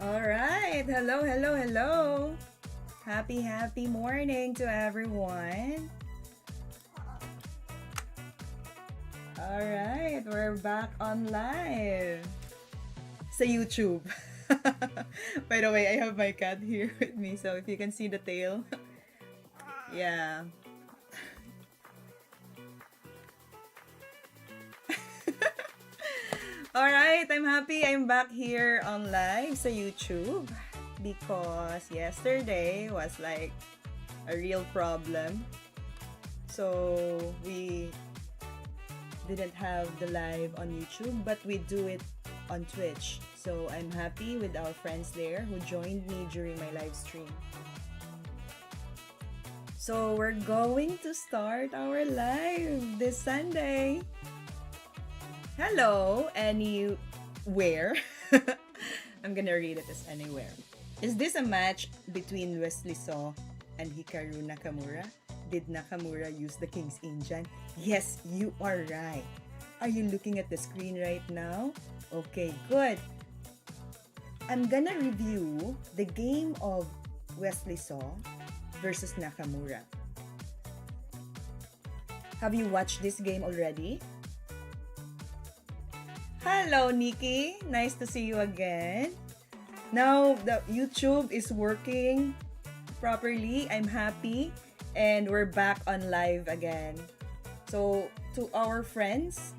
All right. Hello, hello, hello. Happy morning to everyone. All right, we're back on live sa YouTube. By the way, I have my cat here with me, so if you can see the tail, yeah. All right, I'm happy I'm back here on live sa YouTube because yesterday was like a real problem. So we didn't have the live on YouTube, but we do it on Twitch. So I'm happy with our friends there who joined me during my live stream. So we're going to start our live this Sunday. Hello, anywhere. I'm gonna read it as anywhere. Is this a match between Wesley So and Hikaru Nakamura? Did Nakamura use the King's Engine? Yes, you are right. Are you looking at the screen right now? Okay, good. I'm gonna review the game of Wesley So versus Nakamura. Have you watched this game already? Hello, Nikki. Nice to see you again. Now, the YouTube is working properly. I'm happy. And we're back on live again. So, to our friends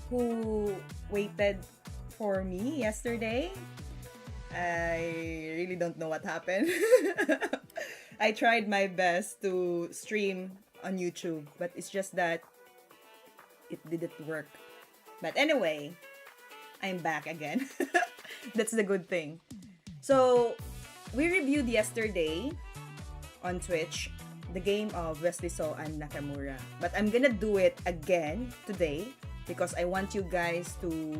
who waited for me yesterday, I really don't know what happened. I tried my best to stream on YouTube, but it's just that it didn't work. But anyway, I'm back again. That's the good thing. So, we reviewed yesterday on Twitch the game of Wesley So and Nakamura. But I'm gonna do it again today because I want you guys to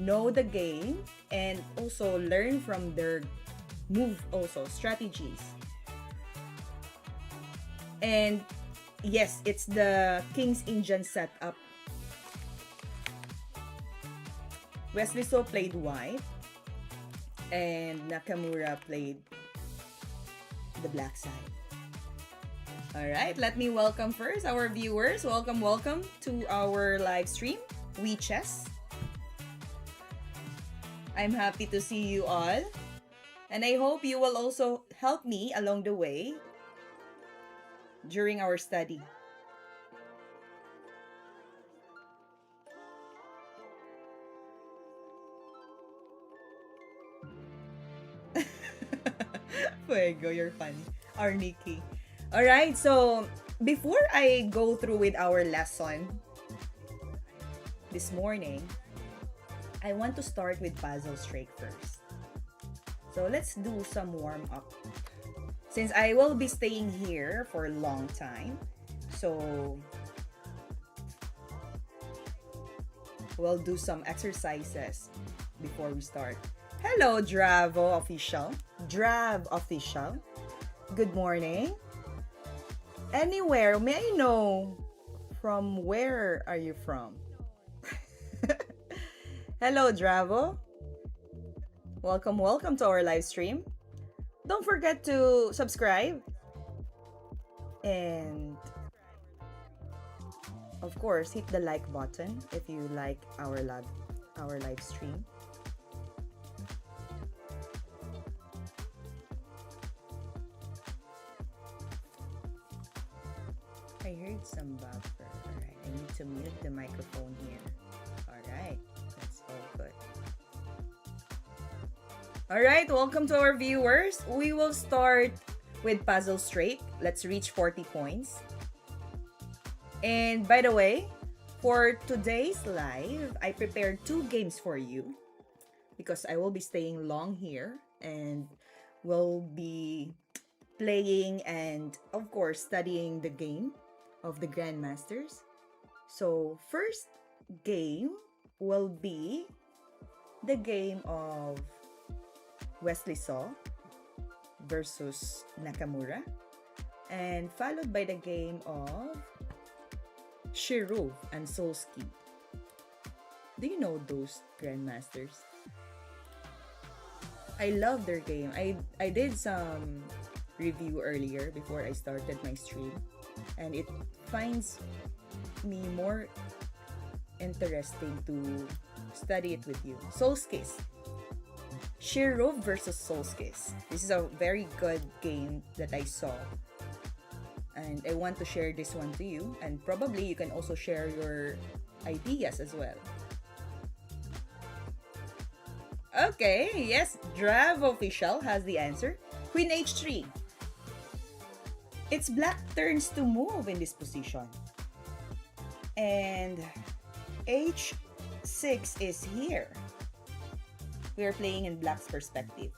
know the game and also learn from their move also, strategies. And yes, it's the King's Engine setup. Wesley So played white and Nakamura played the black side. Alright, let me welcome first our viewers. Welcome to our live stream, WeChess. I'm happy to see you all. And I hope you will also help me along the way during our study. Fuego, you're funny. Our Nikki. Alright, so before I go through with our lesson this morning, I want to start with puzzle straight first. So let's do some warm up. Since I will be staying here for a long time, so we'll do some exercises before we start. Hello, Dravo Official. Drav Official. Good morning. Anywhere, may I know from where are you from? Hello, Dravo. Welcome to our live stream. Don't forget to subscribe. And of course, hit the like button if you like our live stream. I heard some buffer. Alright, I need to mute the microphone here. Alright, that's all good. Alright, welcome to our viewers. We will start with Puzzle Straight. Let's reach 40 points. And by the way, for today's live, I prepared 2 games for you because I will be staying long here and will be playing and of course studying the game of the Grandmasters. So first game will be the game of Wesley So versus Nakamura, and followed by the game of Shirov and Sulkis. Do you know those Grandmasters? I love their game. I did some review earlier before I started my stream, and it finds me more interesting to study it with you. Sulkis. Shirov versus Sulkis. This is a very good game that I saw. And I want to share this one to you. And probably you can also share your ideas as well. Okay, yes, Drav Official has the answer. Queen h3. It's black turns to move in this position. And h6 is here. We are playing in black's perspective.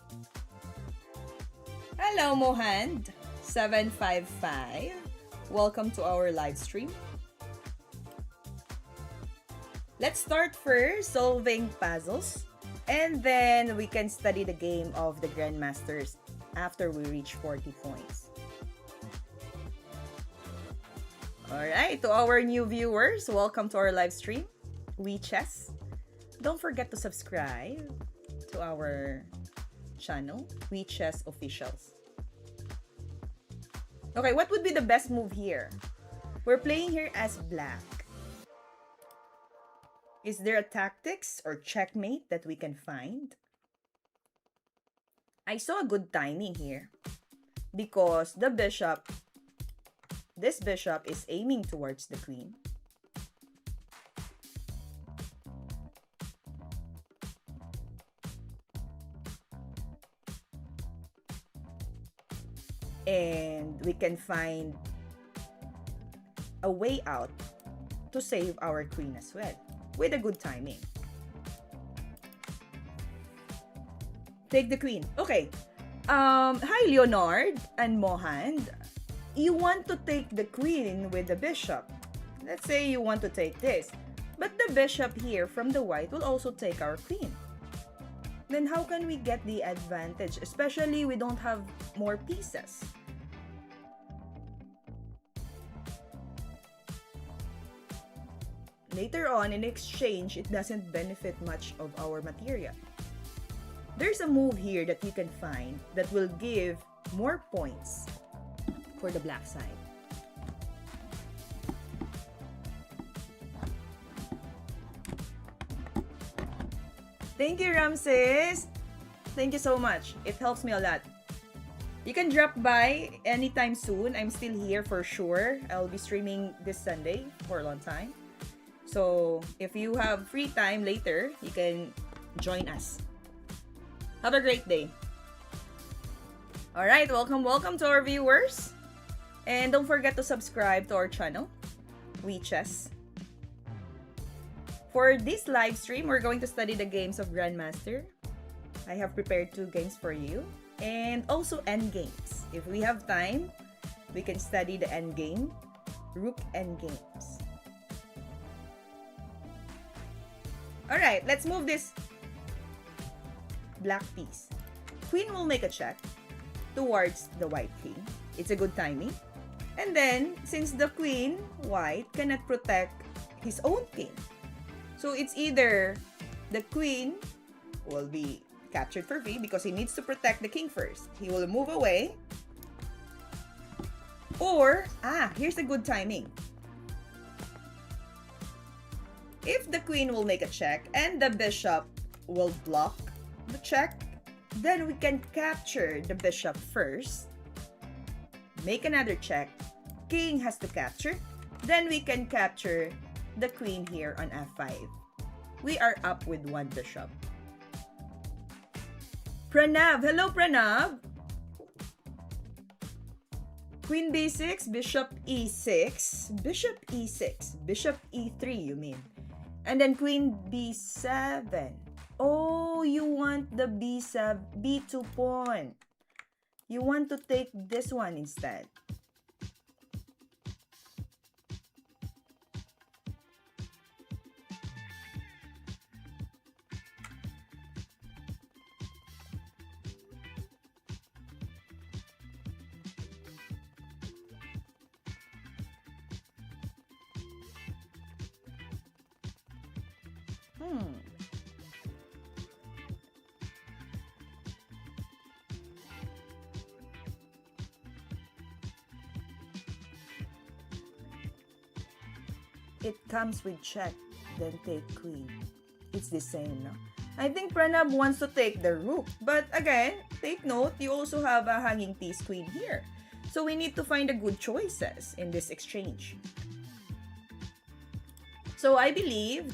Hello, Mohand 755. Welcome to our live stream. Let's start first solving puzzles, and then we can study the game of the Grandmasters after we reach 40 points. Alright, to our new viewers, welcome to our live stream, WeChess. Don't forget to subscribe to our channel, WeChess Officials. Okay, what would be the best move here? We're playing here as black. Is there a tactics or checkmate that we can find? I saw a good timing here because this bishop is aiming towards the queen. And we can find a way out to save our queen as well with a good timing. Take the queen. Okay. Hi Leonard and Mohand. You want to take the queen with the bishop. Let's say you want to take this. But the bishop here from the white will also take our queen. Then how can we get the advantage? Especially we don't have more pieces. Later on, in exchange, it doesn't benefit much of our material. There's a move here that you can find that will give more points for the black side. Thank you, Ramses. Thank you so much. It helps me a lot. You can drop by anytime soon. I'm still here for sure. I'll be streaming this Sunday for a long time. So if you have free time later, you can join us. Have a great day. Alright, welcome to our viewers. And don't forget to subscribe to our channel, WeChess. For this live stream, we're going to study the games of Grandmaster. I have prepared 2 games for you. And also endgames. If we have time, we can study the endgame, rook endgames. Alright, let's move this black piece. Queen will make a check towards the white king. It's a good timing. And then, since the queen, white, cannot protect his own king. So it's either the queen will be captured for free because he needs to protect the king first. He will move away. Or, here's a good timing. If the queen will make a check and the bishop will block the check, then we can capture the bishop first, make another check, king has to capture, then we can capture the queen here on f5. We are up with 1 bishop. Pranav, hello Pranav! Queen b6, bishop e6, bishop e6, bishop e3 you mean. And then queen b7. Oh, you want the b7, b2 pawn. You want to take this one instead. it comes with check, then take queen. It's the same, no? I think Pranab wants to take the rook. But again, take note, you also have a hanging piece queen here. So we need to find the good choices in this exchange. So I believe,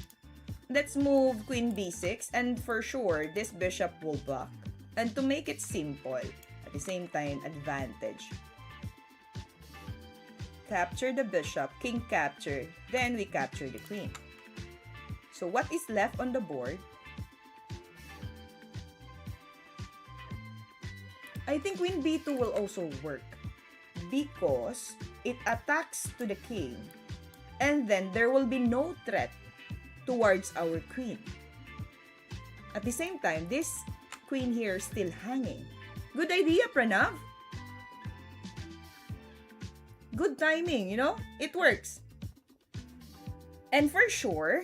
let's move queen b6, and for sure, this bishop will block. And to make it simple, at the same time, advantage. Capture the bishop, king capture, then we capture the queen. So what is left on the board? I think queen b2 will also work because it attacks to the king, and then there will be no threat towards our queen. At the same time, this queen here is still hanging. Good idea, Pranav. Good timing, you know? It works. And for sure,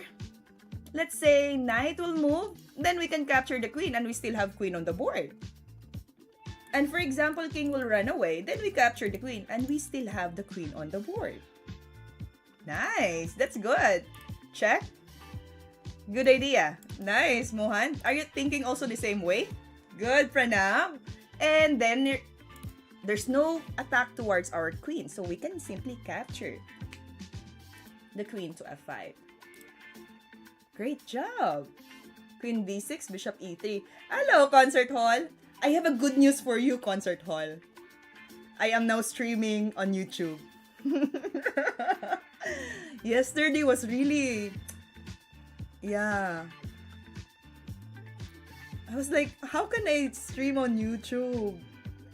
let's say knight will move, then we can capture the queen and we still have queen on the board. And for example, king will run away, then we capture the queen and we still have the queen on the board. Nice, that's good. Check. Good idea. Nice, Mohan. Are you thinking also the same way? Good, Pranab. And then there's no attack towards our queen, so we can simply capture the queen to f5. Great job. Queen b6, bishop e3. Hello, concert hall. I have a good news for you, concert hall. I am now streaming on YouTube. Yesterday was really... Yeah. I was like, how can I stream on YouTube?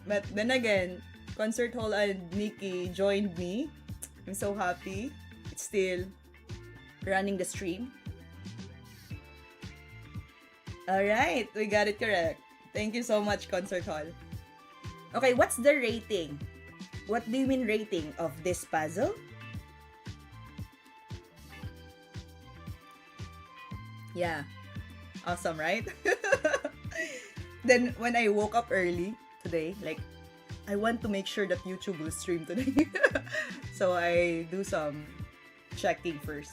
But then again, concert hall and Nikki joined me. I'm so happy. It's still running the stream. Alright, we got it correct. Thank you so much, concert hall. Okay, what's the rating? What do you mean rating of this puzzle? Yeah. Awesome, right? Then, when I woke up early today, like, I want to make sure that YouTube will stream today. So, I do some checking first.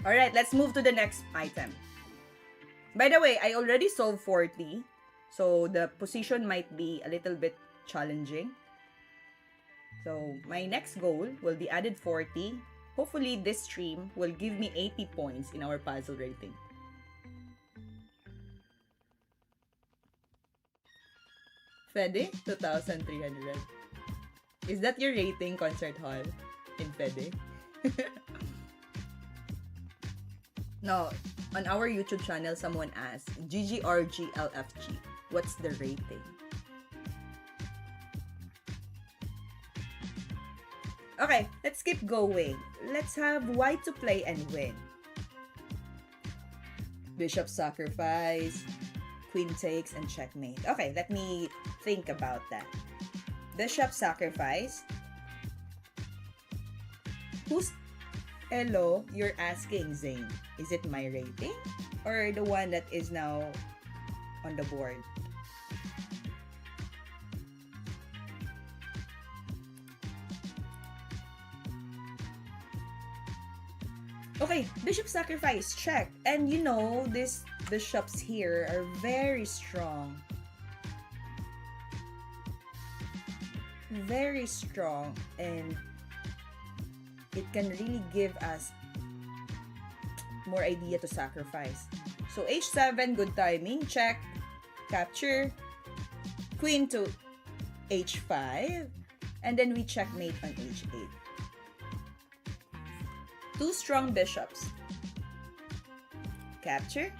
Alright, let's move to the next item. By the way, I already solved 40. So, the position might be a little bit challenging. So, my next goal will be added 40. Hopefully, this stream will give me 80 points in our puzzle rating. Fede, 2,300. Is that your rating, concert hall, in Fede? No, on our YouTube channel, someone asked, GGRGLFG, what's the rating? Okay, let's keep going. Let's have white to play and win. Bishop sacrifice, queen takes, and checkmate. Okay, let me think about that. Bishop sacrifice. Who's... Hello, you're asking, Zane. Is it my rating? Or the one that is now on the board? Okay, bishop sacrifice, check. And you know, these bishops here are very strong. Very strong. And it can really give us more idea to sacrifice. So h7, good timing, check, capture, queen to h5, and then we checkmate on h8. Two strong bishops. Capture,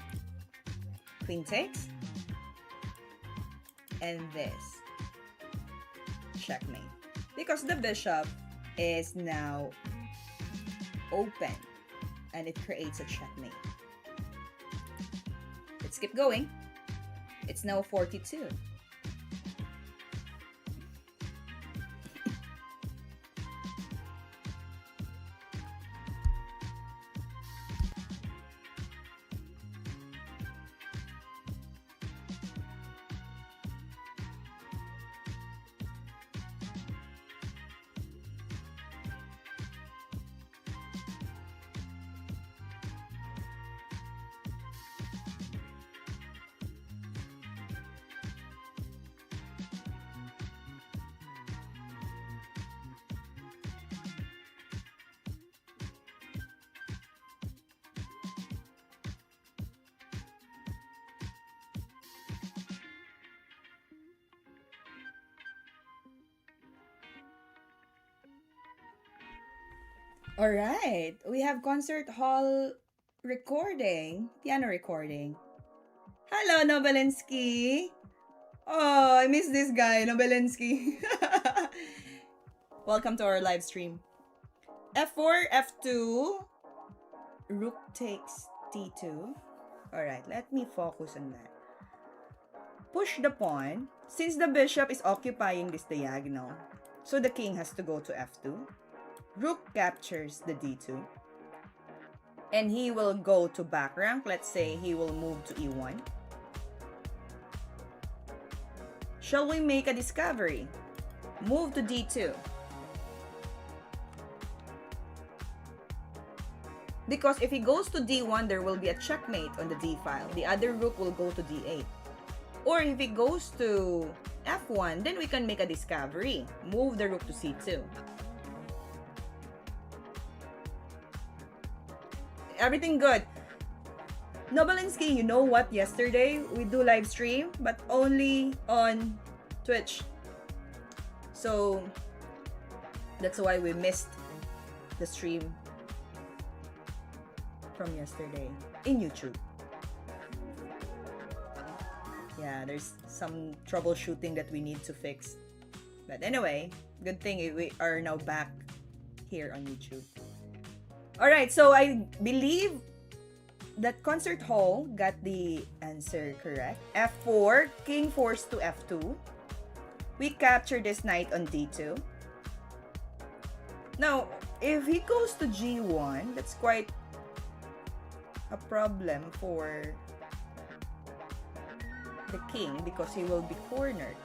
queen takes, and this. Checkmate. Because the bishop is now open and it creates a checkmate. Let's keep going. It's now 42. All right. We have concert hall recording, piano recording. Hello, Nobelinsky. Oh, I miss this guy, Nobelinsky. Welcome to our live stream. F4, F2. Rook takes D2. Alright, let me focus on that. Push the pawn. Since the bishop is occupying this diagonal, so the king has to go to F2. Rook captures the D2. And he will go to back rank. Let's say he will move to E1. Shall we make a discovery? Move to D2. Because if he goes to D1, there will be a checkmate on the D file. The other rook will go to D8. Or if he goes to F1, then we can make a discovery. Move the rook to C2. Everything good. Nobelinsky, you know what? Yesterday, we do live stream, but only on Twitch. So, that's why we missed the stream from yesterday in YouTube. Yeah, there's some troubleshooting that we need to fix. But anyway, good thing we are now back here on YouTube. Alright, so I believe that concert hall got the answer correct. F4, king forced to F2. We capture this knight on D2. Now, if he goes to G1, that's quite a problem for the king because he will be cornered.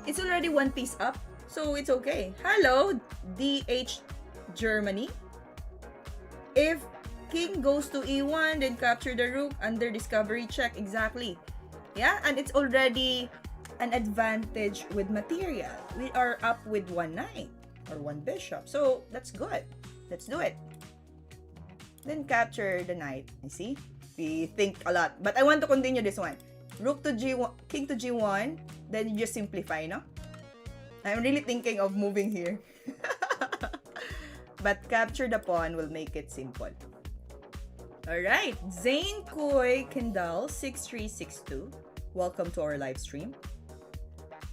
It's already one piece up, so it's okay. Hello, DH Germany. If king goes to E1, then capture the rook under discovery check. Exactly. Yeah, and it's already an advantage with material. We are up with one knight or one bishop. So that's good. Let's do it. Then capture the knight. You see? We think a lot. But I want to continue this one. Rook to G1, king to G1. Then you just simplify, no? I'm really thinking of moving here. But capture the pawn will make it simple. Alright, Zane Koy Kendall 6362. Welcome to our live stream.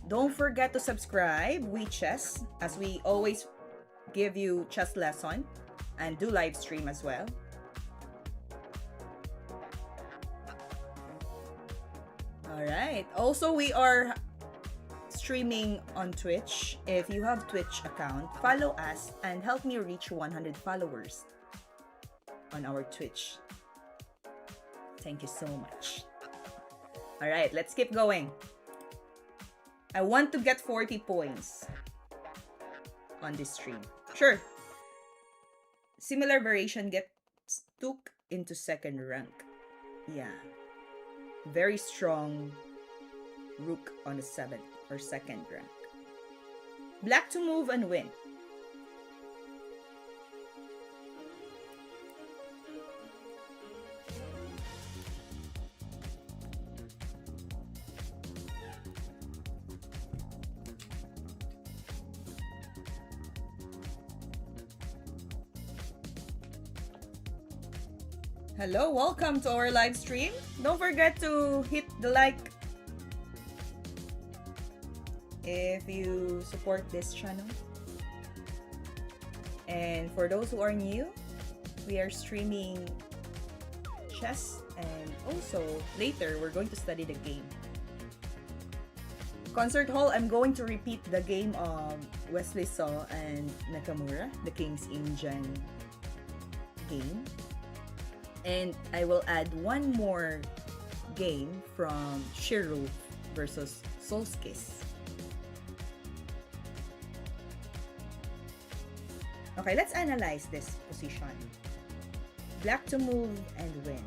Don't forget to subscribe, We Chess, as we always give you chess lesson and do live stream as well. Alright, also we are streaming on Twitch. If you have Twitch account, follow us and help me reach 100 followers on our Twitch. Thank you so much. All right, let's keep going. I want to get 40 points on this stream. Sure. Similar variation gets took into second rank. Yeah. Very strong rook on the 7th or second rank. Black to move and win. Hello, welcome to our live stream. Don't forget to hit the like if you support this channel. And for those who are new, we are streaming chess, and also later we're going to study the game. Concert hall, I'm going to repeat the game of Wesley So and Nakamura, the King's Indian game. And I will add one more game from Shirov versus Sulkis. Okay, let's analyze this position. Black to move and win.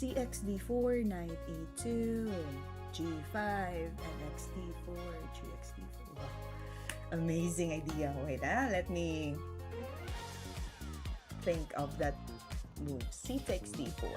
CXD4, knight E2. G5, NXT4, GXT4. Wow. Amazing idea. Wait, let me think of that move. C takes D4.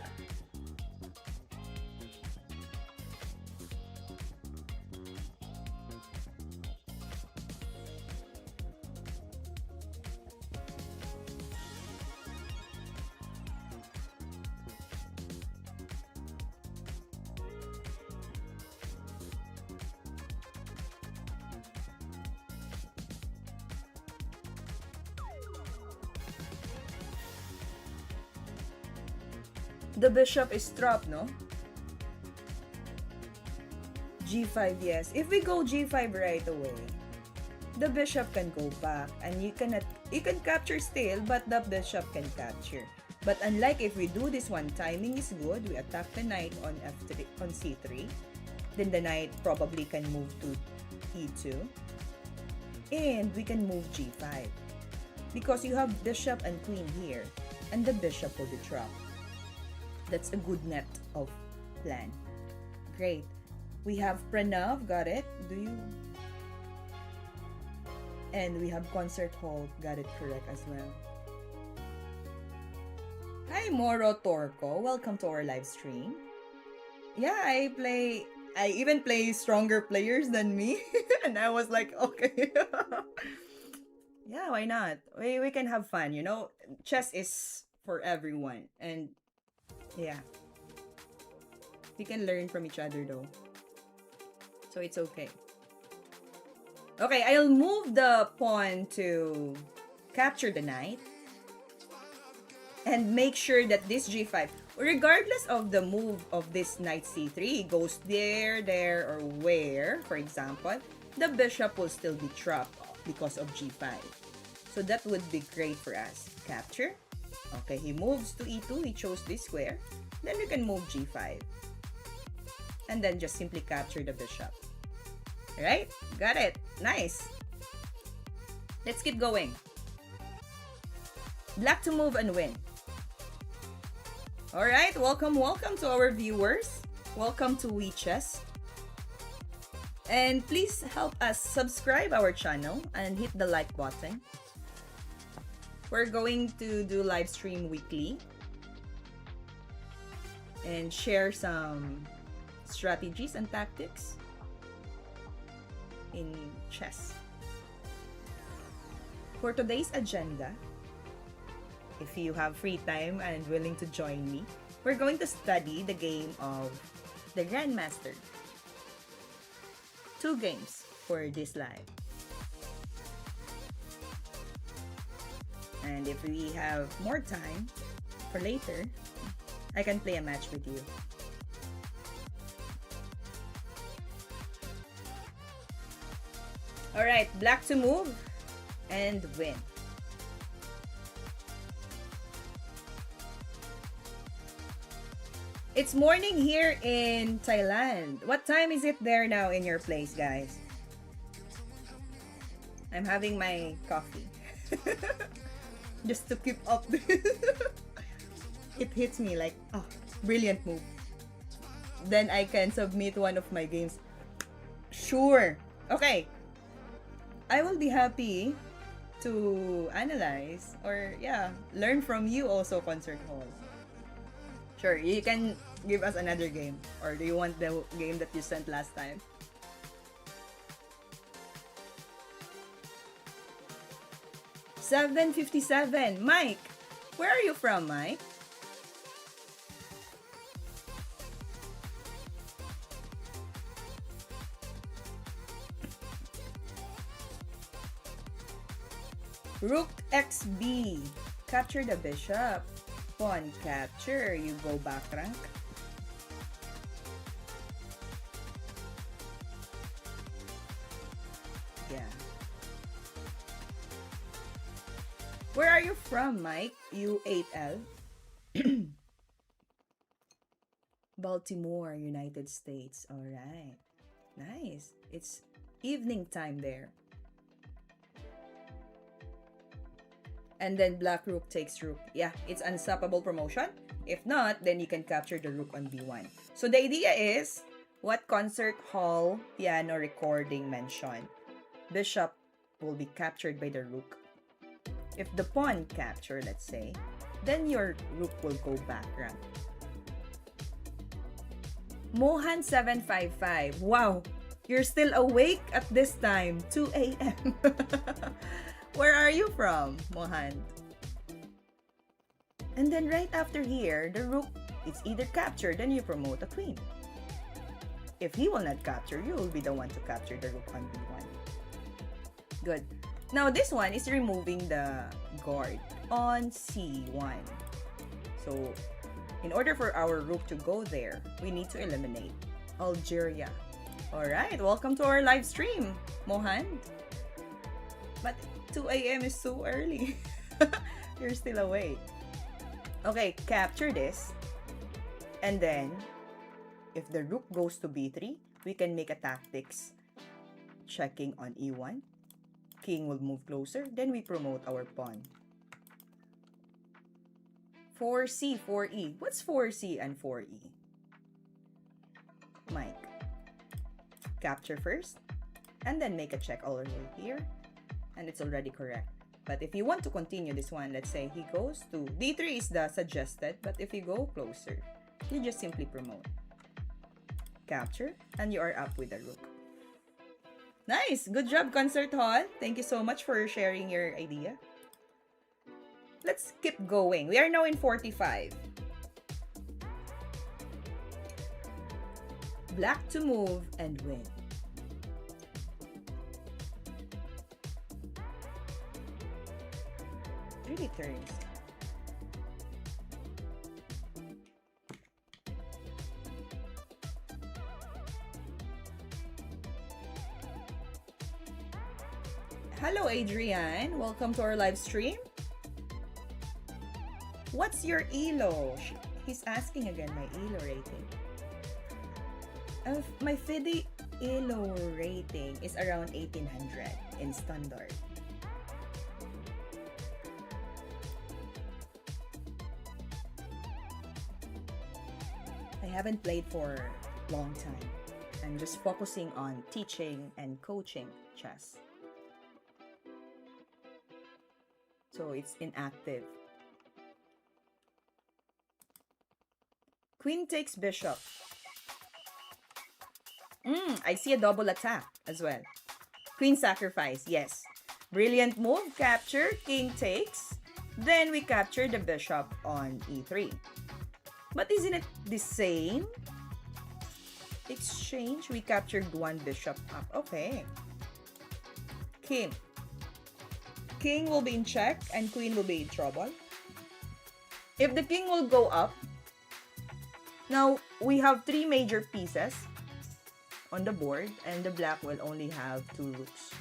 The bishop is trapped, no? G5, yes. If we go G5 right away, the bishop can go back and you can capture still, but the bishop can capture. But unlike if we do this one, timing is good. We attack the knight on F3 on C3. Then the knight probably can move to E2. And we can move G5. Because you have bishop and queen here. And the bishop will be trapped. That's a good net of plan. Great. We have Pranav, got it. Do you? And we have Concert Hall, got it correct as well. Hi Moro Torco, welcome to our live stream. Yeah, I even play stronger players than me. And I was like, okay. Yeah, why not? We can have fun, you know? Chess is for everyone. And yeah. We can learn from each other though. So it's okay. Okay, I'll move the pawn to capture the knight. And make sure that this G5, regardless of the move of this knight C3, goes there, or where, for example, the bishop will still be trapped because of G5. So that would be great for us. Capture. Okay, he moves to E2. He chose this square. Then we can move G5. And then just simply capture the bishop. Alright? Got it. Nice. Let's keep going. Black to move and win. Alright, welcome to our viewers. Welcome to WeChess. And please help us subscribe our channel and hit the like button. We're going to do live stream weekly. And share some strategies and tactics in chess. For today's agenda, if you have free time and willing to join me, we're going to study the game of the Grandmaster. 2 games for this live. And if we have more time for later, I can play a match with you. Alright, black to move and win. It's morning here in Thailand. What time is it there now in your place, guys? I'm having my coffee. Just to keep up. It hits me like, oh, brilliant move. Then I can submit one of my games. Sure. Okay. I will be happy to analyze or, yeah, learn from you also, Concert Hall. Sure, you can give us another game. Or do you want the game that you sent last time? $7.57. Mike, where are you from, Mike? Rook XB. Capture the bishop. Pawn capture. You go back rank. Yeah. Where are you from, Mike? U8L. Baltimore, United States. Alright. Nice. It's evening time there. And then black rook takes rook. Yeah, it's unstoppable promotion. If not, then you can capture the rook on b1. So the idea is, What concert hall piano recording mentioned? Bishop will be captured by the rook. If the pawn capture, let's say, then your rook will go back rank. Mohan755. Wow, you're still awake at this time, 2 a.m. Where are you from, Mohan? And then right after here, the rook is either captured, then you promote a queen. If he will not capture, you will be the one to capture the rook on b1. Good. Now this one is removing the guard on c1. So in order for our rook to go there, we need to eliminate Algeria. Alright, welcome to our live stream, Mohan. But 2 a.m. is so early. You're still awake. Okay, capture this. And then, if the rook goes to b3, we can make a tactics checking on e1. King will move closer, then we promote our pawn. 4c, 4e. What's 4c and 4e? Mike. Capture first, and then make a check all the way here, and it's already correct. But if you want to continue this one, let's say he goes to d3 is the suggested, but if you go closer, you just simply promote. Capture, and you are up with the rook. Nice! Good job, Concert Hall. Thank you so much for sharing your idea. Let's keep going. We are now in 45. Black to move and win. Really turns. Hello, Adrian. Welcome to our live stream. What's your ELO? He's asking again my ELO rating. My FIDE ELO rating is around 1800 in standard. I haven't played for a long time. I'm just focusing on teaching and coaching chess. So it's inactive. Queen takes bishop. I see a double attack as well. Queen sacrifice, yes. Brilliant move, capture, king takes. Then we capture the bishop on e3. But isn't it the same exchange? We captured one bishop up. Okay. King. King will be in check and queen will be in trouble. If the king will go up, now we have three major pieces on the board and the black will only have two rooks.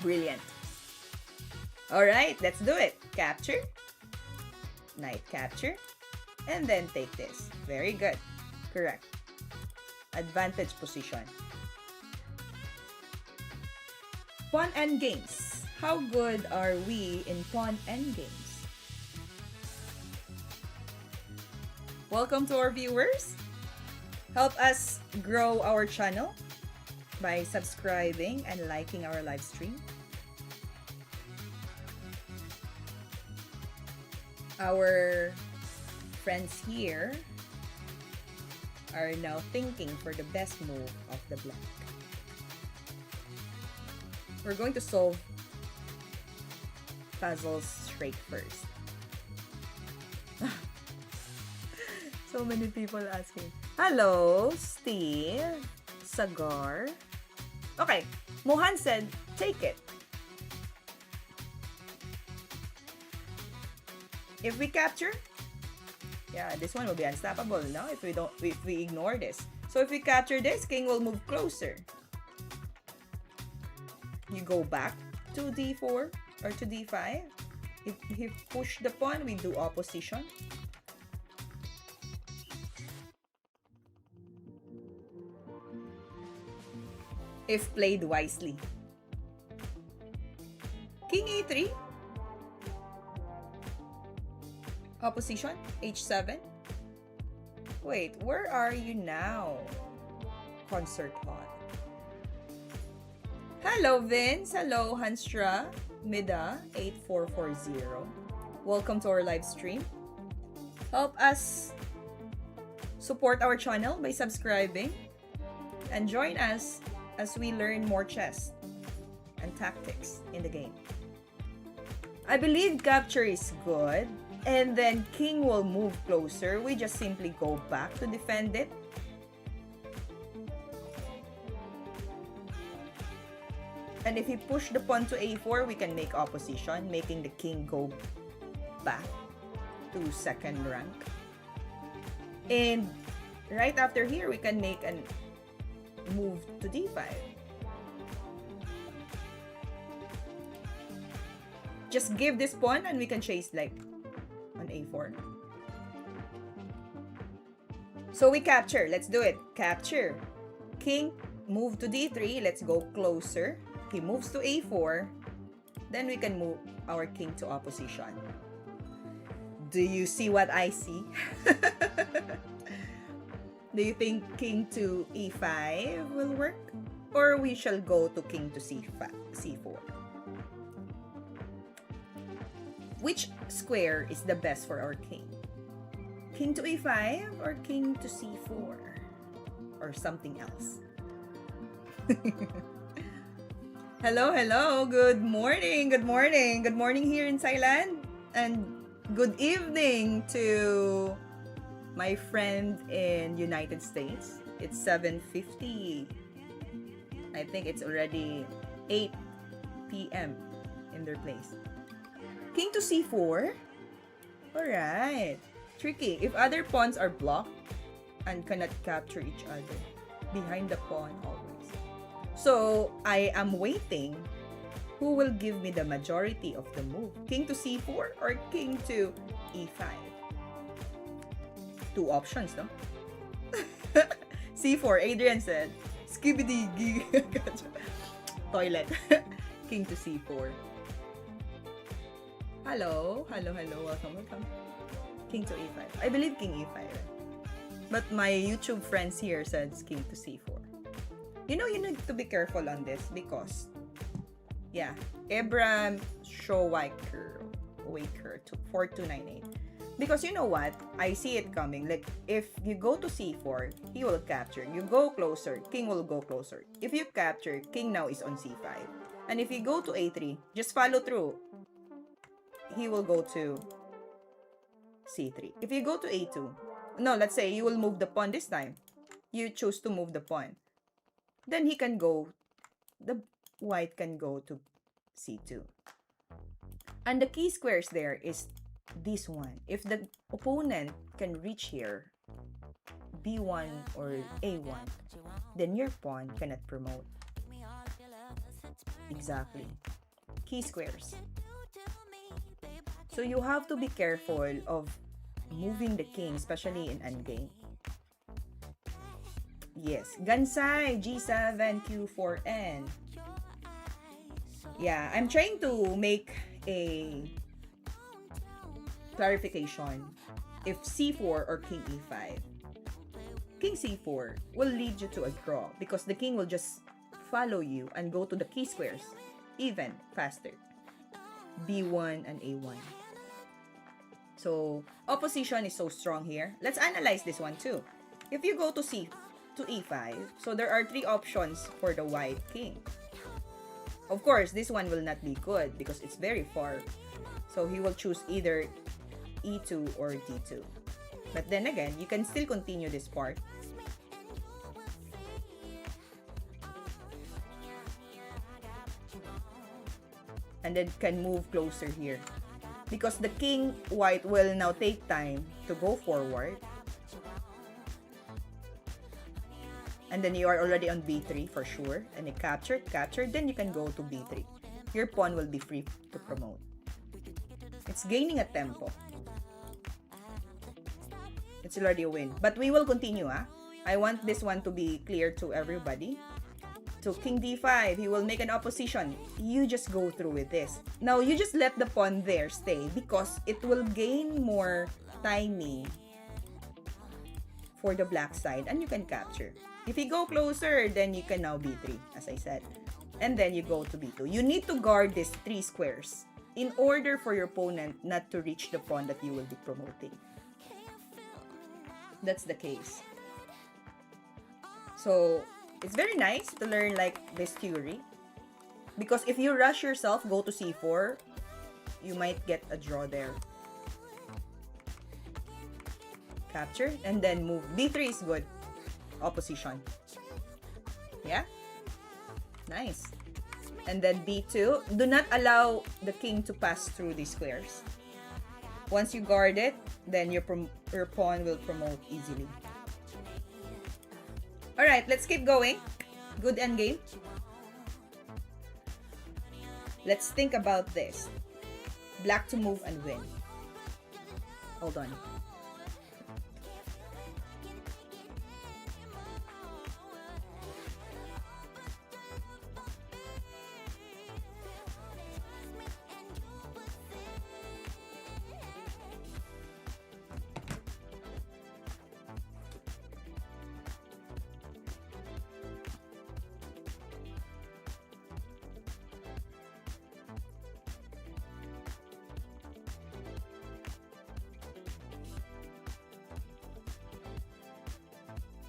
Brilliant. Alright, let's do it. Capture. Knight capture. And then take this. Very good. Correct. Advantage position. Pawn endgames. How good are we in pawn endgames? Welcome to our viewers. Help us grow our channel by subscribing and liking our live stream. Our friends here are now thinking for the best move of the black. We're going to solve puzzles straight first. So many people asking. Hello, Steve, Sagar. Okay, Mohan said, take it. If we capture, yeah, this one will be unstoppable now if we ignore this. So if we capture this, king will move closer. You go back to d4 or to d5. If you push the pawn, we do opposition. If played wisely. King e3. Opposition, h7. Wait, where are you now? Concert hall. Hello, Vince. Hello, Hanstra. Mida8440. Welcome to our live stream. Help us support our channel by subscribing and join us as we learn more chess and tactics in the game. I believe capture is good, and then king will move closer. We just simply go back to defend it. And if we push the pawn to a4, we can make opposition, making the king go back to second rank. And right after here, we can make a move to d5. Just give this pawn and we can chase like on a4. So we capture. Let's do it. Capture. King, move to d3. Let's go closer. He moves to a4. Then we can move our king to opposition. Do you see what I see? Do you think king to e5 will work? Or we shall go to king to c4? Which square is the best for our king? King to e5 or king to c4? Or something else? Hello, hello. Good morning. Good morning. Good morning here in Thailand. And good evening to my friend in United States. It's 7:50. I think it's already 8 p.m. in their place. King to c4. Alright. Tricky. If other pawns are blocked and cannot capture each other, behind the pawn always. So, I am waiting who will give me the majority of the move. King to c4 or king to e5? Two options, no? c4, Adrian said. Skibidi gig. Toilet. King to c4. Hello, hello, hello. Welcome, welcome. King to e5. I believe king e5. But my YouTube friends here said king to c4. You know, you need to be careful on this because, yeah, Abraham Showwaker 4298. Because you know what? I see it coming. Like, if you go to c4, he will capture. You go closer, king will go closer. If you capture, king now is on c5. And if you go to a3, just follow through. He will go to c3. If you go to a2, no, let's say you will move the pawn this time. You choose to move the pawn. Then he can go, the white can go to c2. And the key squares there is this one. If the opponent can reach here, b1 or a1, then your pawn cannot promote. Exactly. Key squares. So you have to be careful of moving the king, especially in endgame. Yes, Gansai, G7, Q4N. Yeah, I'm trying to make a clarification. If c4 or king e5, king c4 will lead you to a draw because the king will just follow you and go to the key squares even faster. b1 and a1. So, opposition is so strong here. Let's analyze this one too. If you go to e5, so there are three options for the white king. Of course, this one will not be good because it's very far. So, he will choose either e2 or d2. But then again, you can still continue this part. And then can move closer here. Because the king white will now take time to go forward. And then you are already on b3 for sure. And you capture, then you can go to b3. Your pawn will be free to promote. It's gaining a tempo. It's already a win. But we will continue, ah. I want this one to be clear to everybody. So king d5, he will make an opposition. You just go through with this. Now, you just let the pawn there stay because it will gain more timing for the black side and you can capture. If you go closer, then you can now b3, as I said. And then you go to b2. You need to guard these 3 squares in order for your opponent not to reach the pawn that you will be promoting. That's the case. So, it's very nice to learn like this theory. Because if you rush yourself, go to c4, you might get a draw there. Capture, and then move. b3 is good. Opposition. Yeah? Nice. And then b2. Do not allow the king to pass through these squares. Once you guard it, then your pawn will promote easily. Alright, let's keep going. Good endgame. Let's think about this. Black to move and win. Hold on.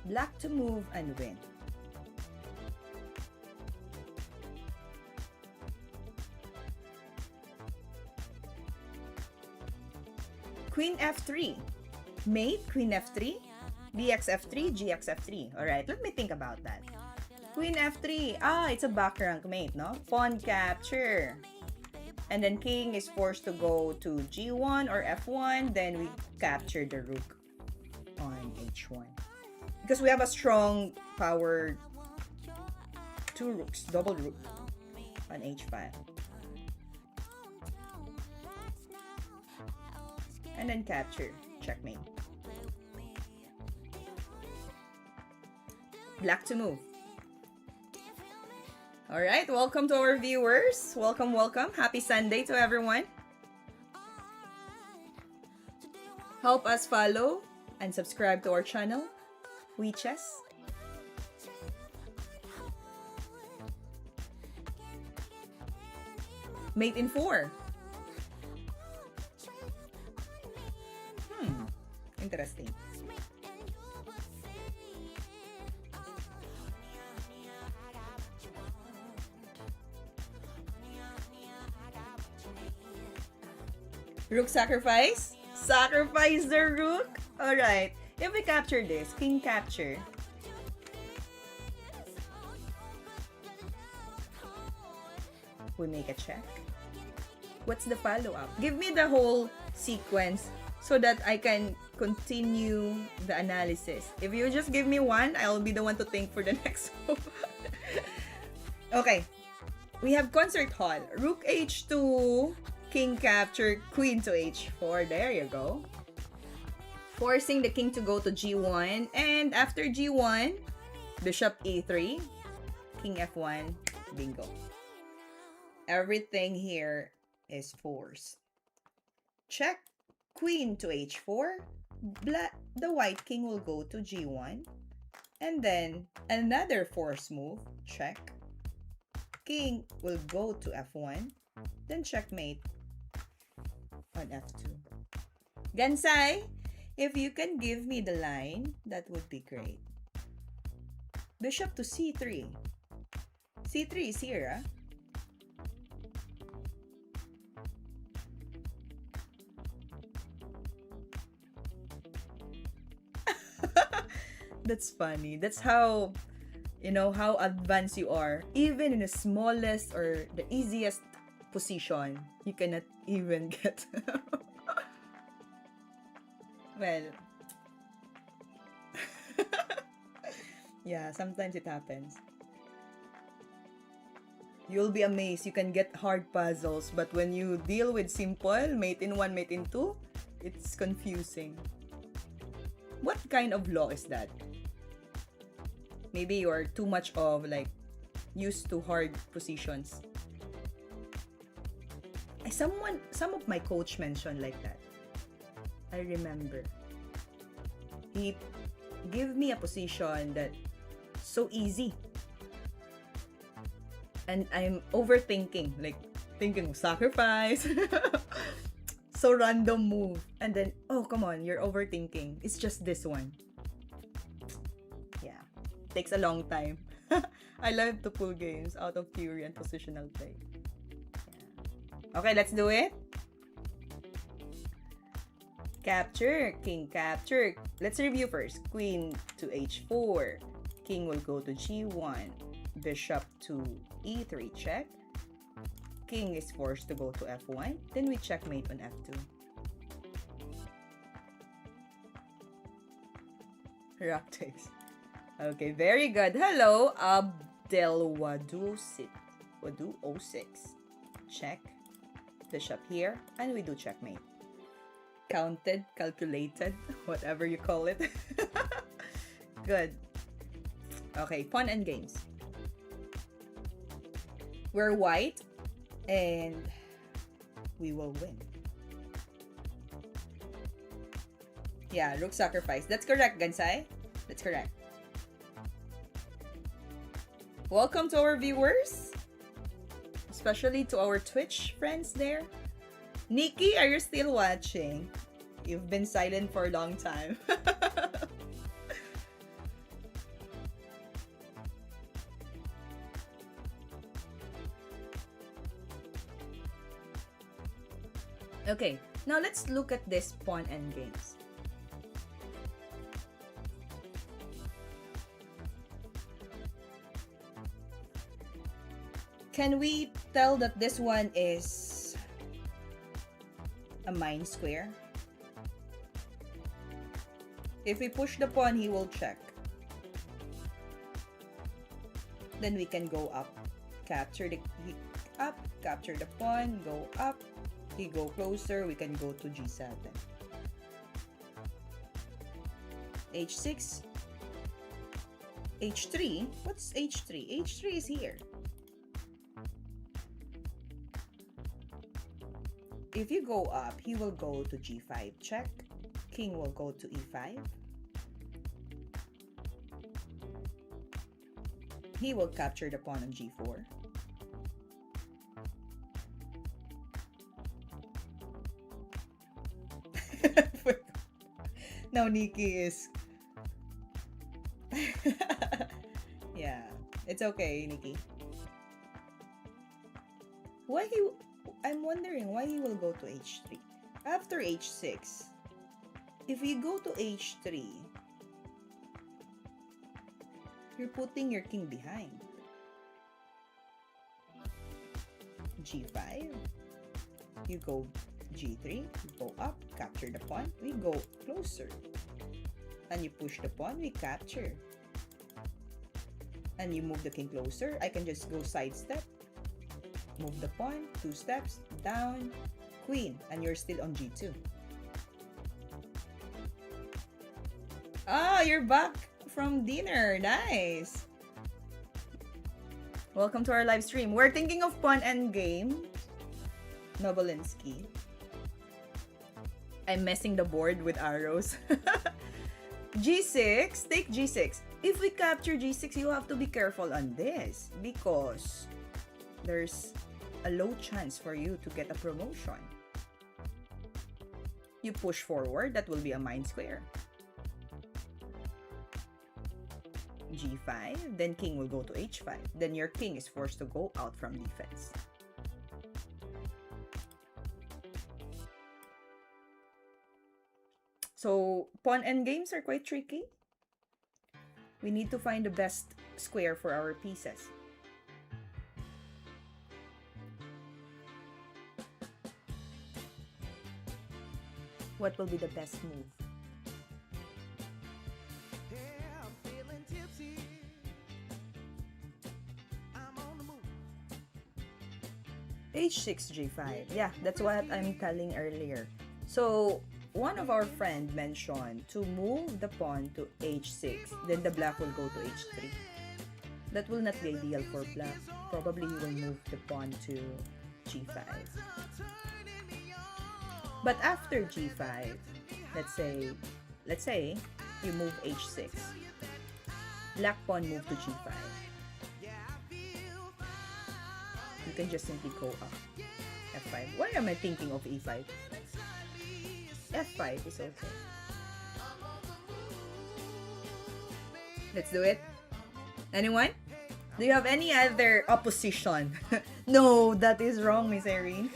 Black to move and win. Queen f3. Mate, queen f3, bx f3, gx f3. Alright, let me think about that. Queen f3. Ah, it's a back rank mate, no? Pawn capture. And then king is forced to go to g1 or f1. Then we capture the rook on h1. Because we have a strong power 2 rooks, double rook on h5. And then capture, checkmate. Black to move. Alright, welcome to our viewers. Welcome, welcome. Happy Sunday to everyone. Help us follow and subscribe to our channel, WeChess. Mate in 4. Interesting. Rook sacrifice? Sacrifice the rook? Alright. If we capture this, king capture. We make a check. What's the follow-up? Give me the whole sequence so that I can continue the analysis. If you just give me one, I'll be the one to think for the next one. Okay. We have concert hall. Rook h2, king capture, queen to h4. There you go. Forcing the king to go to g1. And after g1, bishop e3, king f1, bingo. Everything here is forced. Check, queen to h4. The white king will go to g1. And then another force move, check. King will go to f1. Then checkmate on f2. Gansai, if you can give me the line, that would be great. Bishop to c3. c3 is here, ah. That's funny. That's how, you know, how advanced you are. Even in the smallest or the easiest position, you cannot even get. Well, yeah, sometimes it happens. You'll be amazed. You can get hard puzzles, but when you deal with simple, mate in 1, mate in 2, it's confusing. What kind of law is that? Maybe you're too much of like used to hard positions. Some of my coach mentioned like that. I remember. He Give me a position that so easy. And I'm overthinking, like thinking of sacrifice. So random move. And then, oh, come on, you're overthinking. It's just this one. Yeah. Takes a long time. I love to pull games out of theory and positional play. Yeah. Okay, let's do it. Capture, king capture. Let's review first. Queen to h4. King will go to g1. Bishop to e3 check. King is forced to go to f1. Then we checkmate on f2. Rock takes. Okay, very good. Hello, Abdelwadou06. Check. Bishop here. And we do checkmate. Counted, calculated, whatever you call it. Good. Okay, pawn and games. We're white and we will win. Yeah, rook sacrifice. That's correct, Gansai. That's correct. Welcome to our viewers, especially to our Twitch friends there. Nikki, are you still watching? You've been silent for a long time. Okay, now let's look at this pawn and games. Can we tell that this one is a mine square? If we push the pawn, he will check. Then we can go up. Capture the pawn, go up. He go closer, we can go to g7. h6. h3? What's h3? h3 is here. If you go up, he will go to g5 check. King will go to e5. He will capture the pawn on g4. Now Nikki is... Yeah, it's okay, Nikki. I'm wondering why he will go to h3. After h6, if you go to h3, you're putting your king behind. g5, you go g3, you go up, capture the pawn, we go closer. And you push the pawn, we capture. And you move the king closer, I can just go sidestep. Move the pawn, 2 steps, down, queen, and you're still on g2. Ah, you're back from dinner. Nice. Welcome to our live stream. We're thinking of pawn and game. Nobolinsky. I'm messing the board with arrows. g6, take g6. If we capture g6, you have to be careful on this because there's a low chance for you to get a promotion. You push forward, that will be a mine square. g5, then king will go to h5. Then your king is forced to go out from defense. So, pawn and games are quite tricky. We need to find the best square for our pieces. What will be the best move? h6, g5. Yeah, that's what I'm telling earlier. So, one of our friend mentioned to move the pawn to h6, then the black will go to h3. That will not be ideal for black. Probably he will move the pawn to g5. But after g5, let's say you move h6. Black pawn move to g5. You can just simply go up. f5. Why am I thinking of e5? f5 is okay. Let's do it. Anyone? Do you have any other opposition? No, that is wrong, Miss Irene.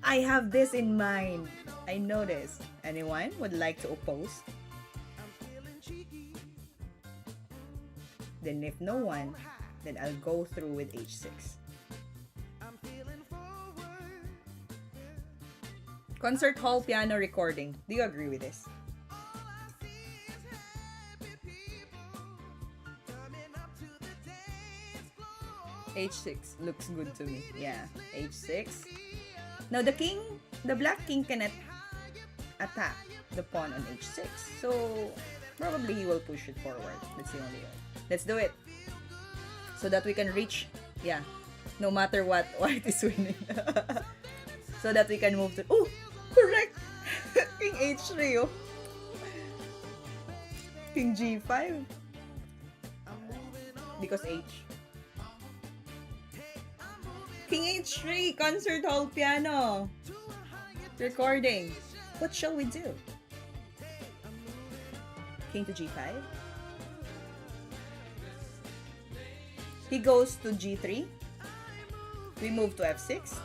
I have this in mind. I know this. Anyone would like to oppose? Then if no one, then I'll go through with h6. Concert hall piano recording. Do you agree with this? h6 looks good to me. Yeah, h6. Now the black king cannot attack the pawn on h6. So probably he will push it forward. That's the only way. Let's do it. So that we can reach, yeah, no matter what, white is winning. So that we can move to, oh, correct! King h3, oh. King g5. Because h. King h3, concert hall piano. Recording. What shall we do? King to g5. He goes to g3. We move to f6.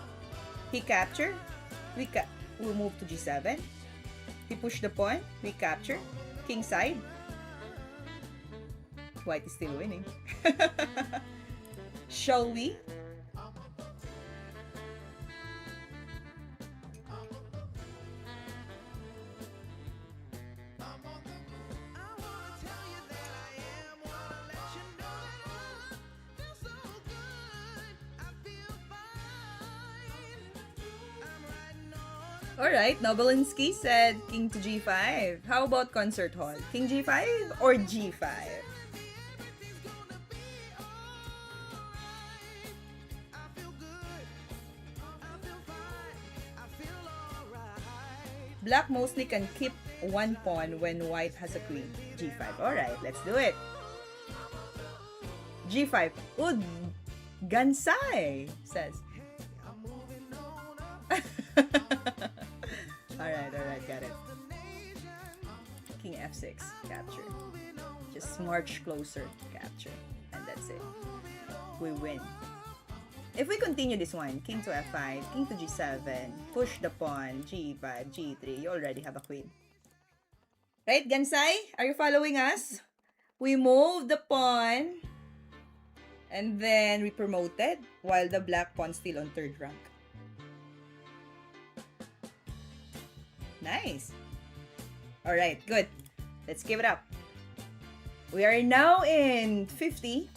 He capture. We move to g7. He push the pawn. We capture. King side. White is still winning. Shall we? Alright, Nobilinsky said king to g5. How about concert hall? King g5 or g5? Black mostly can keep one pawn when white has a queen. g5. Alright, let's do it. g5. Oh, Gansai says. Alright, got it. King f6, capture. Just march closer, capture. And that's it. We win. If we continue this one, king to f5, king to g7, push the pawn, g5, g3, you already have a queen. Right, Gansai? Are you following us? We moved the pawn, and then we promoted, while the black pawn still on third rank. Nice. Alright, good. Let's give it up. We are now in 50.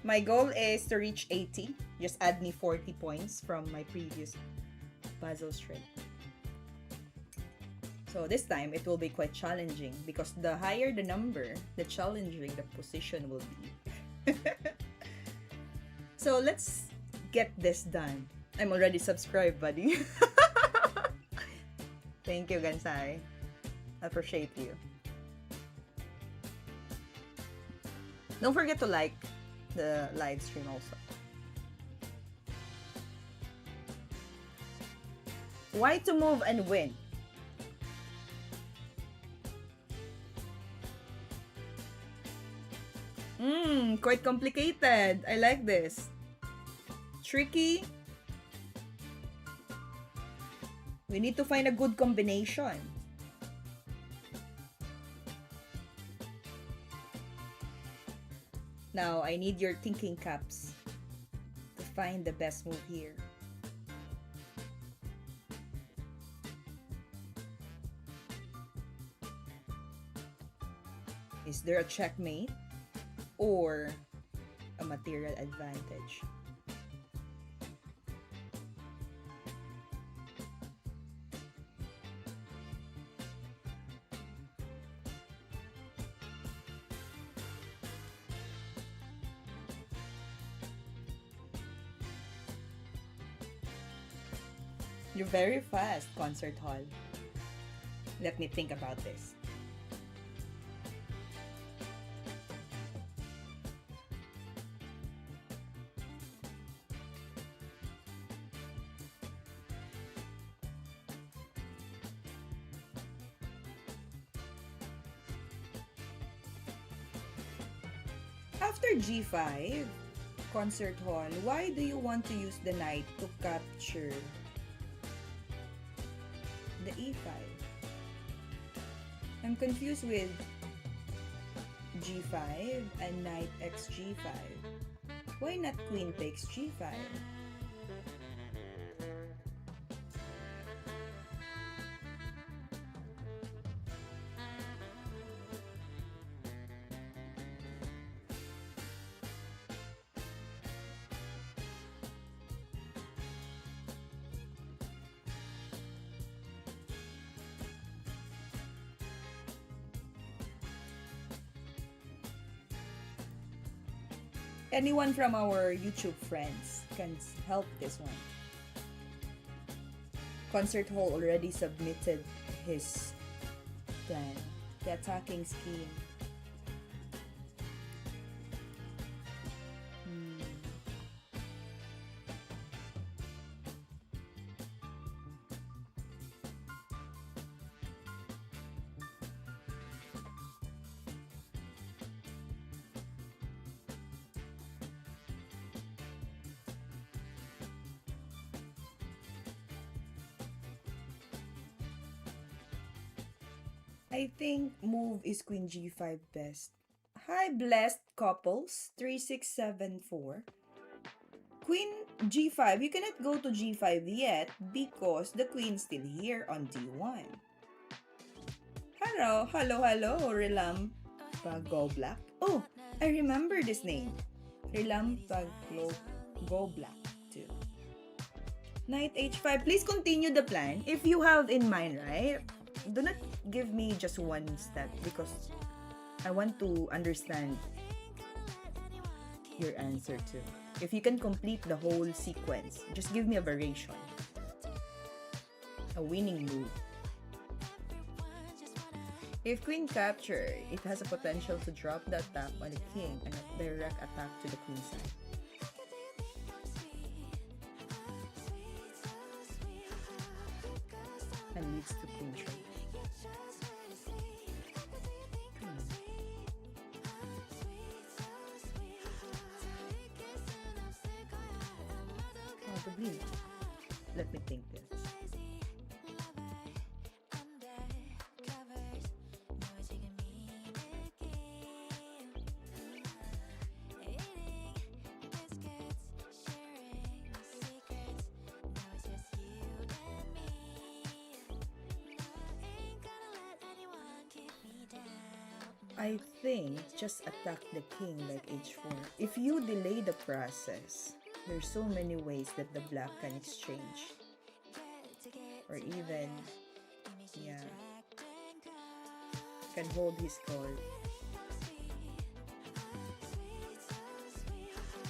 My goal is to reach 80. Just add me 40 points from my previous puzzle straight. So this time, it will be quite challenging because the higher the number, the challenging the position will be. So let's get this done. I'm already subscribed, buddy. Thank you, Gansai. I appreciate you. Don't forget to like the live stream also. Why to move and win? Quite complicated. I like this. Tricky. We need to find a good combination. Now, I need your thinking caps to find the best move here. Is there a checkmate or a material advantage? You're very fast, concert hall. Let me think about this. after g5, concert hall, why do you want to use the knight to capture the e5? I'm confused with g5 and knight x g5. Why not queen takes g5? Anyone from our YouTube friends can help this one. Concert Hall already submitted his plan, the attacking scheme. I think move is queen g5 best. Hi, blessed couples 3674. Queen g5, you cannot go to g5 yet because the queen's still here on d1. Hello, Relam Go Black. Oh, I remember this name. Relam Go Black too. Knight h5. Please continue the plan if you have in mind, right? Do not give me just one step because I want to understand your answer too. If you can complete the whole sequence, just give me a variation. A winning move. If queen capture, it has a potential to drop the attack on the king and a direct attack to the queen side. And leads to queen trade. Probably. Let me think this. I think just attack the king like h4. If you delay the process, there's so many ways that the black can exchange. Or even, can hold his call.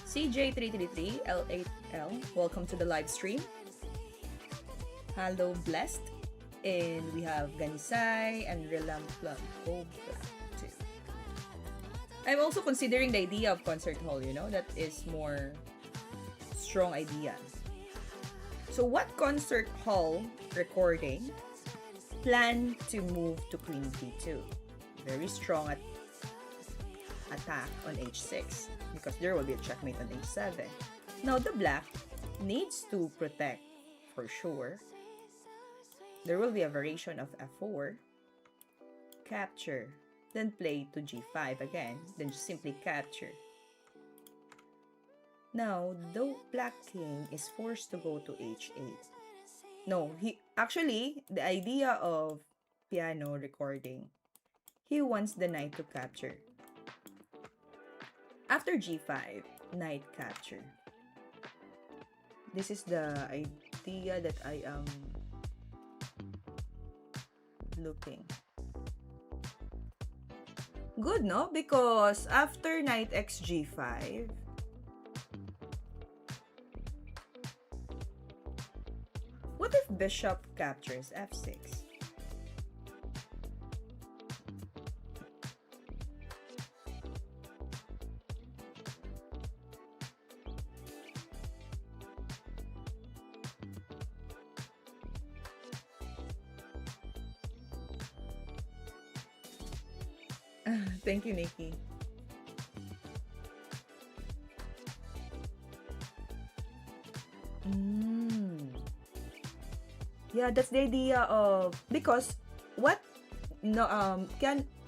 CJ333L8L, welcome to the live stream. Hello, blessed. And we have Ganisai and Relam Plug. Oh, black too. I'm also considering the idea of concert hall, that is more strong idea. So what concert hall recording plan to move to queen b2? Very strong attack on h6 because there will be a checkmate on h7. Now the black needs to protect for sure. There will be a variation of f4, capture, then play to g5 again, then simply capture. Now, the black king is forced to go to h8. No, the idea of piano recording, he wants the knight to capture. After g5, knight capture. This is the idea that I am looking. Good, no? Because after knight x g5, what if bishop captures f6? Thank you, Nikki. Mm. Yeah, that's the idea of because what no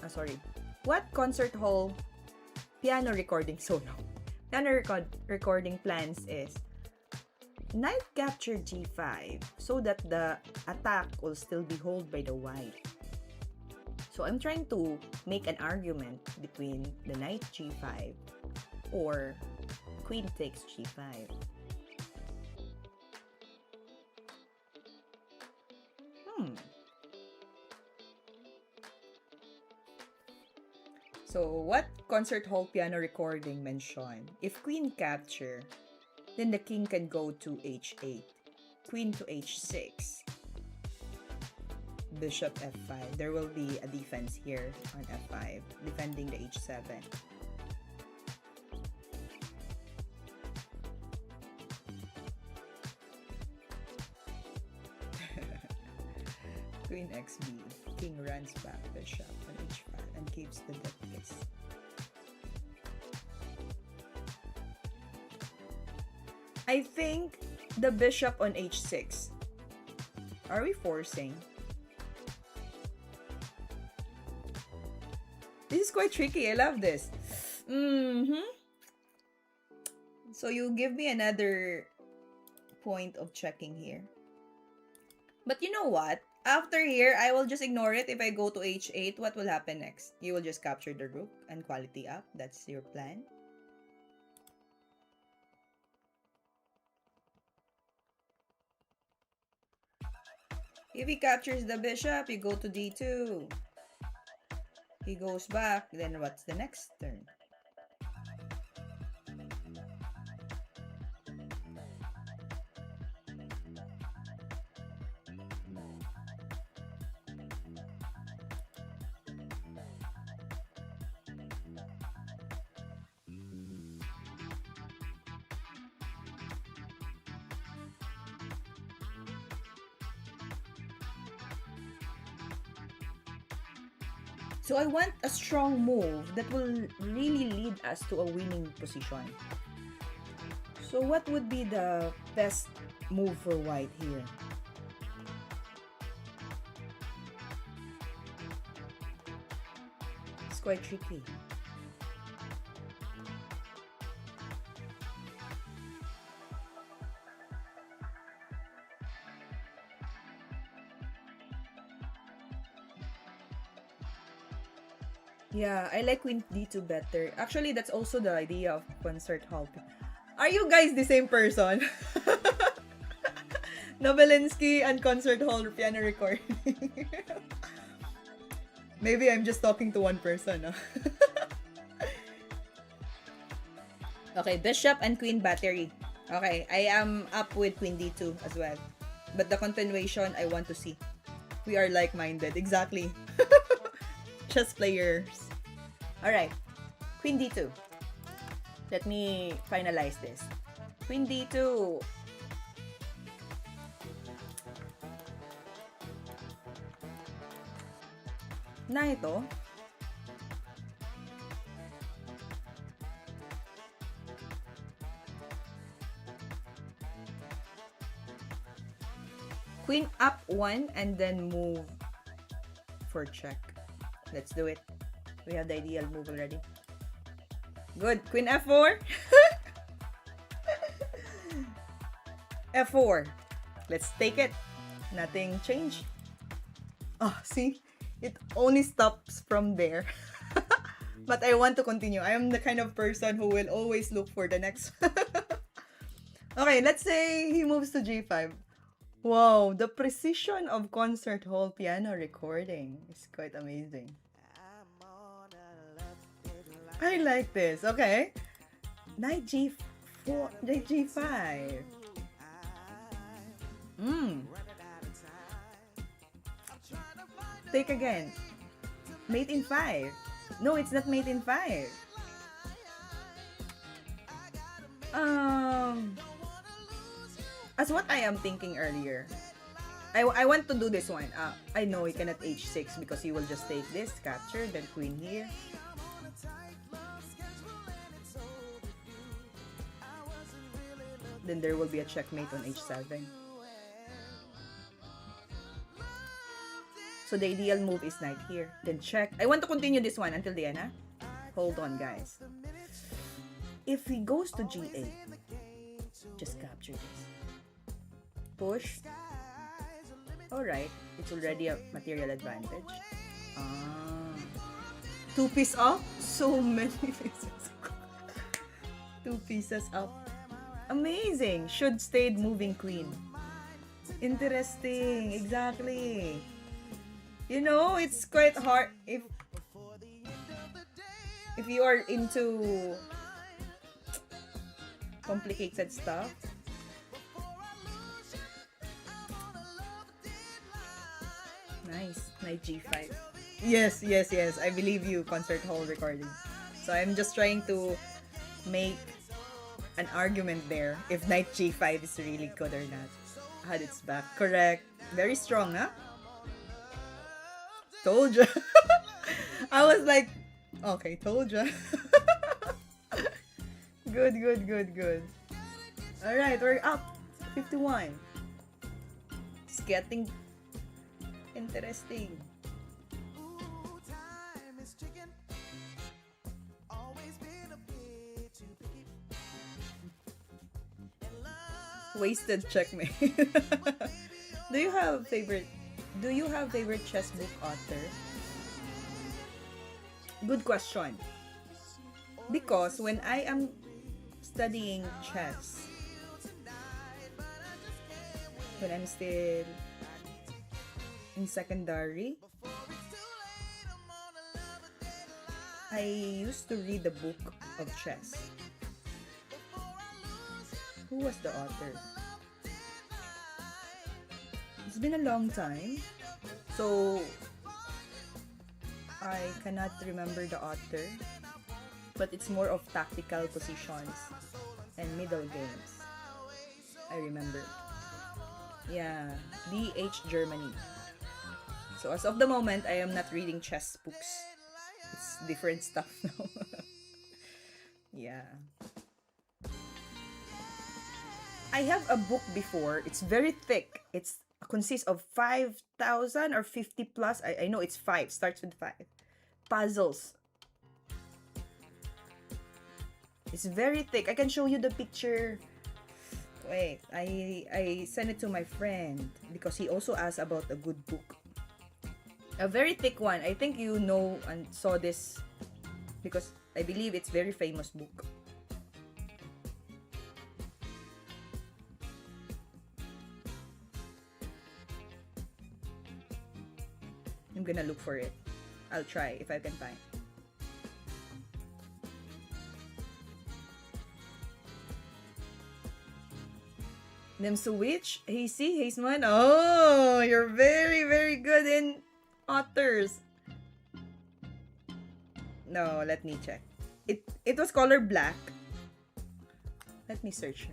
sorry. What concert hall piano recording solo? Recording plans is knight capture g5 so that the attack will still be held by the white. So I'm trying to make an argument between the knight g5 or queen takes g5. So what concert hall piano recording mentioned? If queen capture, then the king can go to h8, queen to h6, bishop f5. There will be a defense here on f5, defending the h7. Queen xb, king runs back, bishop on h5, and keeps the death kiss. I think the bishop on h6. Are we forcing? This is quite tricky. I love this. So you give me another point of checking here. But you know what? After here, I will just ignore it. If I go to h8, what will happen next? You will just capture the rook and quality up. That's your plan. If he captures the bishop, you go to d2. He goes back, then what's the next turn? So I want a strong move that will really lead us to a winning position. So what would be the best move for white here? It's quite tricky. Yeah, I like queen d2 better. Actually, that's also the idea of concert hall. Are you guys the same person? Nobelinsky and concert hall piano recording. Maybe I'm just talking to one person. Huh? Okay, bishop and queen battery. Okay, I am up with queen d2 as well. But the continuation, I want to see. We are like-minded. Exactly. Chess players. Alright. Queen d2. Let me finalize this. Queen d2. Na ito. Queen up 1 and then move for check. Let's do it. We have the ideal move already. Good. Queen f4. f4. Let's take it. Nothing changed. Oh, see? It only stops from there. But I want to continue. I am the kind of person who will always look for the next. Okay, let's say he moves to g5. Wow, the precision of concert hall piano recording is quite amazing. I like this. Okay. Knight g4, knight g5. Take again. Mate in 5. No, it's not mate in 5. As what I am thinking earlier, I want to do this one. I know he cannot h6 because he will just take this, capture, then queen here. then there will be a checkmate on h7. So the ideal move is knight here. Then check. I want to continue this one until the end, huh? Hold on, guys. If he goes to g8, just capture this. Push. Alright. It's already a material advantage. Ah. 2 pieces up? So many pieces. 2 pieces up. Amazing. Should stayed moving queen. Interesting. Exactly. You know, it's quite hard if you are into complicated stuff. Nice. Knight g5. Yes. I believe you, concert hall recording. So I'm just trying to make an argument there if knight g5 is really good or not. Had its back. Correct. Very strong, huh? Told ya. I was like, okay, told ya. Good. Alright, we're up. 51. It's getting interesting. Wasted checkmate. Do you have favorite chess book author? Good question. Because when I am studying chess, when I'm still in secondary, I used to read the book of chess. Who was the author? It's been a long time, so I cannot remember the author, but it's more of tactical positions and middle games. I remember. Yeah, DH Germany. So as of the moment, I am not reading chess books. It's different stuff now. Yeah. I have a book before. It's very thick. It consists of 5,000 or 50 plus. I know it's 5. Starts with 5. Puzzles. It's very thick. I can show you the picture. Wait, I sent it to my friend because he also asked about a good book. A very thick one. I think you know and saw this because I believe it's very famous book. I'm gonna look for it. I'll try if I can find. Them switch. Hey, see, hey, man. Oh, you're very, very good in authors. No, let me check. It was color black. Let me search.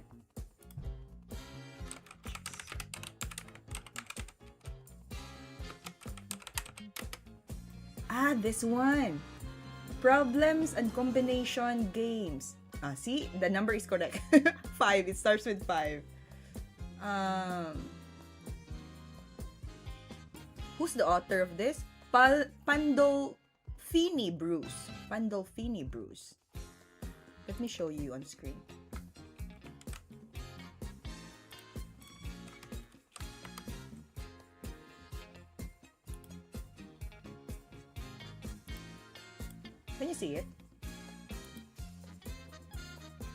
Ah, this one. Problems and combination games. Ah, see? The number is correct. 5. It starts with 5. Who's the author of this? Pandolfini Bruce. Pandolfini Bruce. Let me show you on screen. Can you see it?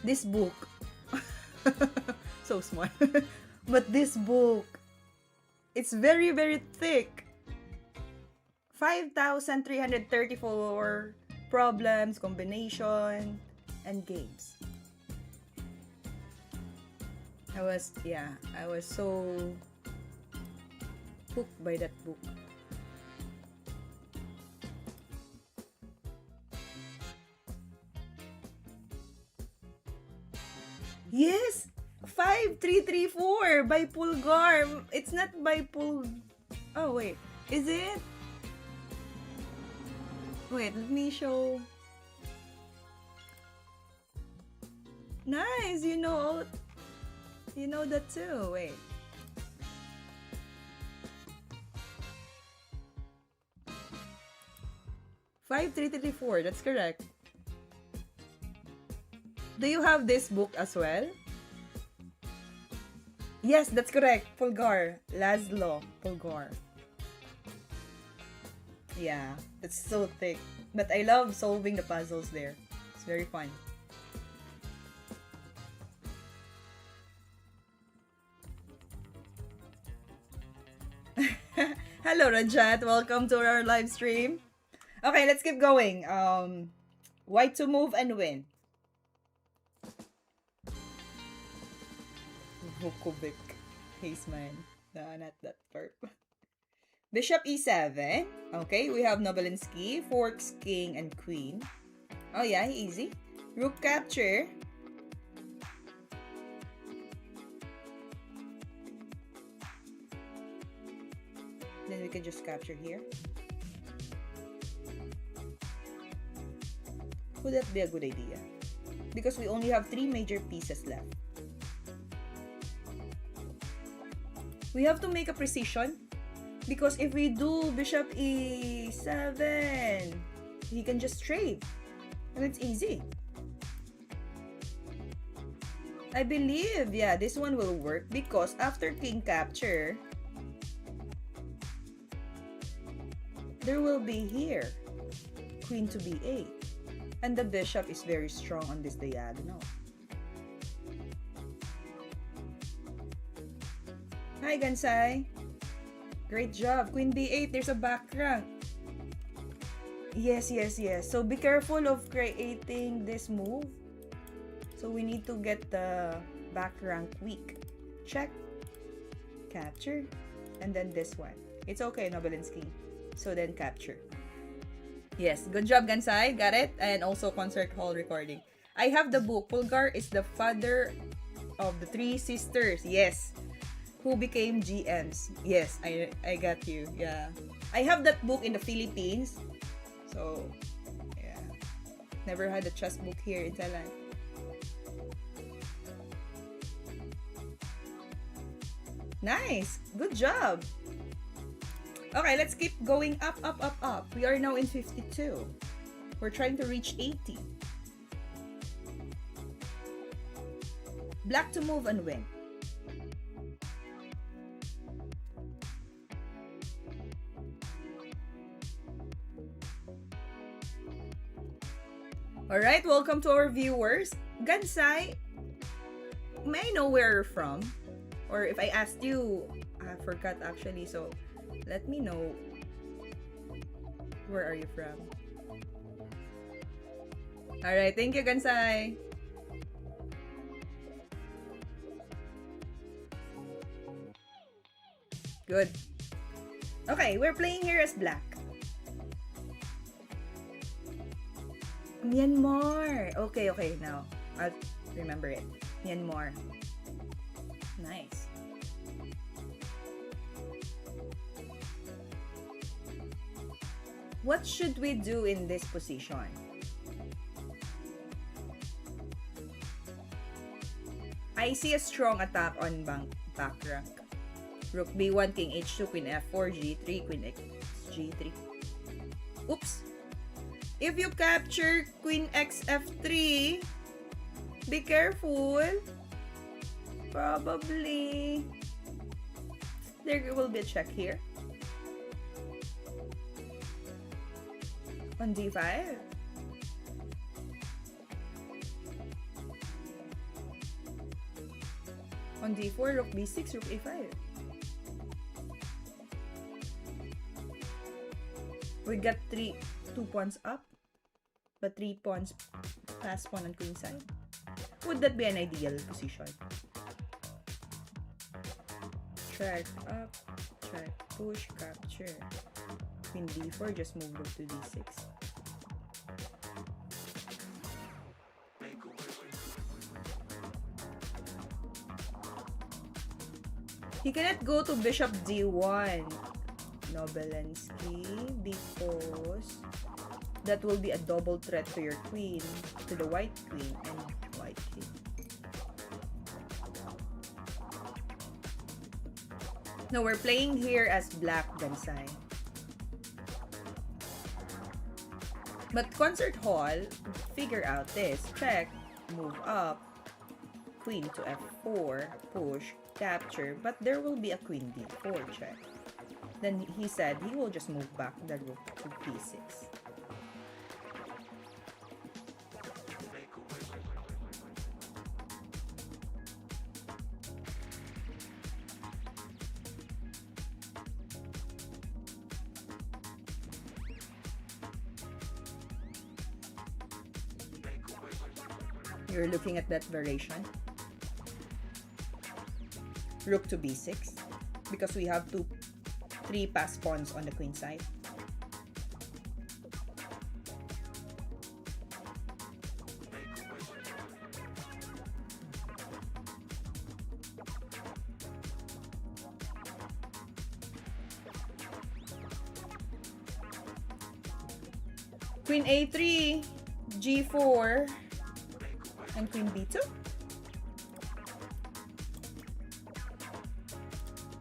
This book. So small. But this book, it's very, very thick. 5,334 problems, combination, and games. I was so hooked by that book. Yes! 5334 by Pulgar. It's not by Oh, wait. Is it? Wait, let me show. Nice, you know. You know that too. Wait. Five, 334. That's correct. Do you have this book as well? Yes, that's correct. Pulgar. Laszlo Pulgar. Yeah, that's so thick. But I love solving the puzzles there. It's very fun. Hello, Rajat. Welcome to our live stream. Okay, let's keep going. White to move and win. Vukovic. Haseman. No, not that perp. Bishop e7. Okay, we have Nobilinsky, forks, king, and queen. Oh yeah, easy. Rook capture. Then we can just capture here. Would that be a good idea? Because we only have 3 major pieces left. We have to make a precision. Because if we do bishop e7, he can just trade. And it's easy. I believe, yeah, this one will work because after king capture, there will be here, queen to b8. And the bishop is very strong on this diagonal. Hi, Gansai. Great job. Queen b8, there's a back rank. Yes, yes, yes. So be careful of creating this move. So we need to get the back rank weak. Check. Capture. And then this one. It's okay, Nobilinsky. So then capture. Yes, good job, Gansai. Got it? And also concert hall recording. I have the book. Pulgar is the father of the 3 sisters. Yes. Who became GMs. Yes, I got you. Yeah. I have that book in the Philippines. So, yeah. Never had a chess book here in Thailand. Nice. Good job. Okay, let's keep going up, up, up, up. We are now in 52. We're trying to reach 80. Black to move and win. Alright, welcome to our viewers. Gansai, may I know where you're from? Or if I asked you, I forgot actually, so let me know. Where are you from? Alright, thank you, Gansai. Good. Okay, we're playing here as black. Myanmar. Okay, okay, now I'll remember it. Myanmar. Nice. What should we do in this position? I see a strong attack on back rank. Rook b1, king h2, queen f4, g3, queen x g3. Oops! If you capture queen x f3, be careful. Probably there will be a check here. On d5. On d4, rook b6, rook a5. We got 2 pawns up, but 3 pawns past pawn on queen side. Would that be an ideal position? Track up, track push, capture. Queen d4, just move rook to d6. He cannot go to bishop d1, Nobilinsky, because that will be a double threat to your queen, to the white queen and white king. No, we're playing here as black Gansai. But Concert Hall, figure out this. Check, move up, queen to f4, push, capture, but there will be a queen d4 check. Then he said he will just move back the rook to b6. You're looking at that variation. Rook to b6 because we have 3 passed pawns on the queen side. Queen a3, g4, and queen b2.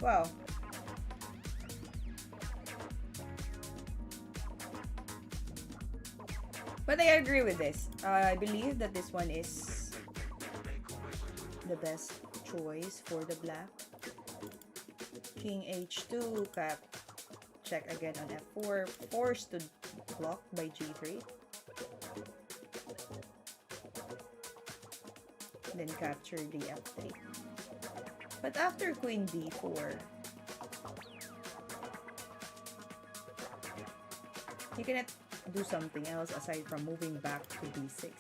Wow. But I agree with this. I believe that this one is the best choice for the black. King h2, cap, check again on f4, forced to block by g3. Then capture the f3. But after queen d4, you cannot do something else aside from moving back to b6.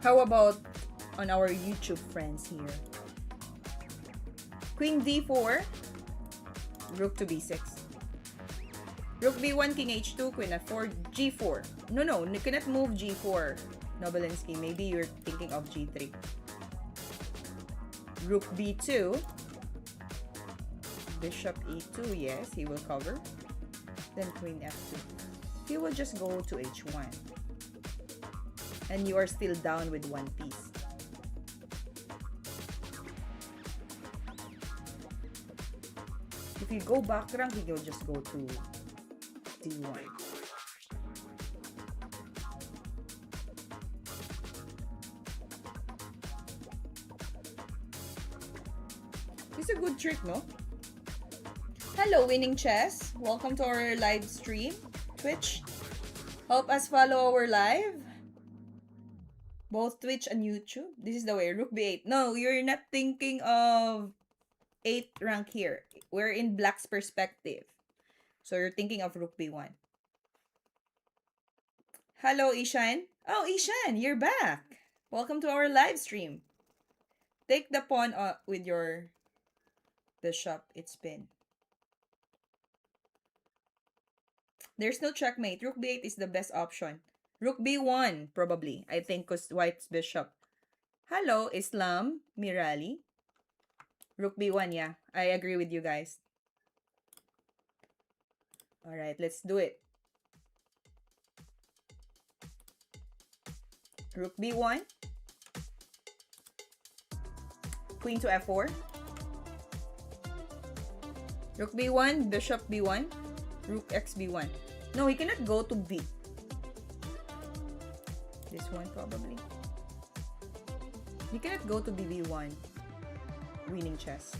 How about on our YouTube friends here? Queen d4, rook to b6. Rook b1, king h2, queen f4, g4. No, you cannot move g4, Nobelinsky. Maybe you're thinking of g3. Rook b2, bishop e2, yes, he will cover. Then queen f2. He will just go to h1. And you are still down with one piece. If you go back rank, he will just go to d1. It's a good trick, no? Hello, Winning Chess. Welcome to our live stream. Twitch. Help us follow our live. Both Twitch and YouTube. This is the way. Rook b8. No, you're not thinking of 8th rank here. We're in black's perspective. So you're thinking of rook b1. Hello, Ishan. Oh, Ishan, you're back. Welcome to our live stream. Take the pawn with your bishop. It's been. There's no checkmate. Rook b8 is the best option. Rook b1, probably. I think because white's bishop. Hello, Islam Mirali. Rook b1, yeah. I agree with you guys. Alright, let's do it. Rook b1. Queen to f4. Rook b1, bishop b1. Rook x b1. No, he cannot go to b. This one probably. He cannot go to bb1. Winning Chess.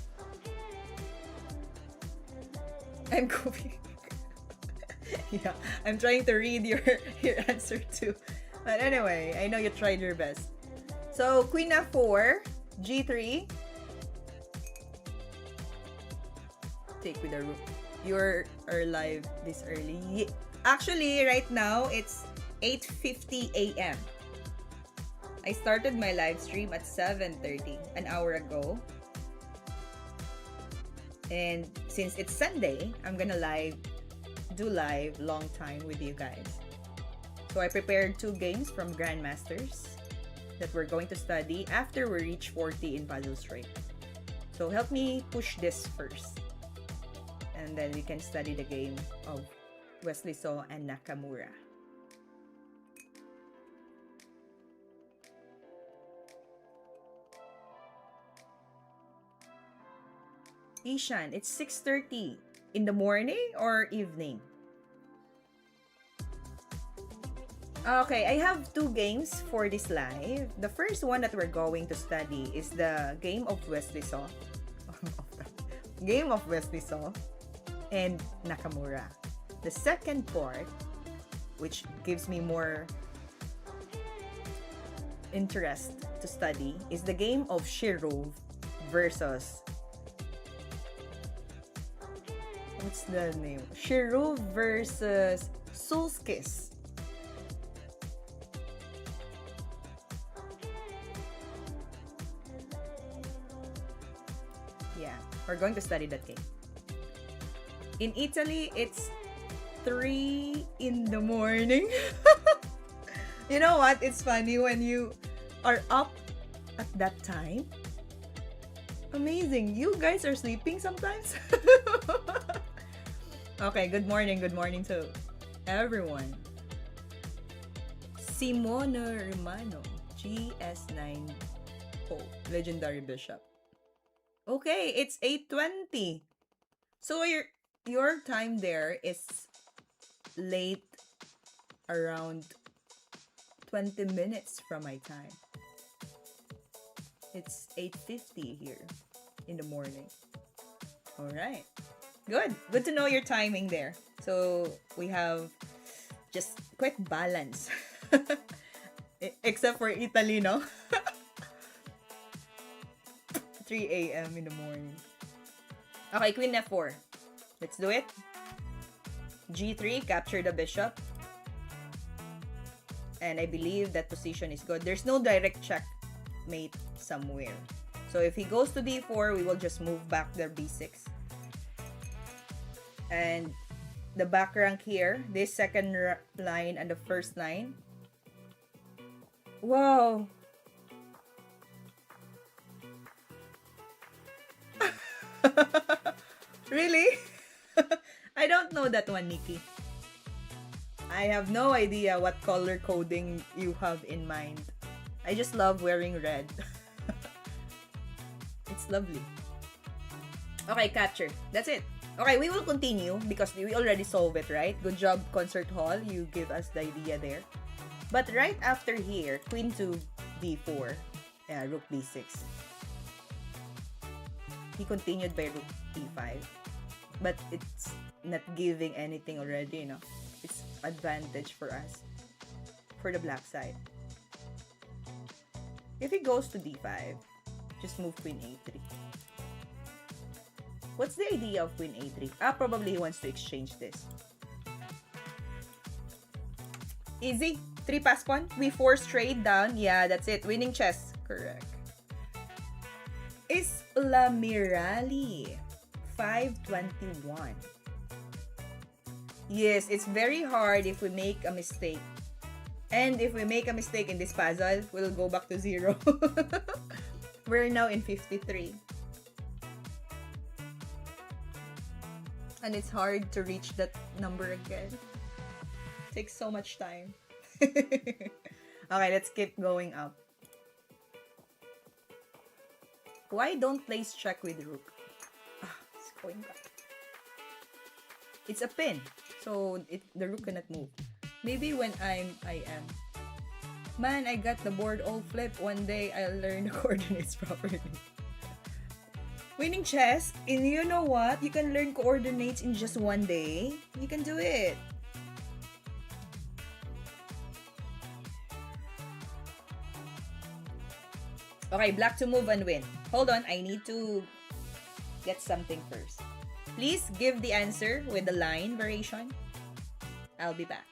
I'm copying. Yeah, I'm trying to read your answer too. But anyway, I know you tried your best. So, queen f4, g3. Take with the rook. You're live this early. Actually, right now, it's 8:50 a.m. I started my live stream at 7:30, an hour ago. And since it's Sunday, I'm gonna do live long time with you guys. So I prepared 2 games from Grandmasters that we're going to study after we reach 40 in puzzle straight. So help me push this first. And then we can study the game of Wesley So and Nakamura. Ishan, it's 6:30 in the morning or evening? Okay, I have two games for this live. The first one that we're going to study is the game of Wesley Saw. Game of Wesley Saw and Nakamura. The second part, which gives me more interest to study, is the game of Shirov versus, what's the name? Shirov versus Sulkis. Yeah, we're going to study that game. In Italy, it's 3 in the morning. You know what? It's funny when you are up at that time. Amazing. You guys are sleeping sometimes? Okay, good morning to everyone. Simone Romano, GS9 Pope, Legendary Bishop. Okay, it's 8:20. So your time there is late, around 20 minutes from my time. It's 8:50 here in the morning. All right. Good to know your timing there. So we have just quick balance. Except for Italy, no? 3 a.m. in the morning. Okay, Queen F4. Let's do it. G3, capture the bishop. And I believe that position is good. There's no direct checkmate somewhere. So if he goes to D4, we will just move back their B6. And the back rank here, this second line and the first line. Wow! Really? I don't know that one, Nikki. I have no idea what color coding you have in mind. I just love wearing red. It's lovely. Okay, capture. That's it. Okay, we will continue because we already solved it, right? Good job, Concert Hall. You give us the idea there. But right after here, Queen to D4. Yeah, Rook B6. He continued by Rook E5. But it's not giving anything already, you know. It's advantage for us. For the black side. If he goes to D5, just move Queen A3. What's the idea of Queen A3? Probably he wants to exchange this. Easy. 3 pass pawn. We 4 straight down. Yeah, that's it. Winning chess. Correct. Is La Mirali 521. Yes, it's very hard if we make a mistake. And if we make a mistake in this puzzle, we'll go back to 0. We're now in 53. And it's hard to reach that number again. It takes so much time. Okay, let's keep going up. Why don't place check with rook? It's going back. It's a pin, so the rook cannot move. Maybe when I am. Man, I got the board all flipped. One day I'll learn the coordinates properly. Winning chess, and you know what? You can learn coordinates in just one day. You can do it. Okay, black to move and win. Hold on, I need to get something first. Please give the answer with the line variation. I'll be back.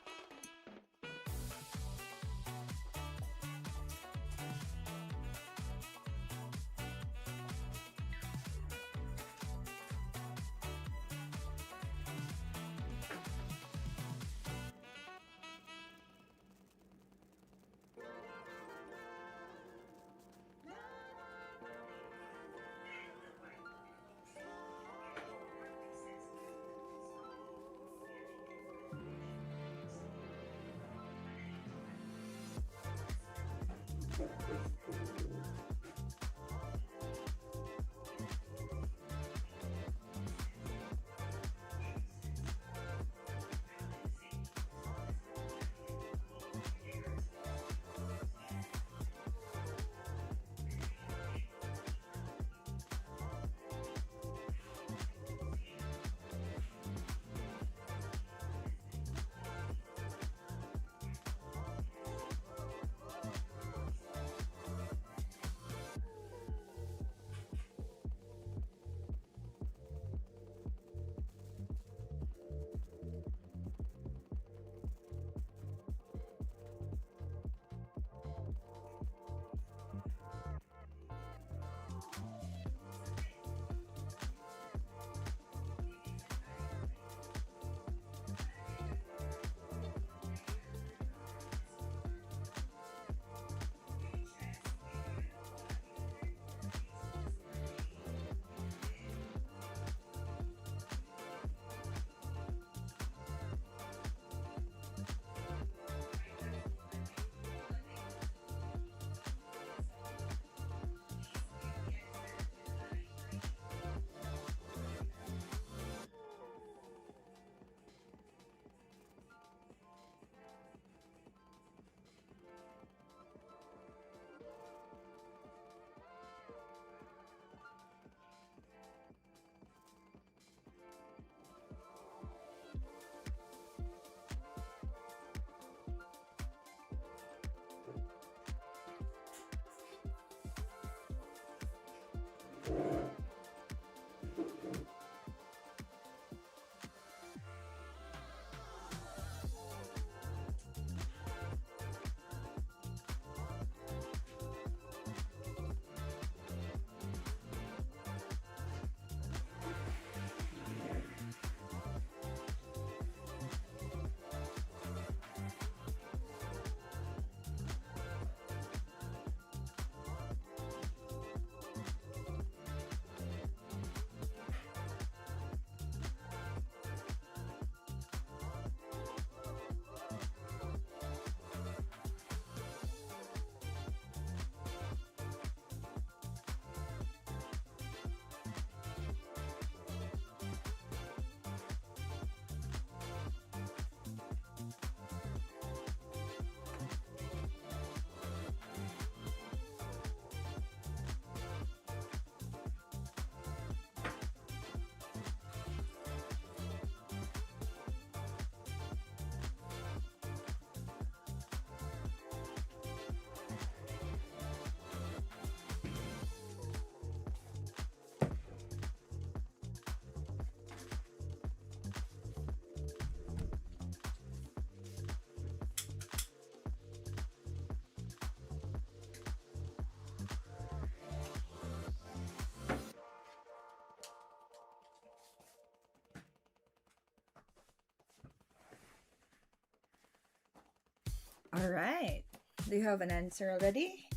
All right. Do you have an answer already?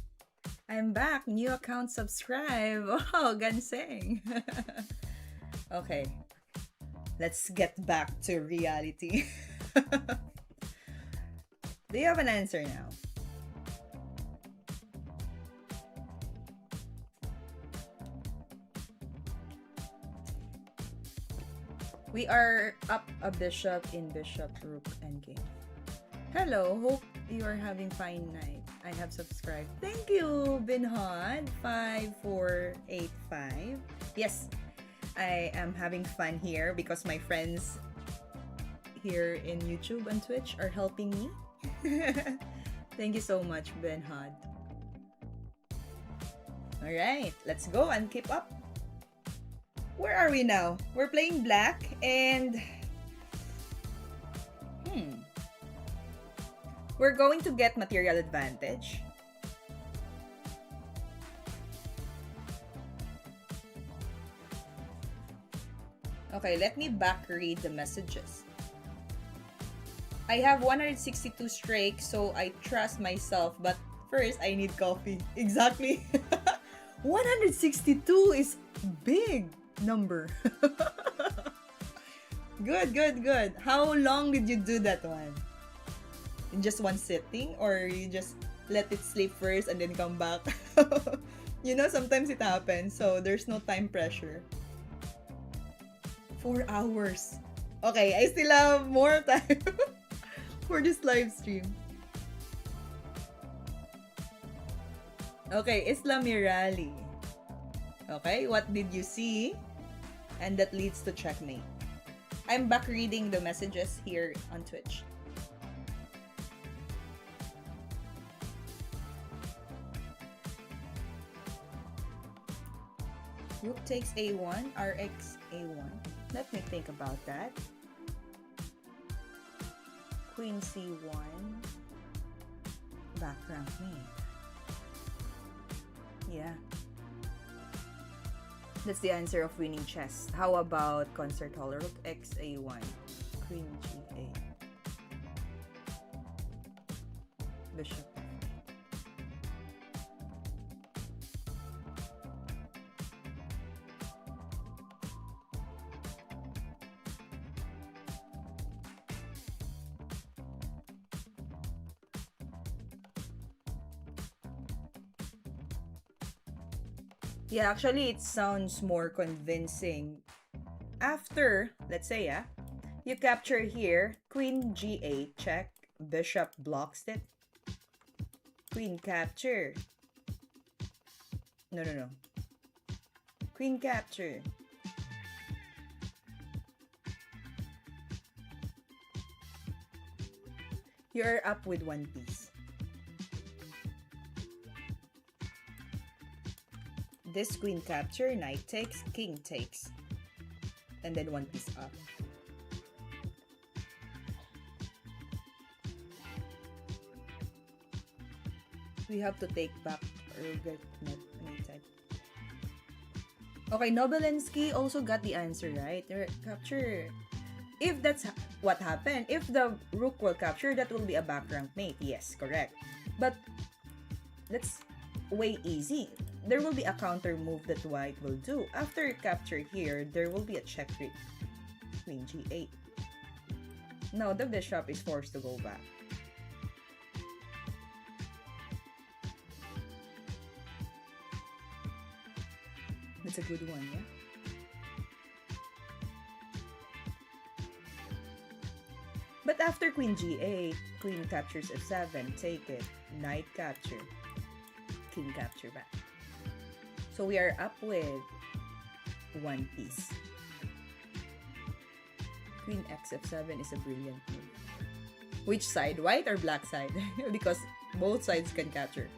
I'm back. New account subscribe. Oh, ganseng. Okay. Let's get back to reality. Do you have an answer now? We are up a bishop in bishop rook endgame. Hello, hope you are having fine night. I have subscribed. Thank you, Binhod 5485. Yes, I am having fun here because my friends here in YouTube and Twitch are helping me. Thank you so much, Benhod. Alright, let's go and keep up. Where are we now? We're playing black and... We're going to get material advantage. Okay, let me back read the messages. I have 162 strikes, so I trust myself, but first I need coffee. Exactly. 162 is big number. Good. How long did you do that one? In just one sitting, or you just let it sleep first and then come back? You know, sometimes it happens, so there's no time pressure. 4 hours. Okay, I still have more time for this live stream. Okay, Islamirali. Okay, what did you see? And that leads to checkmate. I'm back reading the messages here on Twitch. Rook takes a1, rx a1. Let me think about that. Queen c1. Background mate. Yeah. That's the answer of winning chess. How about concert hall? Rook x a1. Queen ga. Bishop. Yeah, actually, it sounds more convincing. After, let's say, you capture here, queen g8, check, bishop blocks it. Queen capture. No. Queen capture. You're up with one piece. this queen capture, knight takes, king takes. And then one piece up. We have to take back or get knight. Okay, Nobelensky also got the answer right. Capture. If that's what happened, if the rook will capture, that will be a back rank mate. Yes, correct. But that's way easy. There will be a counter move that white will do. After capture here, there will be a check rate. Queen g8. Now the bishop is forced to go back. That's a good one, yeah? But after queen g8, queen captures f7, take it, knight capture, king capture back. So we are up with one piece. Queen x f7 is a brilliant move. Which side, white or black side? Because both sides can capture.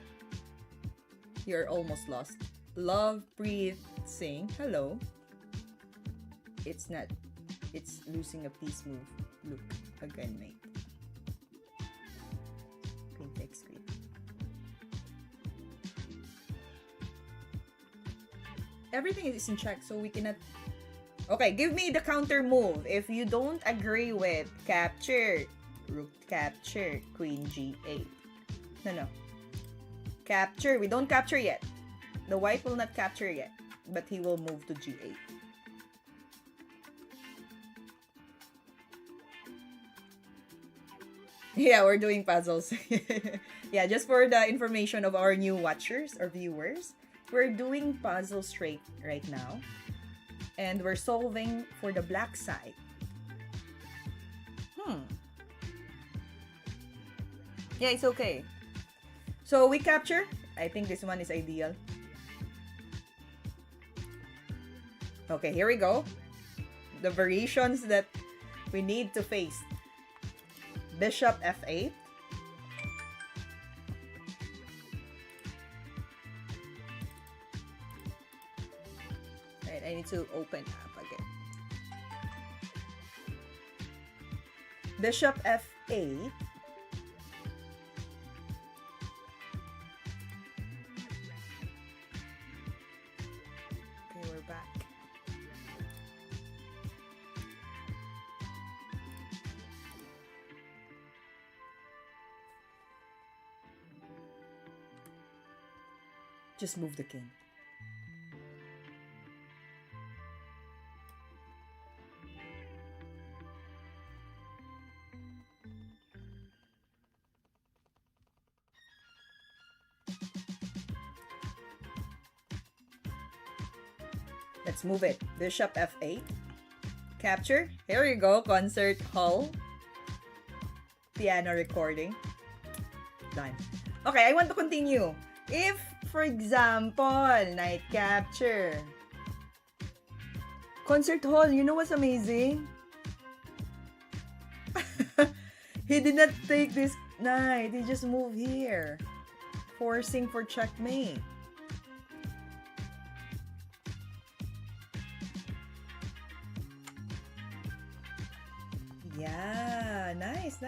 You're almost lost. Love, breathe, sing, hello. It's not, it's losing a piece move. Look, again, mate. Queen takes queen. Everything is in check, so we cannot... Okay, give me the counter move. If you don't agree with capture, rook capture, queen g8. No. Capture. We don't capture yet. The white will not capture yet, but he will move to g8. Yeah, we're doing puzzles. Yeah, just for the information of our new watchers or viewers, we're doing puzzles right now. And we're solving for the black side. Yeah, it's okay. So we capture. I think this one is ideal. Okay, here we go. The variations that we need to face. Bishop f8. Right, I need to open up again. Bishop f8. Okay, we're back. Just move the king. Let's move it. Bishop f8. Capture. Here you go. Concert hall. Piano recording. Done. Okay, I want to continue. If, for example, knight capture. Concert hall, you know what's amazing? He did not take this knight. He just moved here. Forcing for checkmate. Yeah, nice.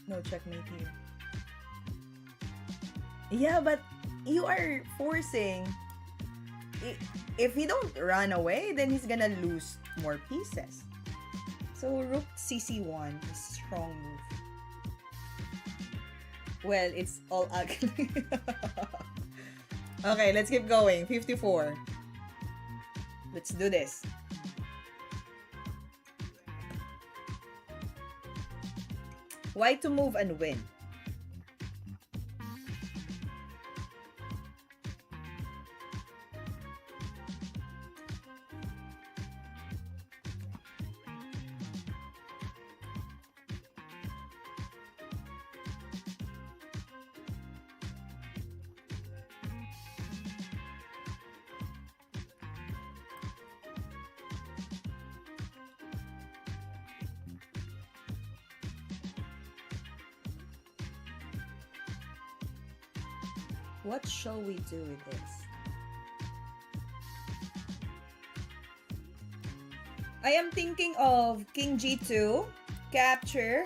No checkmate here. Yeah, but you are forcing. If he don't run away, then he's gonna lose more pieces. So rook cc1 is strong move. Well, it's all ugly. Okay, let's keep going. 54. Let's do this. White to move and win. What shall we do with this? I am thinking of king g2, capture,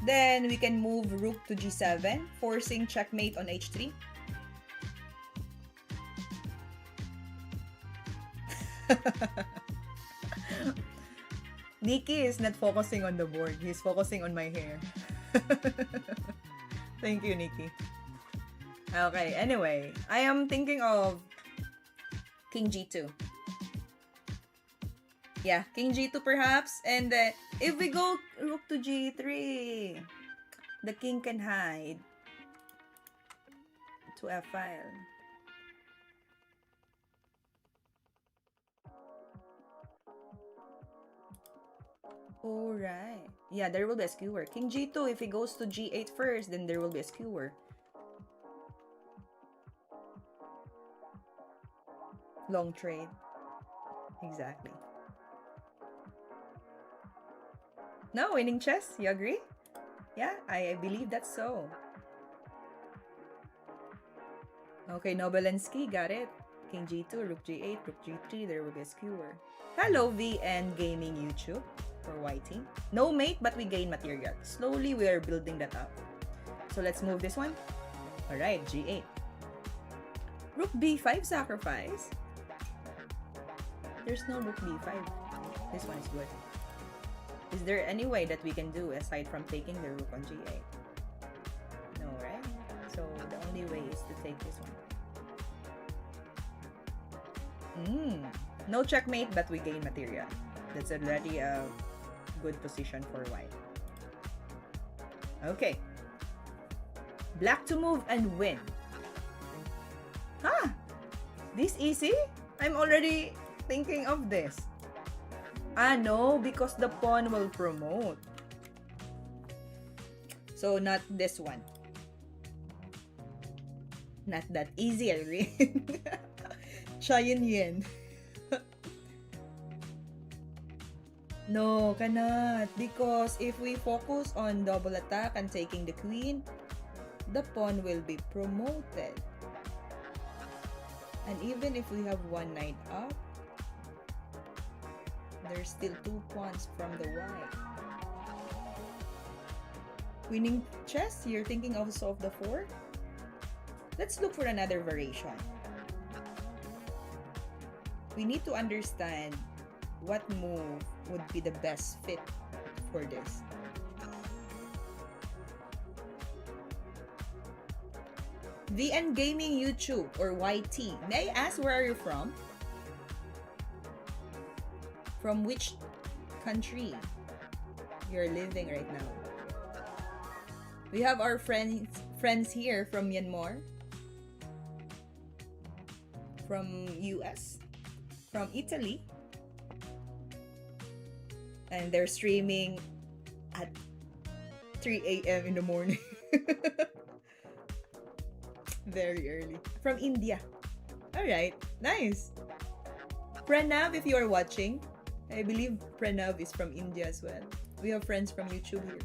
then we can move rook to g7, forcing checkmate on h3. Nikki is not focusing on the board. He's focusing on my hair. Thank you, Nikki. Okay, anyway, I am thinking of king g2. Yeah, king g2 perhaps. And then, if we go rook to g3, the king can hide to f-file. Alright. Yeah, there will be a skewer. King g2, if he goes to g8 first, then there will be a skewer. Long trade. Exactly. No, winning chess. You agree? Yeah, I believe that's so. Okay, Nobelensky, got it. King g2, rook g8, rook g3, there will be a skewer. Hello, VN Gaming YouTube for YT. No mate, but we gain material. Slowly, we are building that up. So let's move this one. Alright, g8. Rook b5 sacrifice. There's no rook b5. This one is good. Is there any way that we can do aside from taking the rook on g8? No, right? So the only way is to take this one. No checkmate, but we gain material. That's already a good position for white. Okay. Black to move and win. Huh? This easy? I'm already thinking of this. Ah, no, because the pawn will promote. So, not this one. Not that easy, I read. Cheyenne yen. No, cannot. Because if we focus on double attack and taking the queen, the pawn will be promoted. And even if we have one knight up, there's still 2 pawns from the white. Winning chess? You're thinking also of the 4? Let's look for another variation. We need to understand what move would be the best fit for this. VN Gaming YouTube or YT. May I ask where are you from? From which country you're living right now? We have our friends here from Myanmar, from US, from Italy, and they're streaming at 3 a.m. in the morning. Very early. From India. Alright, nice. Pranav, if you are watching, I believe Pranav is from India as well. We have friends from YouTube here.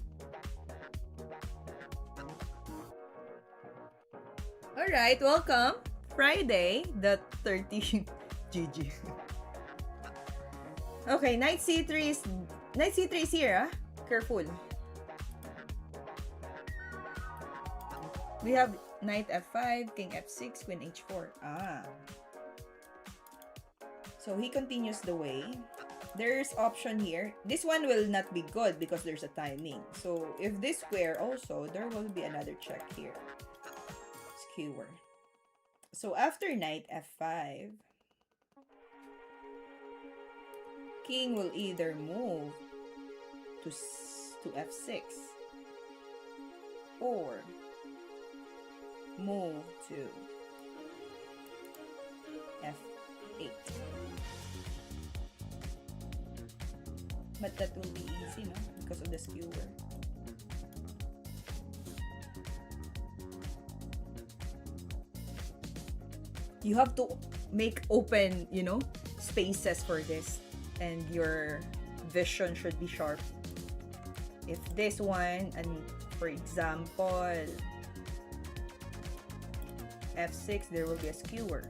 Alright, welcome. Friday, the 13th. GG. Okay, knight c3 is here, ah. Careful. We have knight f5, king f6, queen h4. Ah. So he continues the way. There's option here. This one will not be good because there's a timing. So if this square also, there will be another check here. Skewer. So after knight f5, king will either move to f6 or move to f8. But that will be easy, no? Because of the skewer. You have to make open, spaces for this. And your vision should be sharp. If this one, and for example, f6, there will be a skewer,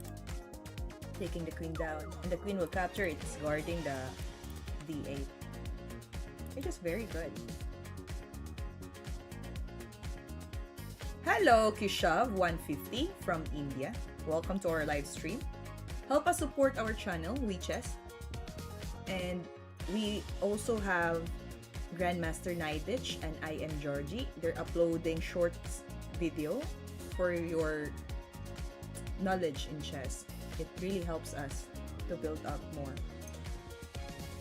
taking the queen down, and the queen will capture it. It's guarding the d8. It is very good. Hello, Kishav150 from India. Welcome to our live stream. Help us support our channel, WeChess. And we also have Grandmaster Nidich and I am Georgie. They're uploading shorts video for your knowledge in chess. It really helps us to build up more.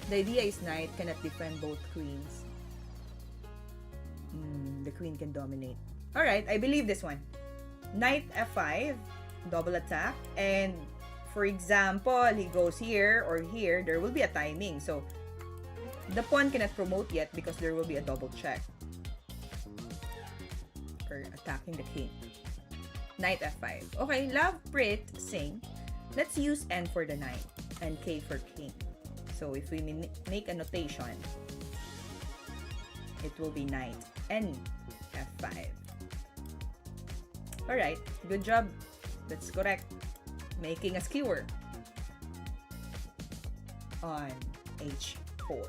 The idea is knight cannot defend both queens. The queen can dominate. Alright, I believe this one. Knight f5, double attack, and for example, he goes here or here, there will be a timing. So the pawn cannot promote yet because there will be a double check. Or attacking the king. Knight f5. Okay, Love Prit Singh. Let's use N for the knight and K for king. So if we make a notation, it will be knight N f5. Alright, good job. That's correct. Making a skewer on h4.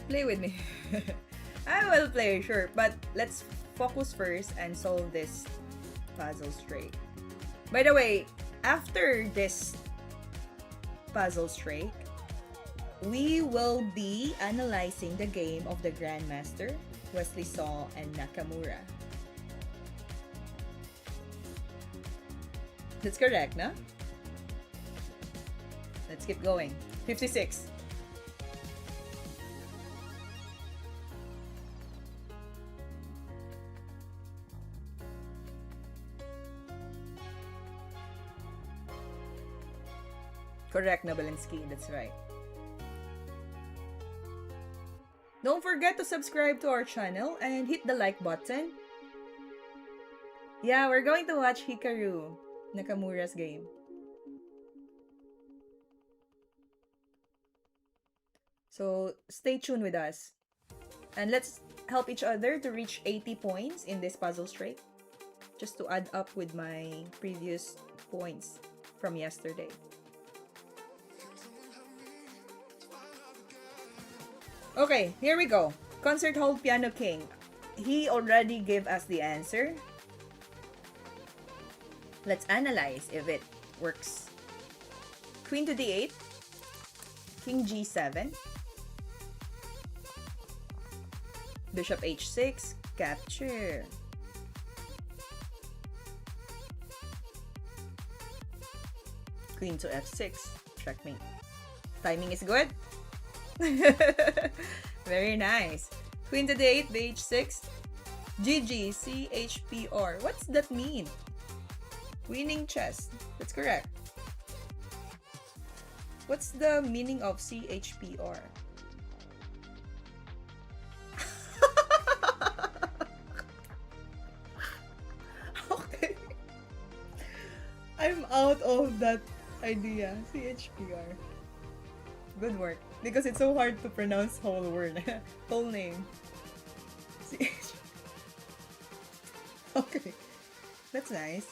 Play with me. I will play, sure, but let's focus first and solve this puzzle straight. By the way, after this puzzle straight, we will be analyzing the game of the Grandmaster, Wesley Saul, and Nakamura. That's correct, no? Let's keep going. 56. Correct, Nobelinsky. That's right. Don't forget to subscribe to our channel and hit the like button. Yeah, we're going to watch Hikaru Nakamura's game. So stay tuned with us. And let's help each other to reach 80 points in this puzzle straight. Just to add up with my previous points from yesterday. Okay, here we go. Concert Hall Piano King. He already gave us the answer. Let's analyze if it works. Queen to d8. King g7. Bishop h6. Capture. Queen to f6. Checkmate. Timing is good. Very nice. Queen to d8, bh6. GG, CHPR. What's that mean? Winning chess. That's correct. What's the meaning of CHPR? Okay. I'm out of that idea. CHPR. Good work. Because it's so hard to pronounce whole word. Whole name. CH. Okay. That's nice.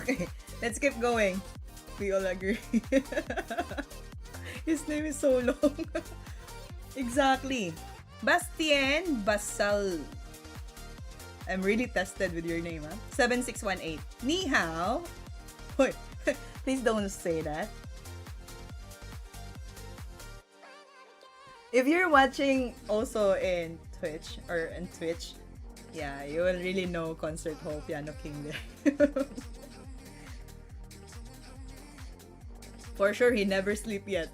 Okay. Let's keep going. We all agree. His name is so long. Exactly. Bastien Basal. I'm really tested with your name, huh? 7618. Ni hao. Wait, please don't say that. If you're watching also in Twitch, yeah, you will really know Concert Hall Piano King there. For sure, he never sleep yet.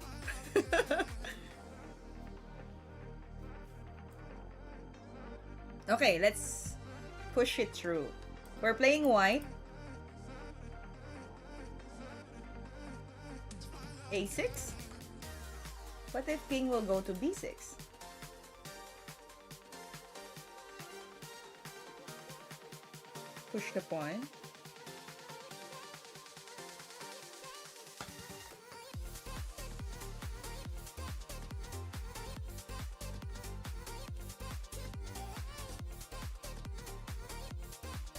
Okay, let's push it through. We're playing white. A6. What if king will go to b6? Push the pawn.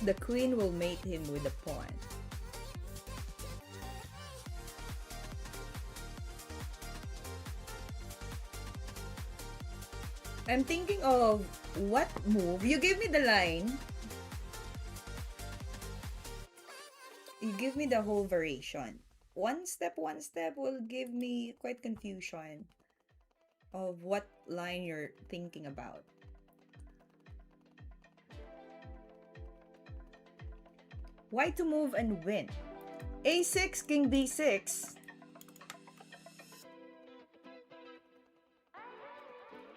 The queen will mate him with the pawn. I'm thinking of what move. You give me the line. You give me the whole variation. One step will give me quite confusion of what line you're thinking about. Why to move and win? A6, king d6.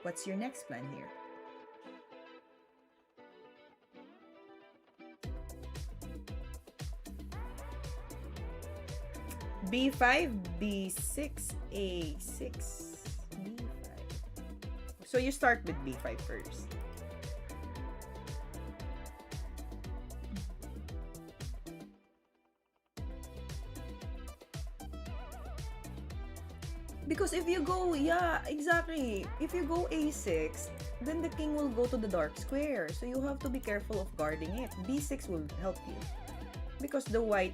What's your next plan here? B5, B6, A6, B5. So you start with B5 first. Because if you go, yeah, exactly. If you go A6, then the king will go to the dark square. So you have to be careful of guarding it. B6 will help you. Because the white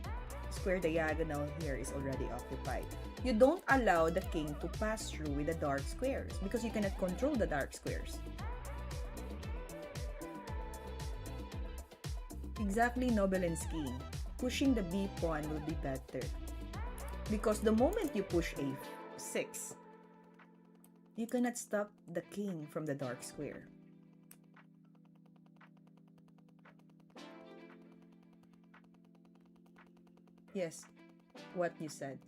square diagonal here is already occupied. You don't allow the king to pass through with the dark squares because you cannot control the dark squares. Exactly, Nobelinsky. Pushing the B pawn will be better. Because the moment you push A6, you cannot stop the king from the dark square. Yes, what you said.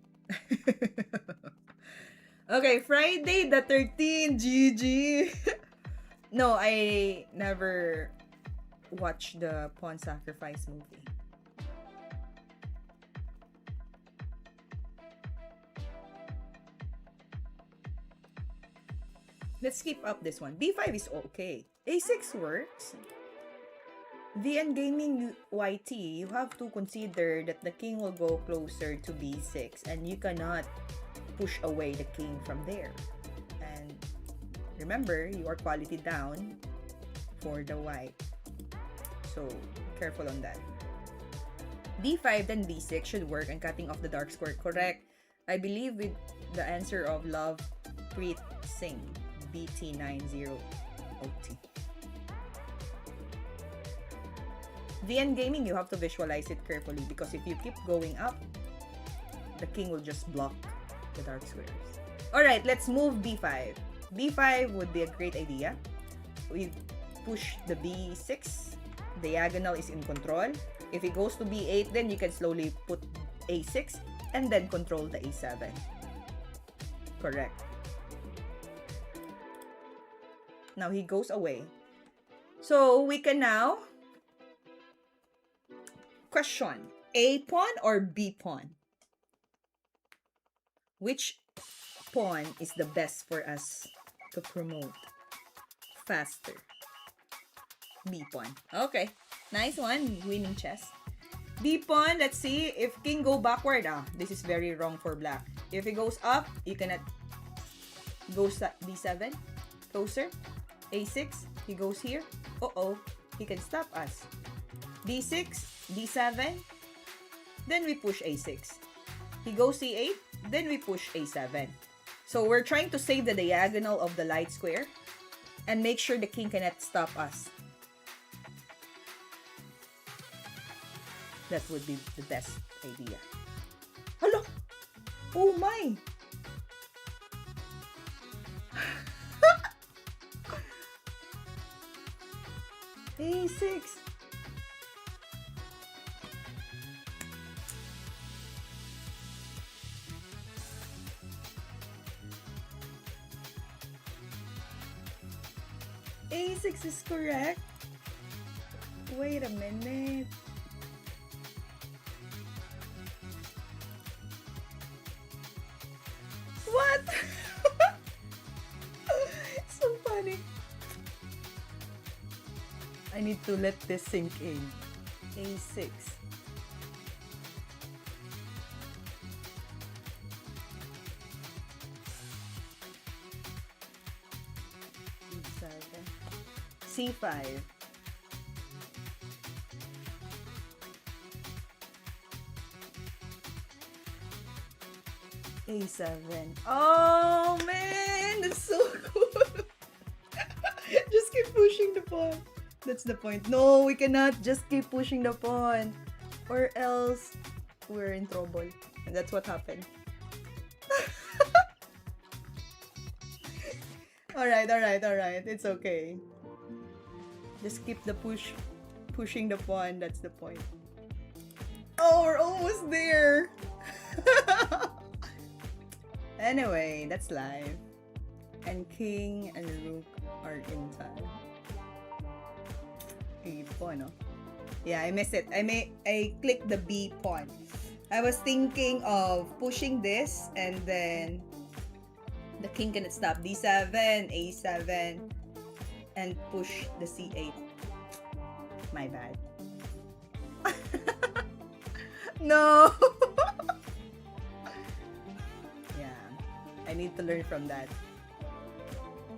Okay, Friday the 13th, GG. No, I never watched the Pawn Sacrifice movie. Let's skip up this one. B5 is okay. A6 works. VN Gaming YT, you have to consider that the king will go closer to B6 and you cannot push away the king from there. And remember, you are quality down for the white. So, careful on that. B5 then B6 should work and cutting off the dark square. Correct. I believe with the answer of Love Preet Singh, BT90OT. VN Gaming, you have to visualize it carefully because if you keep going up, the king will just block the dark squares. Alright, let's move B5. B5 would be a great idea. We push the B6. Diagonal is in control. If it goes to B8, then you can slowly put A6 and then control the A7. Correct. Now he goes away. So we can now question, A pawn or B pawn? Which pawn is the best for us to promote faster? B pawn. Okay, nice one, winning chess. B pawn, let's see if king go backward. This is very wrong for black. If it goes up, you cannot go B7, closer. A6, he goes here. Uh-oh, he can stop us. B6, D7, then we push A6. He goes C8, then we push A7. So we're trying to save the diagonal of the light square and make sure the king cannot stop us. That would be the best idea. Hello! Oh my! A6. A6 is correct. Wait a minute. What? So funny. I need to let this sink in. A6. C5. A7. Oh man, that's so cool. Just keep pushing the pawn. That's the point. No, we cannot just keep pushing the pawn. Or else we're in trouble. And that's what happened. Alright. It's okay. Just keep the pushing the pawn. That's the point. Oh, we're almost there. Anyway, that's live. And king and rook are in time. A pawn, no? Yeah, I missed it. I clicked the B pawn. I was thinking of pushing this and then the king cannot stop. D7, A7, and push the C8. My bad. No! Yeah, I need to learn from that.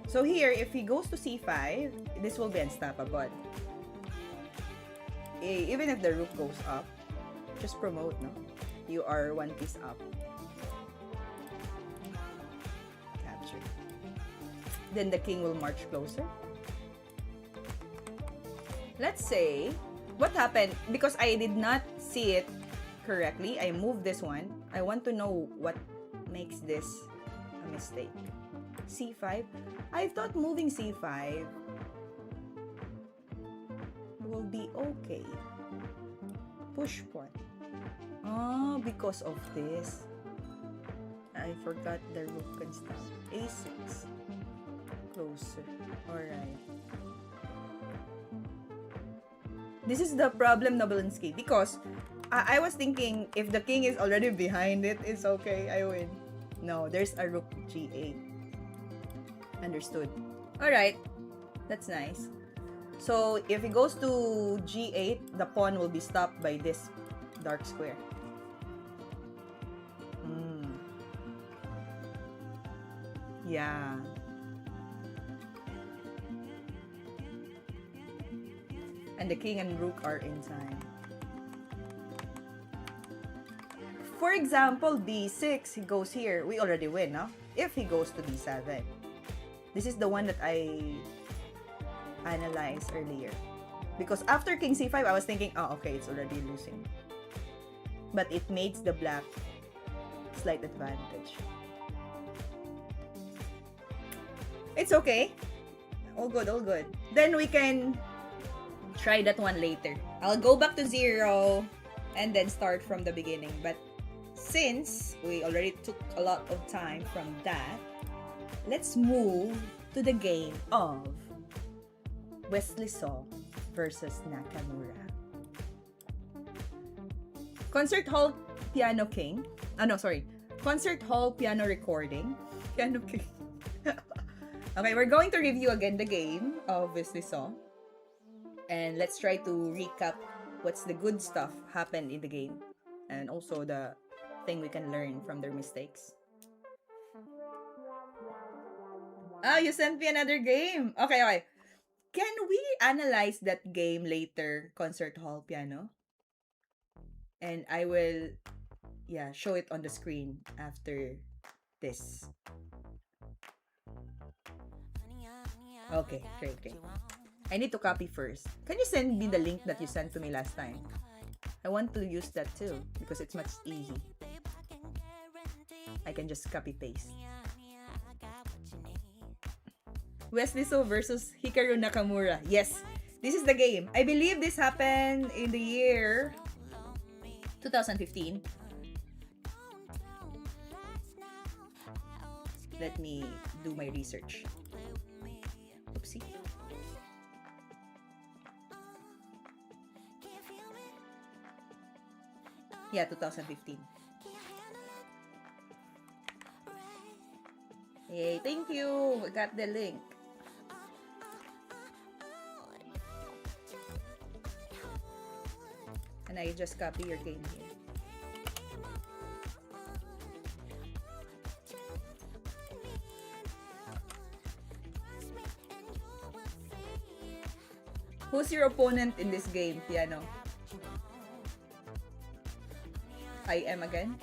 So here, if he goes to C5, this will be unstoppable. Even if the rook goes up, just promote, no? You are one piece up. Capture. Then the king will march closer. Let's say, what happened? Because I did not see it correctly, I moved this one. I want to know what makes this a mistake. C5? I thought moving C5 will be okay. Push pawn. Oh, because of this. I forgot the rook can stop. A6. Closer. Alright. This is the problem, Nobelinsky, because I was thinking if the king is already behind it, it's okay, I win. No, there's a rook G8. Understood. Alright, that's nice. So, if it goes to G8, the pawn will be stopped by this dark square. Yeah. And the king and rook are in time. For example, D6, he goes here. We already win, no? If he goes to D7. This is the one that I analyzed earlier. Because after king C5, I was thinking, oh, okay, it's already losing. But it makes the black slight advantage. It's okay. All good, all good. Then we can try that one later. I'll go back to 0 and then start from the beginning. But since we already took a lot of time from that, let's move to the game of Wesley So versus Nakamura. Concert Hall Piano King. Concert Hall Piano Recording. Piano King. Okay, we're going to review again the game of Wesley So. And let's try to recap what's the good stuff happened in the game. And also the thing we can learn from their mistakes. Ah, you sent me another game. Okay. Can we analyze that game later, Concert Hall Piano? And I will, show it on the screen after this. Okay, great. I need to copy first. Can you send me the link that you sent to me last time? I want to use that too because it's much easy. I can just copy paste. Wesley So versus Hikaru Nakamura. Yes, this is the game. I believe this happened in the year 2015. Let me do my research. Oopsie. Yeah, 2015. Yay, thank you. I got the link. And I just copy your game here. Who's your opponent in this game, Piano? I am again?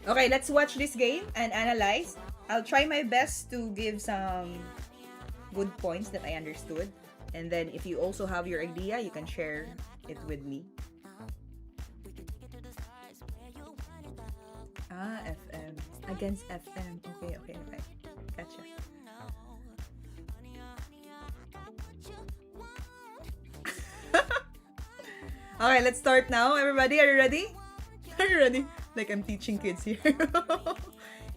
Okay, let's watch this game and analyze. I'll try my best to give some good points that I understood. And then if you also have your idea, you can share it with me. Ah, FM. Against FM. Okay. Gotcha. Okay, let's start now. Everybody, are you ready? Are you ready? Like I'm teaching kids here.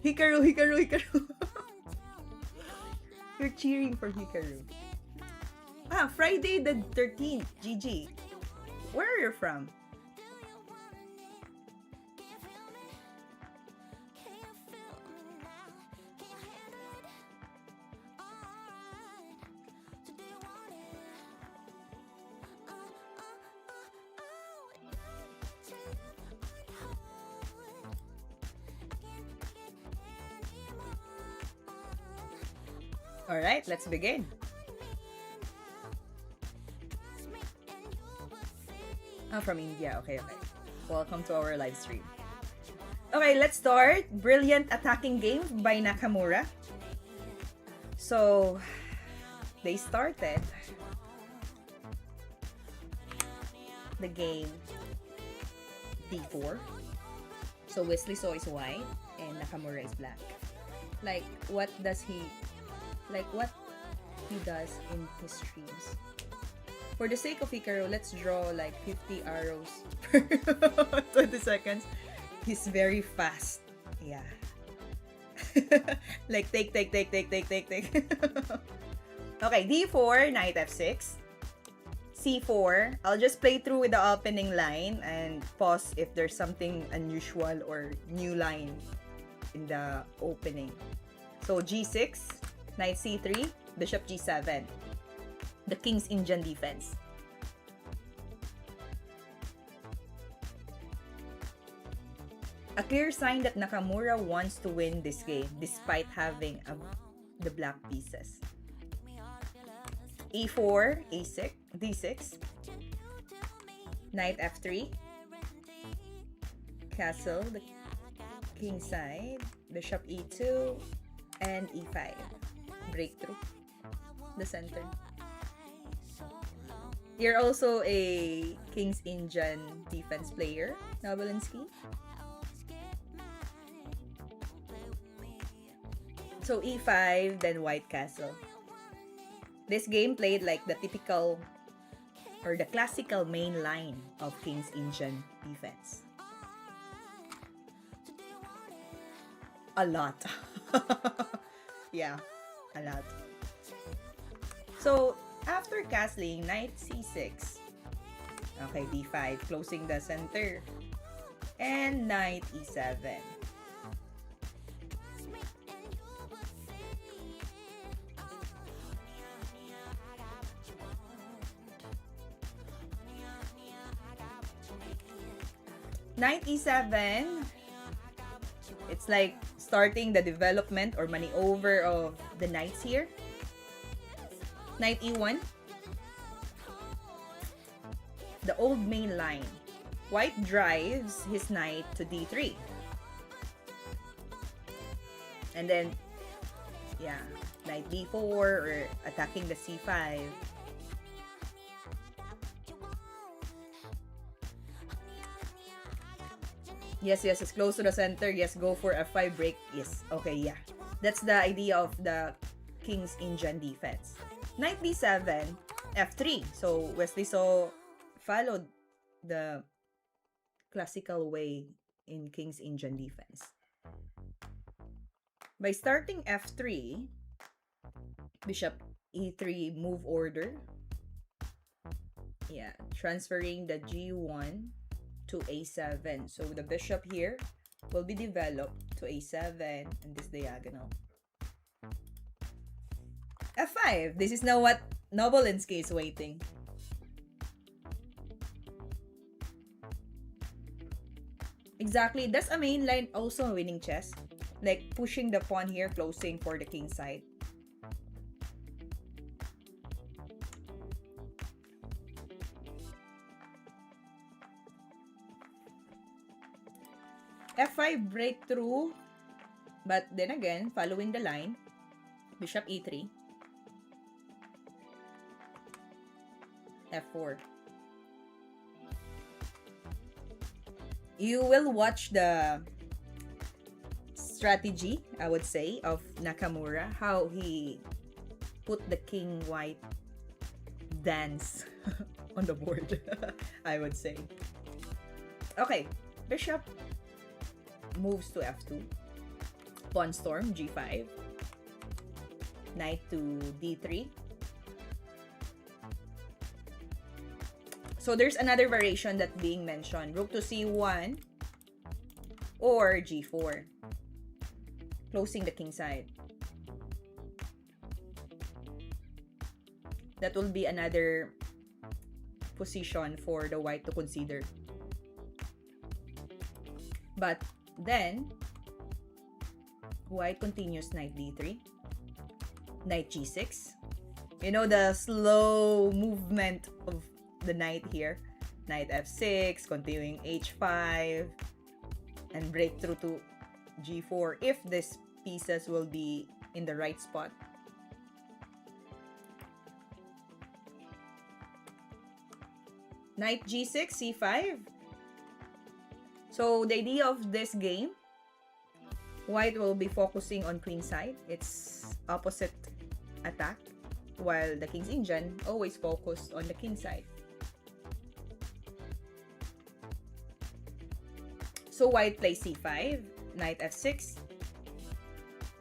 Hikaru. You're cheering for Hikaru. Ah, Friday the 13th. GG. Where are you from? Alright, let's begin. Ah, from India. Okay. Welcome to our live stream. Okay, let's start. Brilliant attacking game by Nakamura. So, they started the game D4. So, Wesley So is white and Nakamura is black. Like, what he does in his streams. For the sake of Hikaru, let's draw like 50 arrows per 20 seconds. He's very fast. Yeah. Like take. Okay, D4, knight F6. C4. I'll just play through with the opening line and pause if there's something unusual or new line in the opening. So G6, knight C3, bishop G7. The King's Indian defense. A clear sign that Nakamura wants to win this game despite having the black pieces. E4, A6, D6, knight F3, castle, the king side, bishop E2, and E5. Breakthrough, the center. You're also a King's Indian defense player, Nobelinsky. So E5, then white castle. This game played like the typical or the classical main line of King's Indian defense. A lot. Yeah, a lot. So, after castling, knight c6. Okay, d5, closing the center. And knight e7. Knight e7, it's like starting the development or maneuver of the knights here. Knight e1, the old main line. White drives his knight to d3. And then, yeah, knight d4 or attacking the c5. Yes, it's close to the center. Yes, go for f5 break. Yes, okay, yeah. That's the idea of the King's Indian defense. Knight d7, f3. So Wesley So followed the classical way in King's Indian defense. By starting f3, bishop e3 move order. Yeah, transferring the g1 to a7. So the bishop here will be developed to a7 and this diagonal. f5. This is now what Nobelinsky is waiting. Exactly. That's a main line also winning chess. Like pushing the pawn here, closing for the king side. F5 breakthrough. But then again, following the line, bishop e3, f4. You will watch the strategy, I would say, of Nakamura, how he put the king white dance on the board, I would say. Okay, bishop moves to f2, pawn storm g5, knight to d3. So there's another variation that being mentioned, rook to c1 or g4, closing the king side. That will be another position for the white to consider. But then, white continues knight d3, knight g6. You know the slow movement of the knight here. Knight f6, continuing h5, and breakthrough to g4 if these pieces will be in the right spot. Knight g6, c5. So the idea of this game, white will be focusing on queen side. It's opposite attack, while the king's engine always focused on the king side. So white plays c5, knight f6.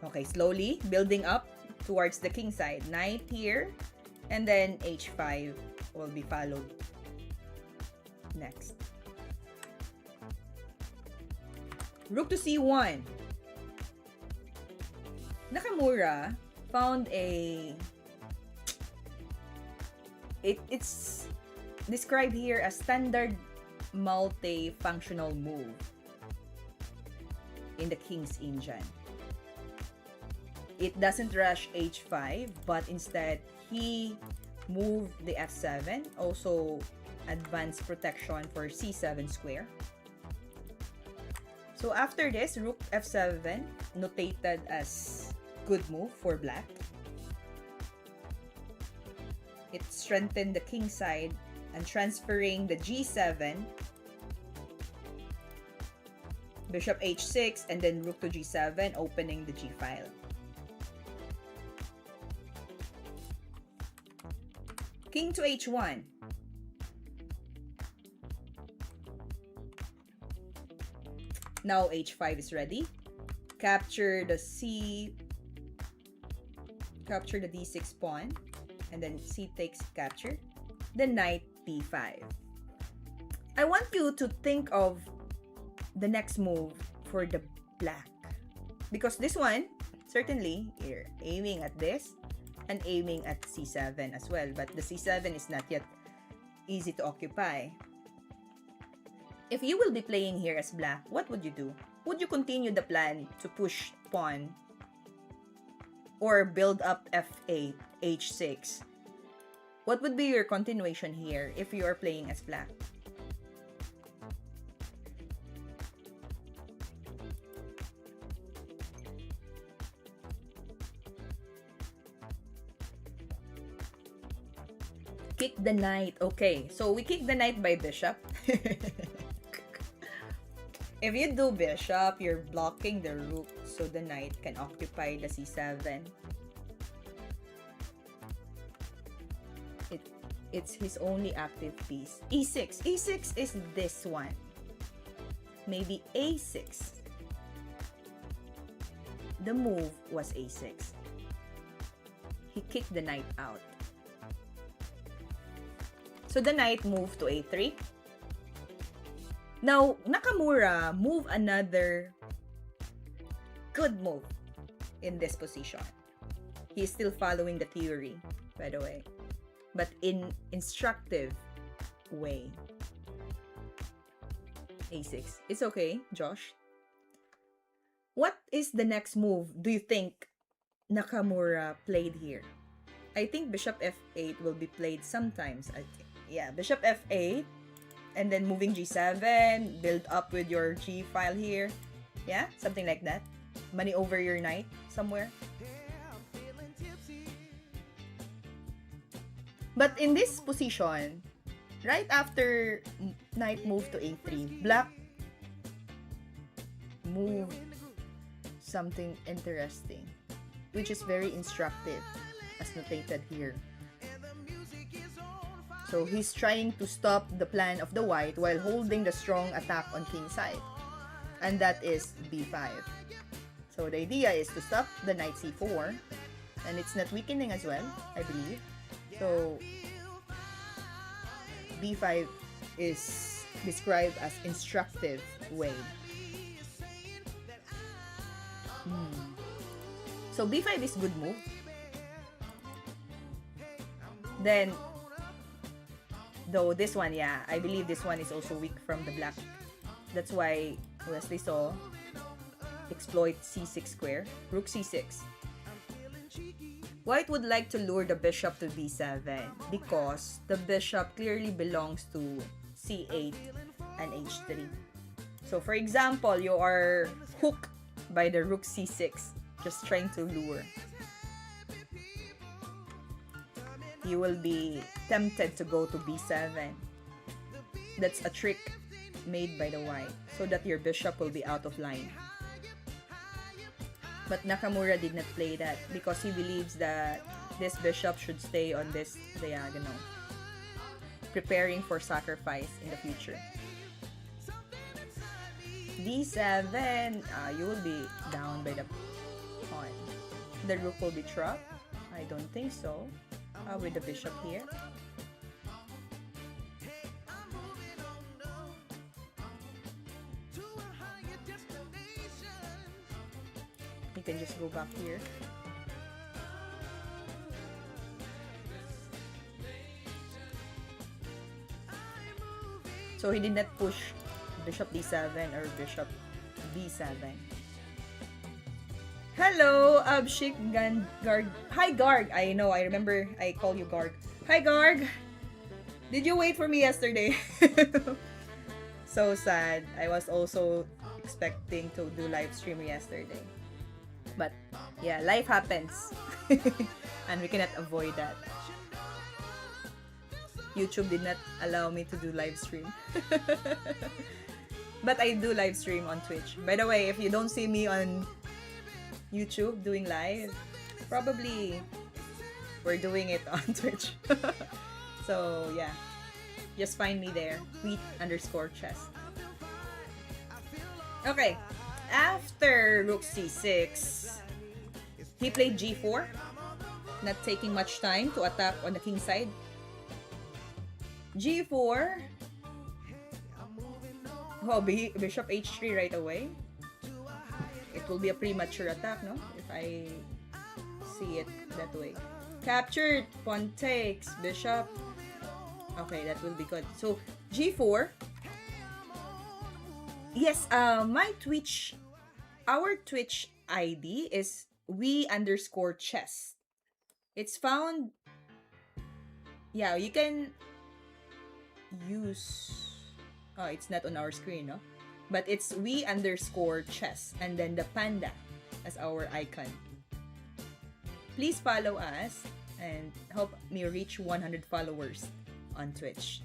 Okay, slowly building up towards the king side. Knight here, and then h5 will be followed next. Rook to c1. Nakamura found it's described here as standard multi-functional move in the king's engine. It doesn't rush h5, but instead he moved the f7, also advanced protection for c7 square. So after this, rook f7, notated as good move for black. It strengthened the king side and transferring the g7, bishop h6, and then rook to g7, opening the g file. King to h1. Now h5 is ready. Capture the d6 pawn, and then c takes capture. Then knight d5. I want you to think of the next move for the black, because this one, certainly, you're aiming at this and aiming at c7 as well, but the c7 is not yet easy to occupy. If you will be playing here as black, what would you do? Would you continue the plan to push pawn or build up f8, h6? What would be your continuation here if you are playing as black? Kick the knight. Okay, so we kick the knight by bishop. If you do bishop, you're blocking the rook so the knight can occupy the c7. It's his only active piece. e6. e6 is this one. Maybe a6. The move was a6. He kicked the knight out. So the knight moved to a3. Now, Nakamura moved another good move in this position. He's still following the theory, by the way, but in instructive way. a6. It's okay, Josh. What is the next move do you think Nakamura played here? I think bishop f8 will be played sometimes. Yeah, bishop f8, and then moving g7, build up with your g file here, Yeah, something like that. Money over your knight somewhere. But in this position, right after knight moved to a3, black moved something interesting, which is very instructive, as notated here. So he's trying to stop the plan of the white while holding the strong attack on king side. And that is b5. So the idea is to stop the knight c4. And it's not weakening as well, I believe. So b5 is described as instructive way. So b5 is good move. Then, though this one, yeah, I believe this one is also weak from the black. That's why Wesley saw exploit c6 square, rook c6. White would like to lure the bishop to b7 because the bishop clearly belongs to c8 and h3. So for example, you are hooked by the rook c6, just trying to lure. You will be tempted to go to b7. That's a trick made by the white so that your bishop will be out of line. But Nakamura did not play that because he believes that this bishop should stay on this diagonal, preparing for sacrifice in the future. d7, you will be down by the pawn. The rook will be trapped? I don't think so. With the bishop here. You can just go back here. So he did not push bishop d7 or bishop b7. Hello, Abshik Garg. Hi, Garg. I know, I remember I call you Garg. Hi, Garg. Did you wait for me yesterday? So sad. I was also expecting to do live stream yesterday. But, yeah, life happens. And we cannot avoid that. YouTube did not allow me to do live stream. But I do live stream on Twitch. By the way, if you don't see me on YouTube doing live, probably we're doing it on Twitch. So yeah, just find me there, wheat_chess. Okay, after rook c6, he played g4, not taking much time to attack on the king side. g4. Oh, bishop h3 right away. It will be a premature attack, no? If I see it that way. Captured, pawn takes, bishop. Okay, that will be good. So, g4. Yes, my Twitch, our Twitch ID is we_chess. It's found, yeah, you can use, oh, it's not on our screen, no? But it's we_chess and then the panda as our icon. Please follow us and help me reach 100 followers on Twitch.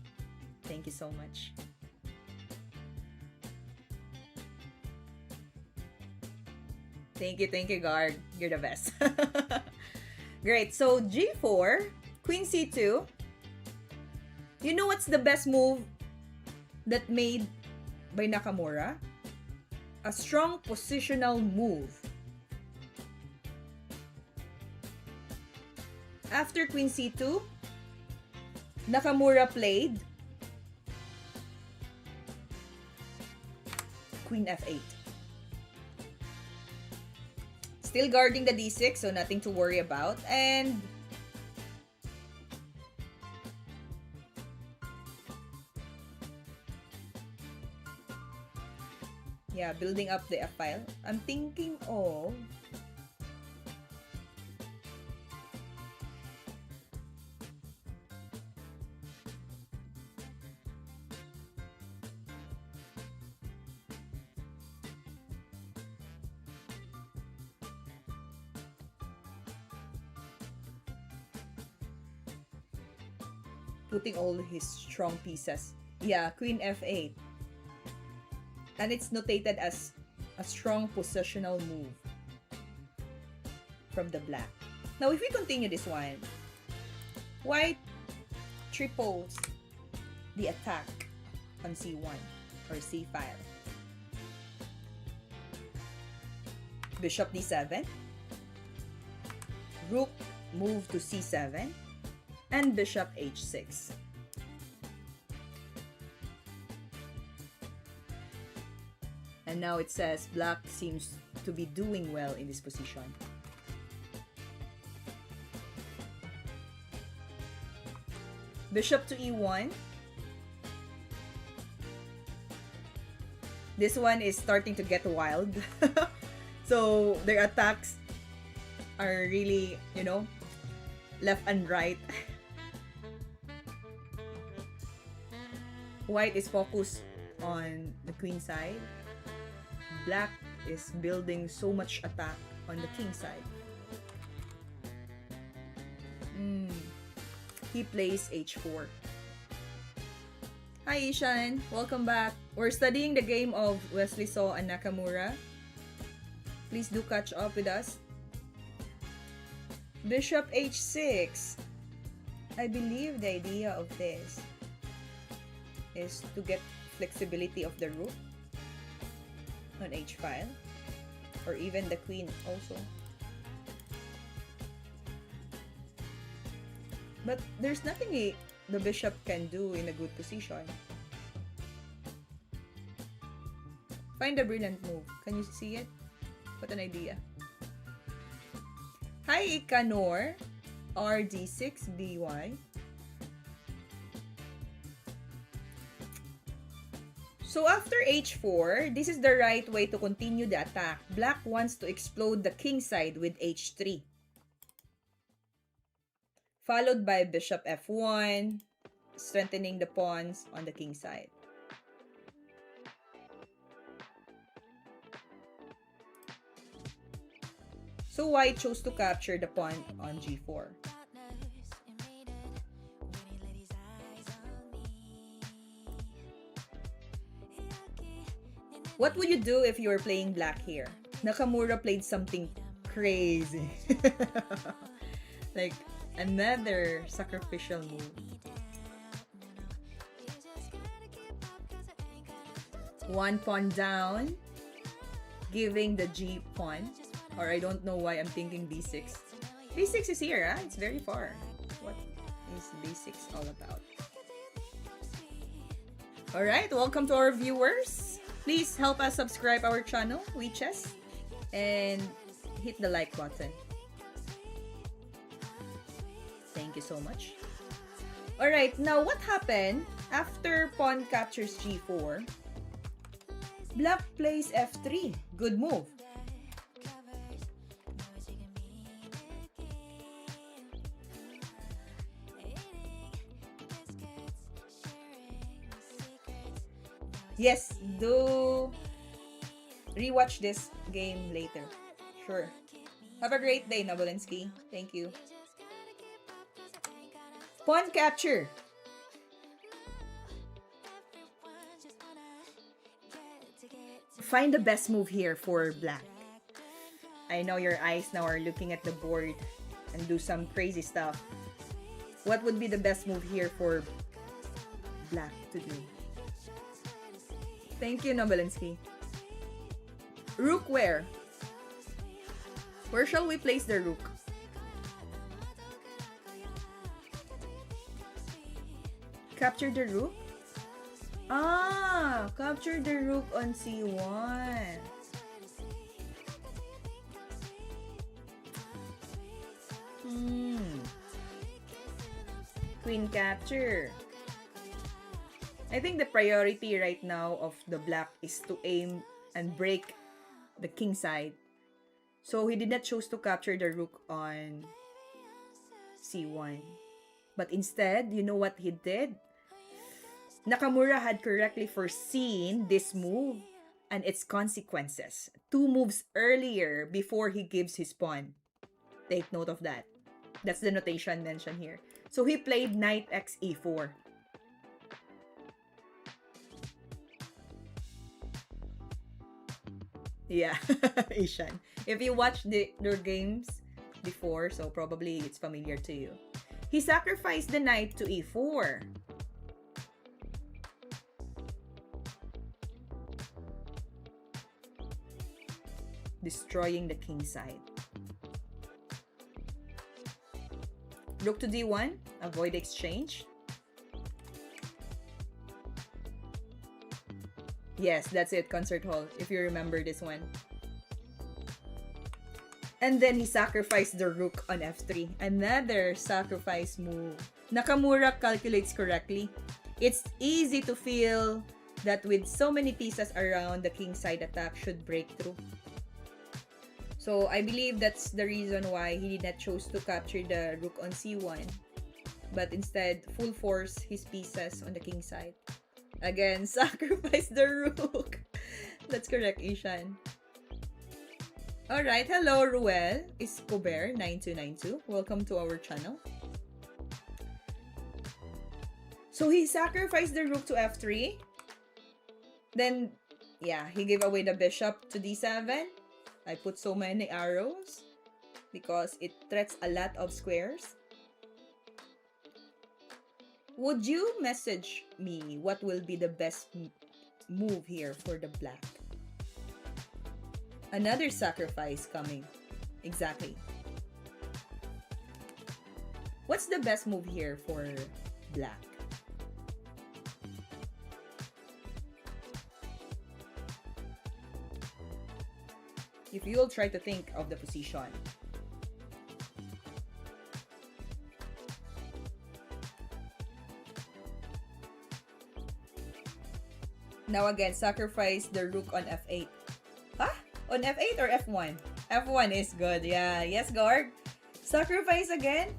Thank you so much. Thank you, Garg. You're the best. Great. So g4, queen c2. You know what's the best move that made by Nakamura? A strong positional move. After queen c2, Nakamura played queen f8. Still guarding the d6, so nothing to worry about. And yeah, building up the F file. I'm thinking of putting all his strong pieces. Yeah, queen f8. And it's notated as a strong positional move from the black. Now, if we continue this one, white triples the attack on c1 or c file. Bishop d7, rook move to c7, and bishop h6. And now it says black seems to be doing well in this position. Bishop to e1. This one is starting to get wild. So their attacks are really, you know, left and right. White is focused on the queen side. Black is building so much attack on the king side. He plays h4. Hi Ishan, welcome back. We're studying the game of Wesley So and Nakamura. Please do catch up with us. Bishop h6. I believe the idea of this is to get flexibility of the rook on h file, or even the queen also. But there's nothing the bishop can do in a good position. Find a brilliant move. Can you see it? What an idea. Hi Ikanor, RD6BY. So after h4, this is the right way to continue the attack. Black wants to explode the king side with h3. Followed by bishop f1, strengthening the pawns on the king side. So white chose to capture the pawn on g4. What would you do if you were playing black here? Nakamura played something crazy. Like another sacrificial move. One pawn down, giving the g pawn. Or I don't know why I'm thinking b6. b6 is here, huh? It's very far. What is b6 all about? Alright, welcome to our viewers. Please help us subscribe our channel, WeChess, and hit the like button. Thank you so much. Alright, now what happened after pawn captures g4? Black plays f3. Good move. Yes, do rewatch this game later. Sure. Have a great day, Nabolinsky. Thank you. Pawn capture. Find the best move here for black. I know your eyes now are looking at the board and do some crazy stuff. What would be the best move here for black to do? Thank you, Nobelinsky. Rook where? Where shall we place the rook? Capture the rook? Ah, capture the rook on c1. Queen capture. I think the priority right now of the black is to aim and break the king side. So he did not choose to capture the rook on c1. But instead, you know what he did? Nakamura had correctly foreseen this move and its consequences 2 moves earlier before he gives his pawn. Take note of that. That's the notation mentioned here. So he played knight x e4. Yeah, Ishan. If you watched their games before, so probably it's familiar to you. He sacrificed the knight to e4. Destroying the king side. Rook to d1, avoid exchange. Yes, that's it, concert hall, if you remember this one. And then he sacrificed the rook on f3. Another sacrifice move. Nakamura calculates correctly. It's easy to feel that with so many pieces around, the king side attack should break through. So I believe that's the reason why he did not choose to capture the rook on c1, but instead full force his pieces on the king side. Again, sacrifice the rook. That's correct, Ishan. Alright, hello Ruel Escobar 9292. Welcome to our channel. So he sacrificed the rook to f3. Then, yeah, he gave away the bishop to d7. I put so many arrows because it threats a lot of squares. Would you message me what will be the best move here for the black? Another sacrifice coming. Exactly. What's the best move here for black? If you'll try to think of the position. Now again, sacrifice the rook on f8. Huh? On f8 or f1? f1 is good. Yeah. Yes, guard. Sacrifice again.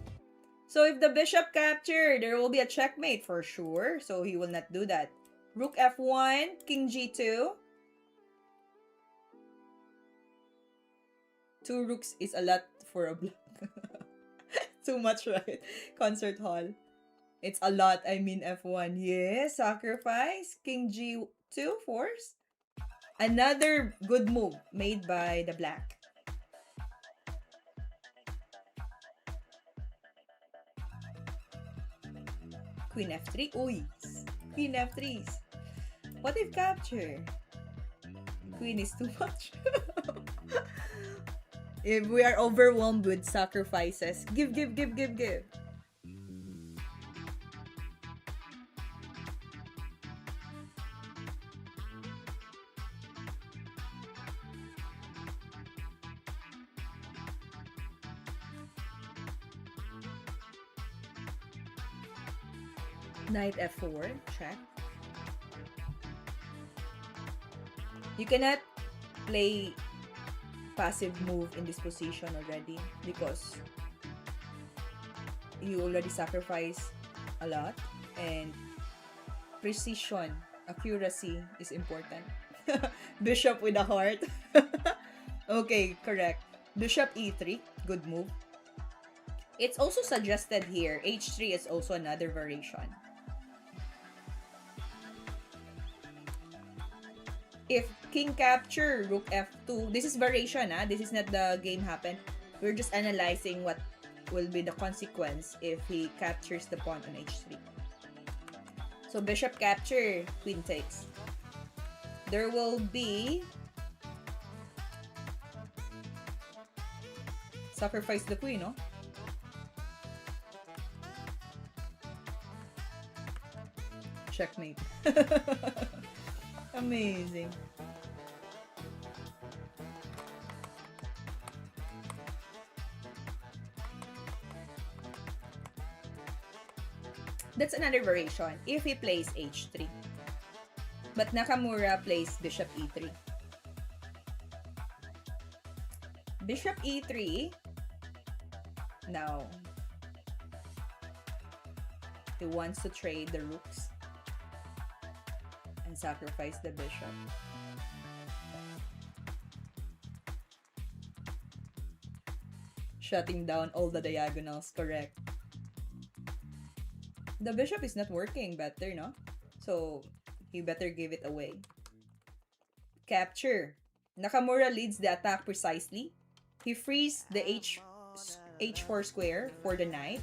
So if the bishop captured, there will be a checkmate for sure. So he will not do that. Rook f1, king g2. Two rooks is a lot for a black. Too much, right? Concert hall. It's a lot. I mean f1. Yes, sacrifice. King g2, force. Another good move made by the black. Queen f3. Uy. Queen f3. What if capture? Queen is too much. If we are overwhelmed with sacrifices, give. Knight f4, check. You cannot play passive move in this position already because you already sacrificed a lot, and precision, accuracy is important. Bishop with a heart. Okay, correct. Bishop e3, good move. It's also suggested here, h3 is also another variation. If king capture, rook f2, this is variation, this is not the game happen. We're just analyzing what will be the consequence if he captures the pawn on h3. So bishop capture, queen takes. There will be sacrifice the queen, no? Checkmate. Amazing. That's another variation if he plays h3. But Nakamura plays bishop e3. Bishop e3. Now, he wants to trade the rooks and sacrifice the bishop. Shutting down all the diagonals, correct. The bishop is not working better, no? So, you better give it away. Capture. Nakamura leads the attack precisely. He frees the h4 square for the knight.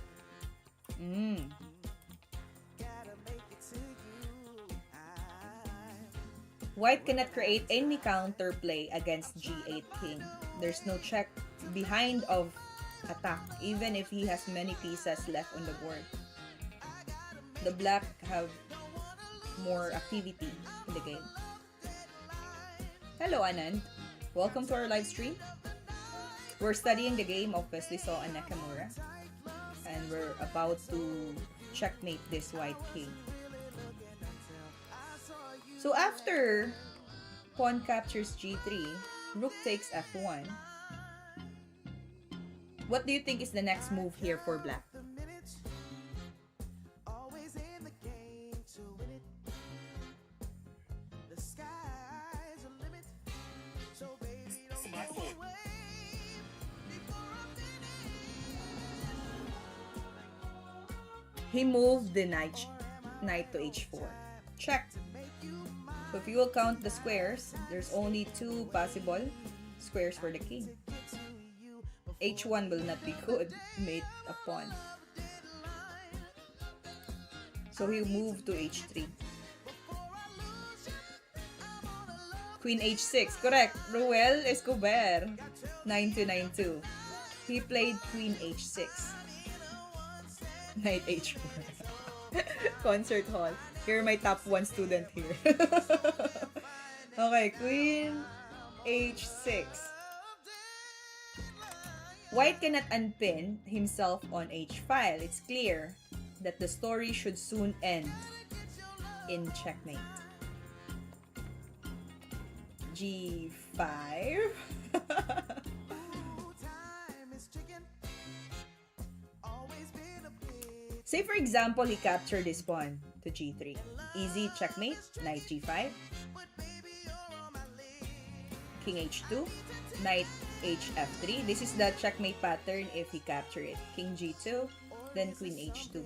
White cannot create any counterplay against g8 king. There's no check behind of attack, even if he has many pieces left on the board. The black have more activity in the game. Hello, Anand. Welcome to our live stream. We're studying the game of Wesley Saw and Nakamura. And we're about to checkmate this white king. So after pawn captures g3, rook takes f1. What do you think is the next move here for black? He moved the knight to h4. Check. So if you will count the squares, there's only 2 possible squares for the king. h1 will not be good, mate a pawn. So he moved to h3. Queen h6, correct. Ruel Escobar, 9292. He played queen h6. Knight h4. Concert hall. You're my top 1 student here. Okay, queen h6. White cannot unpin himself on h-file. It's clear that the story should soon end in checkmate. g5. Say for example, he captured this pawn to g3. Easy checkmate, knight g5. King h2, knight hf3. This is the checkmate pattern if he captured it. King g2, then queen h2.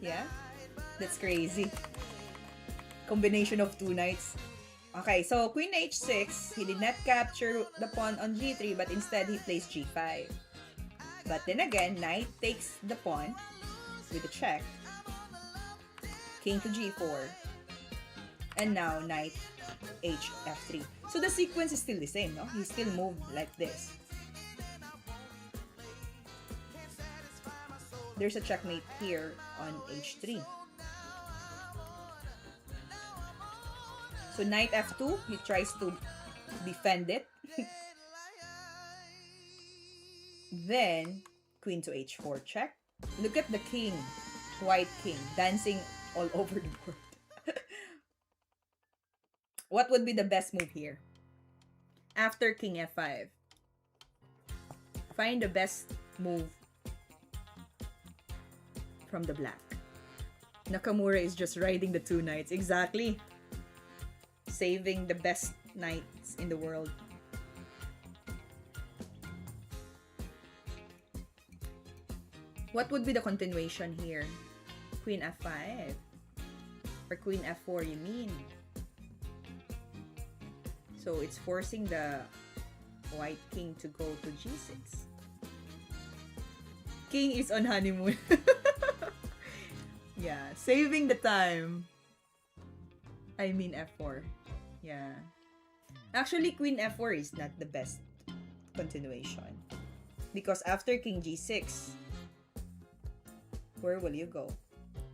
Yeah? That's crazy. Combination of 2 knights. Okay, so queen h6, he did not capture the pawn on g3, but instead he plays g5. But then again, knight takes the pawn with a check. King to g4. And now knight hf3. So the sequence is still the same, no? He still moved like this. There's a checkmate here on h3. So knight f2, he tries to defend it. Then, queen to h4 check. Look at the king, white king, dancing all over the board. What would be the best move here? After king f5. Find the best move from the black. Nakamura is just riding the 2 knights. Exactly. Saving the best knights in the world. What would be the continuation here? Queen f5. Or queen f4, you mean? So it's forcing the white king to go to g6. King is on honeymoon. Yeah, saving the time. I mean f4. Yeah. Actually, queen f4 is not the best continuation. Because after king g6, where will you go?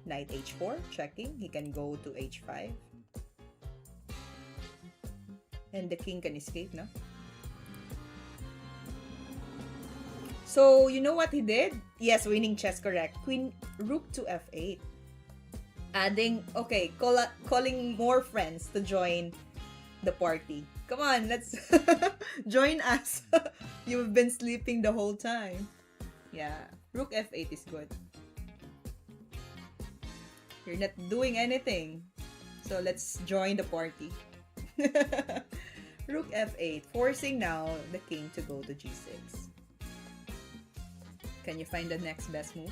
Knight h4, checking. He can go to h5. And the king can escape, no? So, you know what he did? Yes, winning chess, correct. Rook to f8. Adding, okay, calling more friends to join the party. Come on, let's join us. You've been sleeping the whole time. Yeah, rook f8 is good. You're not doing anything. So let's join the party. Rook f8, forcing now the king to go to g6. Can you find the next best move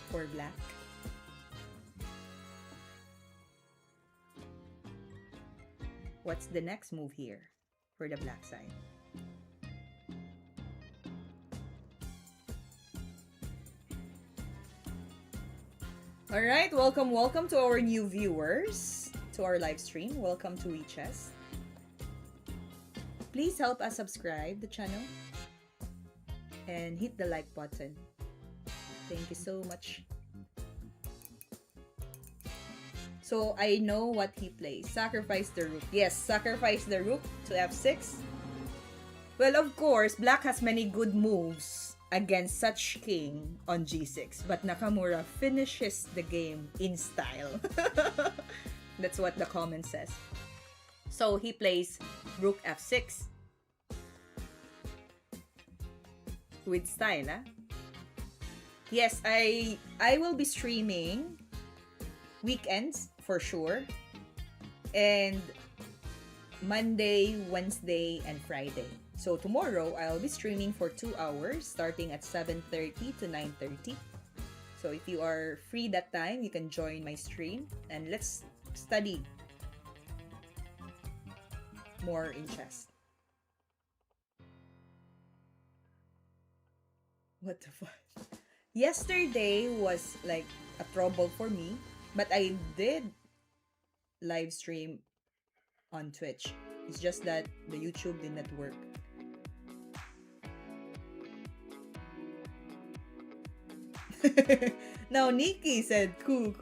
for black? What's the next move here for the black side? Alright, welcome to our new viewers, to our live stream. Welcome to WeChess. Please help us subscribe the channel and hit the like button. Thank you so much. So I know what he plays. Sacrifice the rook. Yes, sacrifice the rook to f6. Well, of course, black has many good moves against such king on g6, but Nakamura finishes the game in style. That's what the comment says. So he plays rook f6 with style, huh? Yes, I will be streaming weekends for sure, and Monday, Wednesday, and Friday. So tomorrow, I'll be streaming for 2 hours, starting at 7:30 to 9:30. So if you are free that time, you can join my stream, and let's study more in chess. What the fuck? Yesterday was like a trouble for me, but I did live stream on Twitch. It's just that the YouTube did not work. Now Nikki said, cool.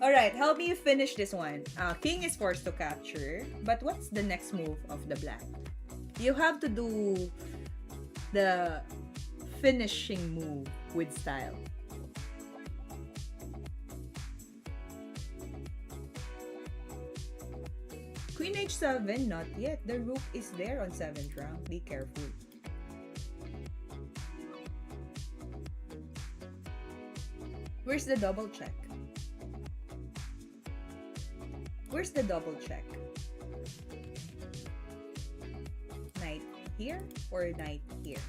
Alright, help me finish this one. King is forced to capture, but what's the next move of the black? You have to do the finishing move with style. Queen h7, not yet. The rook is there on 7th rank. Be careful. Where's the double check? Where's the double check? Knight here or knight here?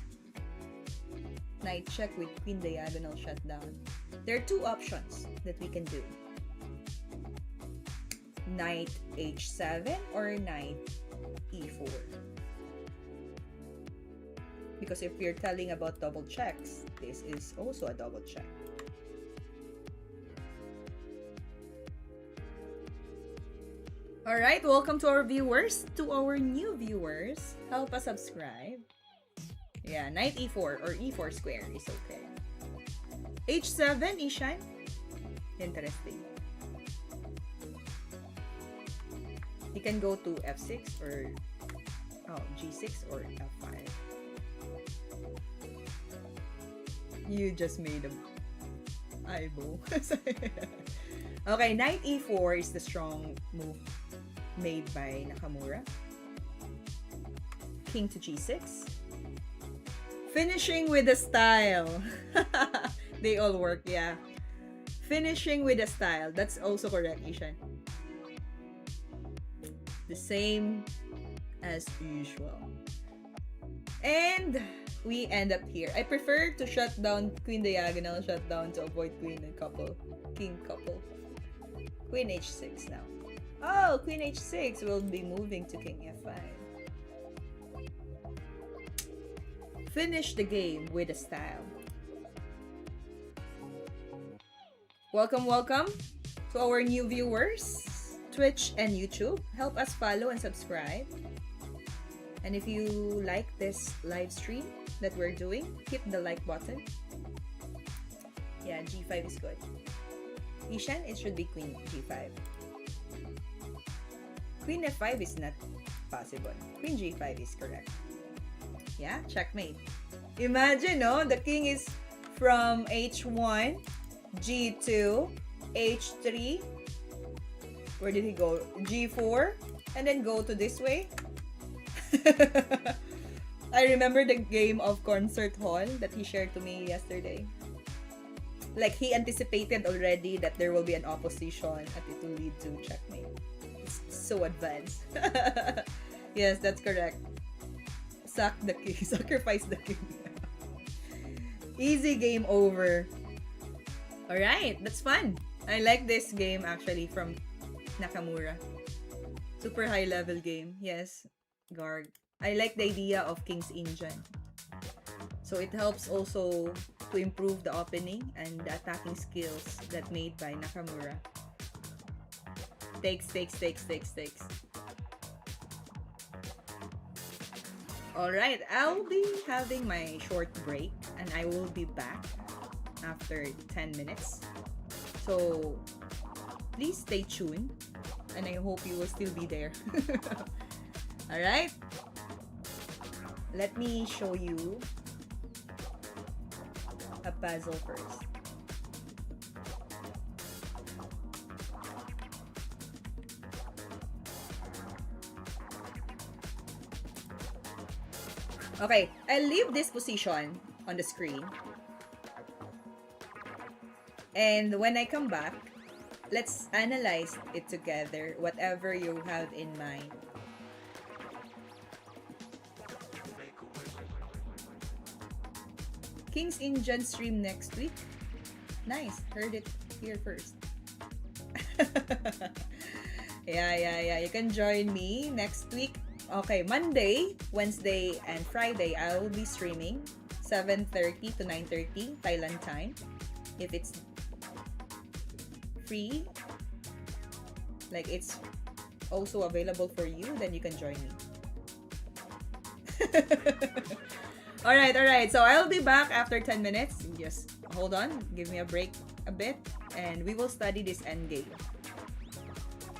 Knight check with queen diagonal shutdown. There are two options that we can do. Knight h7 or knight e4. Because if you're telling about double checks, this is also a double check. Alright, welcome to our viewers, to our new viewers. Help us subscribe. Yeah, knight e4 or e4 square is okay. h7, Ishan? Interesting. You can go to f6 or g6 or f5. You just made a eyeball. Okay, knight e4 is the strong move made by Nakamura. King to g6. Finishing with a style. They all work, yeah. Finishing with a style. That's also correct, Ishan. The same as usual. And we end up here. I prefer to shut down queen diagonal shutdown to avoid queen and couple, king couple. Queen h6 now. Oh, queen h6 will be moving to king f5. Finish the game with a style. Welcome to our new viewers, Twitch and YouTube. Help us follow and subscribe. And if you like this live stream that we're doing, hit the like button. Yeah, g5 is good. Ishan, it should be queen g5. Queen f5 is not possible. Queen g5 is correct. Yeah, checkmate. Imagine, no? The king is from h1, g2, h3. Where did he go? g4, and then go to this way. I remember the game of Concert Hall that he shared to me yesterday. Like, he anticipated already that there will be an opposition and it will lead to checkmate. It's so advanced. Yes, that's correct. Sack the king. Sacrifice the king. Easy game over. Alright, that's fun. I like this game actually from Nakamura. Super high level game. Yes, Garg. I like the idea of King's Engine. So it helps also to improve the opening and the attacking skills that made by Nakamura. Takes. Alright, I'll be having my short break and I will be back after 10 minutes. So please stay tuned and I hope you will still be there. Alright? Let me show you a puzzle first. Okay, I'll leave this position on the screen. And when I come back, let's analyze it together, whatever you have in mind. King's Engine stream next week. Nice. Heard it here first. Yeah. You can join me next week. Okay, Monday, Wednesday, and Friday, I will be streaming 7:30 to 9:30 Thailand time. If it's free, like it's also available for you, then you can join me. Alright. So I'll be back after 10 minutes. Just hold on. Give me a break a bit. And we will study this endgame.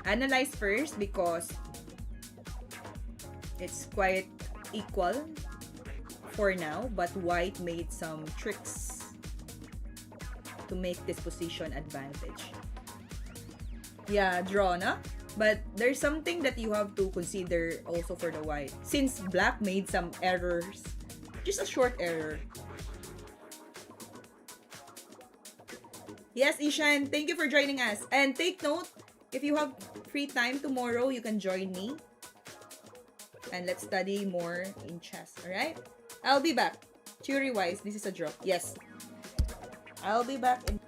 Analyze first because it's quite equal for now. But white made some tricks to make this position advantage. Yeah, draw na. But there's something that you have to consider also for the white. Since black made some errors, just a short error. Yes, Ishan, thank you for joining us. And take note, if you have free time tomorrow, you can join me. And let's study more in chess, alright? I'll be back. Theory-wise, this is a draw. Yes. I'll be back in...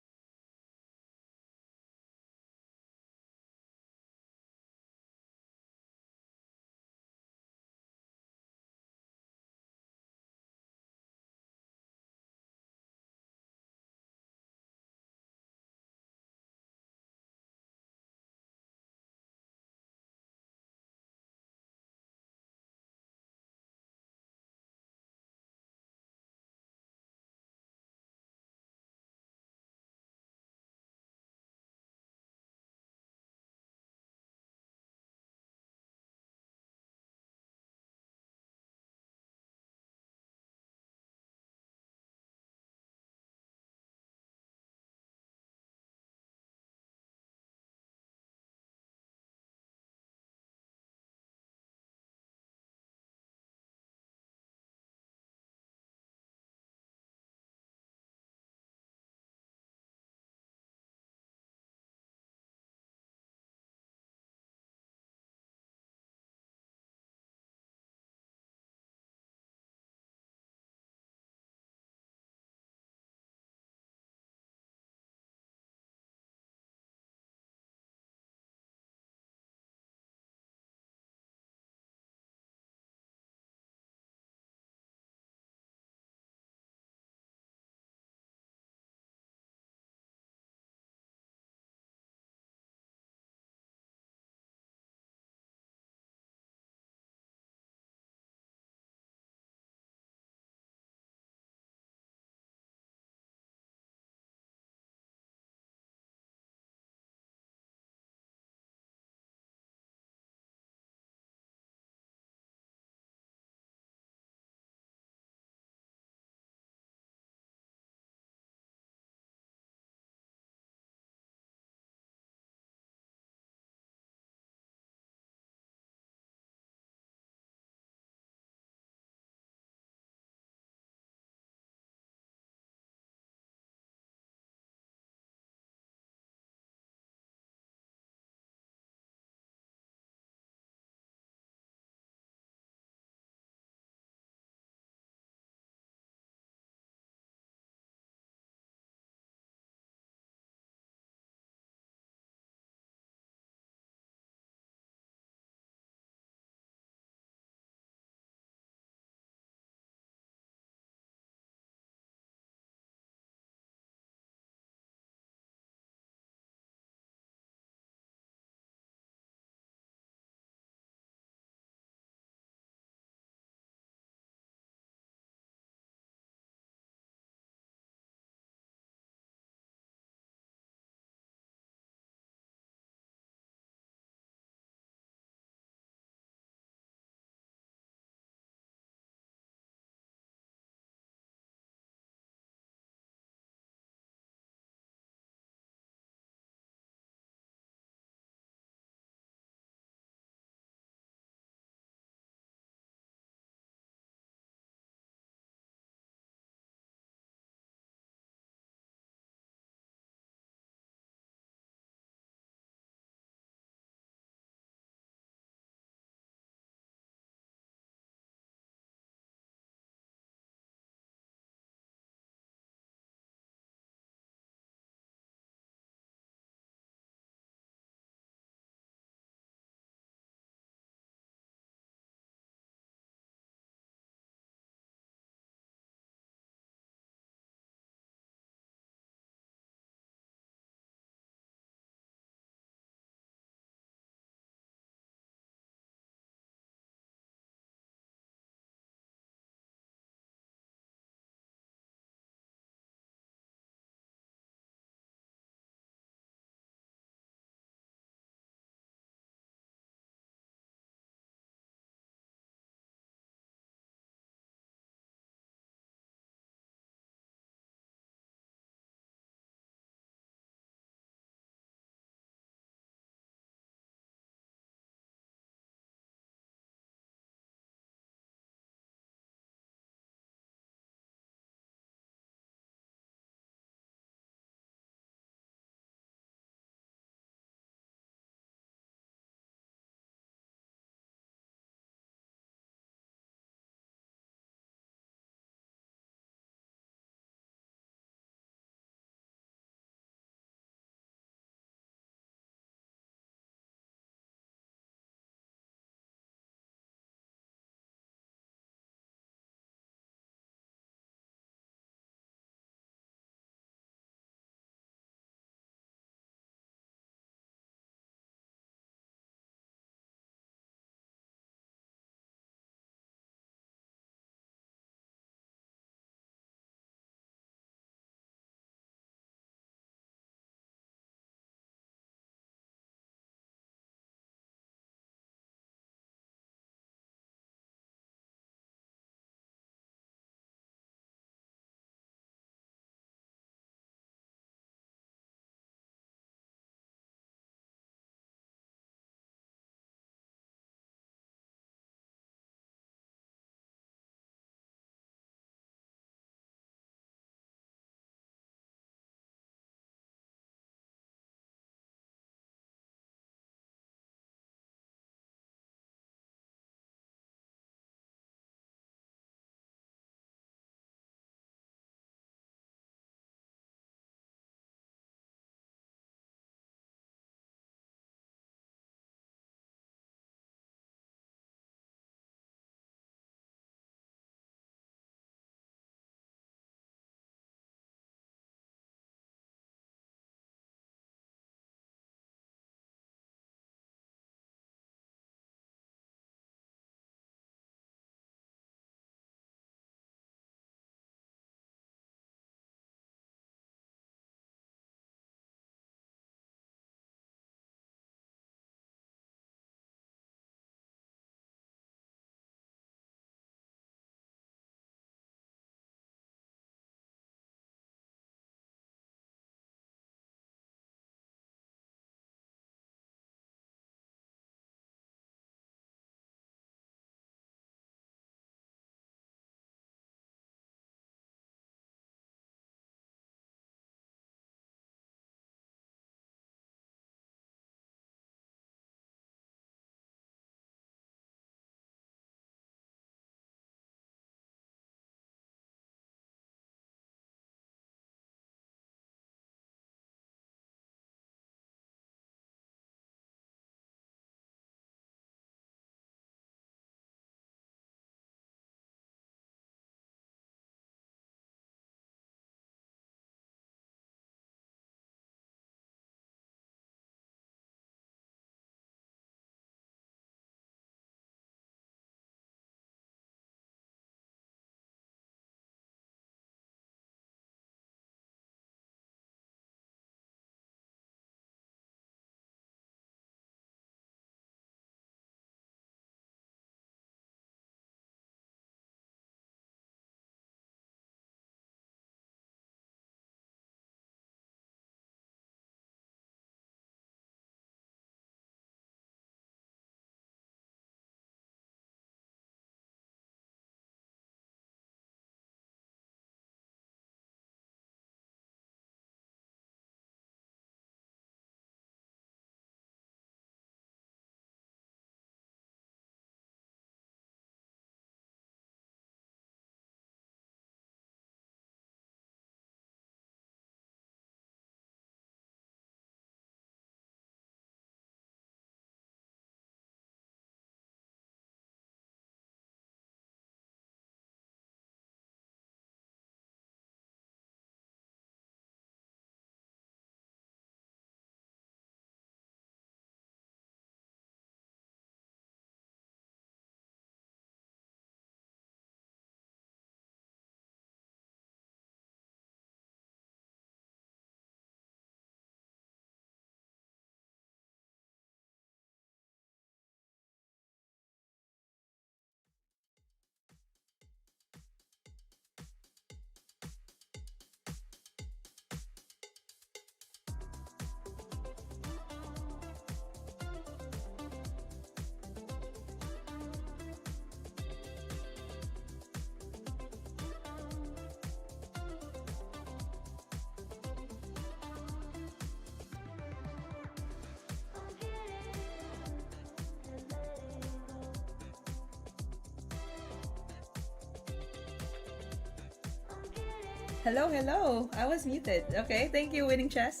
Hello, hello. I was muted. Okay, thank you, Winning Chess.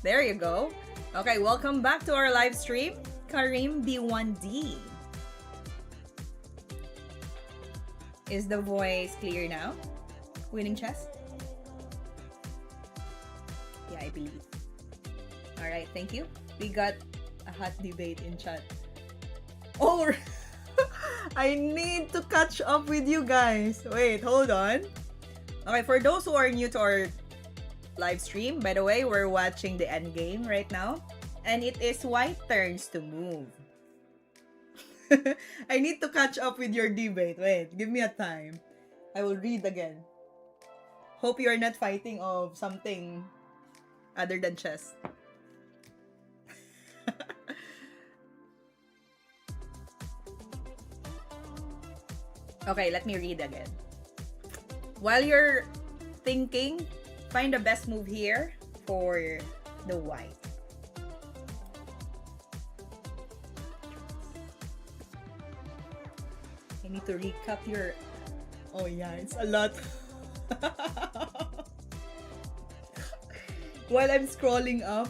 There you go. Okay, welcome back to our live stream. Karim B1D. Is the voice clear now? Winning Chess? Yeah, I believe. Alright, thank you. We got a hot debate in chat. Oh, I need to catch up with you guys. Wait, hold on. Okay, for those who are new to our live stream, by the way, we're watching the Endgame right now. And it is White turns to move. I need to catch up with your debate. Wait, give me a time. I will read again. Hope you are not fighting of something other than chess. Okay, let me read again. While you're thinking, find the best move here for the white. I need to recap your... Oh yeah, it's a lot. While I'm scrolling up,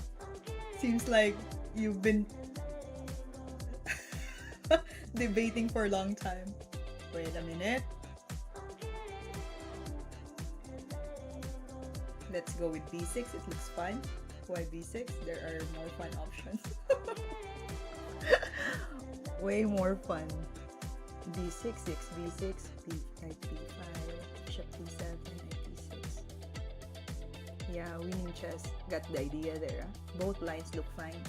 seems like you've been debating for a long time. Wait a minute. Let's go with b6. It looks fun. Why b6? There are more fun options. Way more fun. b6, 6, b6, knight b5, bishop b7, knight b6. Yeah, winning chess. Got the idea there. Both lines look fine.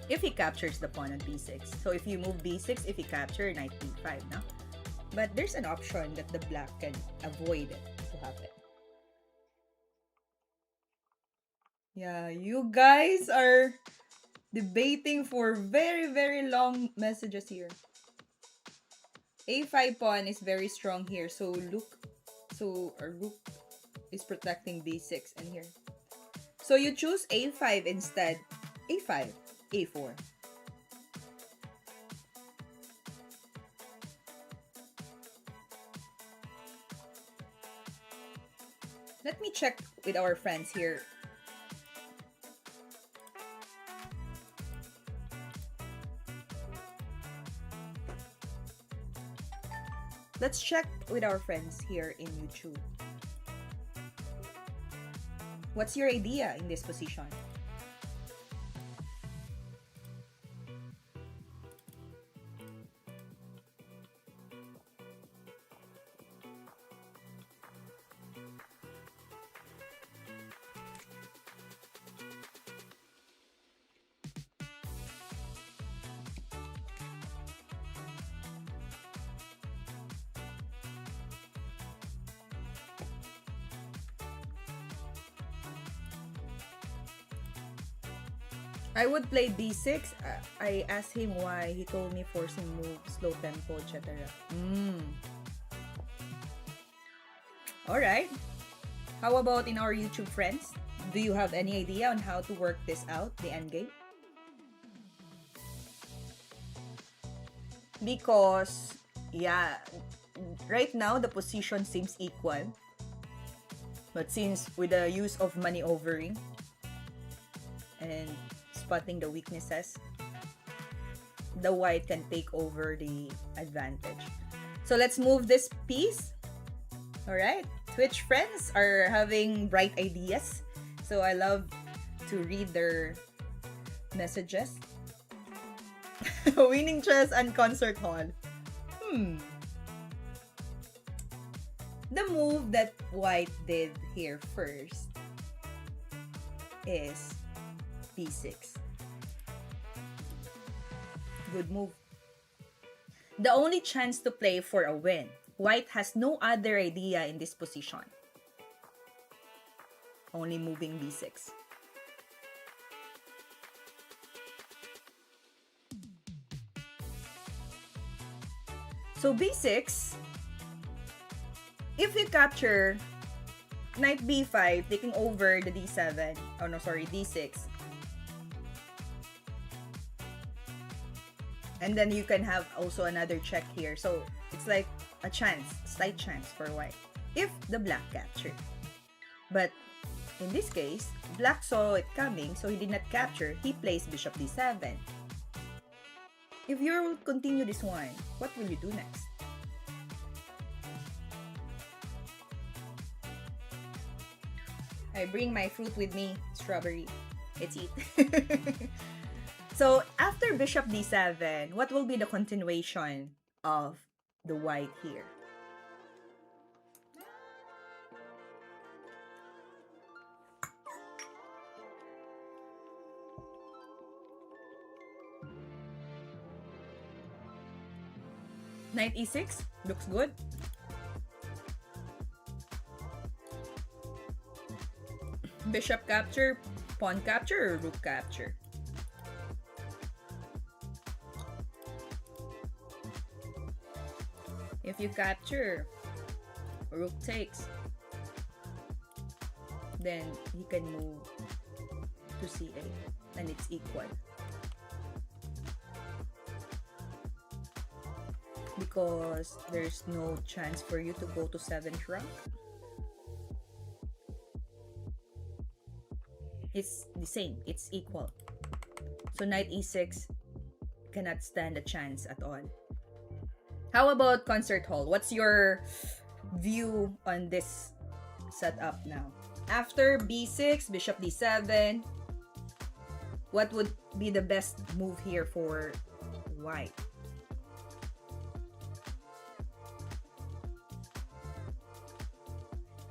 If he captures the pawn on b6. So if you move b6, if he capture, knight b5, no? But there's an option that the black can avoid it to happen. Yeah, you guys are debating for very, very long messages here. a5 pawn is very strong here. So our rook is protecting b6 and here. So you choose a5 instead. a5, a4. Let me check with our friends here. Let's check with our friends here in YouTube. What's your idea in this position? I would play b6. I asked him why. He told me forcing moves, slow tempo, etc. Alright. How about in our YouTube friends? Do you have any idea on how to work this out, the endgame? Because, yeah, right now the position seems equal. But since with the use of maneuvering and spotting the weaknesses, the white can take over the advantage. So let's move this piece. Alright, Twitch friends are having bright ideas. So I love to read their messages. Winning chess and concert hall. The move that white did here first is b6. Good move. The only chance to play for a win. White has no other idea in this position. Only moving b6. So b6, if you capture knight b5, taking over the d7, oh no, sorry, d6. And then you can have also another check here. So It's like a chance, slight chance for white, if the black captured. But in this case, black saw it coming, so he did not capture. He plays bishop d7. If you will continue this one, what will you do next? I bring my fruit with me, strawberry. Let's eat. So after bishop d7, what will be the continuation of the white here? Knight e6 looks good. Bishop capture, pawn capture, or rook capture? If you capture, rook takes, then he can move to c8 and it's equal. Because there's no chance for you to go to 7th rank. It's the same, it's equal. So knight e6 cannot stand a chance at all. How about concert hall? What's your view on this setup now? After b6, bishop d7, what would be the best move here for white?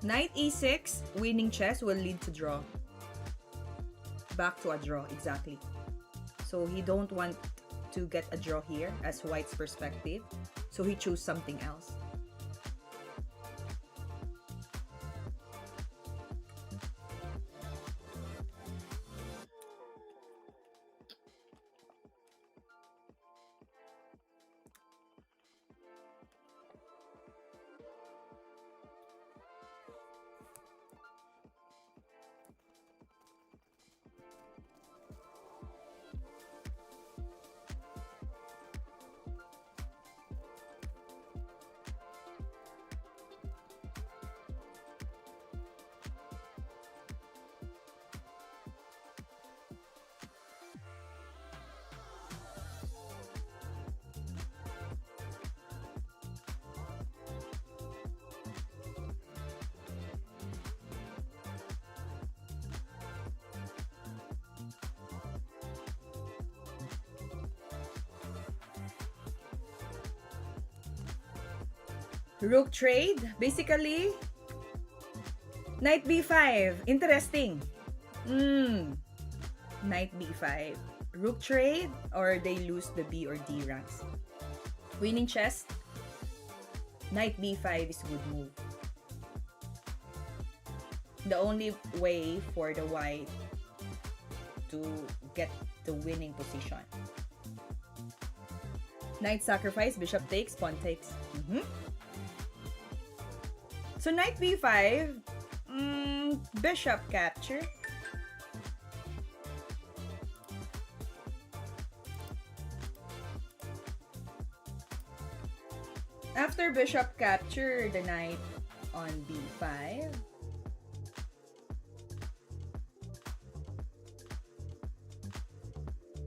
Knight e6, winning chess will lead to draw. Back to a draw, exactly. So he don't want to get a draw here as white's perspective. So he chose something else. Rook trade, basically, knight b5, interesting. Knight b5, rook trade, or they lose the b or d ranks. Winning chess, knight b5 is a good move. The only way for the white to get the winning position. Knight sacrifice, bishop takes, pawn takes. So knight b5, bishop capture. After bishop capture, the knight on b5.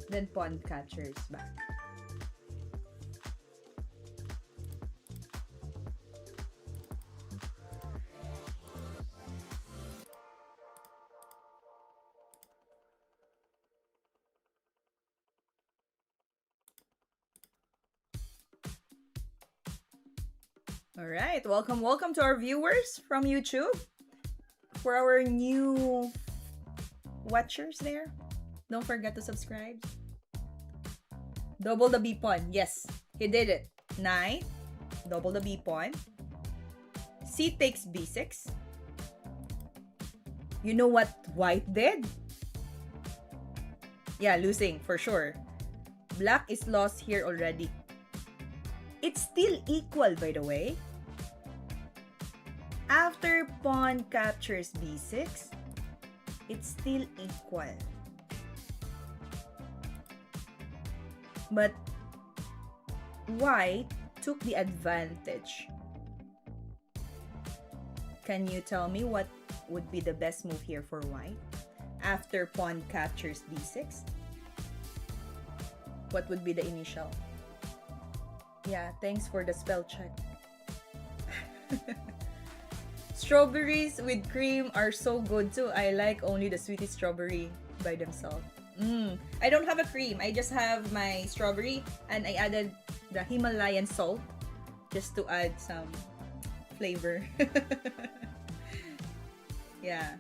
Then pawn captures back. Alright, welcome to our viewers from YouTube. For our new watchers there, don't forget to subscribe. Double the B pawn. Yes, he did it. Knight, double the B pawn. C takes B6. You know what white did? Yeah, losing for sure. Black is lost here already. It's still equal, by the way. After pawn captures b6, it's still equal. But white took the advantage. Can you tell me what would be the best move here for white? After pawn captures d6? What would be the initial? Yeah, thanks for the spell check. Strawberries with cream are so good too. I like only the sweetest strawberry by themselves. I don't have a cream. I just have my strawberry and I added the Himalayan salt just to add some flavor. Yeah.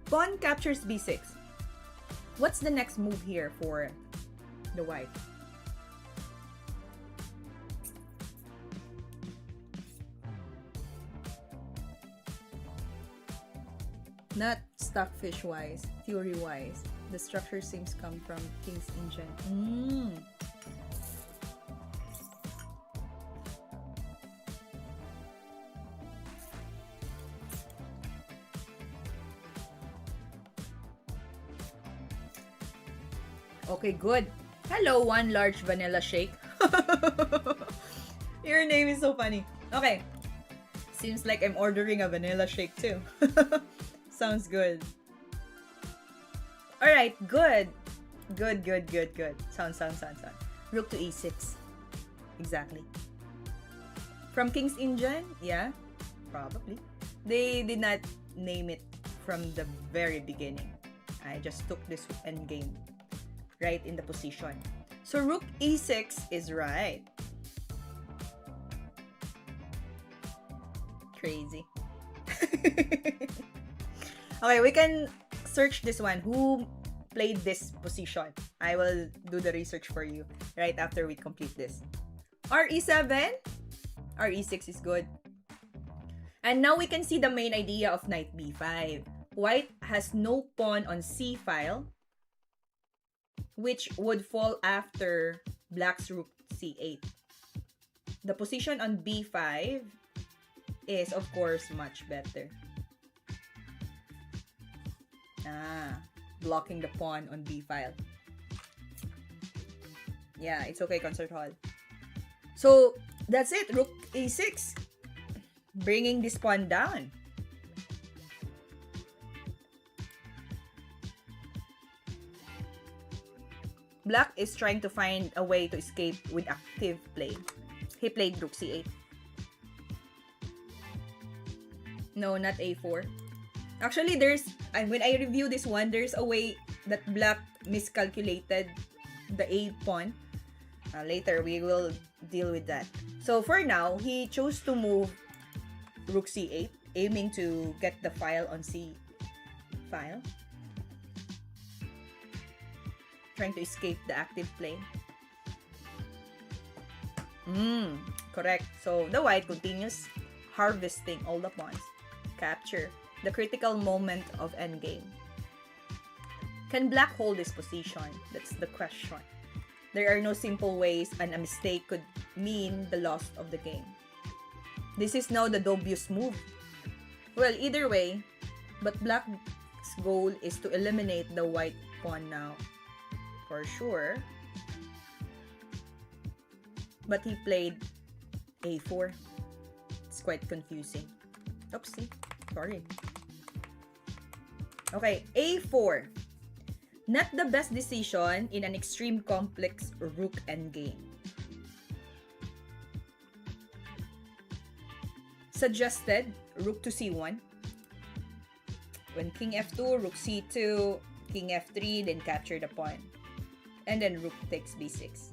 Pawn captures b6. What's the next move here for the white? Not stockfish wise, theory wise. The structure seems come from King's Engine. Okay, good. Hello, one large vanilla shake. Your name is so funny. Okay. Seems like I'm ordering a vanilla shake too. Sounds good. Alright, good. Good. Sound. Rook to e6. Exactly. From King's Engine? Yeah, probably. They did not name it from the very beginning. I just took this endgame right in the position. So rook e6 is right. Crazy. Okay, we can search this one. Who played this position? I will do the research for you right after we complete this. re7? re6 is good. And now we can see the main idea of knight b5. White has no pawn on c file, which would fall after black's rook c8. The position on b5 is, of course, much better. Blocking the pawn on b file. Yeah, it's okay, Concert Hall. So, that's it. Rook e6. Bringing this pawn down. Black is trying to find a way to escape with active play. He played rook c8. No, not a4. Actually, when I review this one, there's a way that black miscalculated the a pawn. Later, we will deal with that. So, for now, he chose to move rook c8, aiming to get the file on c file. Trying to escape the active play. Correct. So, the white continues harvesting all the pawns. Capture the critical moment of endgame. Can black hold this position? That's the question. There are no simple ways, and a mistake could mean the loss of the game. This is now the dubious move. Well, either way, but black's goal is to eliminate the white pawn now. For sure. But he played a4. It's quite confusing. Oopsie. Sorry. Okay, a4. Not the best decision in an extreme complex rook endgame. Suggested rook to c1. When king f2, rook c2, king f3, then capture the pawn. And then rook takes b6.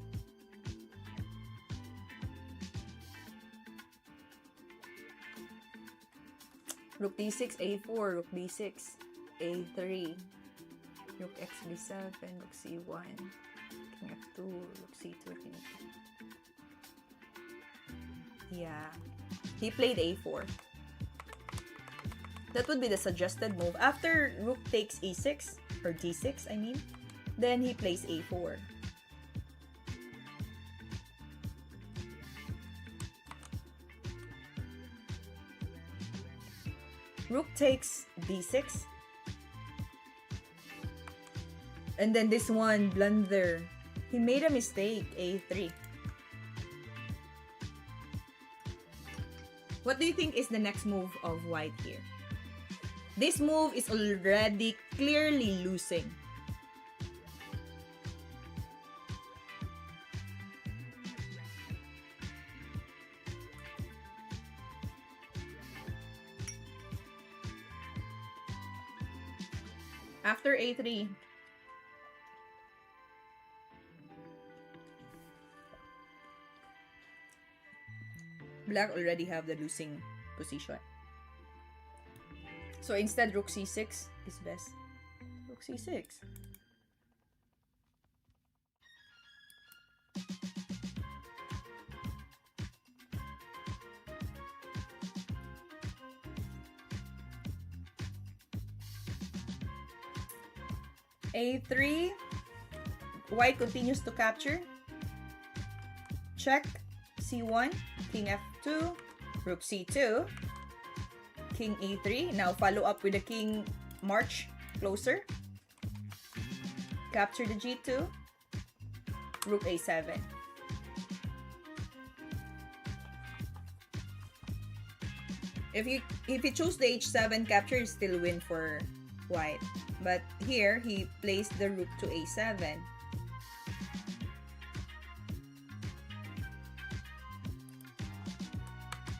Rook d6, a4, rook b6, a3, rook x b7, rook c1, king f2, rook c2, king f2. Yeah, he played a4. That would be the suggested move. After rook takes e6, or d6, I mean, then he plays a4. Rook takes d6. And then this one, blunder. He made a mistake, a3. What do you think is the next move of white here? This move is already clearly losing. After a3, black already have the losing position. So instead, rook c6 is best. Rook c6. a3. White continues to capture. Check. c1. King f2. Rook c2. King e3. Now follow up with the king march closer. Capture the g2. Rook a7. If you choose the h7 capture, you still win for white. But here, he placed the rook to a7.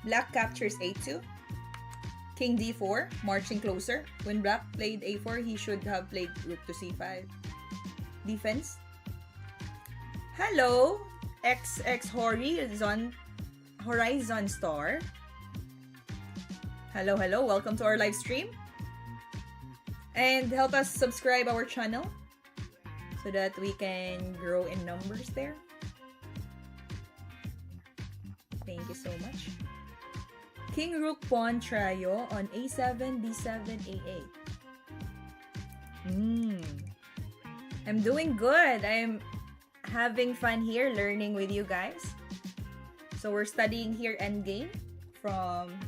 Black captures a2. King d4, marching closer. When black played a4, he should have played rook to c5. Defense. Hello, XX Horizon Star. Hello, hello. Welcome to our live stream. And help us subscribe our channel so that we can grow in numbers there. Thank you so much. King rook pawn trio on a7, b7, a8. I'm doing good. I'm having fun here learning with you guys. So we're studying here Endgame from,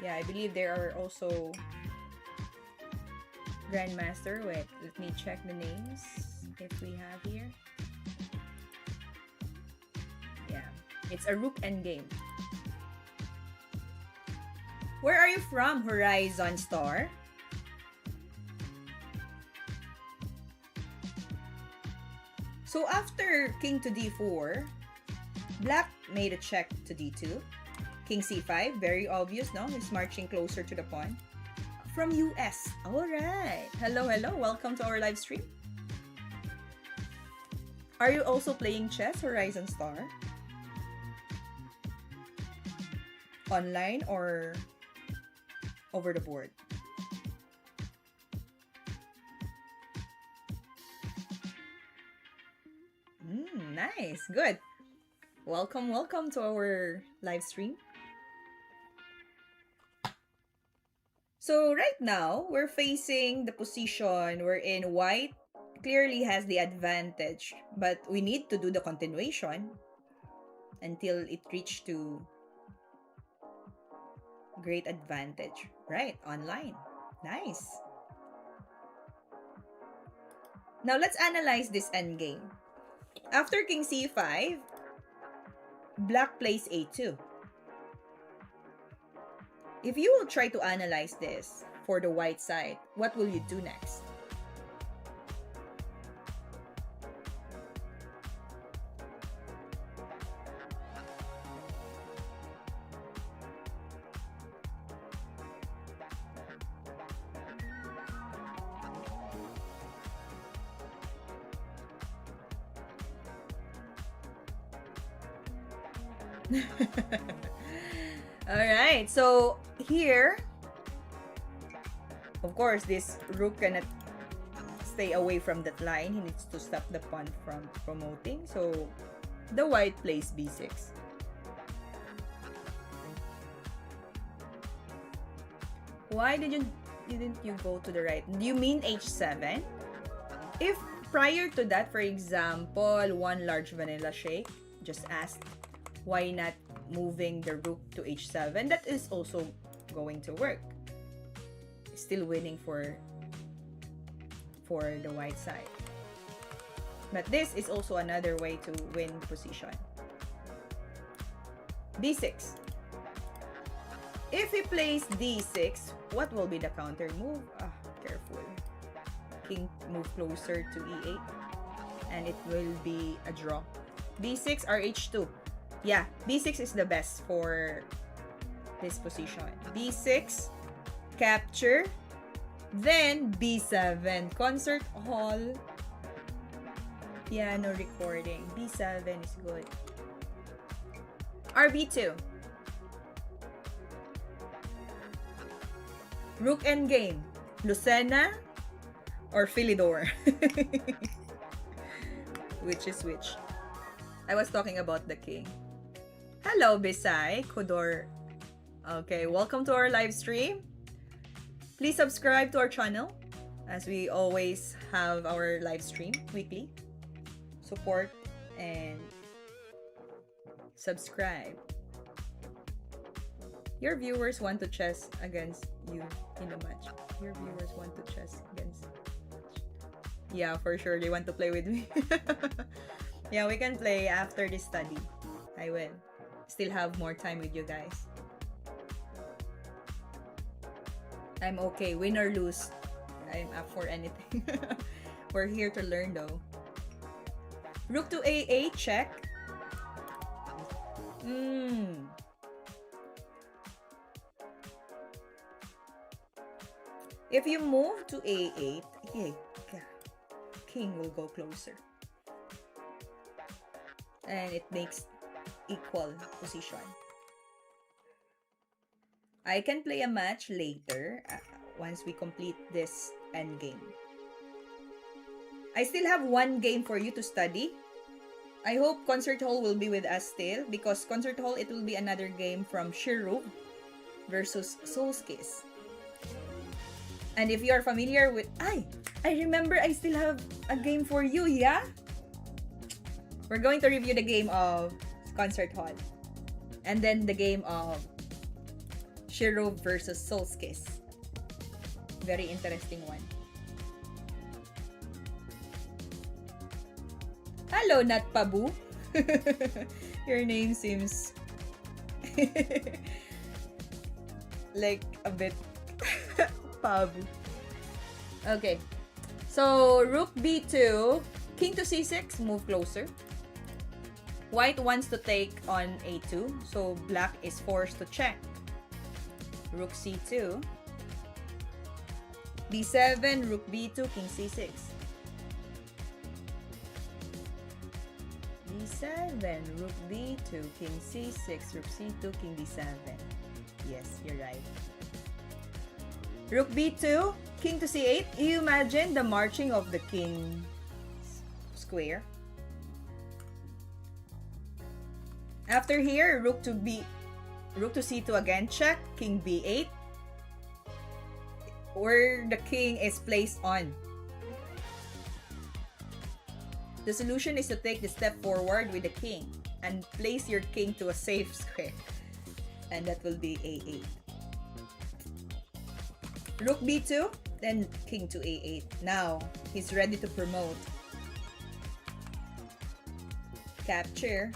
I believe there are also Grandmaster. Wait, let me check the names if we have here. Yeah, it's a rook endgame. Where are you from, Horizon Star? So after king to d4, black made a check to d2. King c5, very obvious, no? He's marching closer to the pawn. From US. Alright. Hello, hello. Welcome to our live stream. Are you also playing chess, Horizon Star? Online or over the board? Nice. Good. Welcome, welcome to our live stream. So right now, we're facing the position wherein white clearly has the advantage, but we need to do the continuation until it reached to great advantage. Right, online. Nice. Now let's analyze this endgame. After king c5, black plays a2. If you will try to analyze this for the white side, what will you do next? Alright, so here, of course, this rook cannot stay away from that line. He needs to stop the pawn from promoting. So the white plays b6. Why didn't you go to the right? Do you mean h7? If prior to that, for example, one large vanilla shake, just ask why not moving the rook to h7, that is also going to work. Still winning for the white side. But this is also another way to win position. d6. If he plays d6, what will be the counter move? Careful. King move closer to e8. And it will be a draw. d6 or h2. Yeah, d6 is the best for this position. d6, capture, then b7, concert hall, piano recording. b7 is good. rb2. Rook endgame. Lucena or Philidor? Which is which? I was talking about the king. Hello, Bisay, Kodor. Okay, welcome to our live stream. Please subscribe to our channel as we always have our live stream weekly. Support and subscribe. Your viewers want to chess against you in the match. Your viewers want to chess against. Yeah, for sure. They want to play with me. Yeah, we can play after this study. I will. Still have more time with you guys. I'm okay. Win or lose. I'm up for anything. We're here to learn though. Rook to a8, check. If you move to a8, king will go closer. And it makes equal position. I can play a match later once we complete this endgame. I still have one game for you to study. I hope Concert Hall will be with us still because Concert Hall, it will be another game from Shirov versus Sulkis. And if you are familiar with... I remember I still have a game for you, yeah? We're going to review the game of Concert Hall. And then the game of Shirov versus Sulkis. Very interesting one. Hello, Nat Pabu. Your name seems like a bit Pabu. Okay. So, Rook B2, King to C6, move closer. White wants to take on A2, so Black is forced to check. Rook C2. B7, Rook B2, King C6. B7, Rook B2, King C6, Rook C2, King D7. Yes, you're right. Rook B2, King to C8. You imagine the marching of the King square. After here, Rook to C2 again, check, King B8. Where the king is placed on. The solution is to take the step forward with the king and place your king to a safe square. And that will be A8. Rook B2, then king to A8. Now, he's ready to promote. Capture.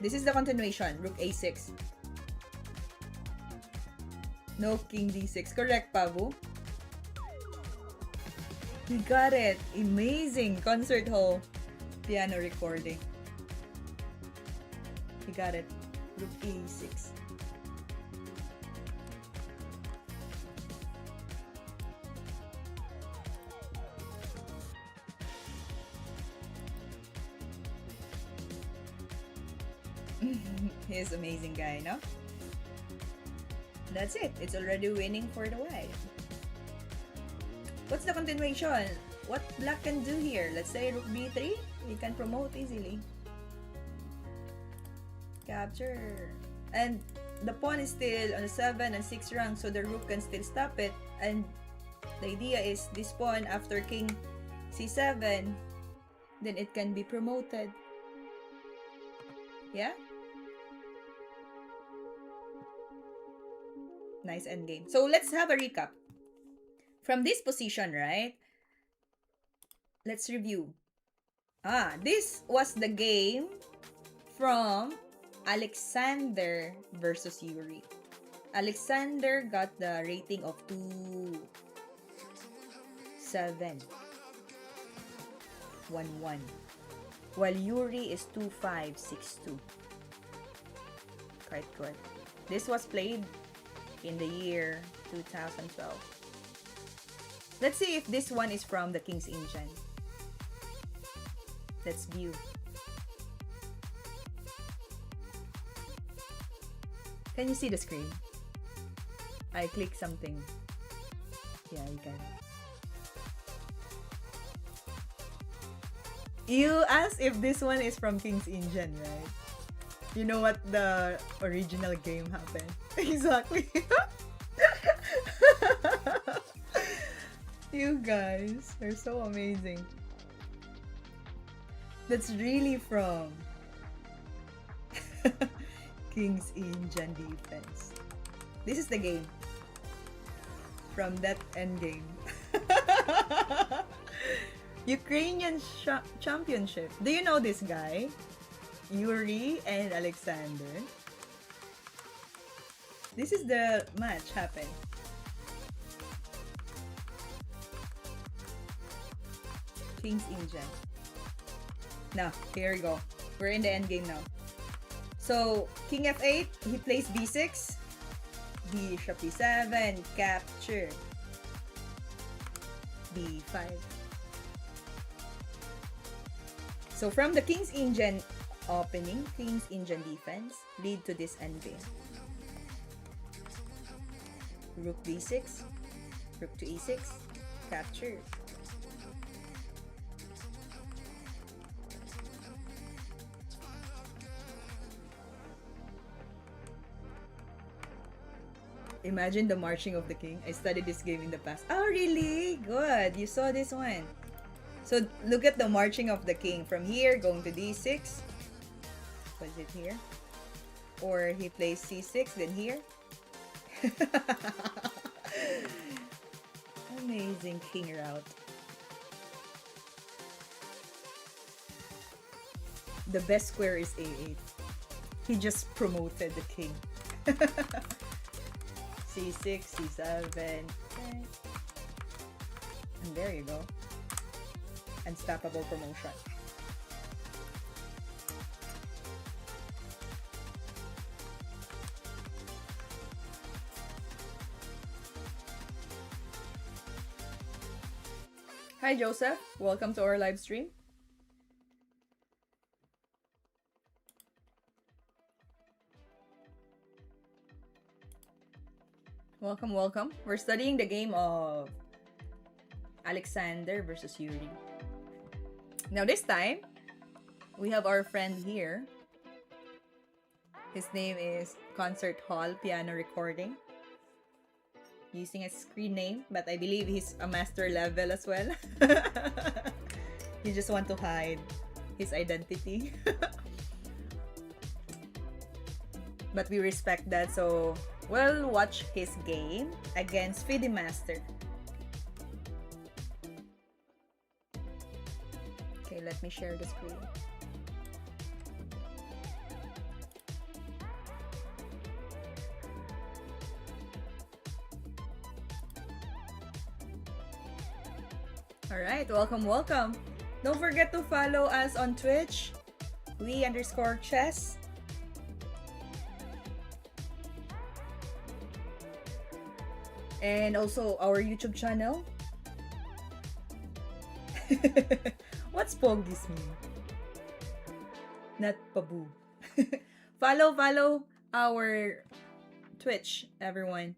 This is the continuation. Rook A6. No king D6. Correct, Pabu? We got it. Amazing. Concert hall. Piano recording. We got it. Rook A6. He's an amazing guy, no? That's it. It's already winning for the white. What's the continuation? What black can do here? Let's say rook b3. He can promote easily. Capture. And the pawn is still on the 7 and 6 rank, so the rook can still stop it. And the idea is this pawn after king c7, then it can be promoted. Yeah? Nice endgame. So let's have a recap. From this position, right? let's review. This was the game from Alexander versus Yuri. Alexander got the rating of 2711, while Yuri is 2562. Quite good. This was played in the year 2012. Let's see if this one is from the King's Engine. Let's view. Can you see the screen? I click something. Yeah, you can. You asked if this one is from King's Engine, right? You know what the original game happened? Exactly. You guys are so amazing. That's really from King's Engine Defense. This is the game from that Endgame. Ukrainian Championship. Do you know this guy? Yuri and Alexander. This is the match happened. King's Engine. Now, here we go. We're in the end game now. So, King F8, he plays B6. Bishop B7, capture. B5. So, from the King's Engine opening, King's Engine defense, lead to this endgame. Rook B6, Rook to E6, capture. Imagine the marching of the king. I studied this game in the past. Oh, really? Good. You saw this one. So, look at the marching of the king. From here, going to D6. Was it here? Or he plays C6, then here. Amazing king route. The best square is A8. He just promoted the king. C6, C7, okay. And there you go. Unstoppable promotion. Hi Joseph, welcome to our live stream. Welcome, welcome. We're studying the game of Alexander versus Yuri. Now this time, we have our friend here. His name is Concert Hall Piano Recording. Using a screen name, but I believe he's a master level as well. He just want to hide his identity. But we respect that, so we'll watch his game against Master. Okay, let me share the screen. Alright, welcome, welcome. Don't forget to follow us on Twitch, we_chess. And also our YouTube channel. What's Pogis mean? Not Pabu. Follow our Twitch, everyone.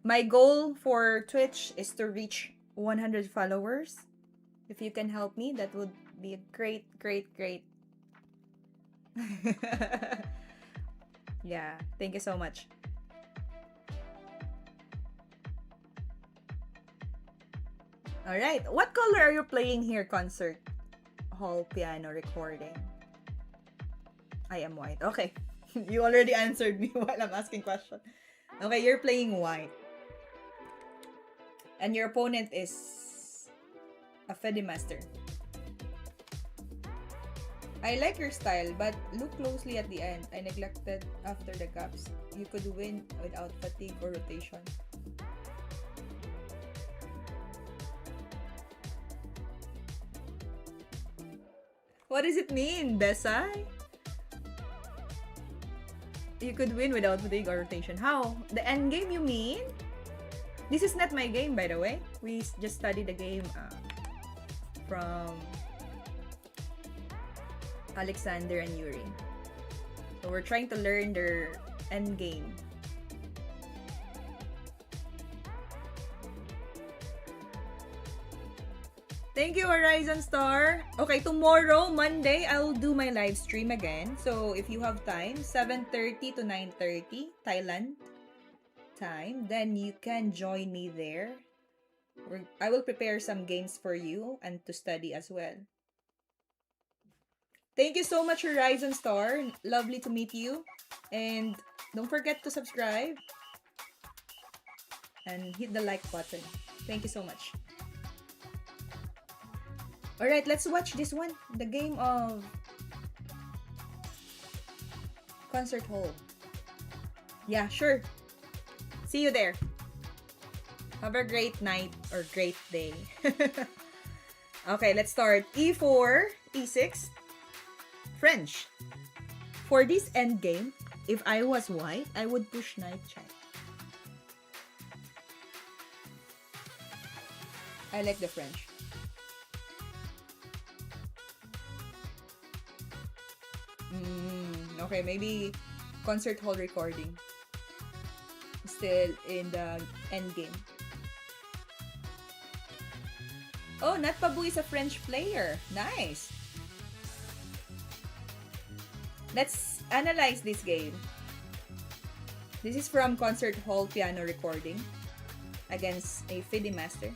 My goal for Twitch is to reach 100 followers. If you can help me, that would be a great. Yeah, thank you so much. Alright, what color are you playing here, Concert Hall Piano Recording? I am white. Okay, you already answered me while I'm asking question. Okay, you're playing white. And your opponent is a Fede Master. I like your style, but look closely at the end. I neglected after the caps. You could win without fatigue or rotation. What does it mean, Besai? You could win without fatigue or rotation. How? The end game, you mean? This is not my game, by the way. We just studied the game from Alexander and Yuri. So we're trying to learn their end game. Thank you, Horizon Star. Okay, tomorrow, Monday, I'll do my live stream again. So, if you have time, 7:30 to 9:30, Thailand time, then you can join me there. I will prepare some games for you and to study as well. Thank you so much, Horizon Star. Lovely to meet you. And don't forget to subscribe and hit the like button. Thank you so much. Alright, let's watch this one. The game of Concert Hall. Yeah, sure. See you there. Have a great night or great day. Okay, let's start. E4, E6, French. For this endgame, if I was white, I would push knight check. I like the French. Okay, maybe concert hall recording. Still in the end game. Oh, Nat Pabu is a French player. Nice. Let's analyze this game. This is from concert hall piano recording against a FIDE master.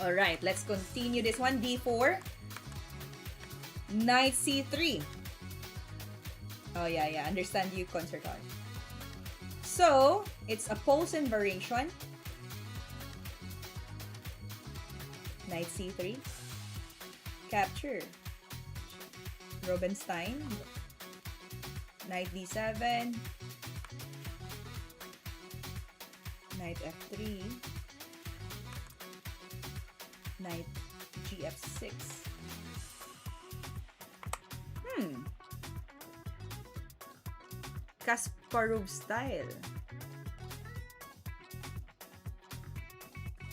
Alright, let's continue this one. D4. Knight C3. Oh, yeah. Understand you, concert hall. So, it's a Posen variation. Knight C3. Capture. Rubinstein. Knight D7. Knight F3. Knight GF6. Kasparov style.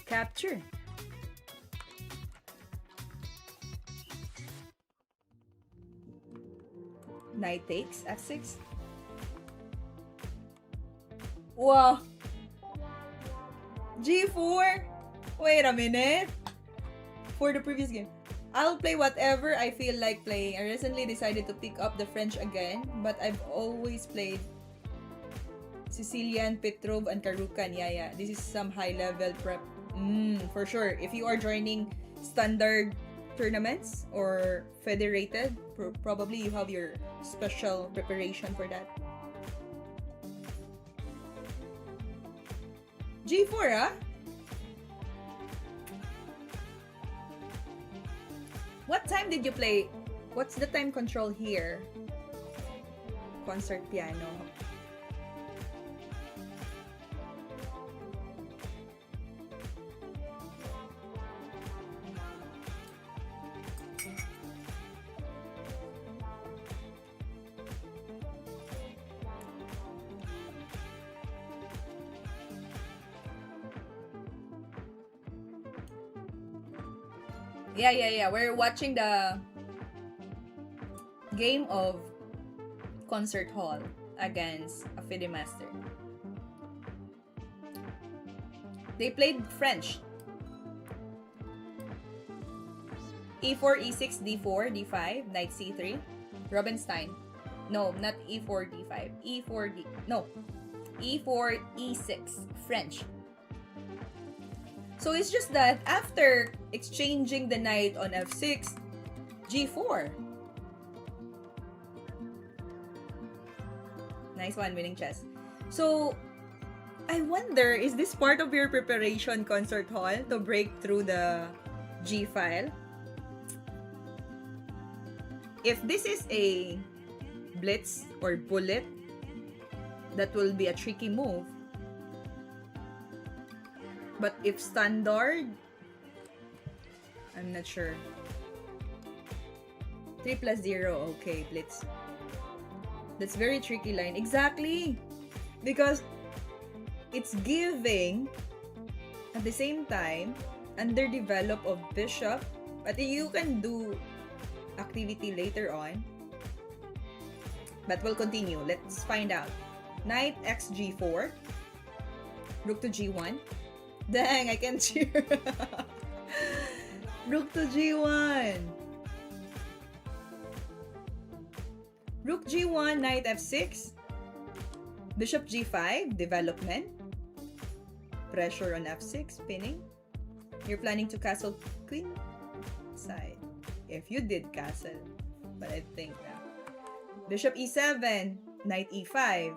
Capture. Knight takes F6. Wow. G4. Wait a minute. For the previous game, I'll play whatever I feel like playing. I recently decided to pick up the French again, but I've always played Sicilian, Petrov, and Karukan. Yeah. This is some high-level prep. For sure. If you are joining standard tournaments or federated, probably you have your special preparation for that. G4, ah? What time did you play? What's the time control here? Concert piano. Yeah. We're watching the game of concert hall against a FIDE master. They played French. E4, E6, D4, D5, Knight C3, Rubinstein. No, not E4, D5. E4, no. E4, E6, French. So it's just that after exchanging the knight on F6, G4. Nice one, winning chess. So I wonder, is this part of your preparation, Consort Hall, to break through the G file? If this is a blitz or bullet, that will be a tricky move. But if standard, I'm not sure. 3 plus 0, okay, blitz. That's very tricky line. Exactly! Because it's giving, at the same time, underdevelop of bishop, but you can do activity later on. But we'll continue. Let's find out. Knight x g4. Rook to g1. Dang, I can cheer. Rook to g1. Rook g1, knight f6. Bishop g5, development. Pressure on f6, pinning. You're planning to castle queen side. If you did castle. But I think na. Bishop e7, knight e5.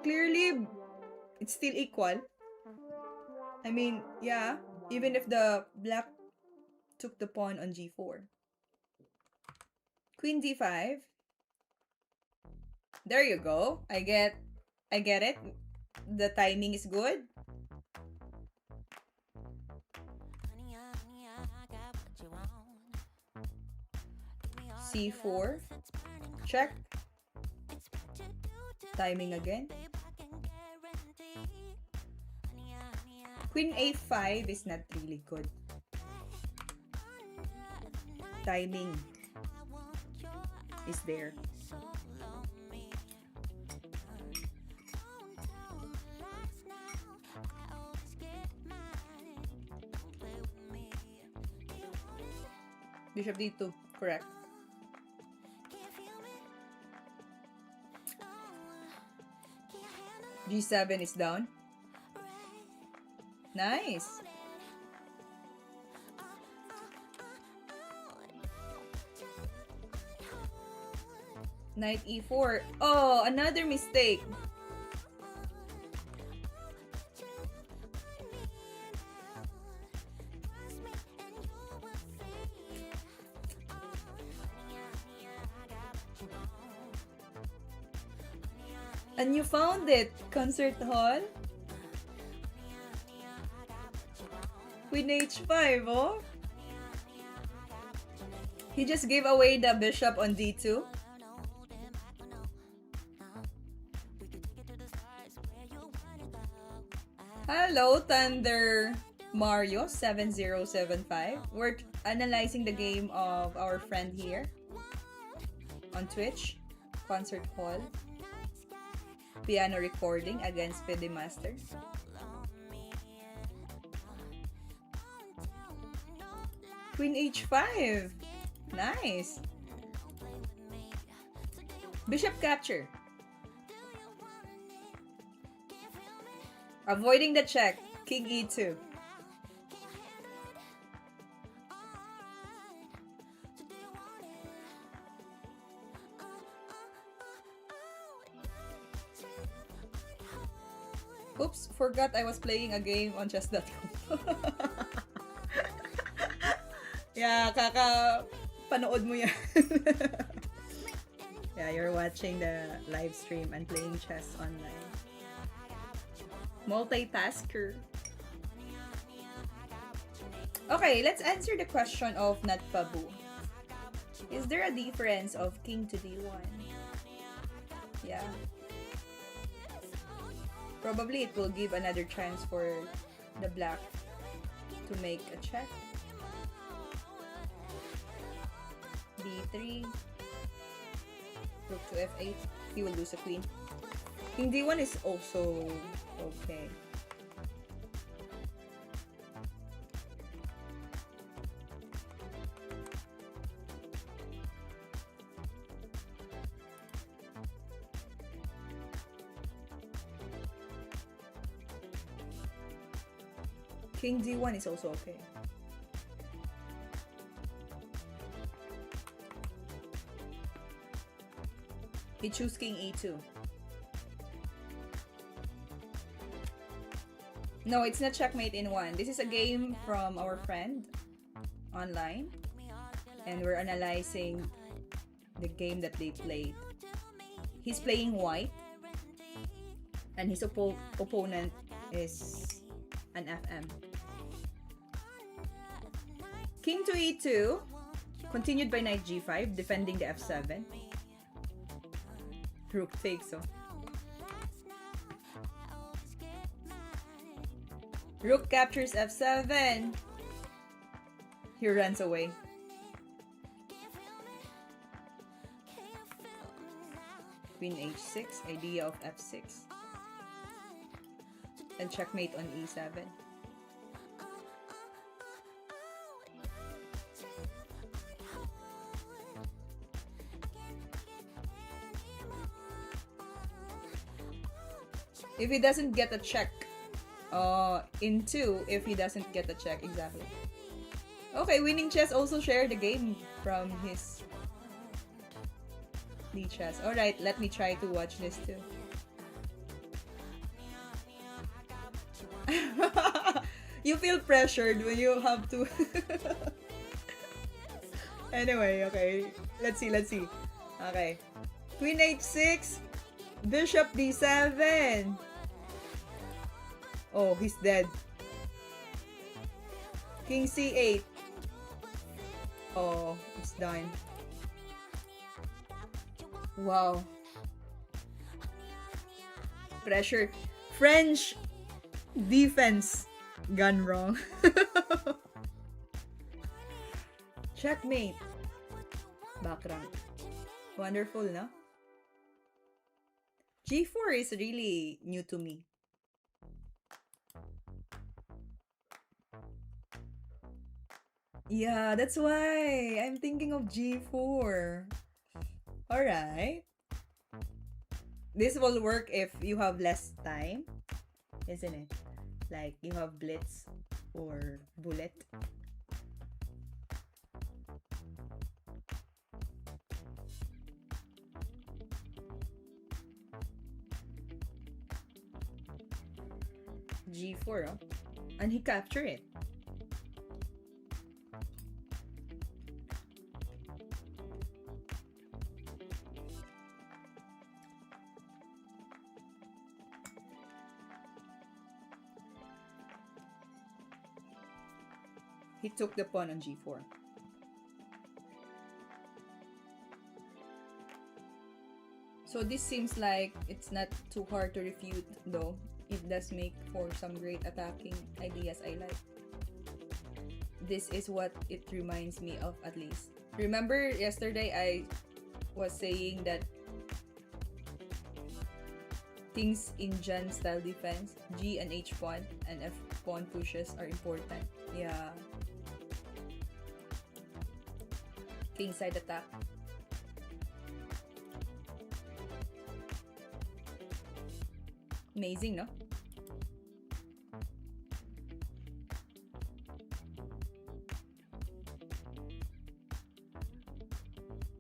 Clearly, it's still equal. I mean, yeah, even if the black took the pawn on g4. Queen d5. There you go. I get it. The timing is good. c4. Check. Timing again. Queen a5 is not really good. Timing is there. Bishop d2, correct. g7 is down. Nice. Knight e4. Oh, another mistake. And you found it, Concert Hall. Queen h5, oh. He just gave away the bishop on d2. Hello, Thunder Mario 7075. We're analyzing the game of our friend here on Twitch, Concert Hall. Piano recording against Grandmaster. Queen h5. Nice. Bishop capture. Avoiding the check. King e2. Oops, forgot I was playing a game on chess.com. Yeah, panood mo yan. Yeah, you're watching the live stream and playing chess online. Multitasker. Okay, let's answer the question of Natpabu. Is there a difference of king to d1? Yeah. Probably it will give another chance for the black to make a check. d3. Rook to f8. He will lose a queen. King d1 is also okay. King d1 is also okay. He chose king e2. No, it's not checkmate in one. This is a game from our friend online. And we're analyzing the game that they played. He's playing white. And his opponent is an FM. King to e2. Continued by knight g5, defending the f7. Rook takes, so. Rook captures f7. He runs away. Queen h6, idea of f6. And checkmate on e7. If he doesn't get a check, in 2, if he doesn't get a check, exactly. Okay, Winning Chess also shared the game from his chess. Alright, let me try to watch this too. You feel pressured when you have to. Anyway, okay. Let's see. Okay. Queen h6. Bishop d7. Oh, he's dead. King c8. Oh, it's done. Wow. Pressure. French defense gone wrong. Checkmate. Background. Wonderful, no? G4 is really new to me. Yeah, that's why I'm thinking of G4. Alright. This will work if you have less time, isn't it? Like you have blitz or bullet. G4, oh? And he captured it. He took the pawn on G4. So this seems like it's not too hard to refute, though. It does make for some great attacking ideas I like. This is what it reminds me of, at least. Remember yesterday I was saying that things in Jan style defense, G and H pawn and F pawn pushes are important. Yeah. Kingside attack. Amazing, no?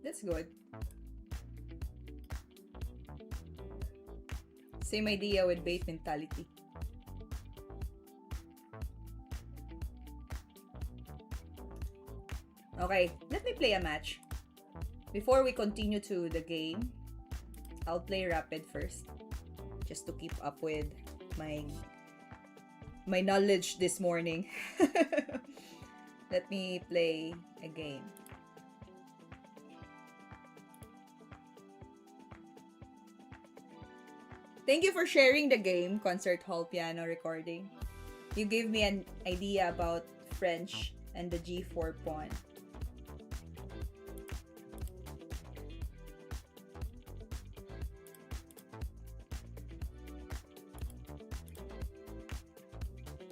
That's good. Same idea with bait mentality. Okay, let me play a match. Before we continue to the game, I'll play rapid first, just to keep up with my knowledge this morning. Let me play a game. Thank you for sharing the game, Concert Hall Piano Recording. You gave me an idea about French and the G4 pawn.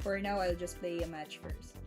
For now, I'll just play a match first.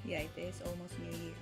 Yeah, it is almost New Year.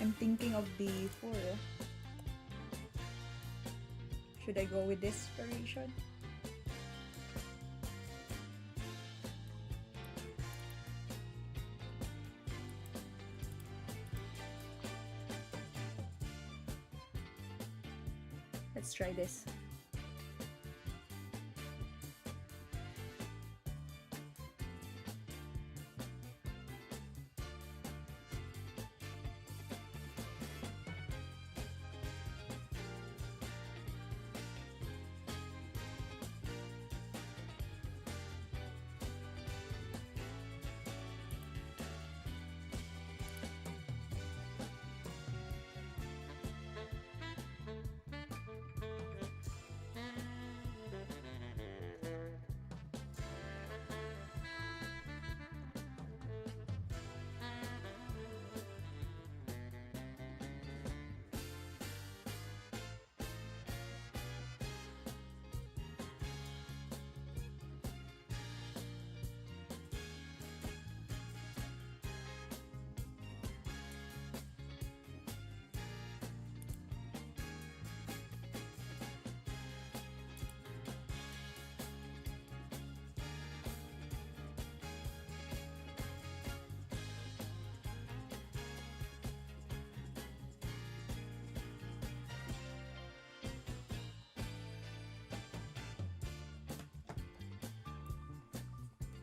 I'm thinking of the four. Should I go with desperation? Let's try this.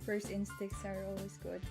First instincts are always good.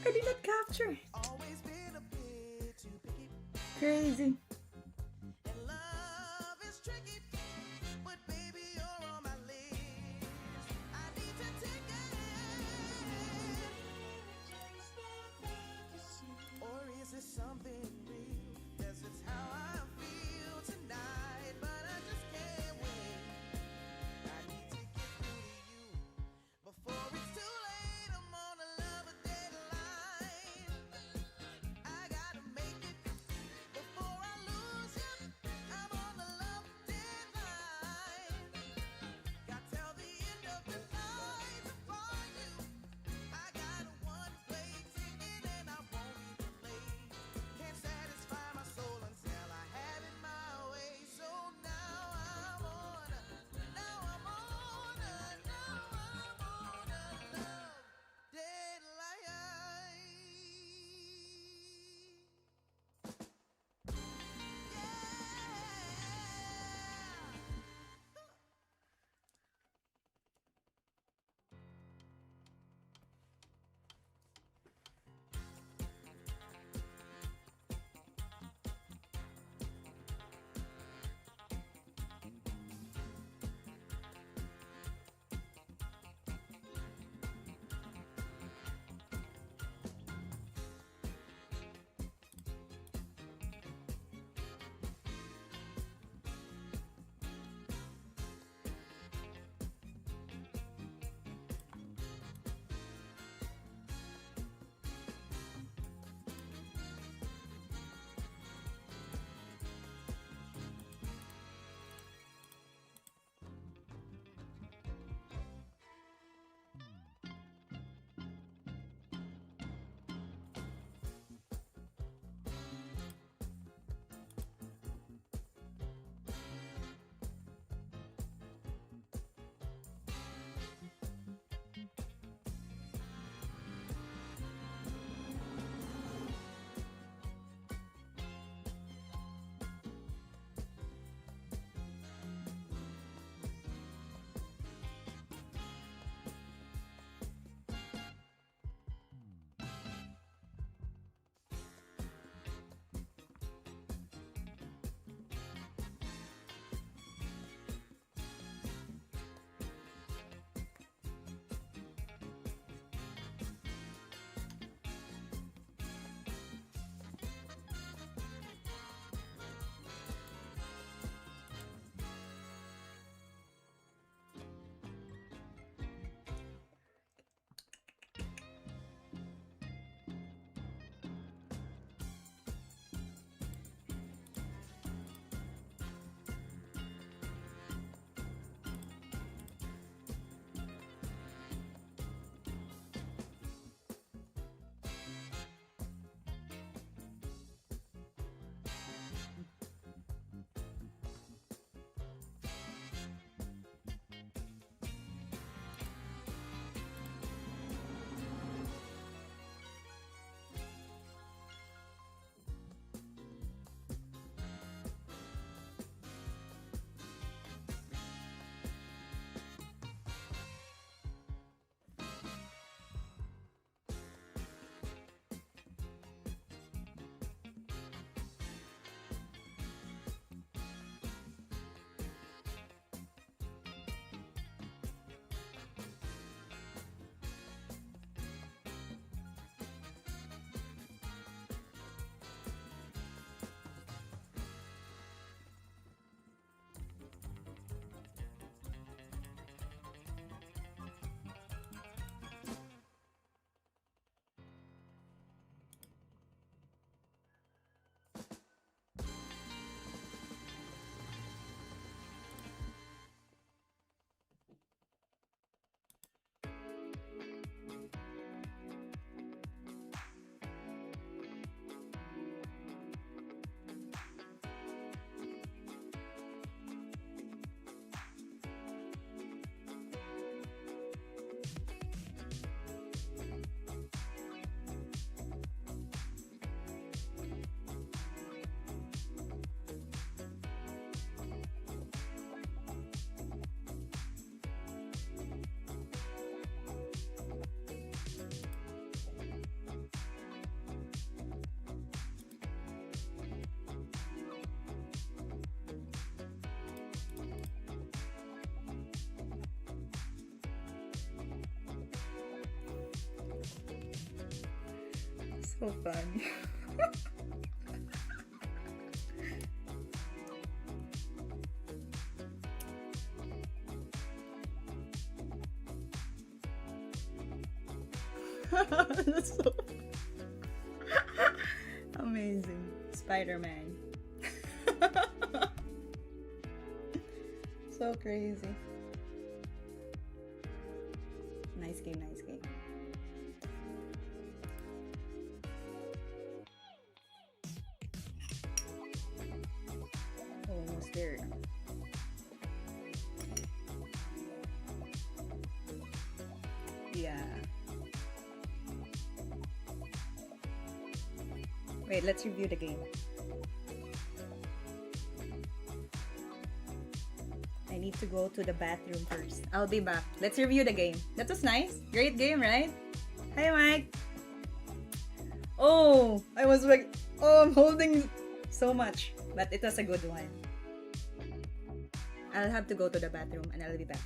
I did not capture it. Crazy. So funny. That's so amazing. Spider-Man. So crazy. Nice game, nice game. Almost there. Yeah. Wait, let's review the game. I need to go to the bathroom first. I'll be back. Let's review the game. That was nice. Great game, right? Hi, Mike. Oh, I was like, oh, I'm holding so much. But it was a good one. I'll have to go to the bathroom and I'll be back.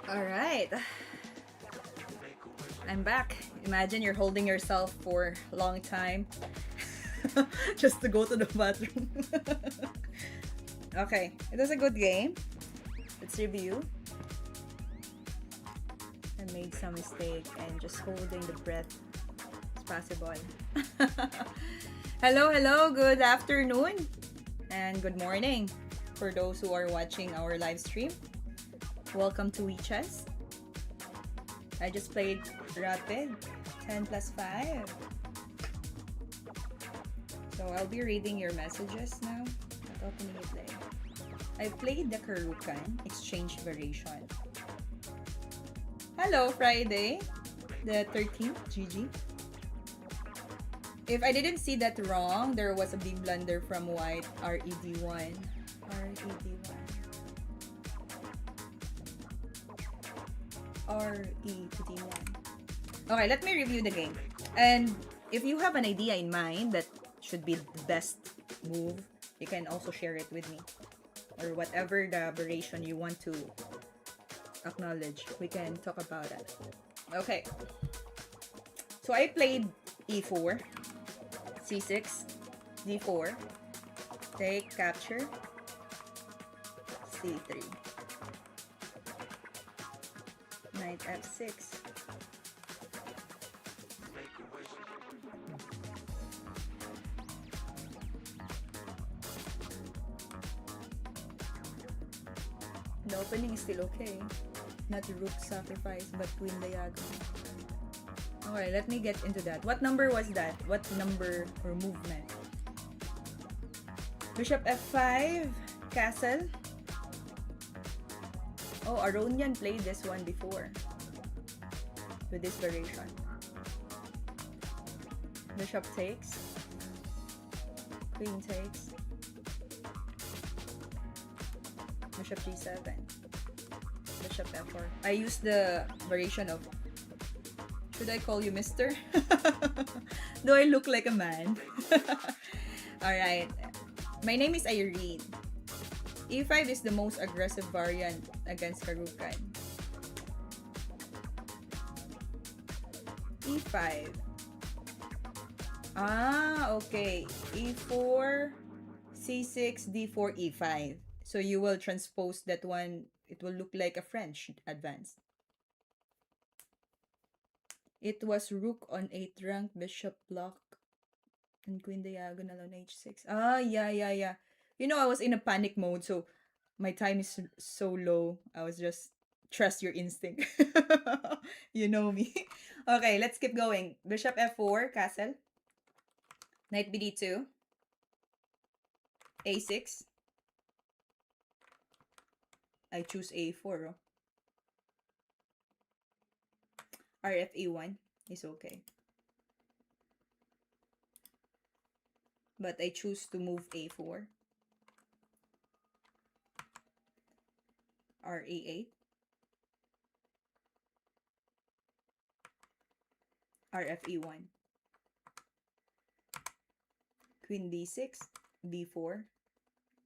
All right. I'm back. Imagine you're holding yourself for a long time just to go to the bathroom. Okay, it was a good game. Let's review. I made some mistake and just holding the breath is possible. Hello, hello, good afternoon and good morning for those who are watching our live stream. Welcome to WeChess. I just played Rapid 10 plus 5. So I'll be reading your messages now. At opening it there. I played the Karukan exchange variation. Hello, Friday, the 13th, GG. If I didn't see that wrong, there was a big blunder from White, RED1. RED1. RE to D1. Okay, let me review the game. And if you have an idea in mind that should be the best move, you can also share it with me. Or whatever the variation you want to acknowledge. We can talk about it. Okay. So I played e4, c6, d4, take, capture, c3, knight f6. The opening is still okay. Not rook sacrifice, but queen diagonal. Alright, let me get into that. What number was that? What number or movement? Bishop f5, castle. Oh, Aronian played this one before. With this variation. Bishop takes. Queen takes. Bishop g7. Bishop f4. I use the variation of, should I call you Mister? Do I look like a man? Alright. My name is Irene. e5 is the most aggressive variant against Karukan. e5. Ah, okay. e4, c6, d4, e5. So you will transpose that one. It will look like a French advance. It was rook on 8th rank, bishop block, and queen diagonal on h6. Ah, yeah. You know, I was in a panic mode, so my time is so low. I was just, trust your instinct. You know me. Okay, let's keep going. Bishop f4, castle. Knight bd2. a6. I choose a4. Rf e1 is okay. But I choose to move a4. ra8. Rf e1. Queen d6. b4.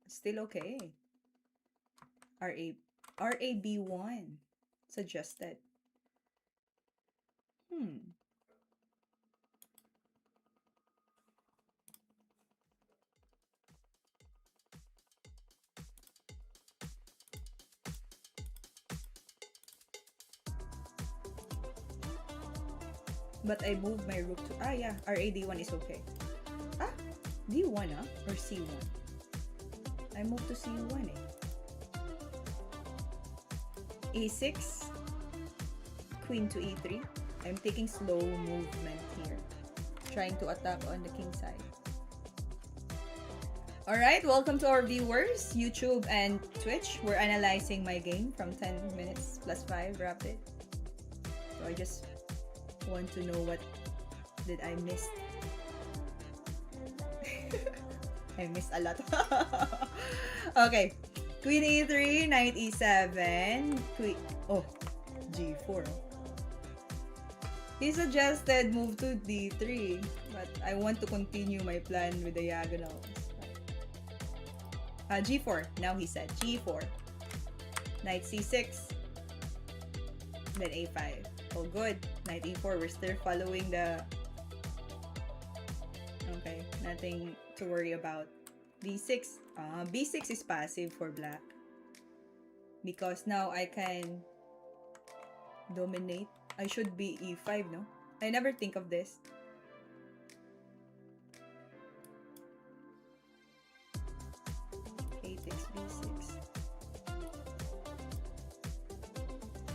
Still okay. rab1 suggested. But I moved my rook to, rad1 is okay. d1 or c1. I moved to c1 e6, queen to e3. I'm taking slow movement here, trying to attack on the king side. Alright, welcome to our viewers, YouTube and Twitch. We're analyzing my game from 10 minutes plus 5 rapid. So I just want to know what did I miss. I missed a lot. Okay. Queen e3, knight e7, queen, g4. He suggested move to d3, but I want to continue my plan with diagonals. G4, now he said g4. Knight c6, then a5. Oh good, knight e4, we're still following the, okay, nothing to worry about. b6, b6 is passive for black. Because now I can dominate. I should be e5, no? I never think of this. A takes b6.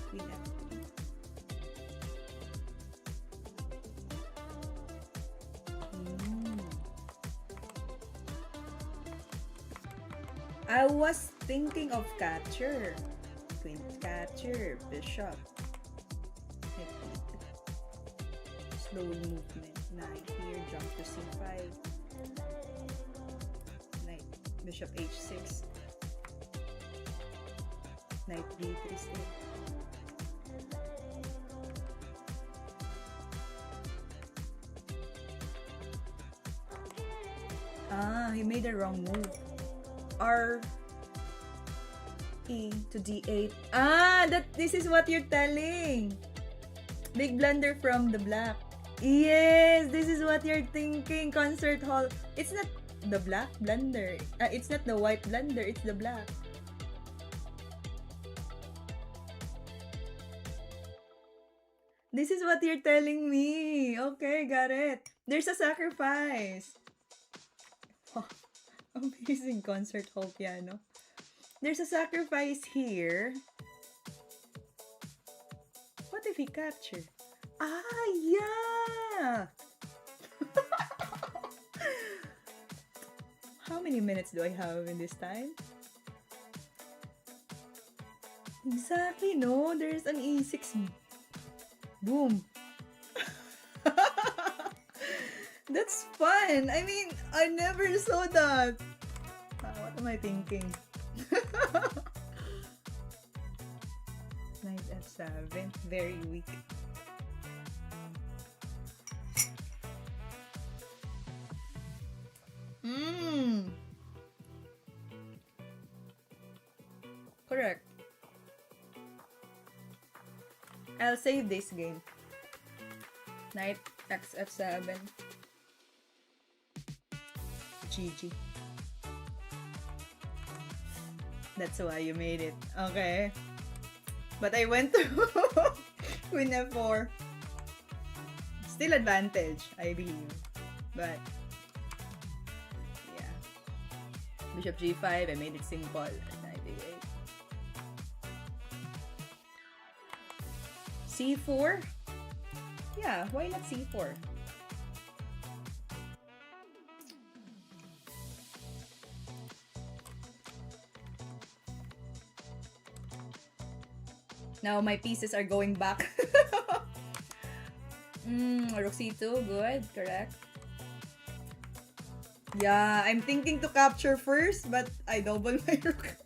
Queen f3. I was thinking of capture. Queen capture, bishop. Slow movement. Knight here, jump to c5. Knight, bishop h6. Knight b3 still. He made a wrong move. E to D8. Ah, this is what you're telling. Big blunder from the black. Yes, this is what you're thinking. Concert hall. It's not the black blunder. It's not the white blunder. It's the black. This is what you're telling me. Okay, got it. There's a sacrifice. Oh, amazing concert hall piano. There's a sacrifice here. What if he capture? Ah, yeah! How many minutes do I have in this time? Exactly, no. There's an E6. Boom. That's fun. I mean, I never saw that. What am I thinking? Knight F7. Very weak. Correct. I'll save this game. Knight F7. GG. That's why you made it. Okay. But I went to Queen F4. Still advantage, I believe. But yeah. Bishop G5, I made it simple. Knight A8. C4? Yeah, why not C4? Now my pieces are going back. Rook C2, good, correct. Yeah, I'm thinking to capture first, but I double my rook.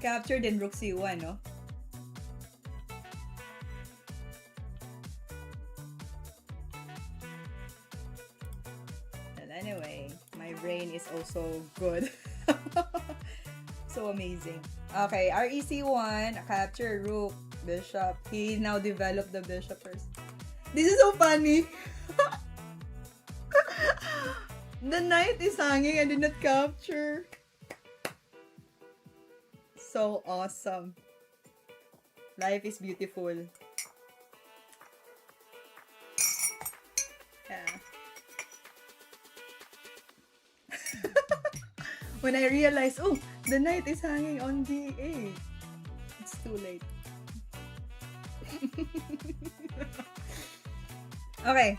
Capture, then Rook C1, no? Well, anyway, my brain is also good. So amazing. Okay, REC1, capture, rook, bishop. He now developed the bishop first. This is so funny. The knight is hanging and did not capture. So awesome. Life is beautiful. Yeah. When I realized, oh, the knight is hanging on D8. It's too late. Okay.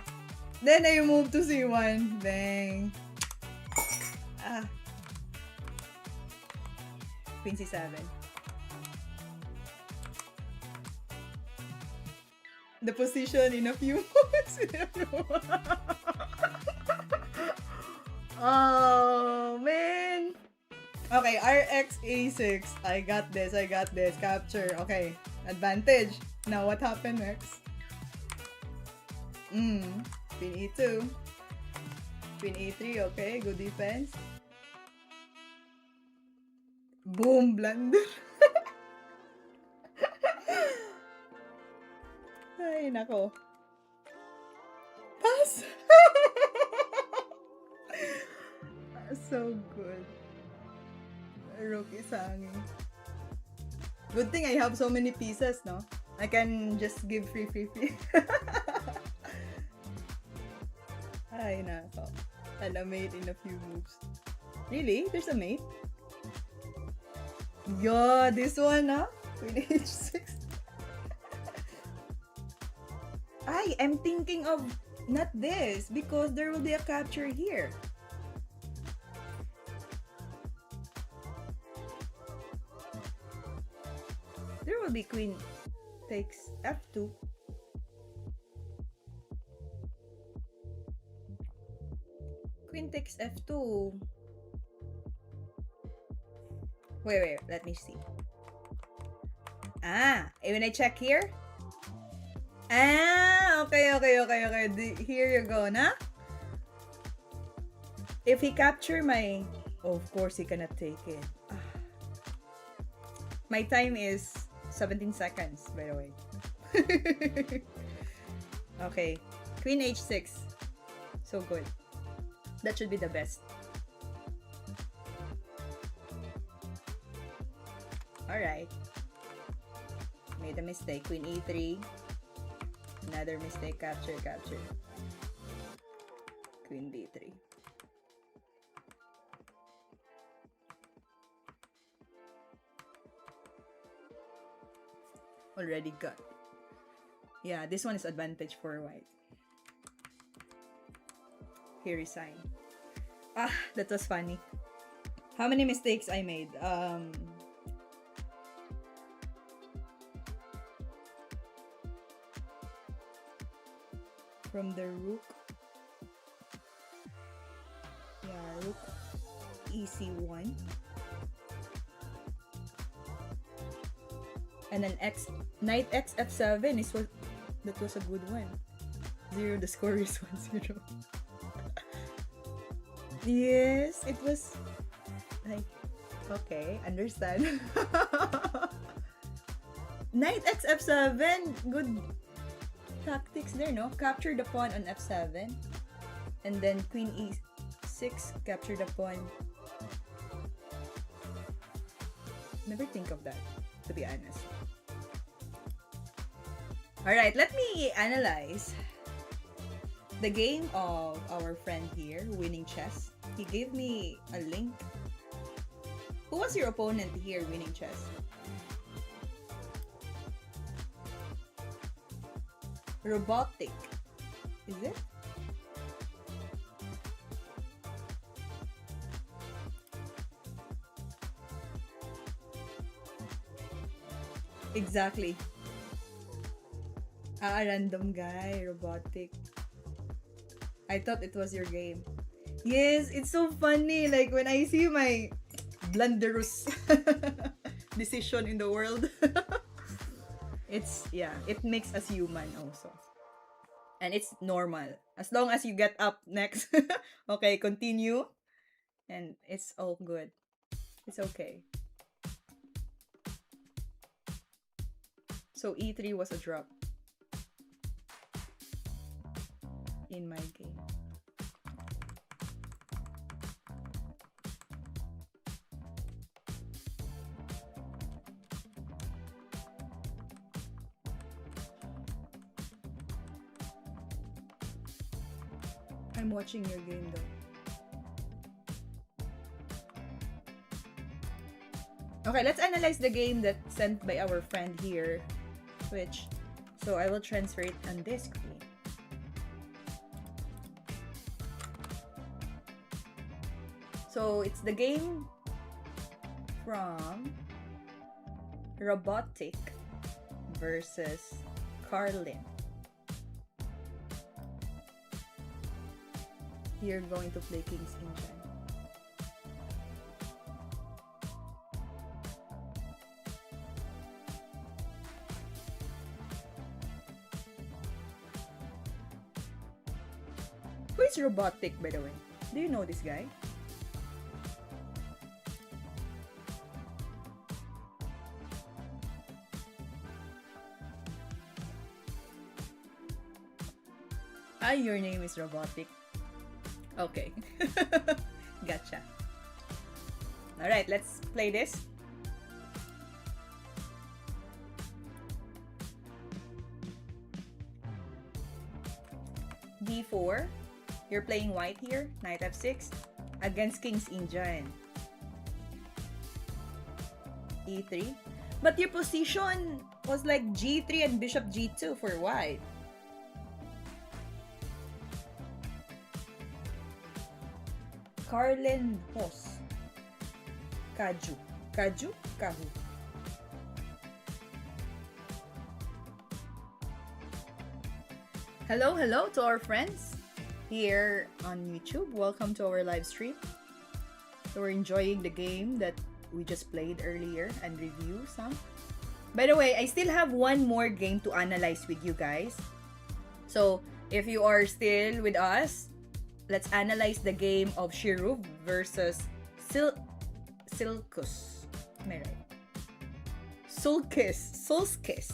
Then I move to C1. Bang. Queen C7. The position in a few moments. Oh, man. Okay, RX A6. I got this. Capture. Okay. Advantage. Now, what happened next? Queen E2. Queen E3. Okay, good defense. Boom, blunder. Ay, nako. Pass. So good. Rook is hanging. Good thing I have so many pieces, no? I can just give free. Ay, nako. I'll mate in a few moves. Really? There's a mate? Yeah, this one, huh? Queen H6. I'm thinking of not this because there will be a capture here. There will be queen takes F2. Queen takes F2. Wait, let me see. When I check here? Okay. Here you go, na? If he capture my... Oh, of course, he cannot take it. My time is 17 seconds, by the way. Okay. Queen h6. So good. That should be the best. Alright. Made a mistake. Queen e3. Another mistake. Capture, capture. Queen d3. Already got. Yeah, this one is advantage for white. He resigned. Ah, that was funny. How many mistakes I made? From the rook. Yeah, rook ec1. And then knight x f7 is what, that was a good one. 0, the score is 1-0. Yes, it was like, okay, understand. Knight x f7, good tactics there, no? Capture the pawn on f7, and then queen e6, capture the pawn. Never think of that, to be honest. Alright, let me analyze the game of our friend here, Winning Chess. He gave me a link. Who was your opponent here, Winning Chess? Robotic. Is it? Exactly. Ah, random guy, robotic. I thought it was your game. Yes, it's so funny. Like when I see my blunderous decision in the world. It's, yeah, it makes us human also. And it's normal. As long as you get up next. Okay, continue. And it's all good. It's okay. So e3 was a drop in my game. I'm watching your game though. Okay, let's analyze the game that's sent by our friend here, Twitch. So I will transfer it on this screen. So it's the game from Robotic versus Carlin. You're going to play King's Engine. Who is Robotic, by the way? Do you know this guy? Ah, your name is Robotic. Okay. Gotcha. Alright, let's play this. D4. You're playing white here. Knight f6 against King's Engine. E3. But your position was like G3 and Bishop G2 for white. Carlin Hos. Kaju. Kaju? Kahu. Hello, hello to our friends here on YouTube. Welcome to our live stream. So we're enjoying the game that we just played earlier and review some. By the way, I still have one more game to analyze with you guys. So if you are still with us, let's analyze the game of Shirov versus Sulkis. Am I right? Shirov-Sulkis.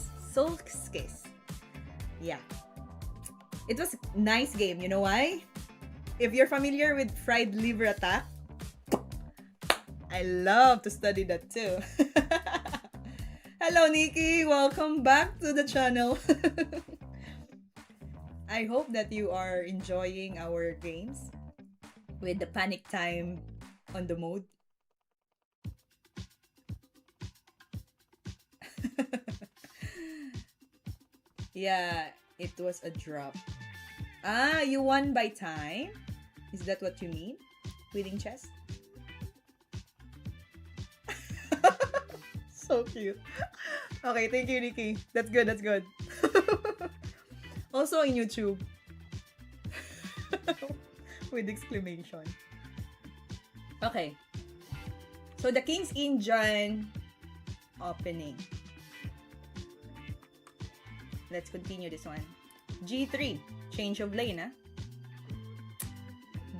Yeah. It was nice game. You know why? If you're familiar with fried liver attack, I love to study that too. Hello, Nikki. Welcome back to the channel. I hope that you are enjoying our games with the panic time on the mode. Yeah, it was a drop. Ah, you won by time? Is that what you mean? Winning chess? So cute. Okay, thank you, Nikki. That's good, that's good. Also in YouTube. With exclamation. Okay. So the King's Indian opening. Let's continue this one. G3. Change of lane, ah.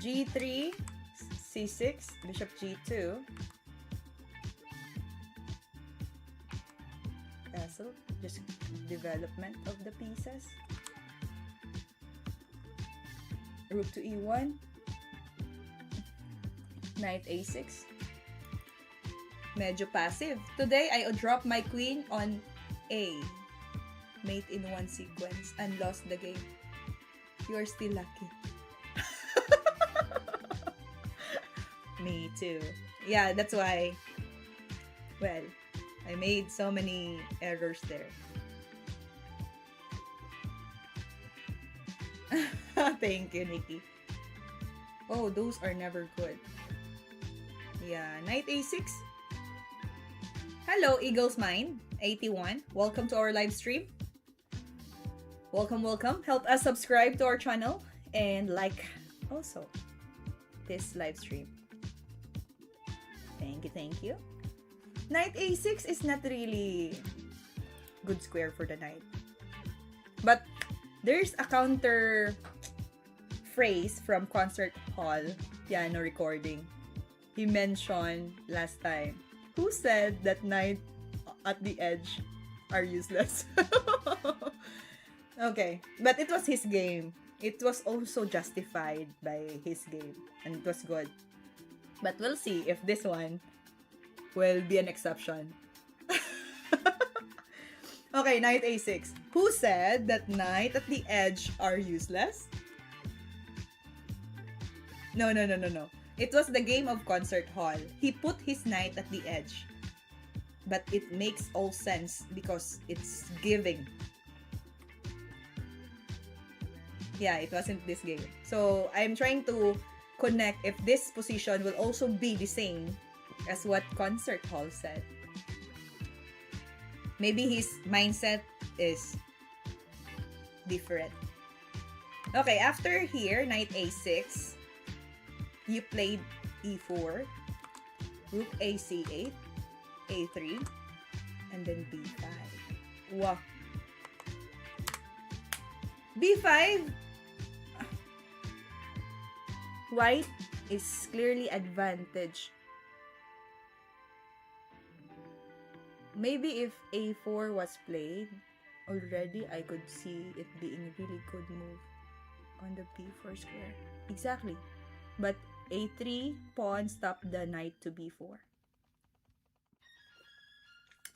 G3. C6. Bishop G2. Castle. Just development of the pieces. Rook to E1. Knight A6. Medyo passive. Today, I dropped my queen on A. Mate in one sequence and lost the game. You are still lucky. Me too. Yeah, that's why. Well, I made so many errors there. Thank you, Nikki. Oh, those are never good. Yeah, Knight A6. Hello, Eagle's Mind 81. Welcome to our live stream. Welcome, welcome. Help us subscribe to our channel and like also this live stream. Thank you, thank you. Knight A6 is not really good square for the knight. But there's a counter phrase from Concert Hall piano recording. He mentioned last time, who said that knight at the edge are useless? Okay, but it was his game. It was also justified by his game, and it was good. But we'll see if this one will be an exception. Okay, Knight A6. Who said that knight at the edge are useless? No. It was the game of Concert Hall. He put his knight at the edge. But it makes all sense because it's giving. Yeah, it wasn't this game. So, I'm trying to connect if this position will also be the same as what Concert Hall said. Maybe his mindset is different. Okay, after here, Knight A6, you played E4, Rook AC8, A3, and then B5. Wow. B5, white is clearly advantage. Maybe if A4 was played already, I could see it being a really good move on the B4 square. Exactly. But A3 pawn stopped the knight to B4.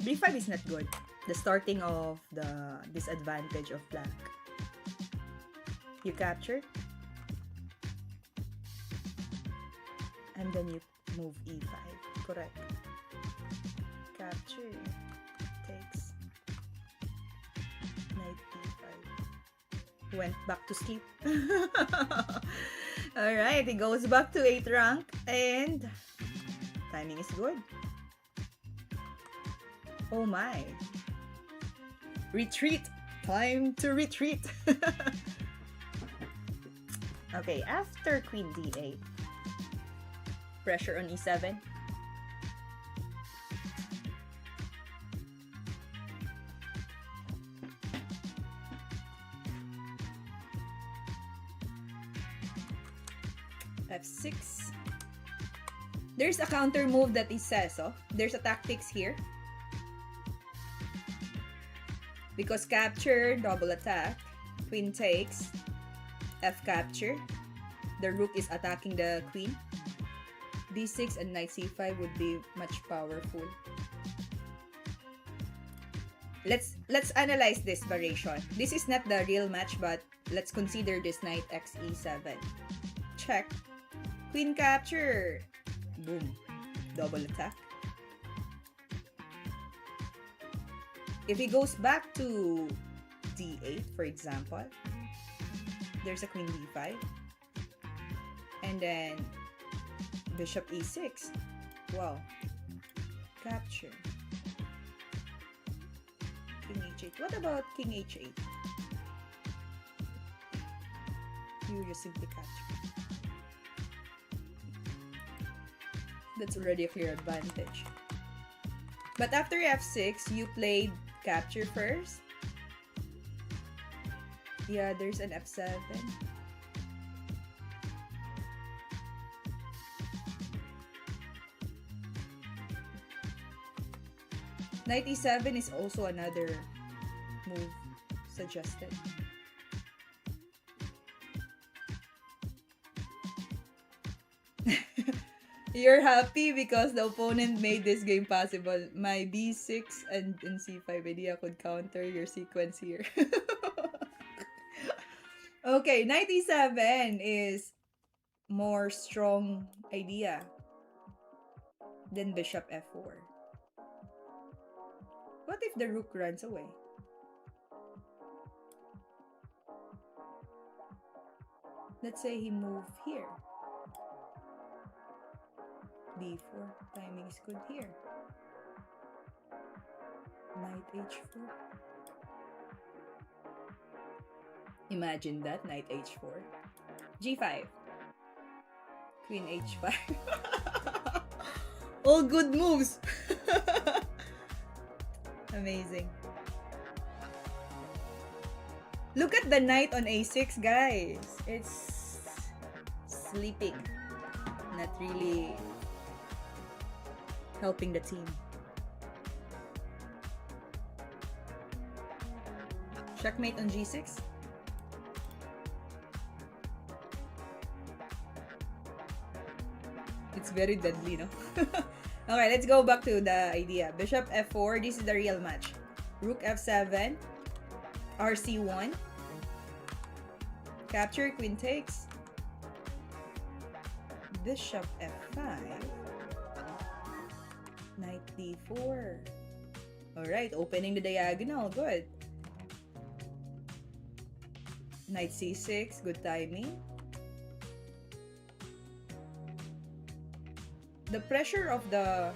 B5 is not good. The starting of the disadvantage of black. You capture. And then you move E5. Correct. Capture. Takes. Knight B5. Went back to sleep. Alright, it goes back to 8th rank. And timing is good. Oh my. Retreat. Time to retreat. Okay, after Queen D8. Pressure on E7. F6. There's a counter move that it says, oh. There's a tactics here. Because capture, double attack, queen takes, F capture. The rook is attacking the queen. D6 and knight c5 would be much powerful. Let's analyze this variation. This is not the real match, but let's consider this knight x e7. Check. Queen capture. Boom. Double attack. If he goes back to d8, for example, there's a queen d5. And then bishop e6. Wow. Capture. King h8. What about king h8? You just simply capture. That's already a clear advantage. But after f6, you played capture first. Yeah, there's an f7. Knight e7 is also another move suggested. You're happy because the opponent made this game possible. My b6 and c5 idea could counter your sequence here. Okay, knight e7 is more strong idea than bishop f4. What if the rook runs away? Let's say he moved here. d4. Timing is good here. Knight h4. Imagine that, knight h4. g5. Queen h5. All good moves. Amazing. Look at the knight on a6, guys. It's sleeping. Not really helping the team. Checkmate on g6. It's very deadly, no? Okay, let's go back to the idea. Bishop f4, this is the real match. Rook f7, rc1, capture, queen takes, bishop f5, knight d4. Alright, opening the diagonal, good. Knight c6, good timing. The pressure of the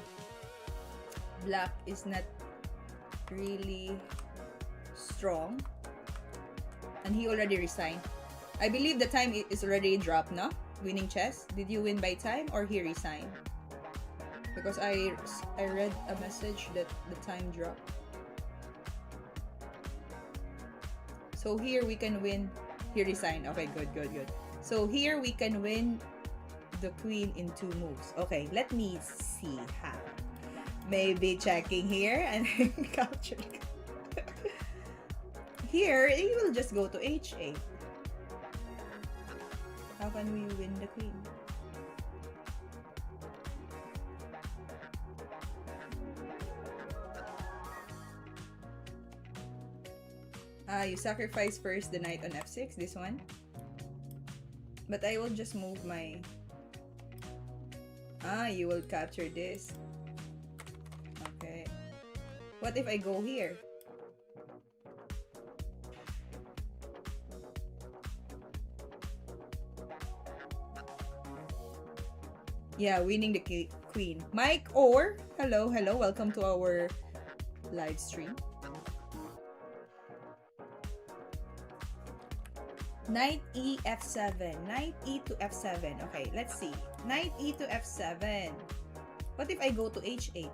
black is not really strong, and he already resigned. I believe the time is already dropped, no? Winning chess. Did you win by time or he resigned? Because I read a message that the time dropped. So here we can win. He resigned. Okay, good. So here we can win the queen in 2 moves. Okay, let me see how. Maybe checking here and capture. Here, he will just go to h8. How can we win the queen? You sacrifice first the knight on f6, this one. But I will just move my... you will capture this. Okay. What if I go here? Yeah, winning the queen. Mike or hello, welcome to our live stream. Knight e f7. Knight e to f7. Okay, let's see. Knight e to f7. What if I go to h8?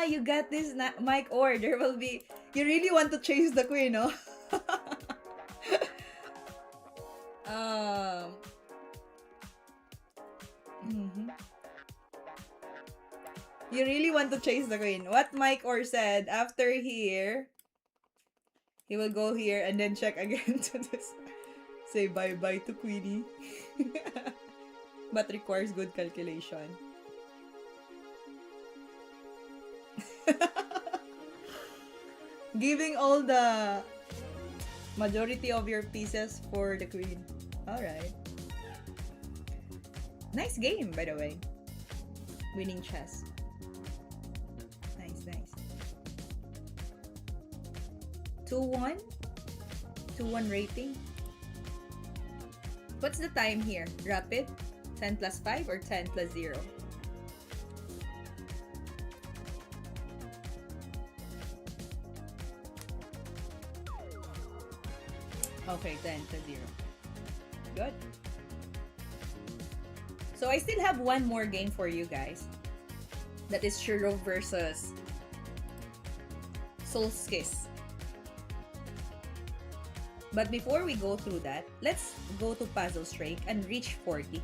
You got this, Mike, or there will be... You really want to chase the queen, no? You really want to chase the queen. What Mike Orr said, after here, he will go here and then check again to this. Say bye-bye to Queenie. But requires good calculation. Giving all the majority of your pieces for the queen. Alright. Nice game, by the way. Winning chess. Nice, nice. 2-1? 2-1 rating. What's the time here? Rapid? 10 plus 5 or 10 plus 0? Okay, 10 plus 0. Good. So I still have one more game for you guys. That is Shirov versus Sulkis. But before we go through that, let's go to puzzle streak and reach 40.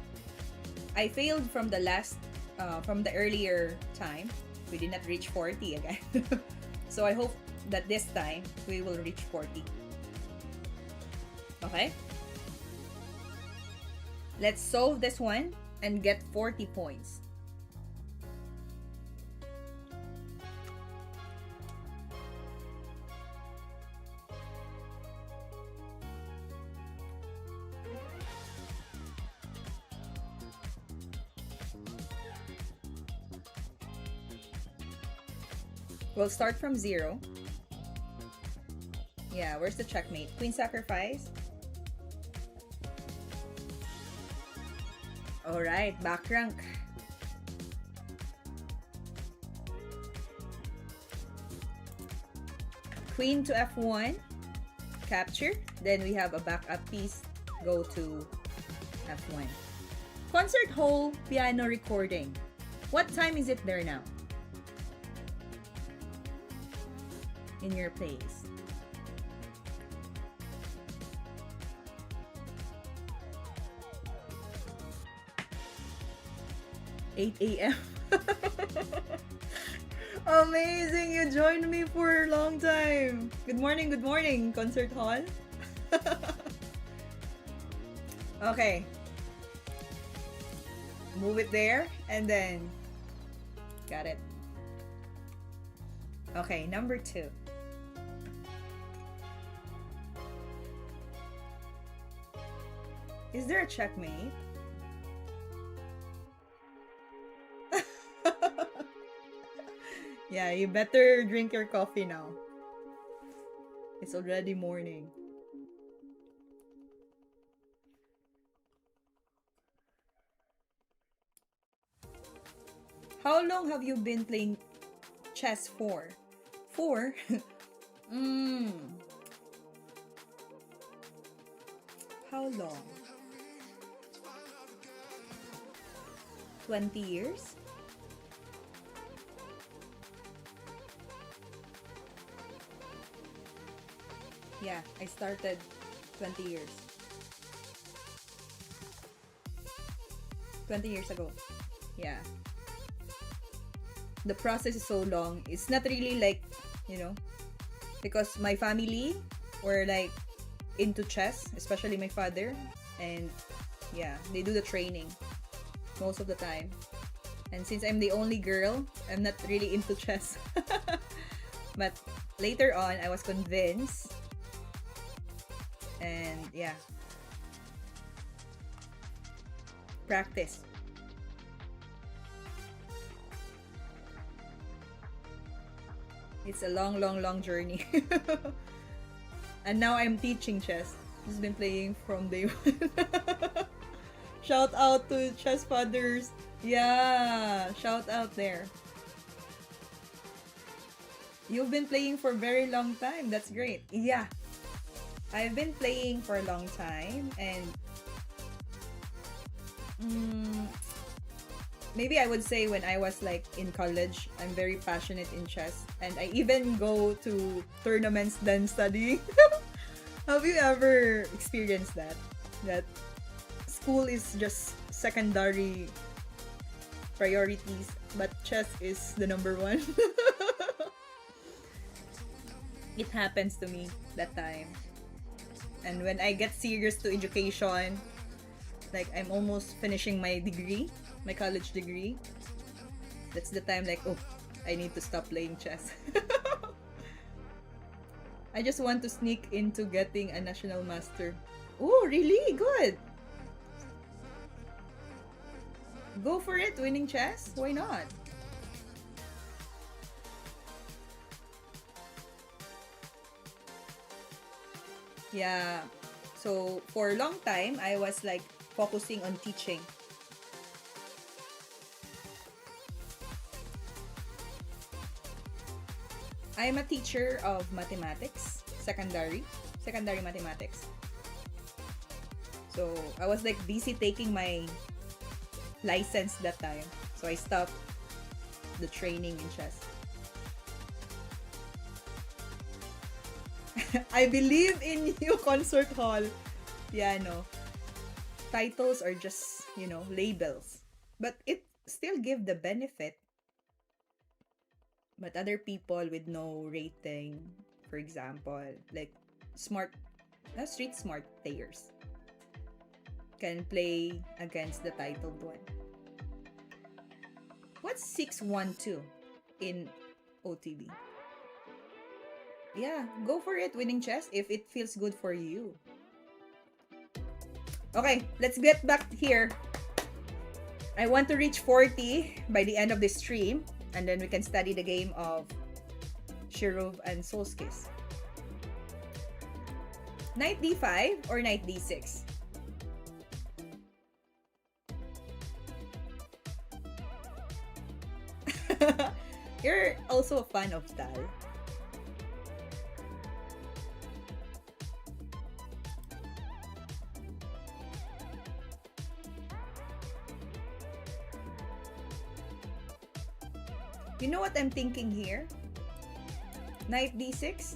I failed from the earlier time. We did not reach 40 again. So I hope that this time we will reach 40. Okay? Let's solve this one and get 40 points. We'll start from 0. Yeah, where's the checkmate? Queen sacrifice. Alright, back rank. Queen to F1. Capture. Then we have a backup piece. Go to F1. Concert hall piano recording. What time is it there now? In your place. 8 a.m. Amazing! You joined me for a long time. Good morning, concert hall. Okay. Move it there and then got it. Okay, number 2. Is there a checkmate? Yeah, you better drink your coffee now. It's already morning. How long have you been playing chess for? 4? How long? 20 years? Yeah, I started 20 years. 20 years ago. Yeah. The process is so long. It's not really like, because my family were like into chess, especially my father. And yeah, they do the training most of the time. And since I'm the only girl, I'm not really into chess. But later on, I was convinced. And yeah. Practice. It's a long, long, long journey. And now I'm teaching chess. Just been playing from day one. Shout out to chess fathers. Yeah, shout out there. You've been playing for a very long time. That's great. Yeah. I've been playing for a long time, and maybe I would say when I was like in college, I'm very passionate in chess, and I even go to tournaments than studying. Have you ever experienced that? That school is just secondary priorities, but chess is the number one. It happens to me that time. And when I get serious to education, like I'm almost finishing my degree, my college degree, that's the time like, oh, I need to stop playing chess. I just want to sneak into getting a national master. Oh, really? Good. Go for it, winning chess. Why not? Yeah. So, for a long time, I was like focusing on teaching. I'm a teacher of mathematics, secondary mathematics. So, I was like busy taking my license that time. So, I stopped the training in chess. I believe in you, concert hall. Piano. Titles are just, labels. But it still give the benefit. But other people with no rating, for example, like street smart players, can play against the titled one. What's 612 in OTB? Yeah, go for it, winning chess, if it feels good for you. Okay, let's get back here. I want to reach 40 by the end of this stream, and then we can study the game of Shirov and Sulkis. Knight d5 or knight d6? You're also a fan of Tal. You know what I'm thinking here? Knight d6?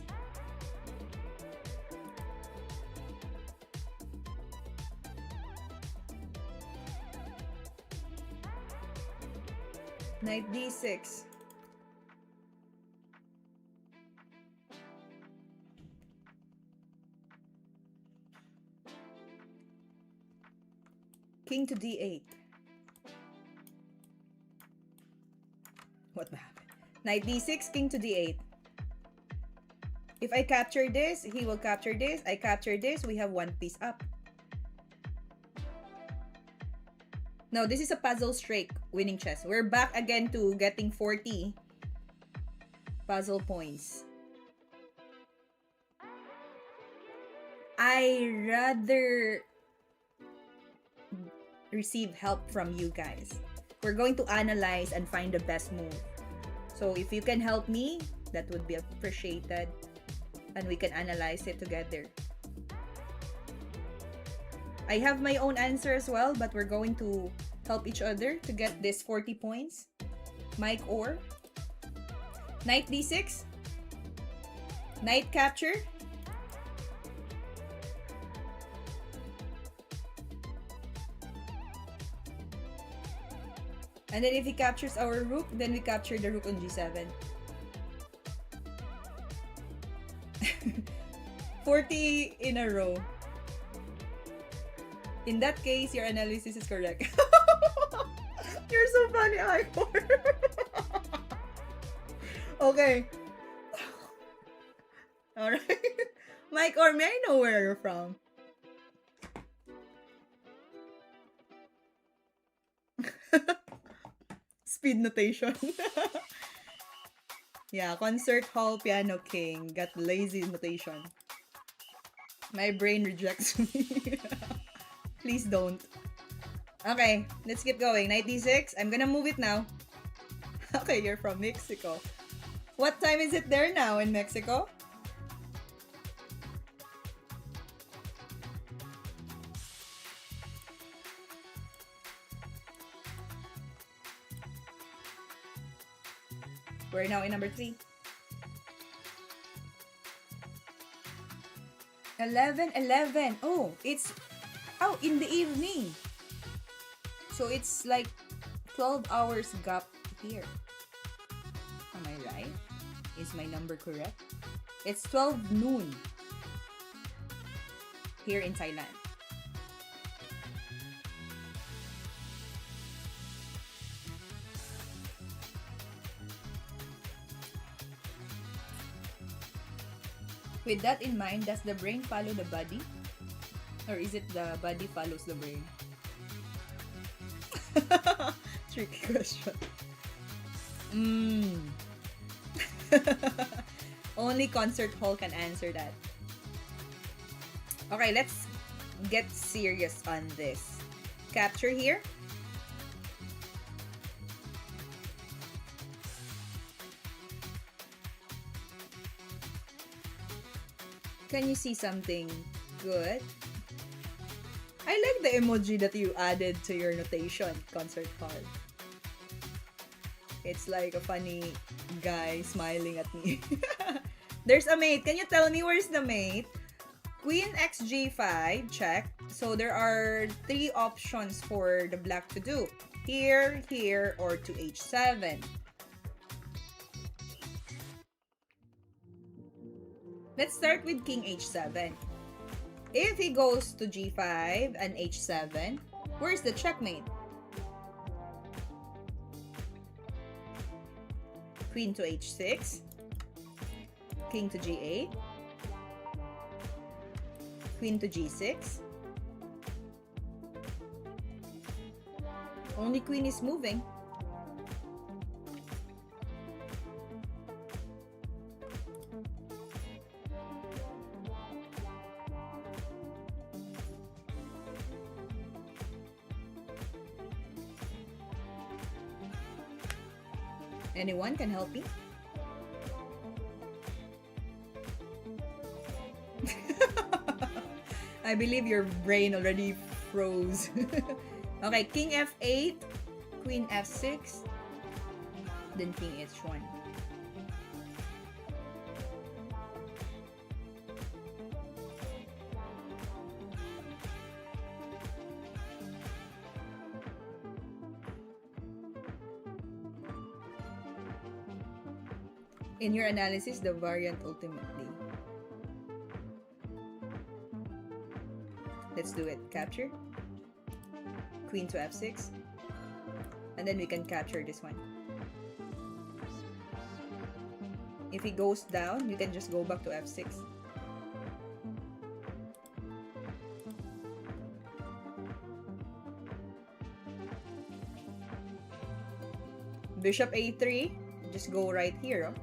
Knight d6. King to d8. What happened? Knight d6, king to d8. If I capture this, he will capture this. I capture this, we have one piece up. No, this is a puzzle streak, winning chess. We're back again to getting 40 puzzle points. I rather receive help from you guys. We're going to analyze and find the best move. So if you can help me, that would be appreciated. And we can analyze it together. I have my own answer as well, but we're going to help each other to get this 40 points. Mike or Knight d6. Knight capture. And then if he captures our rook, then we capture the rook on g7. 40 in a row. In that case, your analysis is correct. You're so funny, Icor. Okay. Alright. Mike, or may I know where you're from? Speed notation. Yeah, concert hall piano king. Got lazy notation. My brain rejects me. Please don't. Okay, let's keep going. Knight d6. I'm gonna move it now. Okay, you're from Mexico. What time is it there now in Mexico? We're now in number 3. 11. Oh, it's in the evening. So it's like 12 hours gap here. Am I right? Is my number correct? It's 12 noon here in Thailand. With that in mind, does the brain follow the body? Or is it the body follows the brain? Tricky question. Only concert hall can answer that. Okay, let's get serious on this. Capture here. Can you see something good? I like the emoji that you added to your notation, concert hall. It's like a funny guy smiling at me. There's a mate. Can you tell me where's the mate? Queen xg5, check. So there are 3 options for the black to do. Here, here, or to h7. Let's start with king h7. If he goes to g5 and h7, where's the checkmate? Queen to h6, king to g8, queen to g6. Only queen is moving. Anyone can help me? I believe your brain already froze. Okay, king f8, queen f6, then king h1. In your analysis, the variant ultimately. Let's do it. Capture. Queen to f6. And then we can capture this one. If he goes down, you can just go back to f6. Bishop a3. Just go right here. Oh.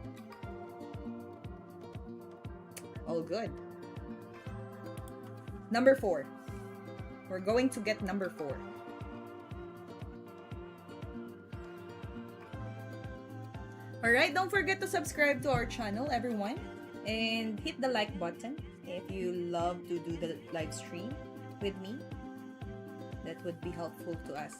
All good. Number 4. We're going to get number 4. Alright, don't forget to subscribe to our channel, everyone. And hit the like button if you love to do the live stream with me. That would be helpful to us.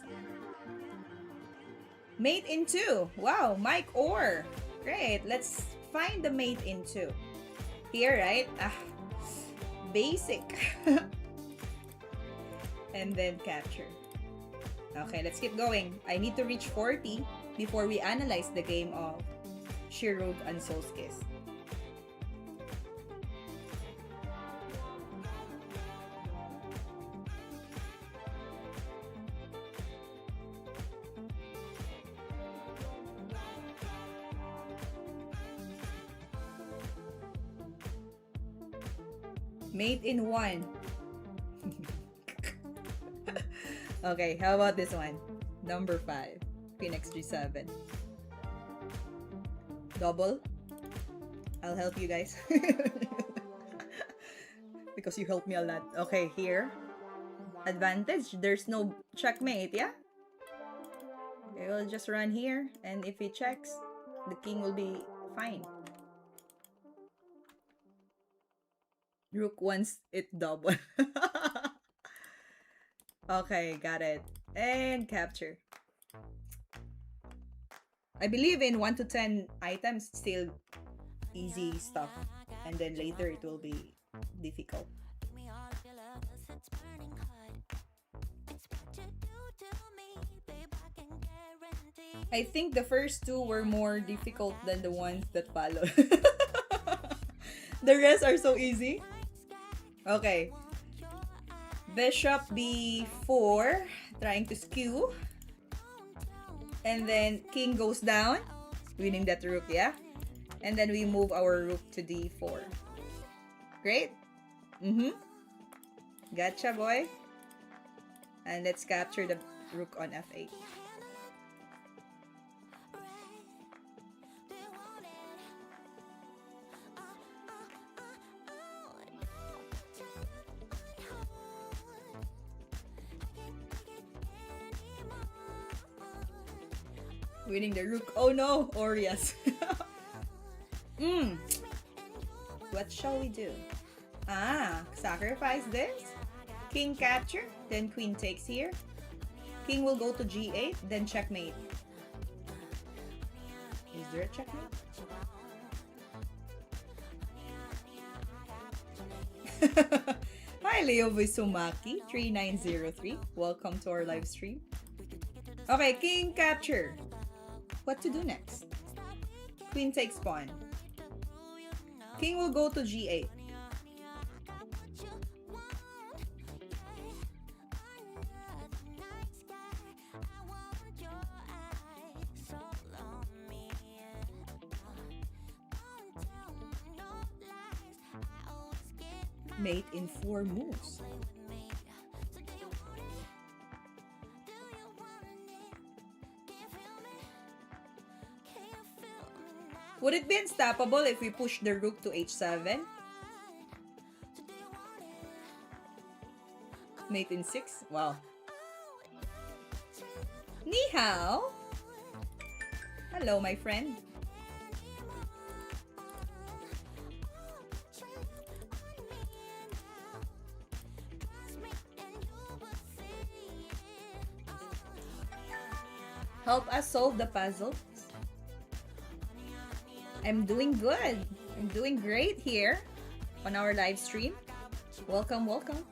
Mate in 2. Wow, Mike Orr. Great. Let's find the mate in 2. Here, right? Basic. And then capture. Okay, let's keep going. I need to reach 40 before we analyze the game of Shirov-Sulkis. Mate in 1. Okay, how about this one? Number 5. Queen xg7. Double. I'll help you guys. Because you helped me a lot. Okay, here. Advantage. There's no checkmate, yeah? Okay, we'll just run here. And if he checks, the king will be fine. Rook wants it double. Okay, got it. And capture. I believe in 1 to 10 items, still easy stuff. And then later it will be difficult. I think the first two were more difficult than the ones that follow. The rest are so easy. Okay. Bishop b4, trying to skew. And then king goes down, winning that rook, yeah? And then we move our rook to d4. Great. Gotcha, boy. And let's capture the rook on f8. Winning the rook. Oh no, or yes. What shall we do? Sacrifice this. King capture, then queen takes here. King will go to g8, then checkmate. Is there a checkmate? Hi, Leo Visumaki 3903. Welcome to our live stream. Okay, king capture. What to do next? Queen takes pawn. King will go to g8. Mate in 4 moves. Would it be unstoppable if we push the rook to h7? Mate in 6? Wow. Ni hao! Hello, my friend. Help us solve the puzzle. I'm doing good. I'm doing great here on our live stream. Welcome, welcome.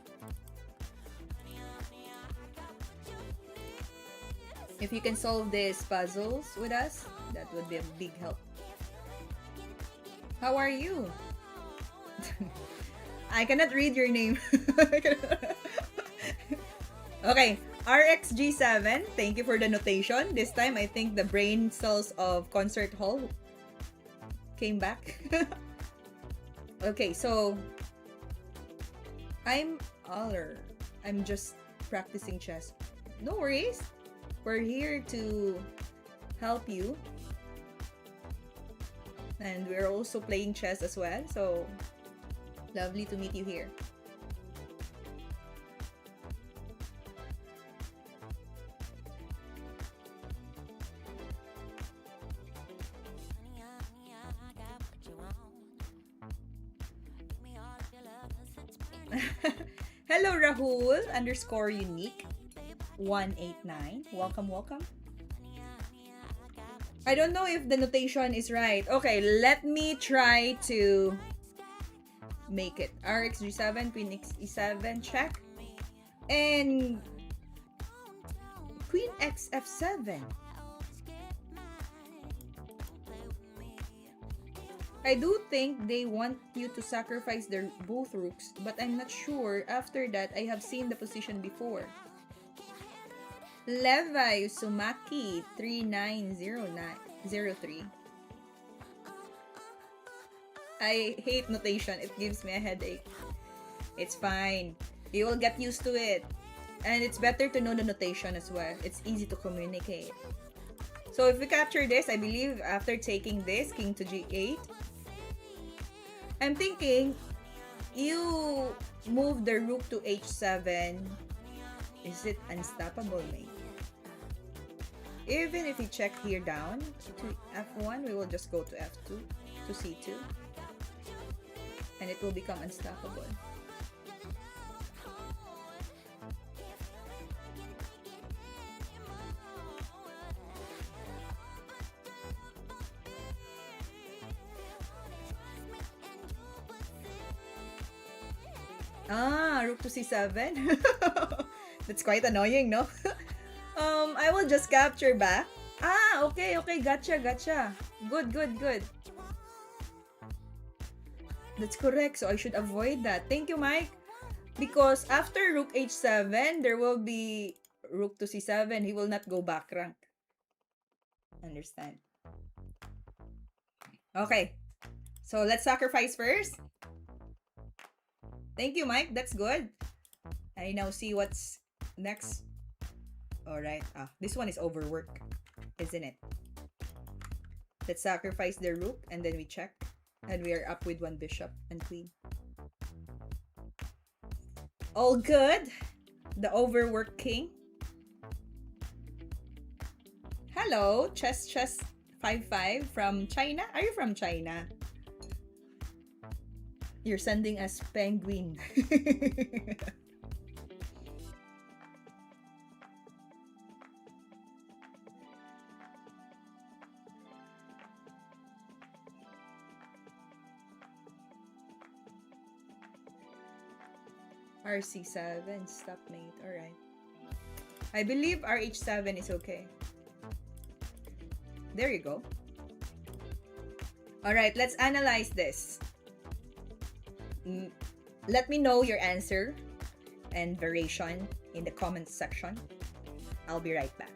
If you can solve these puzzles with us, that would be a big help. How are you? I cannot read your name. Okay, RXG7, thank you for the notation. This time, I think the brain cells of Concert Hall came back. Okay, so I'm Aller. I'm just practicing chess. No worries. We're here to help you. And we're also playing chess as well. So lovely to meet you here. Hello, Rahul _unique 189. Welcome, welcome. I don't know if the notation is right. Okay, let me try to make it. RxG7, Queen XE7, check. And Queen XF7. I do think they want you to sacrifice their both rooks, but I'm not sure. After that, I have seen the position before. Levi Usumaki 3903. I hate notation. It gives me a headache. It's fine. You will get used to it. And it's better to know the notation as well. It's easy to communicate. So if we capture this, I believe after taking this, king to g8, I'm thinking you move the rook to h7. Is it unstoppable, mate? Even if we check here down to f1, we will just go to f2 to c2. And it will become unstoppable. Rook to c7. That's quite annoying, no? I will just capture back. Okay, okay. Gotcha, gotcha. Good, good, good. That's correct. So I should avoid that. Thank you, Mike. Because after rook h7, there will be rook to c7. He will not go back rank. Understand? Okay. So let's sacrifice first. Thank you, Mike. That's good. I now see what's next. Alright. This one is overwork, isn't it? Let's sacrifice the rook and then we check. And we are up with one bishop and queen. All good. The overworked king. Hello, Chess 55 from China. Are you from China? You're sending us penguin. RC7, stop mate. Alright. I believe RH7 is okay. There you go. Alright, let's analyze this. Let me know your answer and variation in the comments section. I'll be right back.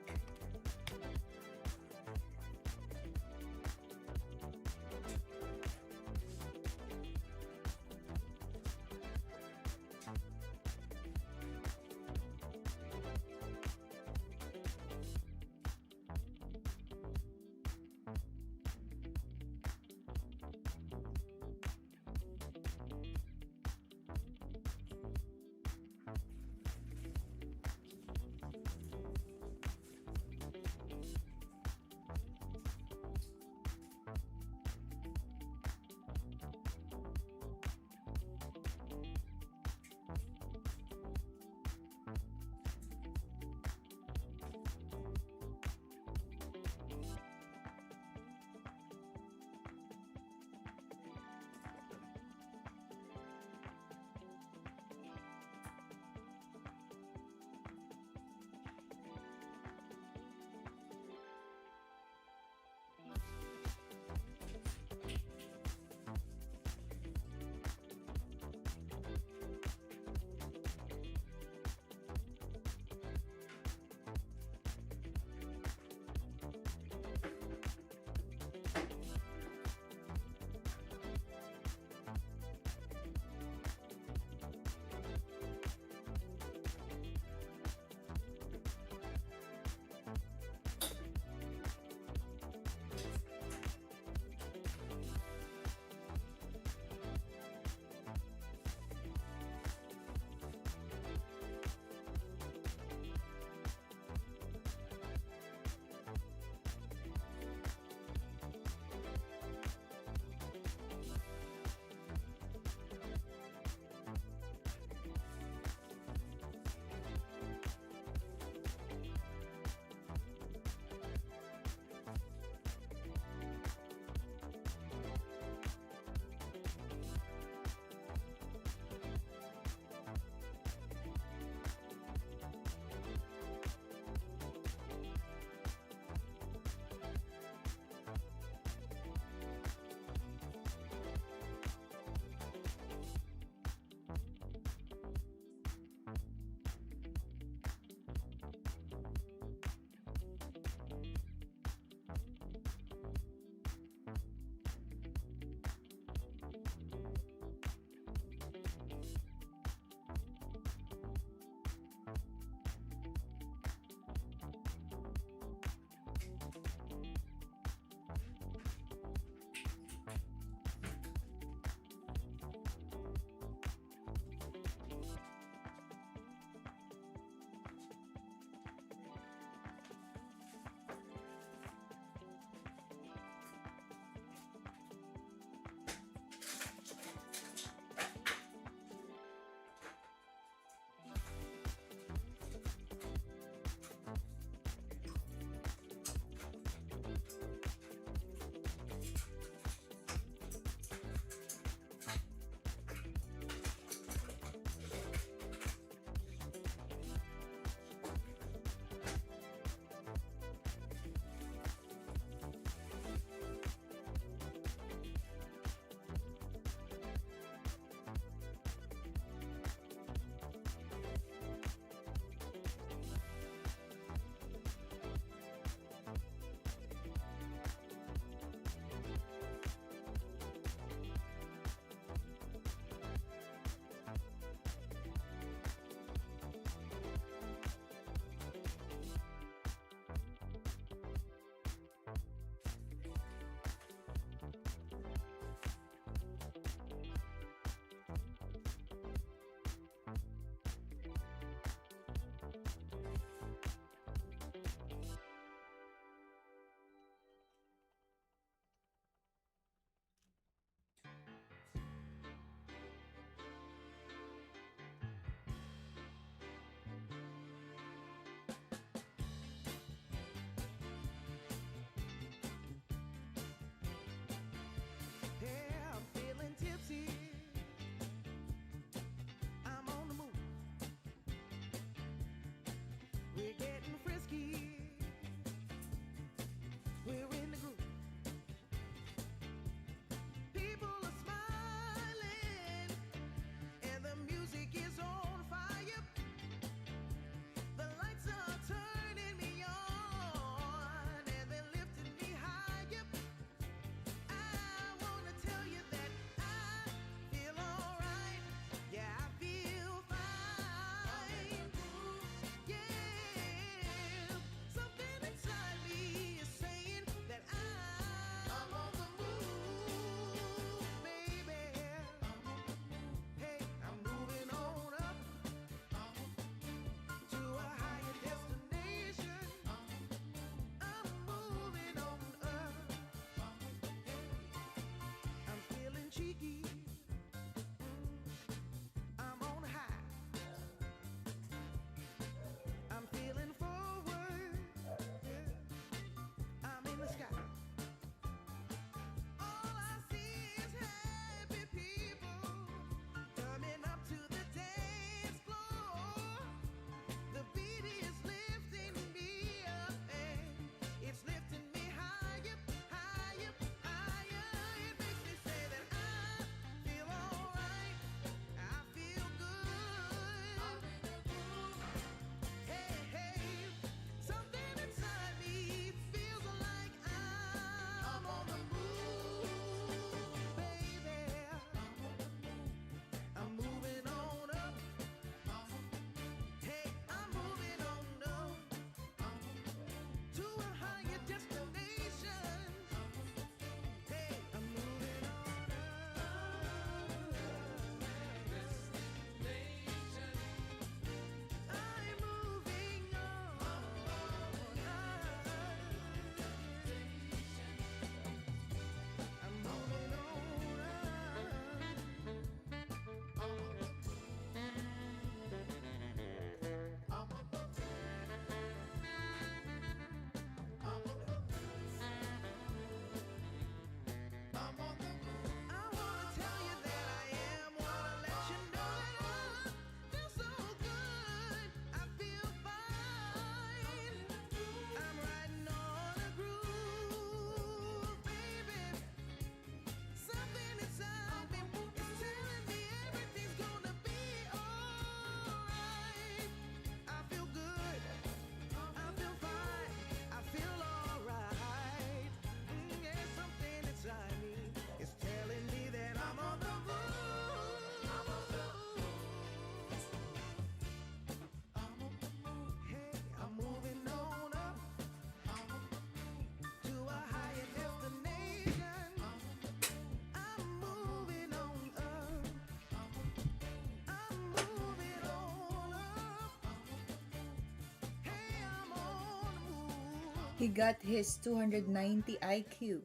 He got his 290 IQ.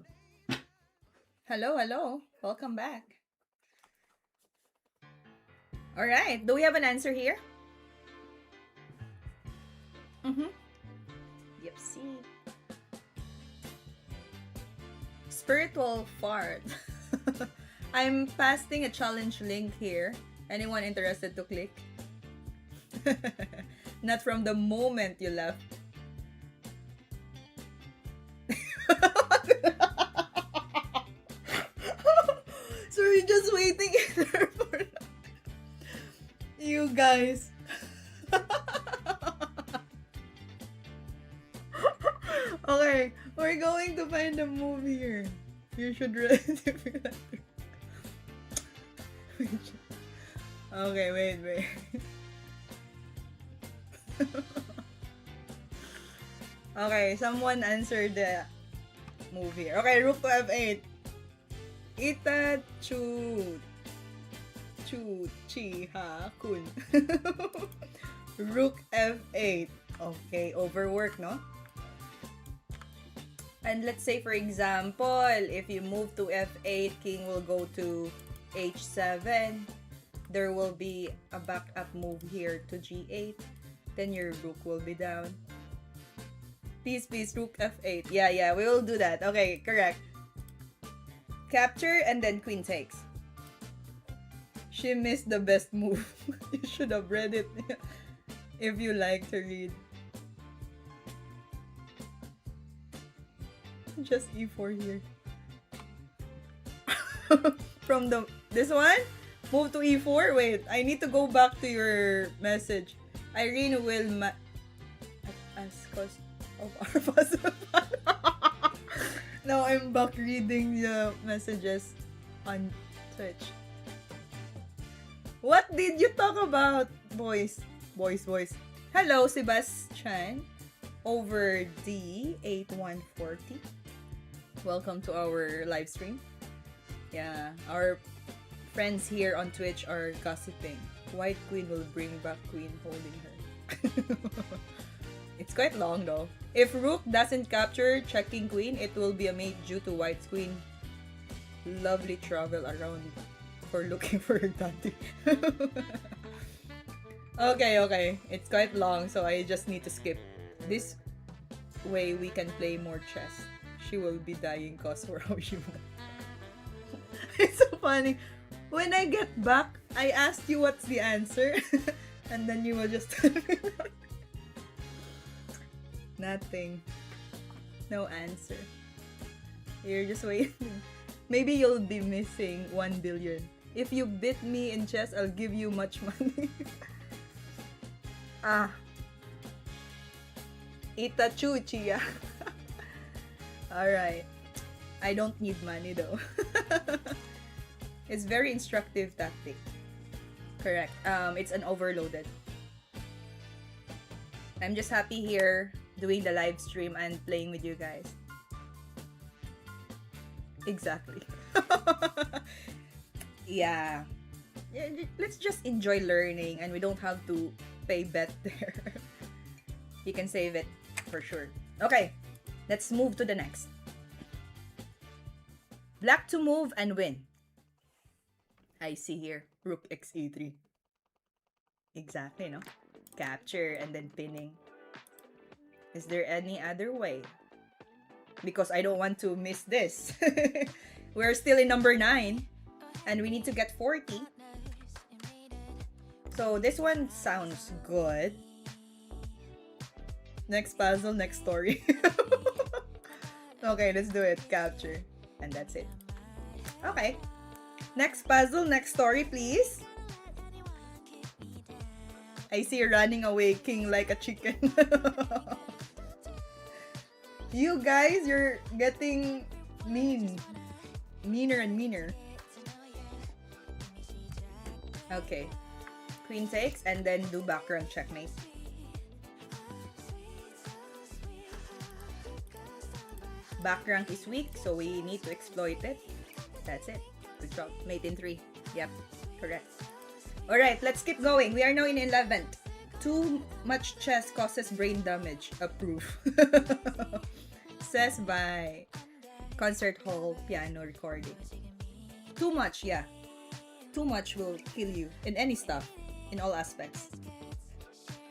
Hello, hello. Welcome back. Alright, do we have an answer here? Yep, see. Spiritual fart. I'm pasting a challenge link here. Anyone interested to click? Not from the moment you left. So you're just waiting there for you guys. Okay, we're going to find a movie here. You should read it if you like to. Okay, wait. Okay, someone answered the movie. Okay, Rook to F8. Ita chu chi ha kun. Rook F8. Okay, overwork, no? And let's say, for example, if you move to F8, king will go to H7. There will be a backup move here to G8. Then your rook will be down. Peace, rook F8. Yeah, we will do that. Okay, correct. Capture and then queen takes. She missed the best move. You should have read it if you like to read. Just E4 here. From this one? Move to E4? Wait, I need to go back to your message. Irene will ask us of our puzzle. Now I'm back reading the messages on Twitch. What did you talk about, boys? Hello, Sebastian. Over D8140. Welcome to our live stream. Yeah, our friends here on Twitch are gossiping. White queen will bring back queen holding her. It's quite long though. If rook doesn't capture checking queen, it will be a mate due to white's queen. Lovely travel around for looking for her daddy. Okay. It's quite long, so I just need to skip. This way we can play more chess. She will be dying cause for how she won. It's so funny. When I get back, I asked you what's the answer. And then you will just tell me nothing. No answer. You're just waiting. Maybe you'll be missing 1 billion. If you beat me in chess, I'll give you much money. Itachuchi. Alright. I don't need money though. It's very instructive tactic. Correct. It's an overloaded. I'm just happy here doing the live stream and playing with you guys. Exactly. Yeah. Let's just enjoy learning and we don't have to pay bet there. You can save it for sure. Okay, let's move to the next. Black to move and win. I see here, rook xe3. Exactly, no? Capture and then pinning. Is there any other way? Because I don't want to miss this. We're still in number 9 and we need to get 40. So this one sounds good. Next puzzle, next story. Okay, let's do it. Capture. And that's it. Okay. Next puzzle, next story, please. I see you running away, king like a chicken. You guys, you're getting mean. Meaner and meaner. Okay. Queen takes and then do background checkmate. Back rank is weak, so we need to exploit it. That's it. Good job. Mate in 3. Yep, correct. Alright, let's keep going. We are now in 11th. Too much chess causes brain damage. Approve. Says by concert hall piano recording. Too much, yeah. Too much will kill you in any stuff, in all aspects.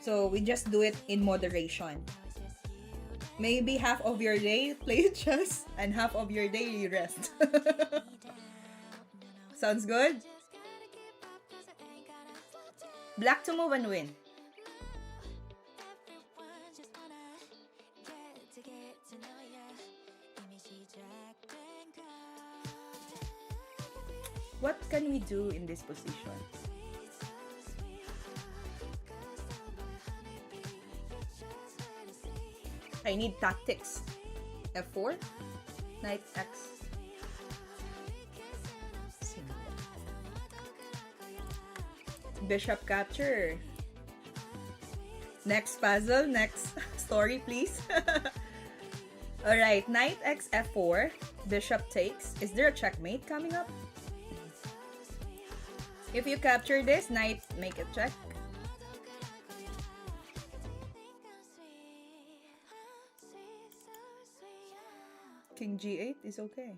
So we just do it in moderation. Maybe half of your day play chess and half of your day you rest. Sounds good? Black to move and win. What can we do in this position? I need tactics. F4, knight X. Bishop capture. Next puzzle, next story, please. Alright, knight X F4, bishop takes. Is there a checkmate coming up? If you capture this, knight make a check. King G8 is okay.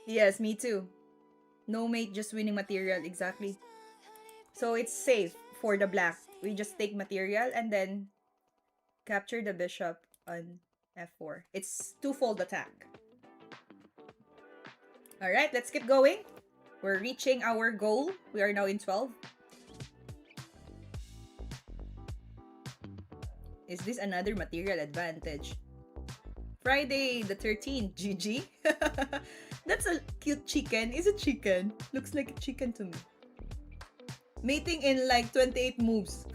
Yes, me too. No mate, just winning material, exactly. So it's safe for the black. We just take material and then capture the bishop on F4. It's twofold attack. Alright, let's keep going. We're reaching our goal. We are now in 12. Is this another material advantage? Friday the 13th, GG. That's a cute chicken. Is it chicken? Looks like a chicken to me. Mating in like 28 moves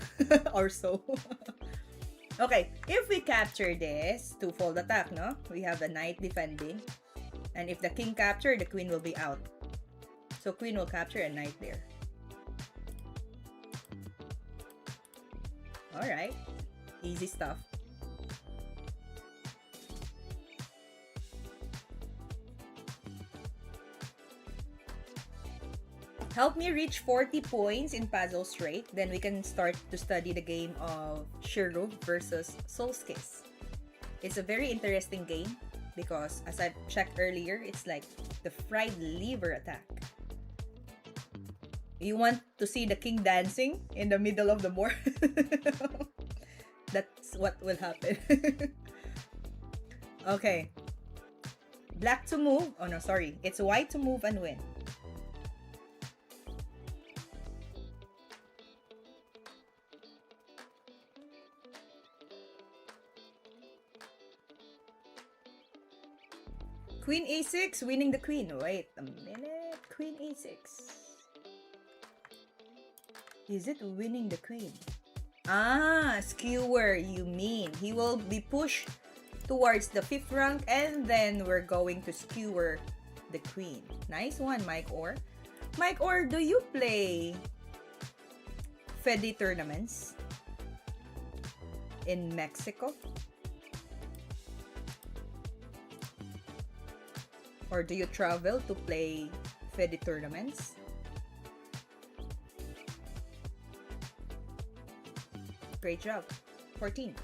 or so. Okay, if we capture this, twofold attack, no? We have the knight defending. And if the king capture, the queen will be out. So queen will capture a knight there. Alright. Easy stuff. Help me reach 40 points in puzzle straight. Then we can start to study the game of Shirov versus Sulkis. It's a very interesting game because as I checked earlier, it's like the fried liver attack. You want to see the king dancing in the middle of the board? That's what will happen. Okay. Black to move. Oh no, sorry. It's white to move and win. Queen A6, winning the queen. Wait a minute. Queen A6. Is it winning the queen? Ah, skewer, you mean. He will be pushed towards the 5th rank and then we're going to skewer the queen. Nice one, Mike Orr. Mike Orr, do you play FEDE tournaments in Mexico? Or do you travel to play FEDE tournaments? Great job. 14.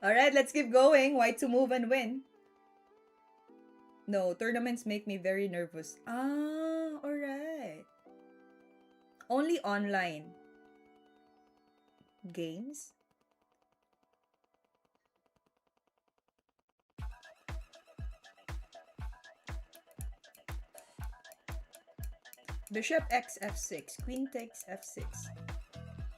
Alright, let's keep going. White to move and win. No, tournaments make me very nervous. Ah, alright. Only online games? Bishop X F6, queen takes F6,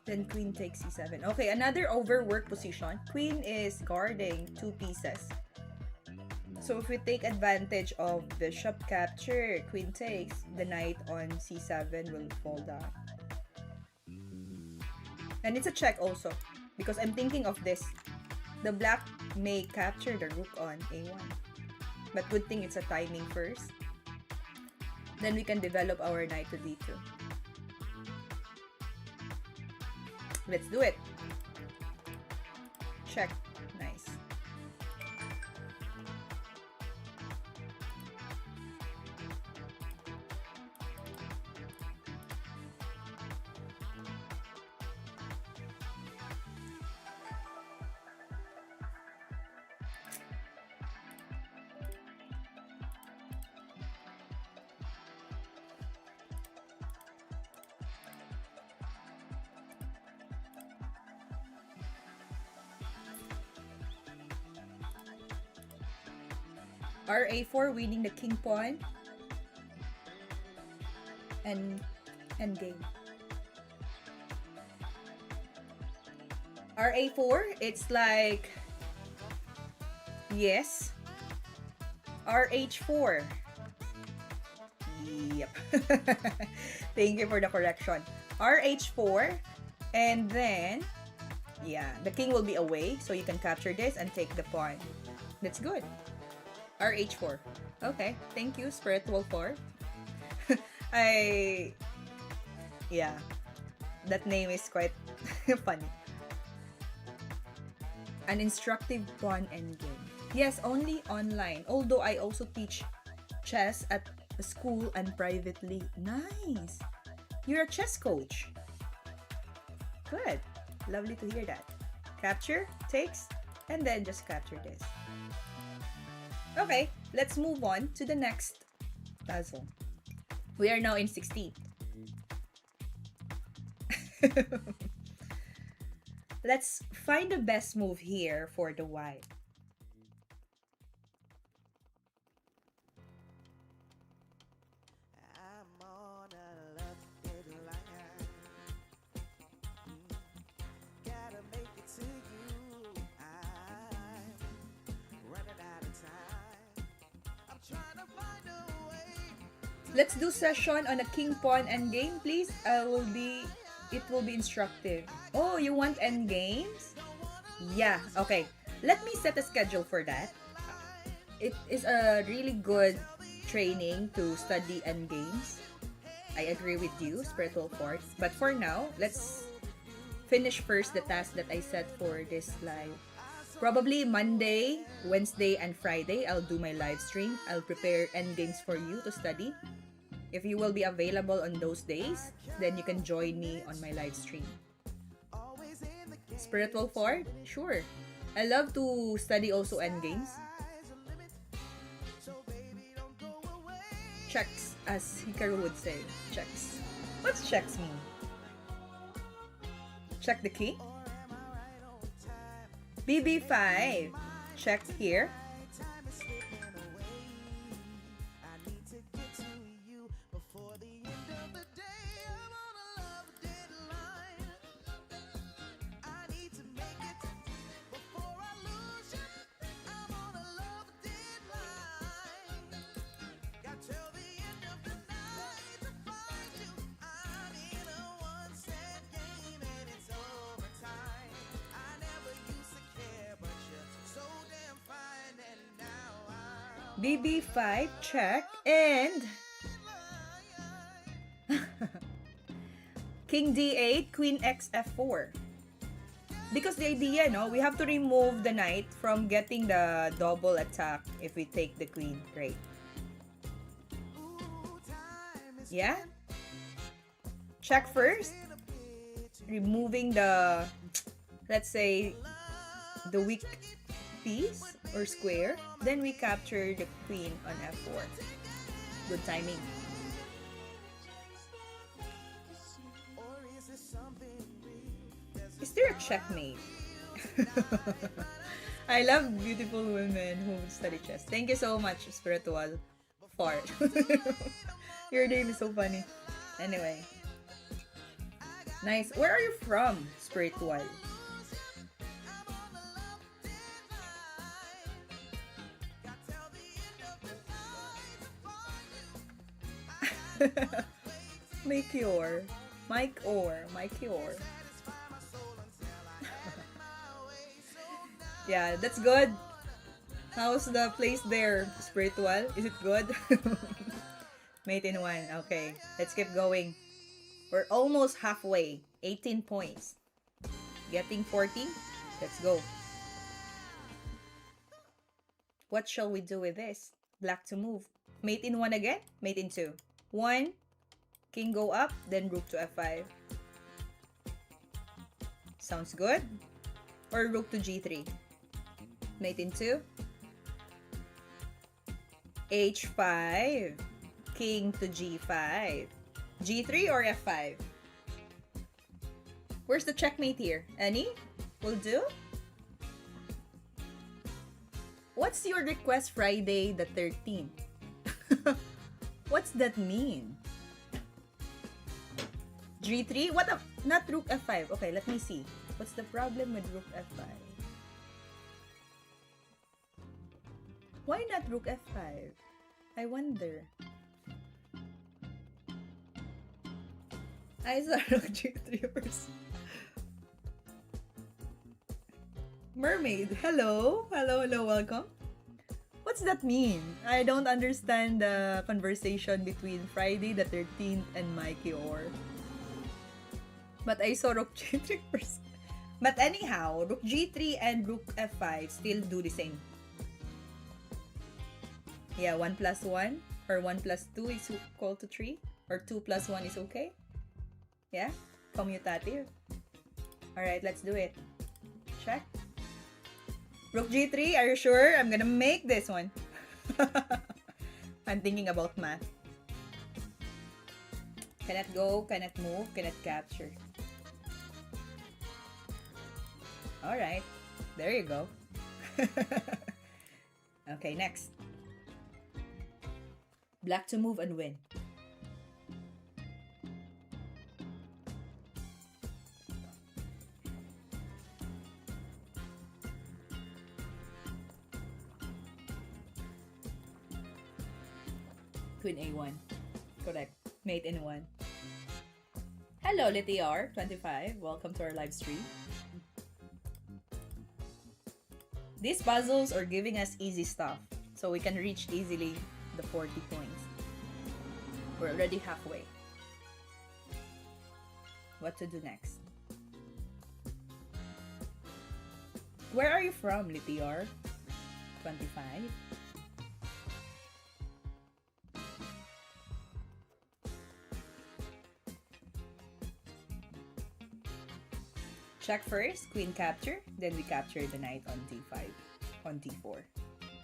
then queen takes C7. Okay, another overworked position. Queen is guarding 2 pieces. So if we take advantage of bishop capture, queen takes, the knight on C7 will fall down. And it's a check also, because I'm thinking of this. The black may capture the rook on A1. But good thing it's a timing first. Then we can develop our knight to D2. Let's do it. Check. Nice. RA4 winning the king pawn. And endgame. RA4, it's like yes. RH4. Yep. Thank you for the correction. RH4, and then yeah, the king will be away, so you can capture this and take the pawn. That's good. RH4. Okay, thank you, Spiritual 4. Yeah, that name is quite funny. An instructive pawn endgame. Yes, only online. Although I also teach chess at a school and privately. Nice. You're a chess coach. Good. Lovely to hear that. Capture, takes, and then just capture this. Okay, let's move on to the next puzzle. We are now in 16. Let's find the best move here for the white. Let's do session on a king pawn endgame, please. It will be instructive. Oh, you want endgames? Yeah, okay. Let me set a schedule for that. It is a really good training to study endgames. I agree with you, Spiritual Force. But for now, let's finish first the task that I set for this live. Probably Monday, Wednesday, and Friday, I'll do my live stream. I'll prepare endgames for you to study. If you will be available on those days, then you can join me on my live stream. Spiritual Ford? Sure. I love to study also endgames. Checks, as Hikaru would say. Checks. What's checks mean? Check the key. BB5. Check here. BB5, check, and King D8, Queen X F4. Because the idea, no, we have to remove the knight from getting the double attack if we take the queen. Great. Yeah? Check first. Removing the, let's say, the weak piece or square. Then we capture the queen on F4. Good timing. Is there a checkmate? I love beautiful women who study chess. Thank you so much, Spiritual Fart. Your name is so funny. Anyway. Nice. Where are you from, Spiritual? Makeor. Makeor. Yeah, that's good. How's the place there, Spiritual? Is it good? Mate in one. Okay, let's keep going. We're almost halfway. 18 points. Getting 40. Let's go. What shall we do with this? Black to move. Mate in 1 again? Mate in 2. 1. King go up, then rook to f5. Sounds good. Or rook to g3. Mate in 2. h5. King to g5. g3 or f5? Where's the checkmate here? Any? Will do? What's your request Friday the 13th? What's that mean? g3? What? Not rook f5. Okay, let me see. What's the problem with rook f5? Why not rook f5? I wonder. I saw rook g3 first. Mermaid, hello? Hello, hello, welcome. What's that mean? I don't understand the conversation between Friday the 13th and Mikey or. But I saw rook g3 first. But anyhow, rook g3 and rook f5 still do the same. Yeah, 1 plus 1 or 1 plus 2 is equal to 3 or 2 plus 1 is okay. Yeah, commutative. Alright, let's do it. Check. Rook g3, are you sure? I'm gonna make this one. I'm thinking about math. Cannot go, cannot move, cannot capture. Alright, there you go. Okay, next. Black to move and win. Queen a1. Correct. Mate in 1. Hello, LitR25. Welcome to our live stream. These puzzles are giving us easy stuff, so we can reach easily the 40 points. We're already halfway. What to do next? Where are you from, LitR? 25? Check first, queen capture, then we capture the knight on d5, on d4.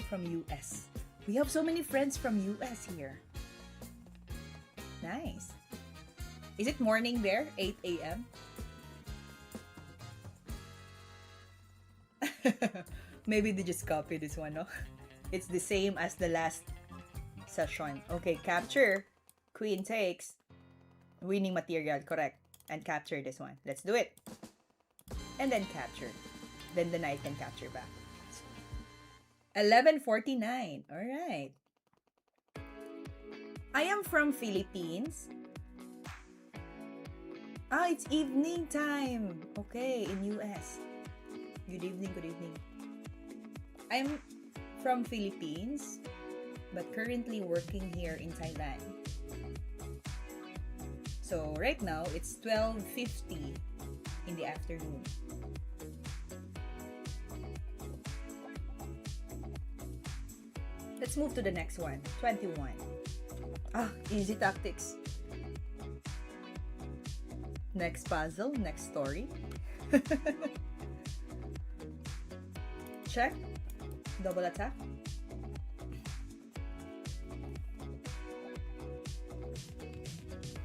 From US. We have so many friends from US here. Nice. Is it morning there? 8 a.m.? Maybe they just copy this one, no? It's the same as the last session. Okay, capture. Queen takes. Winning material, correct. And capture this one. Let's do it. And then capture. Then the knight can capture back. 11:49. Alright. I am from Philippines. Ah, it's evening time. Okay, in US. Good evening, good evening. I'm from Philippines, but currently working here in Thailand. So right now, it's 12:50 in the afternoon. Let's move to the next one. 21. Ah, easy tactics. Next puzzle, next story. Check. Double attack.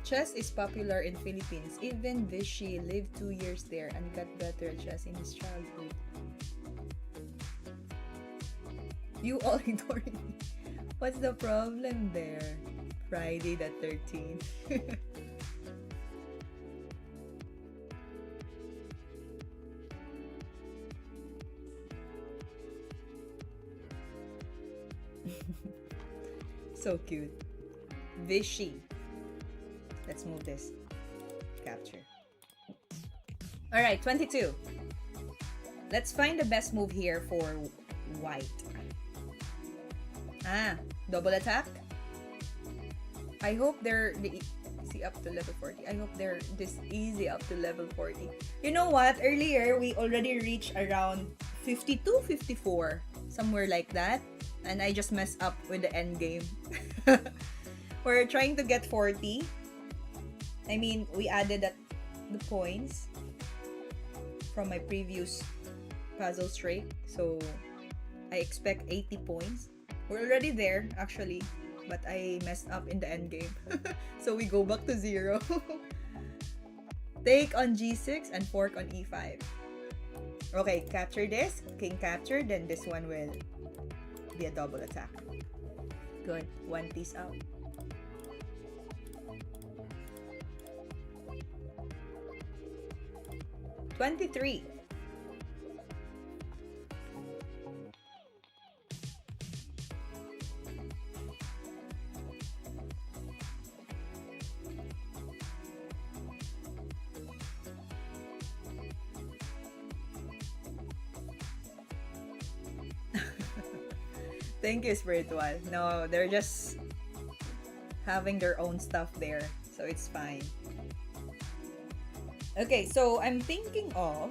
Chess is popular in Philippines. Even Vichy lived 2 years there and got better at chess in his childhood. You all ignoring me. What's the problem there? Friday the 13th. So cute. Vichy. Let's move this. Capture. Alright, 22. Let's find the best move here for white. Ah, double attack. I hope they're see up to level 40. I hope they're this easy up to level 40. You know what? Earlier, we already reached around 52, 54. somewhere like that. And I just messed up with the endgame. We're trying to get 40. I mean, we added the points from my previous puzzle streak. So, I expect 80 points. We're already there, actually. But I messed up in the endgame. So, we go back to 0. Take on G6 and fork on E5. Okay, capture this. King capture. Then this one will be a double attack. Good. One piece out. $23. Thank you, Spiritual. No, they're just having their own stuff there, so it's fine. Okay, so I'm thinking of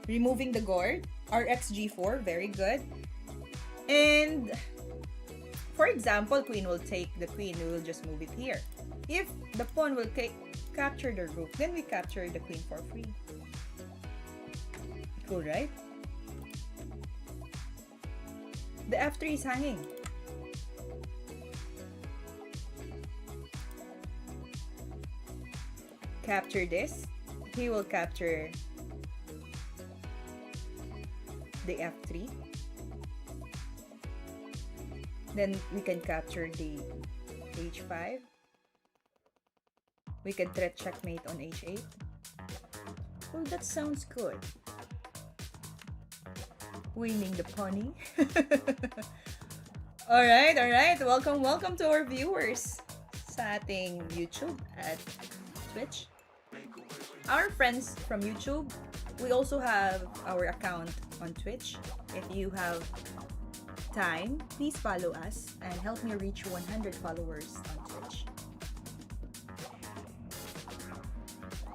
removing the gourd. RxG4, very good. And for example, queen will take the queen. We will just move it here. If the pawn will capture the rook, then we capture the queen for free. Cool, right? The F3 is hanging. Capture this. He will capture the F3. Then we can capture the H5. We can threat checkmate on H8. Well, that sounds good. Winning the pony. Alright. Welcome to our viewers sa ating YouTube at Twitch. Our friends from YouTube, we also have our account on Twitch. If you have time, please follow us and help me reach 100 followers on Twitch.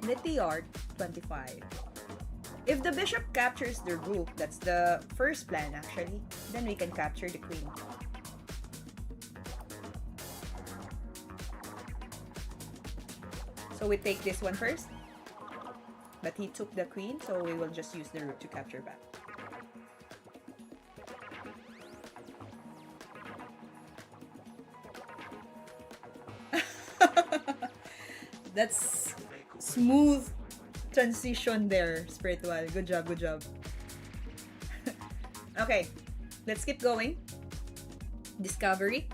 Lithiart 25. If the bishop captures the rook, that's the first plan actually, then we can capture the queen. So we take this one first, but he took the queen, so we will just use the rook to capture back. That's smooth transition there, Spiritual. Good job. Okay, let's keep going. Discovery.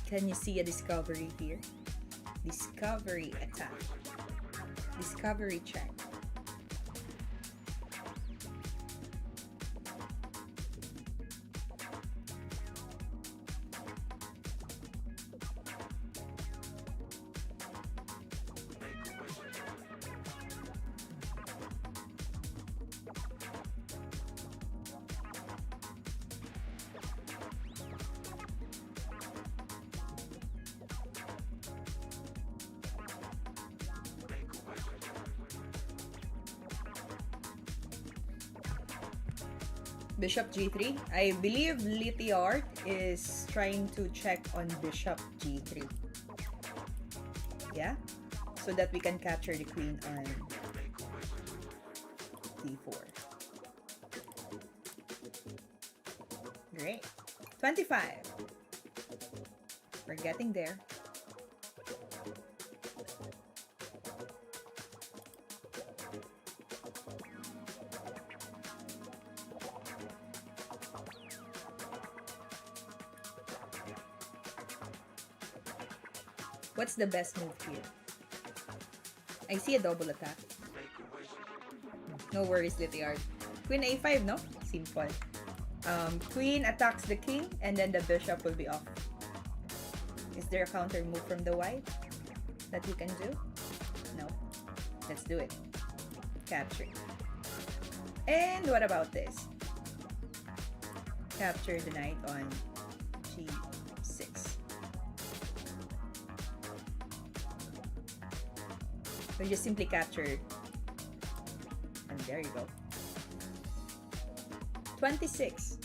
Can you see a discovery here? Discovery attack. Discovery check. Bishop G3. I believe Lithiart is trying to check on Bishop G3. Yeah? So that we can capture the queen on D4. Great. 25. We're getting there. What's the best move here? I see a double attack. No worries, Lithiart. Queen A5, no? Simple. Queen attacks the king, and then the bishop will be off. Is there a counter move from the white that you can do? No. Let's do it. Capture. And what about this? Capture the knight on G6. So just simply captured. And there you go. 26.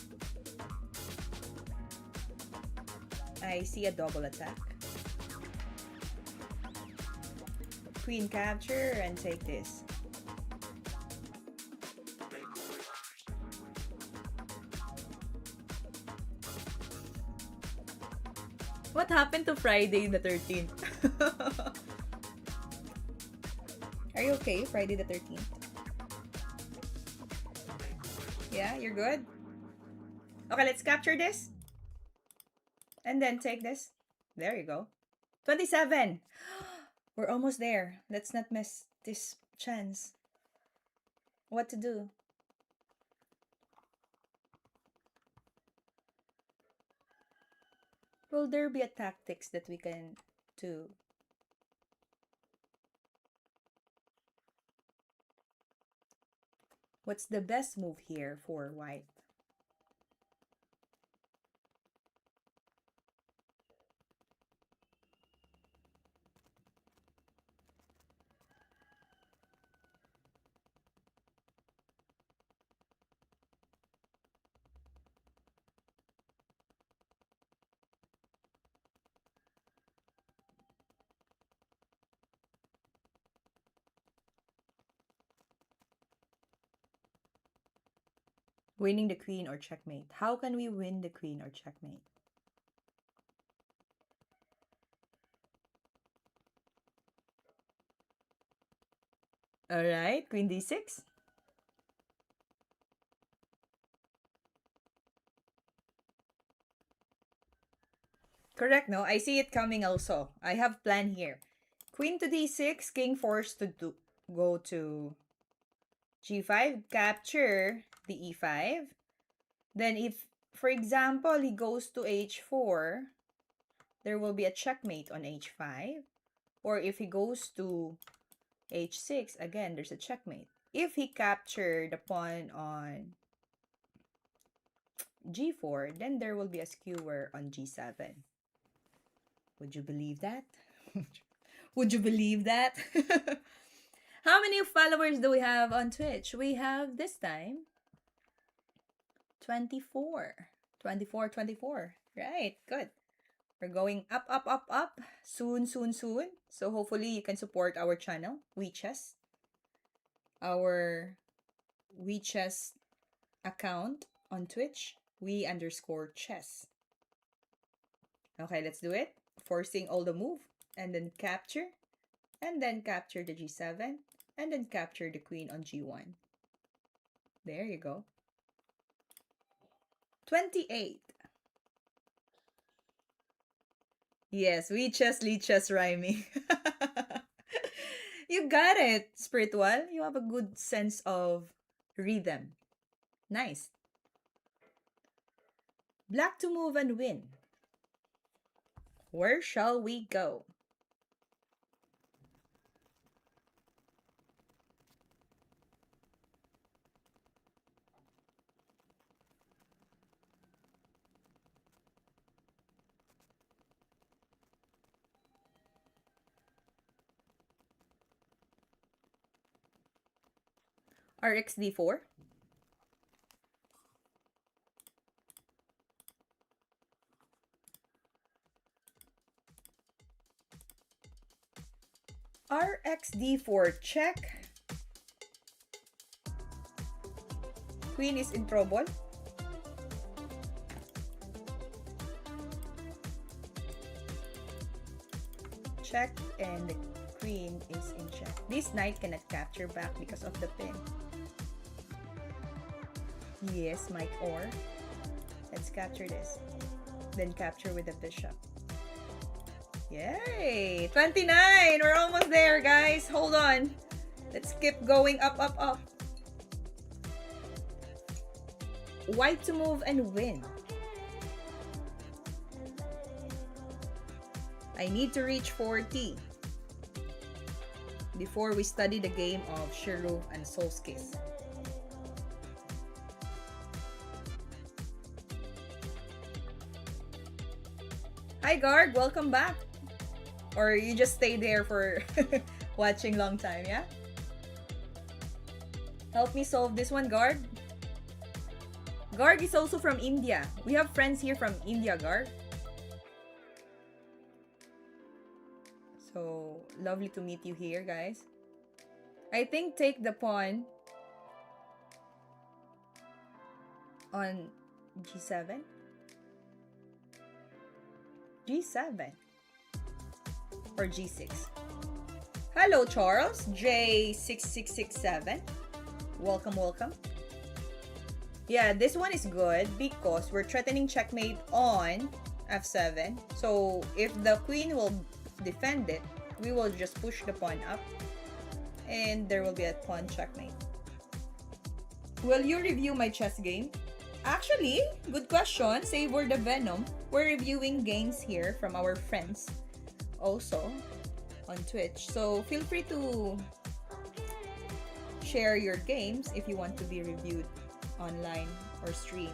I see a double attack. Queen capture and take this. What happened to Friday the 13th? Are you okay, Friday the 13th? Yeah, you're good? Okay, let's capture this. And then take this. There you go. 27! We're almost there. Let's not miss this chance. What to do? Will there be a tactics that we can do? What's the best move here for white? Winning the queen or checkmate? How can we win the queen or checkmate? Alright, queen d6. Correct, no? I see it coming also. I have plan here. Queen to d6, king forced to go to g5, capture the e5. Then if, for example, he goes to h4, there will be a checkmate on h5. Or if he goes to h6, again, there's a checkmate. If he captured the pawn on g4, then there will be a skewer on g7. Would you believe that? Would you believe that? How many followers do we have on Twitch? We have this time 24. 24, 24. Right, good. We're going up, up, up, up. Soon, soon, soon. So hopefully you can support our channel, WeChess. Our WeChess account on Twitch, we_chess. Okay, let's do it. Forcing all the move. And then capture. And then capture the g7. And then capture the queen on g1. There you go. 28. Yes, WeChess rhyming. You got it, Spiritual. You have a good sense of rhythm. Nice. Black to move and win. Where shall we go? RxD4. RxD4 check. Queen is in trouble. Check and the queen is in check. This knight cannot capture back because of the pin. Yes, Mike or. Let's capture this. Then capture with the bishop. Yay! 29! We're almost there, guys. Hold on. Let's keep going up, up, up. White to move and win. I need to reach 40 before we study the game of Shirov-Sulkis. Hi Guard, welcome back. Or you just stay there for watching long time, yeah? Help me solve this one, Guard. Garg is also from India. We have friends here from India, Garg. So, lovely to meet you here, guys. I think take the pawn on G7. G7 or G6. Hello, Charles. J6667. Welcome, welcome. Yeah, this one is good because we're threatening checkmate on F7. So if the queen will defend it, we will just push the pawn up and there will be a pawn checkmate. Will you review my chess game? Actually, good question. Savor the Venom. We're reviewing games here from our friends also on Twitch. So feel free to share your games if you want to be reviewed online or stream.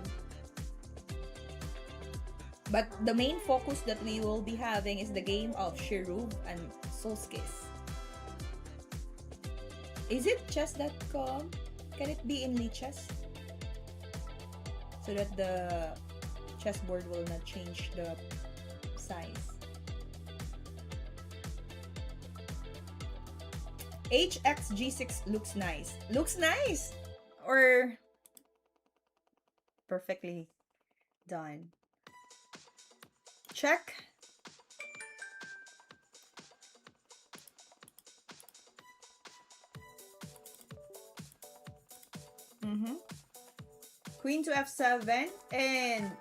But the main focus that we will be having is the game of Shirov and Sulkis. Is it chess.com? Can it be in Lichess? So that the chessboard will not change the size. HXG6 looks nice. Looks nice! Or perfectly done. Check. Queen to F7 and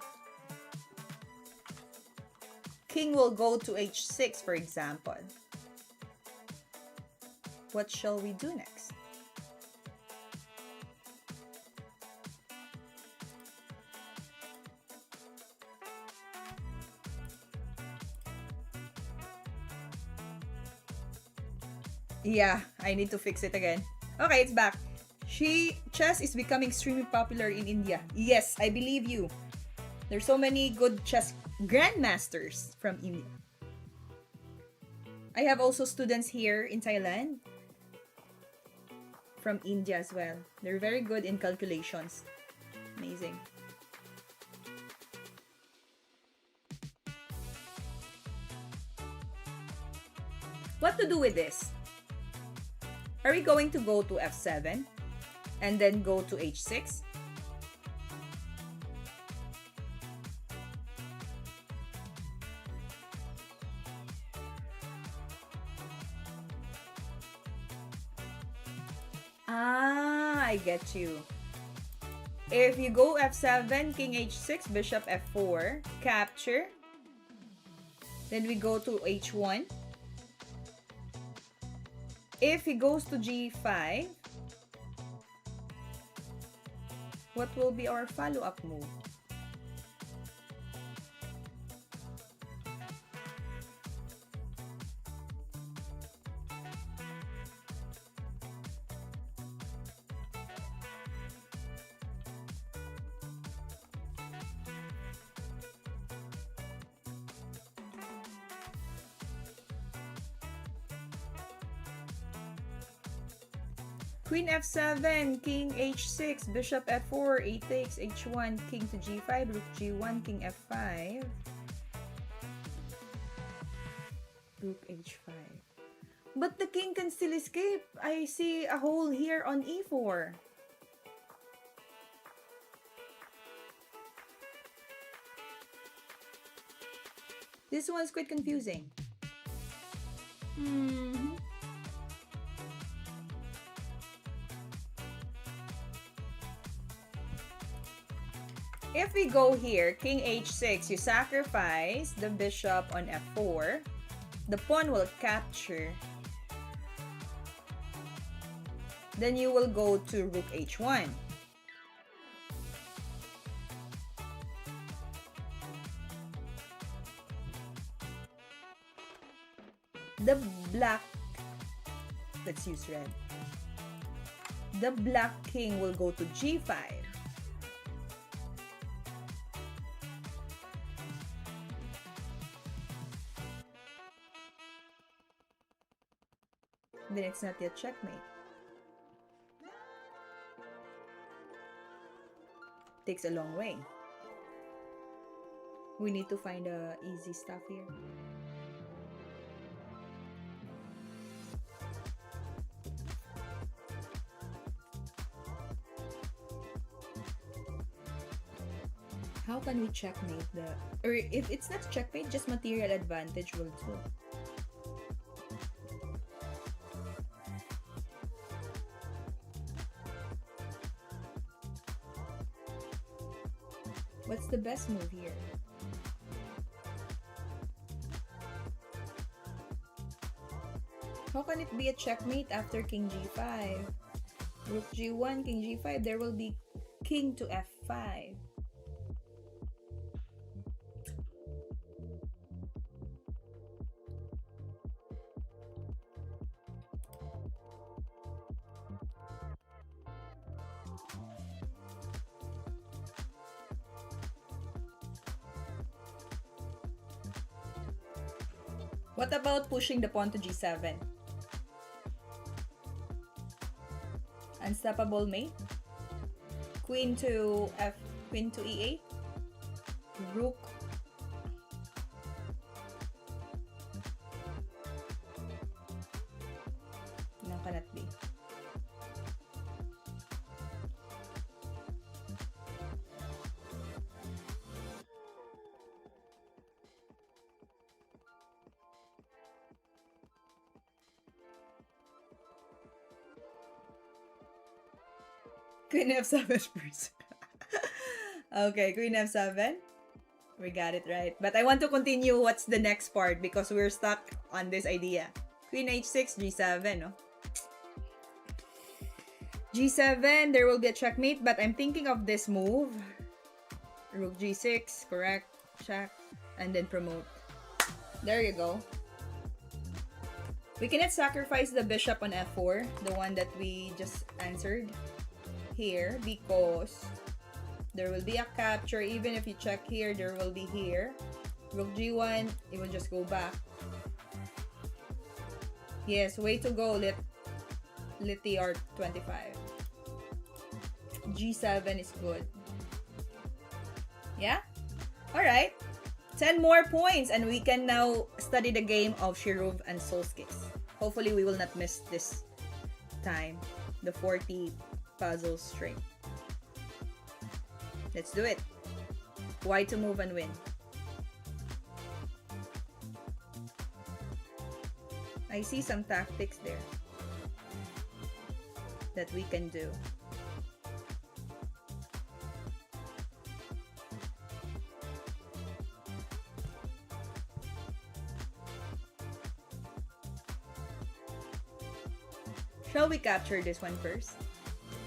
king will go to H6, for example. What shall we do next? Yeah, I need to fix it again. Okay, it's back. Chess is becoming extremely popular in India. Yes, I believe you. There's so many good chess grandmasters from India. I have also students here in Thailand from India as well. They're very good in calculations. Amazing. What to do with this? Are we going to go to F7 and then go to H6? Ah, I get you. If you go F7, King H6, Bishop F4, capture. Then we go to H1. If he goes to G5, what will be our follow-up move? Queen F7, King H6, Bishop F4, A takes, H1, King to G5, Rook G1, King F5, Rook H5. But the king can still escape. I see a hole here on E4. This one's quite confusing. If we go here, King H6, you sacrifice the bishop on F4. The pawn will capture. Then you will go to Rook H1. The black, let's use red. The black king will go to G5. Then it's not yet checkmate. Takes a long way. We need to find the easy stuff here. How can we checkmate the... Or if it's not checkmate, just material advantage will do. What's the best move here? How can it be a checkmate after King G5? Rook G1, King G5, there will be King to F5. What about pushing the pawn to G7? Unstoppable mate? Queen to E8? Rook? No, cannot be. Queen F7 first. Okay, Queen F7. We got it right. But I want to continue what's the next part because we're stuck on this idea. Queen H6, G7, no? G7, there will be a checkmate, but I'm thinking of this move. Rook G6, correct. Check. And then promote. There you go. We cannot sacrifice the bishop on F4, the one that we just answered here, because there will be a capture. Even if you check here, there will be here. Rook G1, it will just go back. Yes, way to go, Lit TR25. G7 is good. Yeah? Alright. 10 more points and we can now study the game of Shirov and Sulkis. Hopefully we will not miss this time. The 40 puzzles straight. Let's do it. Why to move and win? I see some tactics there that we can do. Shall we capture this one first?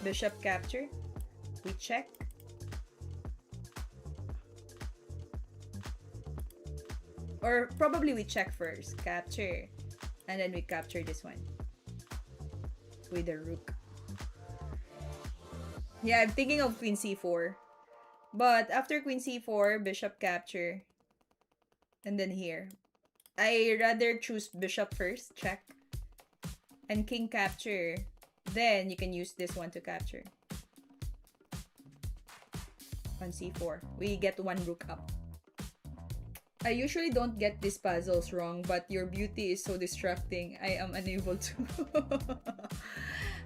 Bishop capture. We check. Or probably we check first. Capture. And then we capture this one. With the rook. Yeah, I'm thinking of Queen C4. But after Queen C4, Bishop capture. And then here. I rather choose Bishop first. Check. And King capture. Then you can use this one to capture. On C4. We get one rook up. I usually don't get these puzzles wrong, but your beauty is so distracting. I am unable to.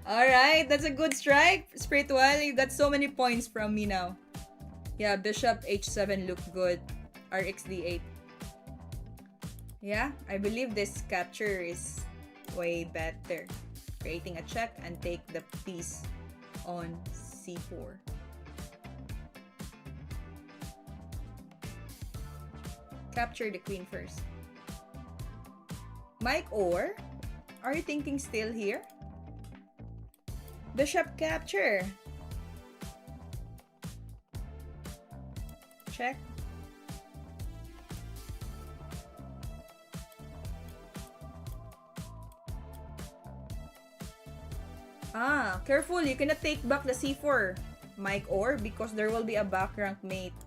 Alright, that's a good strike. Spiritual, you got so many points from me now. Yeah, Bishop H7 looked good. RxD8. Yeah, I believe this capture is way better. Creating a check and take the piece on C4. Capture the queen first. Mike or? Are you thinking still here? Bishop capture. Check. Ah, careful. You cannot take back the C4, Mike or, because there will be a back rank mate.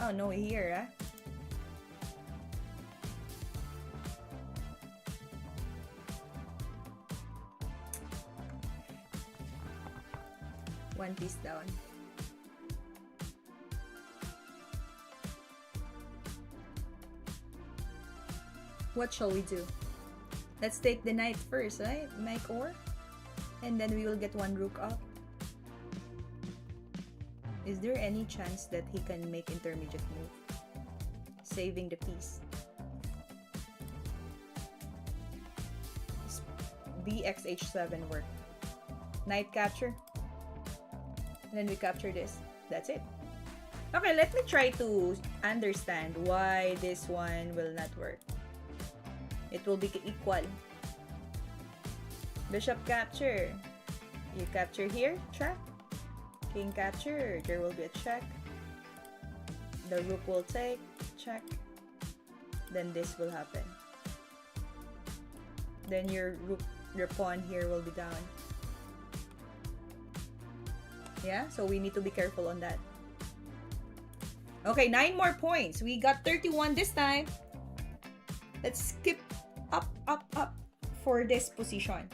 Oh, no, here, ah. One piece down. What shall we do? Let's take the knight first, right? Knight or? And then we will get one rook up. Is there any chance that he can make intermediate move? Saving the piece. BXH7 work. Knight capture. And then we capture this. That's it. Okay, let me try to understand why this one will not work. It will be equal. Bishop capture. You capture here, check. King capture, there will be a check. The rook will take, check. Then this will happen. Then your pawn here will be down. Yeah, so we need to be careful on that. Okay, 9 more points. We got 31 this time. Let's skip up, up, up for this position.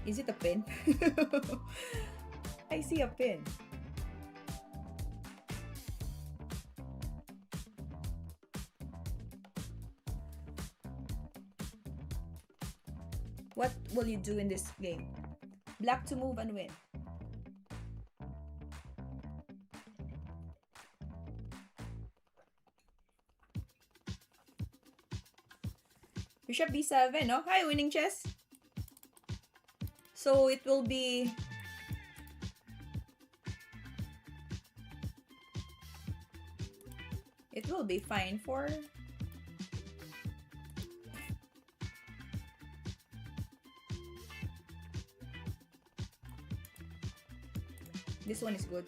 Is it a pin? I see a pin. What will you do in this game? Black to move and win. Bishop b7, no? Hi, winning chess. So it will be fine for this one is good.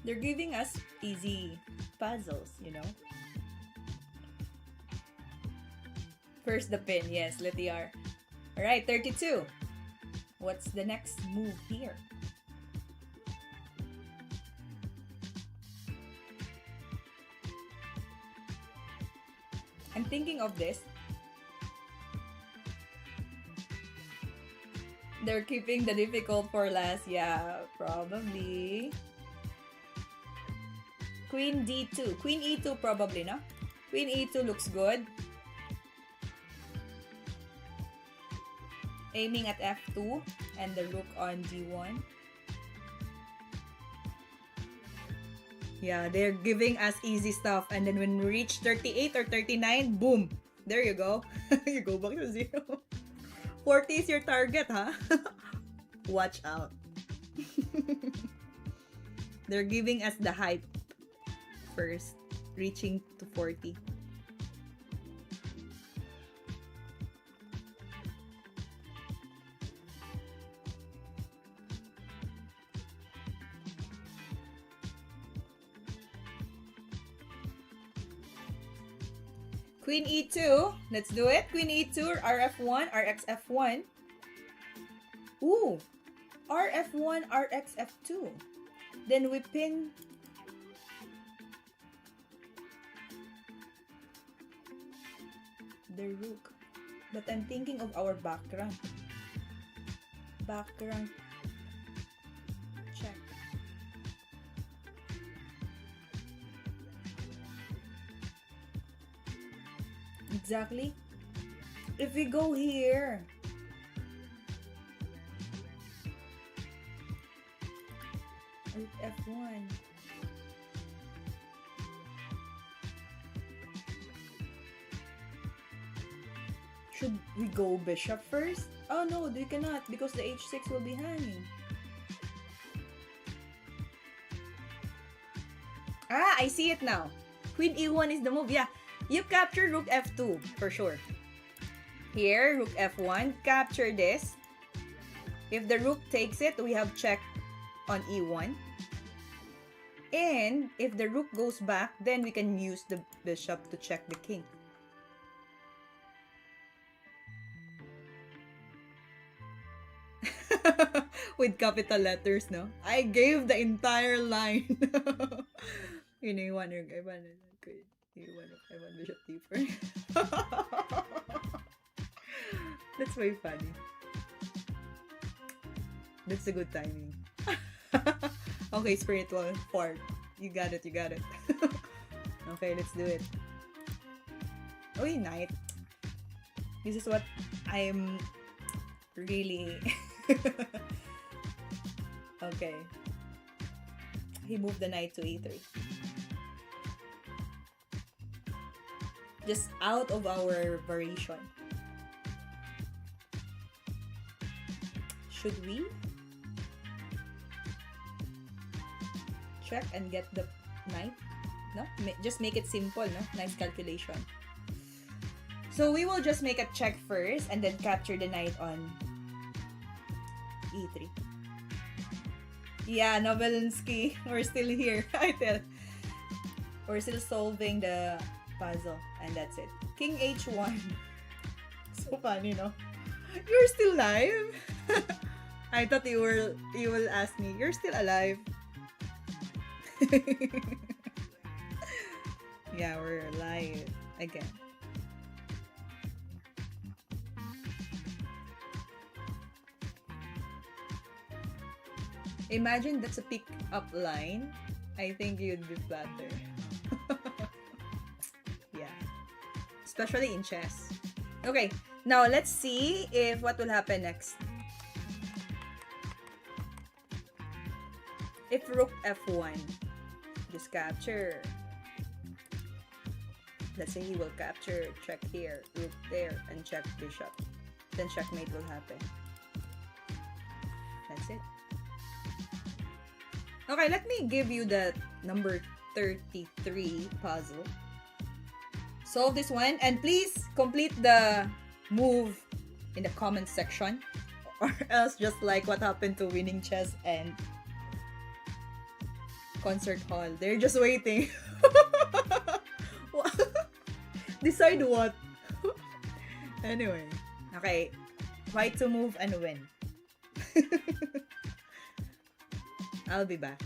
They're giving us easy puzzles, you know. First the pin, yes, let the R. Alright, 32. What's the next move here? I'm thinking of this. They're keeping the difficult for last. Yeah, probably. Queen D2. Queen E2 probably, no? Queen E2 looks good. Aiming at F2 and the rook on D1. Yeah, they're giving us easy stuff. And then when we reach 38 or 39, boom! There you go. You go back to 0. 40 is your target, huh? Watch out. They're giving us the hype first, reaching to 40. Queen E2. Let's do it. Queen E2, RF1, RXF1. Ooh. RF1, RXF2. Then we pin the rook. But I'm thinking of our background. Background. Check. Exactly. If we go here, rook F1. Should we go bishop first? Oh no, we cannot because the h6 will be hanging. Ah, I see it now. Queen e1 is the move. Yeah, you capture rook f2 for sure. Here, rook f1, capture this. If the rook takes it, we have check on e1. And if the rook goes back, then we can use the bishop to check the king. With capital letters, no? I gave the entire line. Iniwan yung iba na iniwan yung iba bishop d4. That's very funny. That's a good timing. Okay, spiritual fort. You got it, you got it. Okay, let's do it. Uy, knight. This is what I'm really... Okay. He moved the knight to a3. Just out of our variation. Should we check and get the knight? No? Just make it simple, no? Nice calculation. So we will just make a check first and then capture the knight on e3. Yeah, Novelinski, we're still here. I tell. We're still solving the puzzle and that's it. King h1. So funny, no? You're still live? I thought you will ask me, you're still alive? Yeah, we're live again. Imagine that's a pick up line. I think you'd be flattered. Yeah. Especially in chess. Okay, now let's see if what will happen next. If rook f1, just capture. Let's say he will capture, check here, rook there, and check bishop. Then checkmate will happen. That's it. Okay, let me give you the number 33 puzzle. Solve this one, and please complete the move in the comment section, or else just like what happened to Winning Chess and Concert Hall. They're just waiting. Decide what? Anyway. Okay. White to move and win. I'll be back.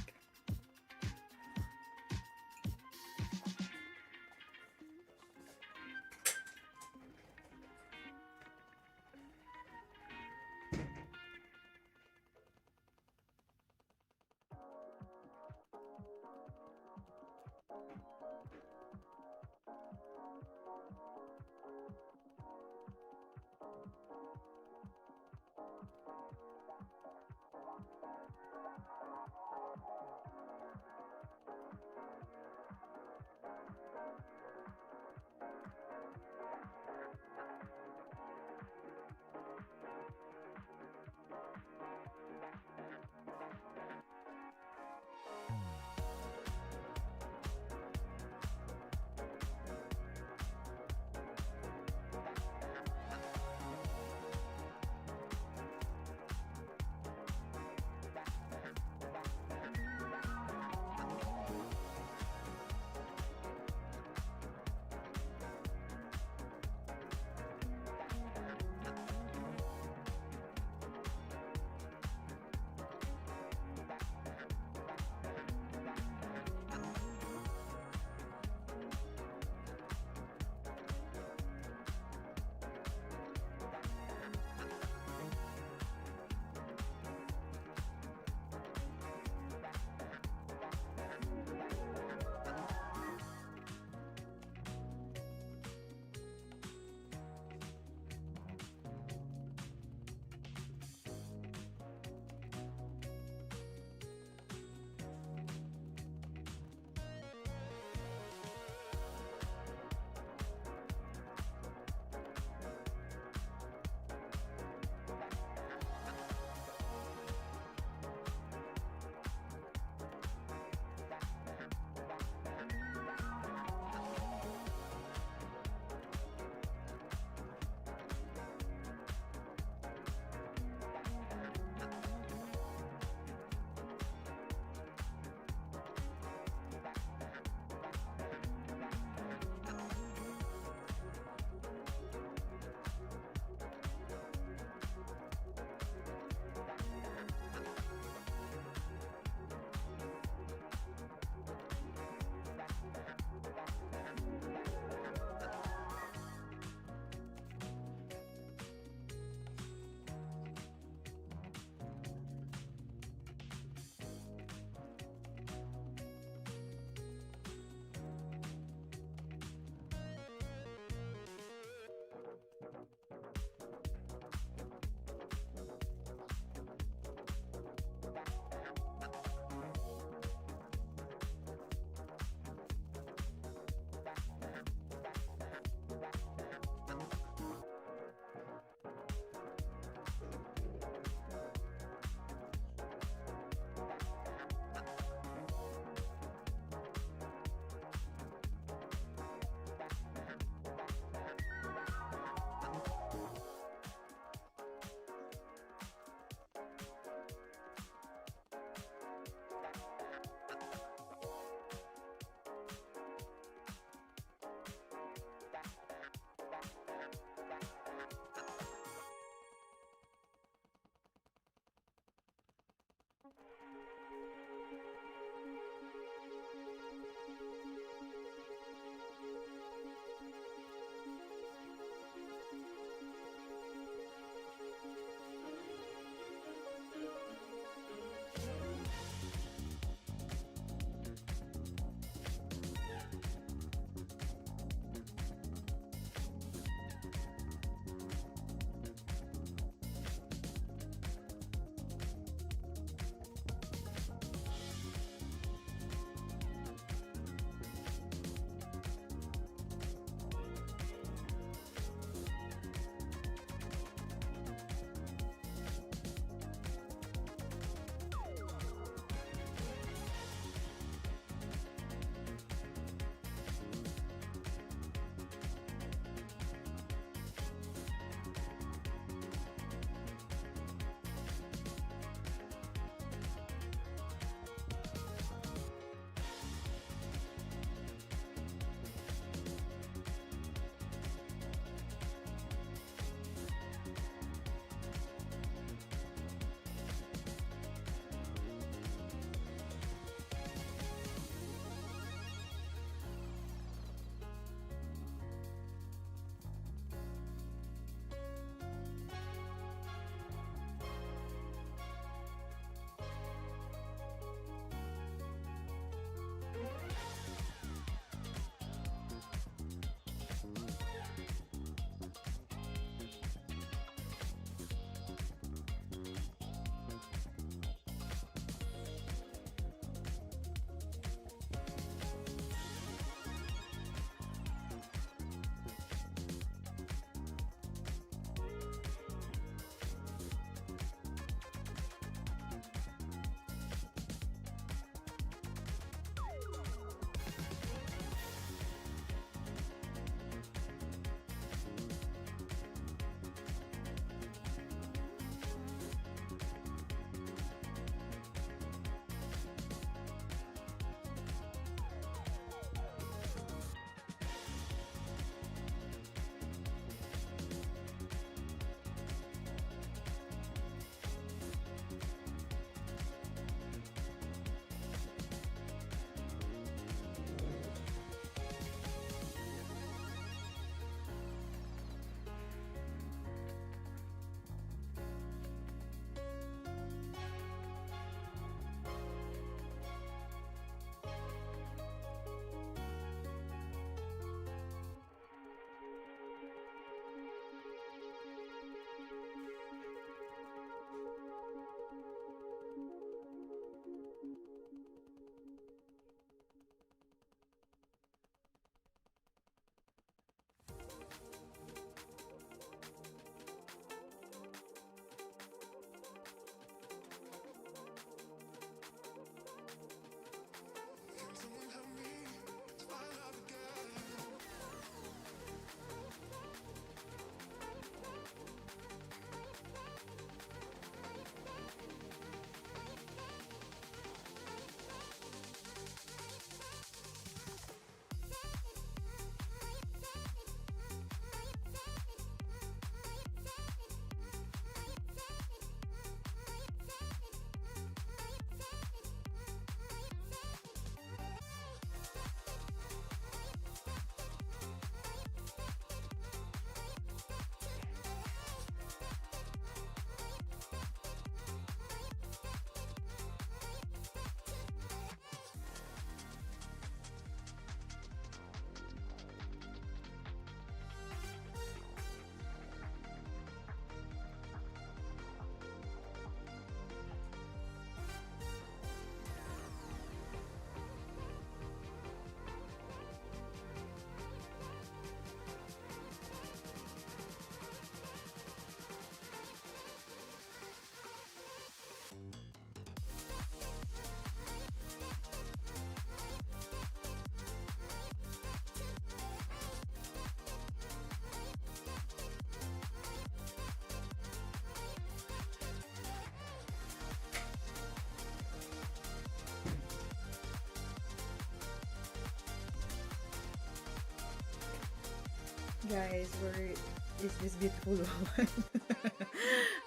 Guys, where is this beautiful woman?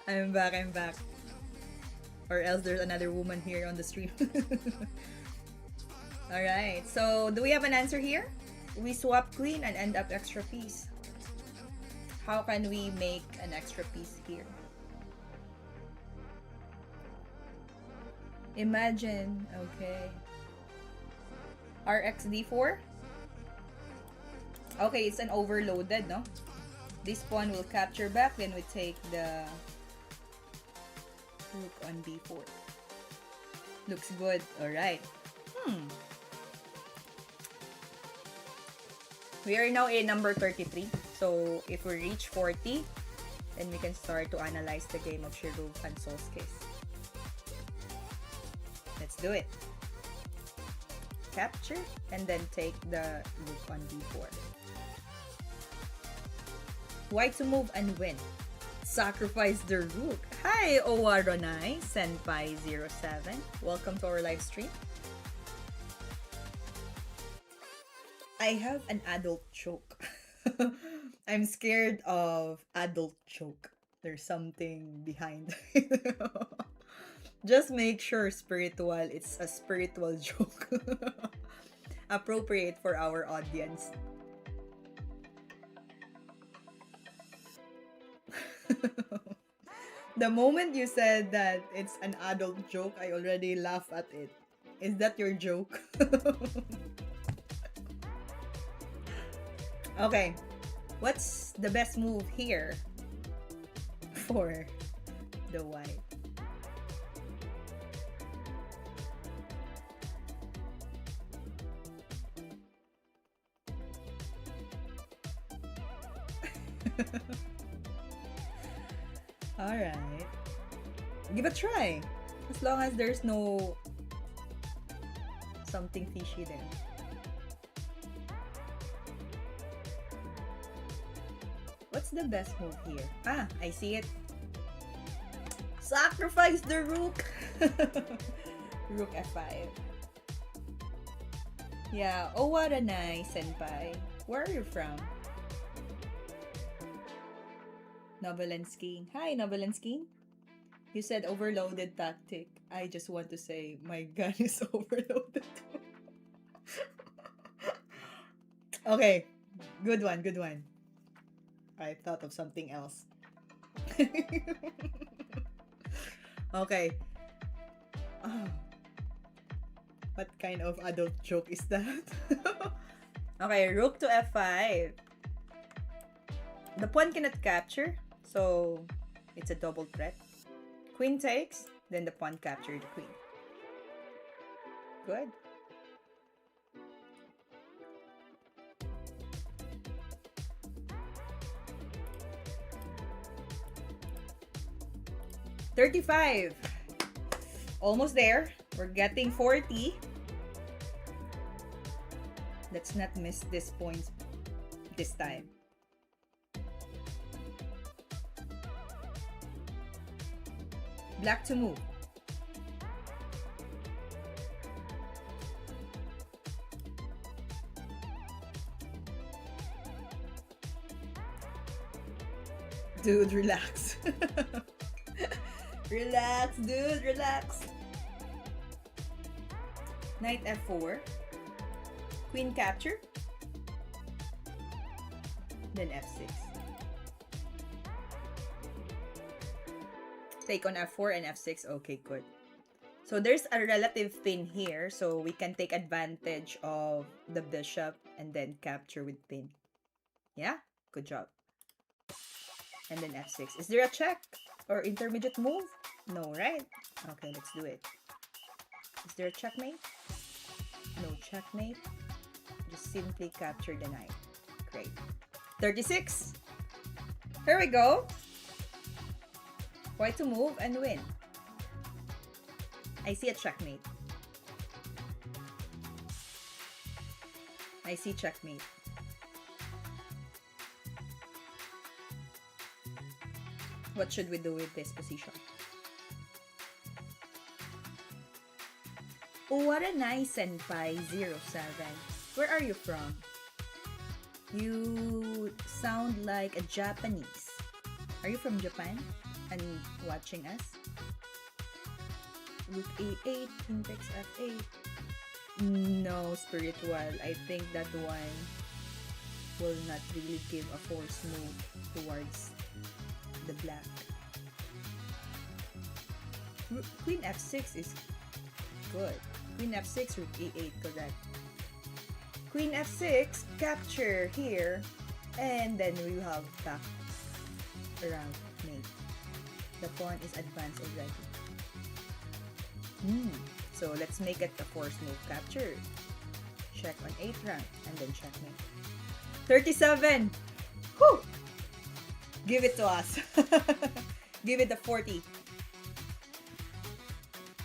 I'm back, I'm back. Or else there's another woman here on the stream. Alright, so do we have an answer here? We swap queen and end up extra piece. How can we make an extra piece here? Imagine, okay. RxD4? Okay, it's an overloaded, no? This pawn will capture back, then we take the rook on b4. Looks good, alright. We are now in number 33. So, if we reach 40, then we can start to analyze the game of Shirov-Sulkis. Let's do it. Capture, and then take the rook on b4. White to move and win. Sacrifice the rook. Hi, Owaronai, Senpai07. Welcome to our live stream. I have an adult choke. I'm scared of adult choke. There's something behind. Just make sure spiritual, it's a spiritual joke. Appropriate for our audience. The moment you said that it's an adult joke, I already laugh at it. Is that your joke? Okay, what's the best move here for the white? Alright. Give a try. As long as there's no something fishy there. What's the best move here? Ah, I see it. Sacrifice the rook! Rook f5. Yeah, Owaranai senpai. Where are you from? Novelensky. Hi, Novelensky. You said overloaded tactic. I just want to say my gun is overloaded. Okay, good one, good one. I thought of something else. Okay. Oh. What kind of adult joke is that? Okay, rook to f5. The pawn cannot capture, so it's a double threat. Queen takes, then the pawn captured the queen. Good. $35. Almost there. We're getting 40. Let's not miss this point this time. Black to move. Dude, relax. Relax, dude, relax. Knight f4. Queen capture. Then f6. Take on f4 and f6. Okay, good. So there's a relative pin here, so we can take advantage of the bishop and then capture with pin. Yeah? Good job. And then f6. Is there a check or intermediate move? No, right? Okay, let's do it. Is there a checkmate? No checkmate. Just simply capture the knight. Great. 36. Here we go. White to move and win. I see a checkmate. I see checkmate. What should we do with this position? Oh, what a nice senpai 07. Where are you from? You sound like a Japanese. Are you from Japan and watching us? Rook A8, King takes F8. No, spiritual. I think that one will not really give a force move towards the black. Queen F6 is good. Queen F6, Rook E8, correct. Queen F6, capture here, and then we have back around mate. The pawn is advanced already. So let's make it the force move capture. Check on 8th rank, and then checkmate. 37! Whew! Give it to us. Give it the 40.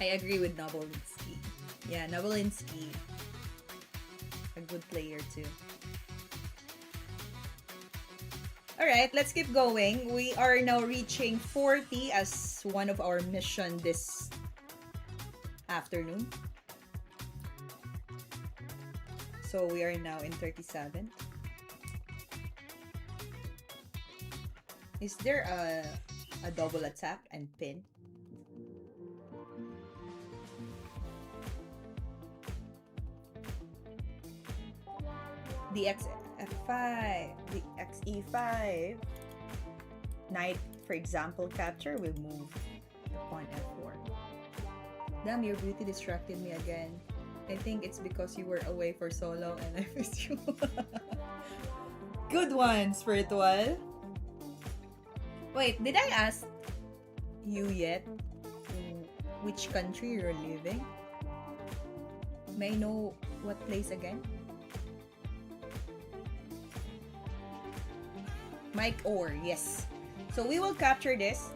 I agree with Nobolinsky. Yeah, Nobolinsky. A good player too. Alright, let's keep going. We are now reaching 40 as one of our mission this afternoon. So we are now in 37. Is there a double attack and pin? The XF5, the XE5. Knight, for example, capture will move the pawn F4. Damn, your beauty distracted me again. I think it's because you were away for so long and I missed you. Good one, spiritual. Wait, did I ask you yet which country you're living? May I know what place again? Mike Orr, yes. So we will capture this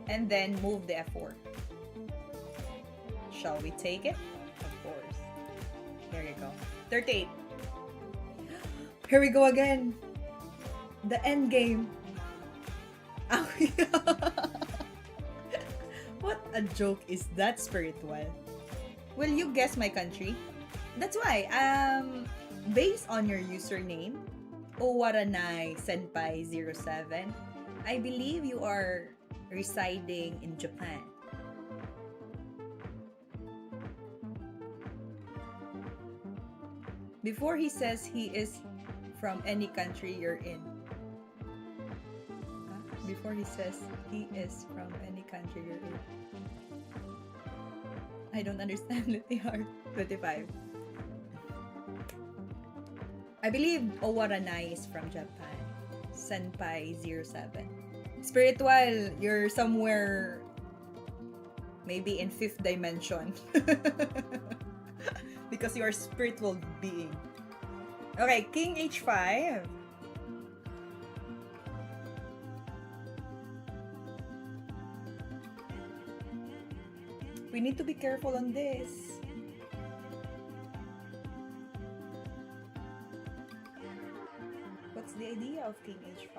and then move the F4. Shall we take it? Of course. There you go. 38. Here we go again. The Endgame. Oh, what a joke is that, spiritual? Will you guess my country? That's why, based on your username, Owaranai Senpai 07, I believe you are residing in Japan. Before he says he is from any country you're in. Before he says he is from any country you're in. I don't understand. Let me hard. 25. I believe Owaranai is from Japan. Senpai 07. Spiritual, you're somewhere maybe in 5th dimension. Because you are a spiritual being. Okay, King H5. We need to be careful on this. What's the idea of King H5?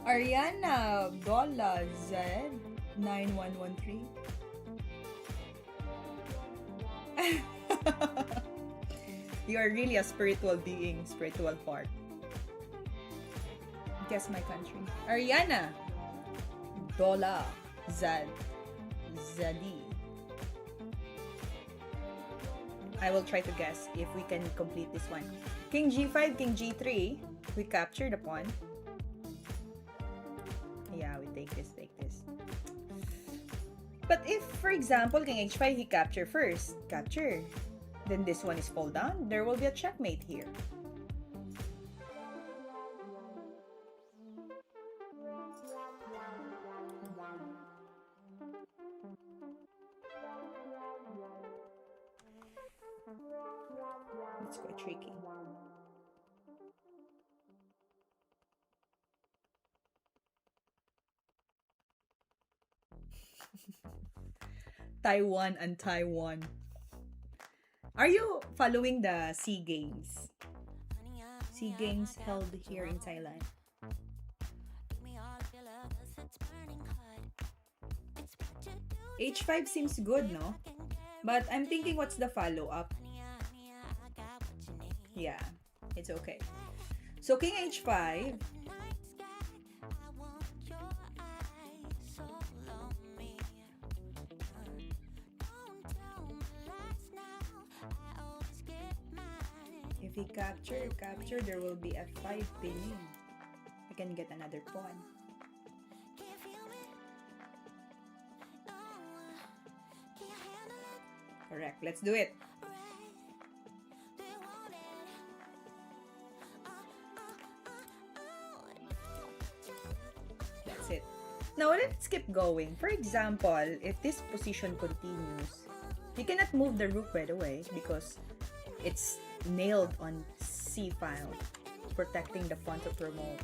Ariana Bola Z 9113. You are really a spiritual being, spiritual part. Guess my country. Ariana Bola Zad Zadi. I will try to guess if we can complete this one. King G5, King G3. We capture the pawn. Yeah, we take this. But if, for example, King H5, he capture first. Capture. Then this one is fall down. There will be a checkmate here. It's quite tricky. Taiwan and Taiwan. Are you following the SEA Games? SEA Games held here in Thailand. H5 seems good, no? But I'm thinking, what's the follow-up? Yeah, it's okay. So King H5. If he capture, there will be F5 pinning. We can get another pawn. Correct. Let's do it. That's it. Now, let's keep going. For example, if this position continues, you cannot move the rook, by the way, because it's nailed on C file, protecting the pawn to promote.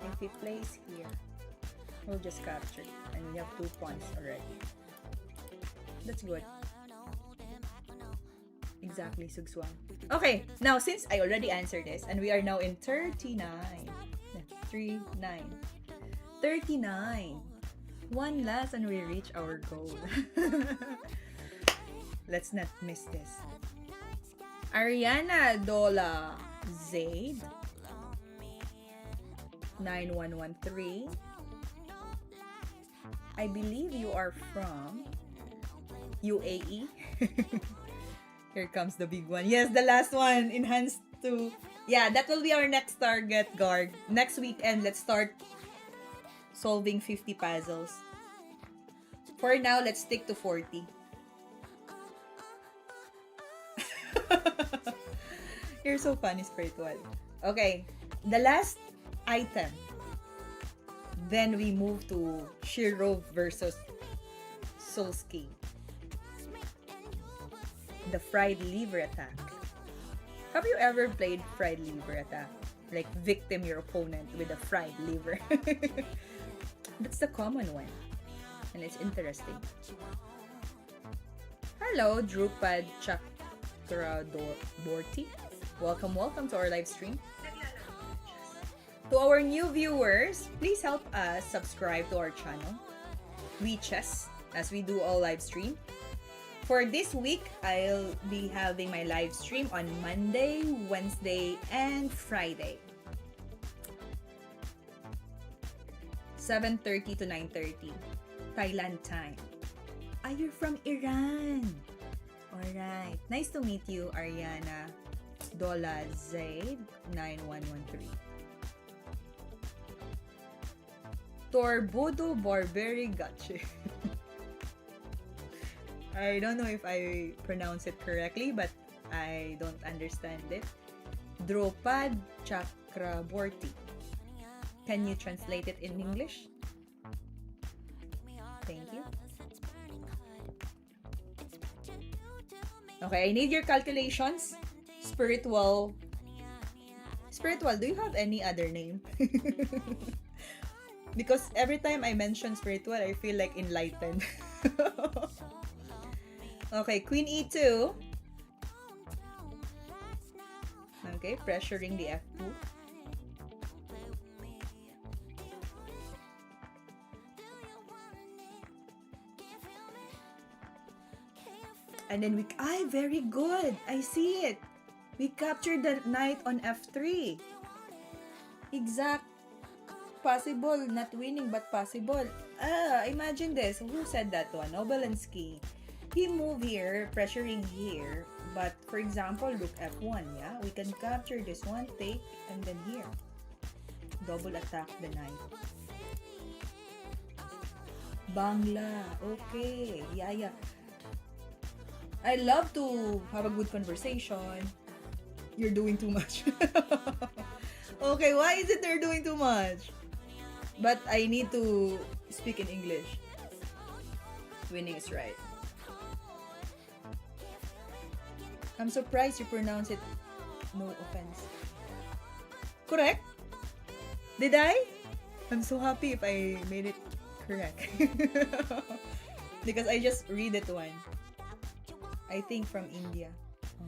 If he plays here, we'll just capture, and we have 2 pawns already. That's good. Exactly, Sugswang. Okay, now since I already answered this, and we are now in 39. 39. One last and we reach our goal. Let's not miss this. Ariana Dola Zaid 9113. I believe you are from UAE. Here comes the big one. Yes, the last one. Enhanced to... Yeah, that will be our next target, guard. Next weekend, let's start solving 50 puzzles. For now, let's stick to 40. You're so funny, Spiritual. Okay, the last item. Then we move to Shirov versus Sulkis. The fried liver attack. Have you ever played fried liver attack? Like victim your opponent with a fried liver. That's the common one. And it's interesting. Hello, Drupad Chakraborty. Welcome to our live stream. To our new viewers, please help us subscribe to our channel, WeChess, as we do all live stream. For this week, I'll be having my live stream on Monday, Wednesday, and Friday. 7:30 to 9:30 Thailand time. Ah, you're from Iran. Alright. Nice to meet you, Ariana Dola Zaid 9113. Torbudo Barberi Gache. I don't know if I pronounce it correctly, but I don't understand it. Dropad Chakraborty. Can you translate it in English? Thank you. Okay, I need your calculations. Spiritual, do you have any other name? Because every time I mention spiritual, I feel like enlightened. Okay, Queen E2. Okay, pressuring the F2. And then very good. I see it. We captured the knight on F3. Exact. Possible, not winning, but possible. Imagine this. Who said that one? Obelinsky. He moved here, pressuring here. But, for example, look F1, yeah? We can capture this one, take, and then here. Double attack the knight. Bangla. Okay. Yeah. I love to have a good conversation. You're doing too much. Okay, why is it they're doing too much? But I need to speak in English. Winning is right. I'm surprised you pronounce it. No offense. Correct? Did I? I'm so happy if I made it correct. Because I just read it one. I think from India. Oh.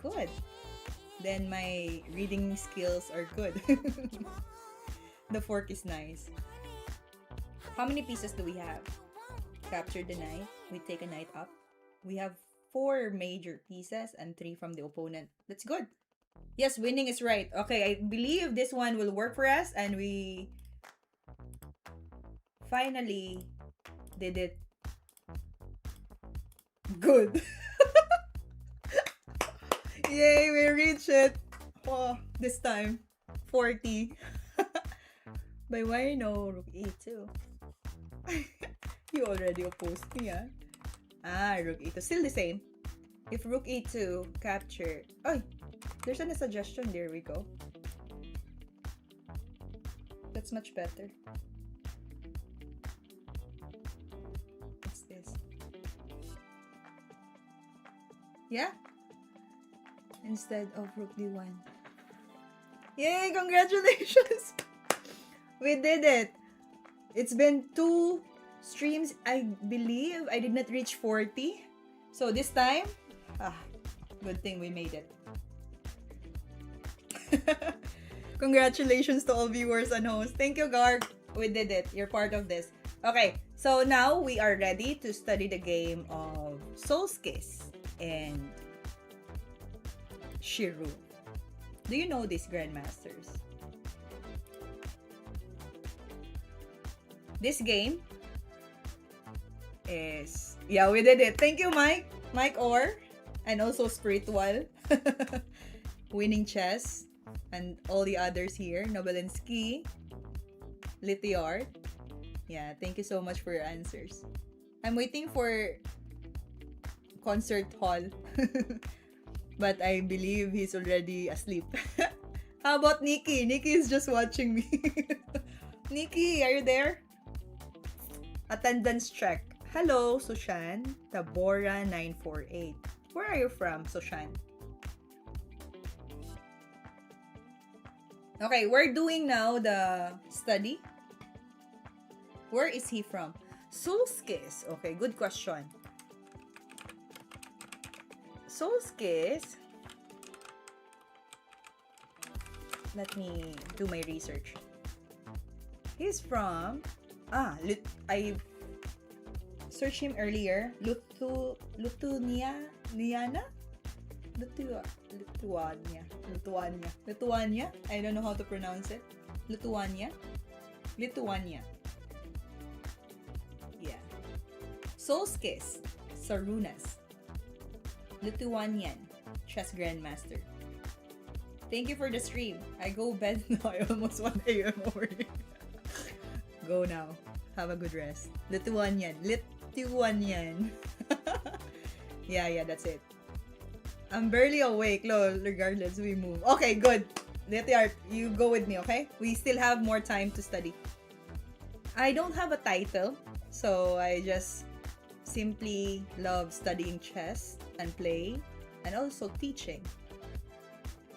good. Then my reading skills are good. The fork is nice. How many pieces do we have? Capture the knight. We take a knight up. We have 4 major pieces and 3 from the opponent. That's good. Yes, winning is right. Okay, I believe this one will work for us, and we finally did it good. Yay, we reached it. Oh, this time 40. By why no rook e2? You already opposed me, ah. Rook e2. Still the same. If rook e2 capture... Oh, there's a suggestion. There we go. That's much better. What's this? Yeah? Instead of rook d1. Yay! Congratulations! We did it! It's been 2 streams, I believe. I did not reach 40. So this time, good thing we made it. Congratulations to all viewers and hosts. Thank you, Garg. We did it. You're part of this. Okay, so now we are ready to study the game of Sulkis and Shirov. Do you know these Grandmasters? This game is... Yeah, we did it. Thank you, Mike. Mike Orr. And also Spiritual. Winning Chess. And all the others here. Nobelinsky. Litiart. Yeah, thank you so much for your answers. I'm waiting for concert hall. But I believe he's already asleep. How about Nikki? Nikki is just watching me. Nikki, are you there? Attendance check. Hello, Sushan. Tabora 948. Where are you from, Sushan? Okay, we're doing now the study. Where is he from? Sulkis. Okay, good question. Sulkis. Let me do my research. He's from... I searched him earlier. Lithuania? Lithuania? I don't know how to pronounce it. Lithuania? Yeah. Sulkis. Sarunas. Lithuanian. Chess Grandmaster. Thank you for the stream. I go bed now. I almost 1 a.m. already. Go now. Have a good rest. Lithuanian. Yeah, that's it. I'm barely awake, lol. Regardless, we move. Okay, good. Litiart, you go with me, okay? We still have more time to study. I don't have a title, so I just simply love studying chess and play, and also teaching.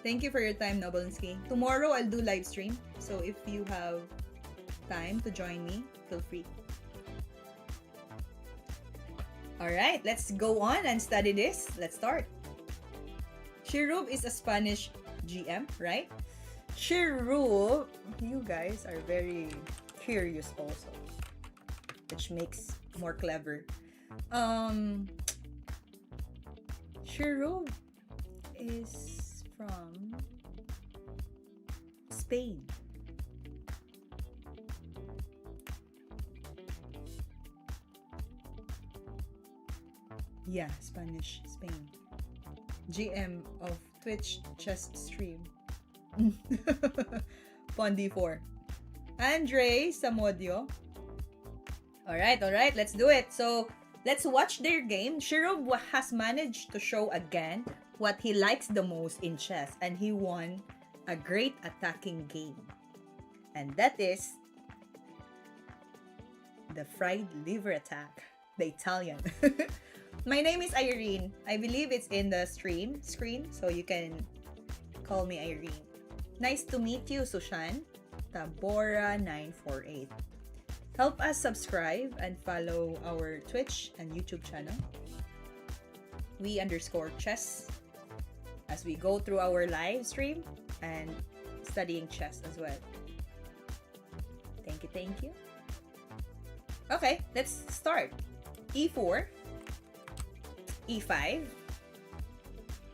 Thank you for your time, Nobelinsky. Tomorrow, I'll do live stream, so if you have time to join me, feel free. Alright, let's go on and study this. Let's start. Shirov is a Spanish GM, right? Shirov, you guys are very curious also, which makes more clever. Shirov is from Spain. Yeah, Spanish, Spain. GM of Twitch chess stream. Pondi4. Andre Samodio. Alright, let's do it. So, let's watch their game. Shirov has managed to show again what he likes the most in chess, and he won a great attacking game. And that is the fried liver attack, the Italian. My name is Irene. I believe it's in the screen, so you can call me Irene. Nice to meet you, Sushan. Tabora 948. Help us subscribe and follow our Twitch and YouTube channel. We_chess. as we go through our live stream and studying chess as well. Thank you, thank you. Okay, let's start. E4, E5.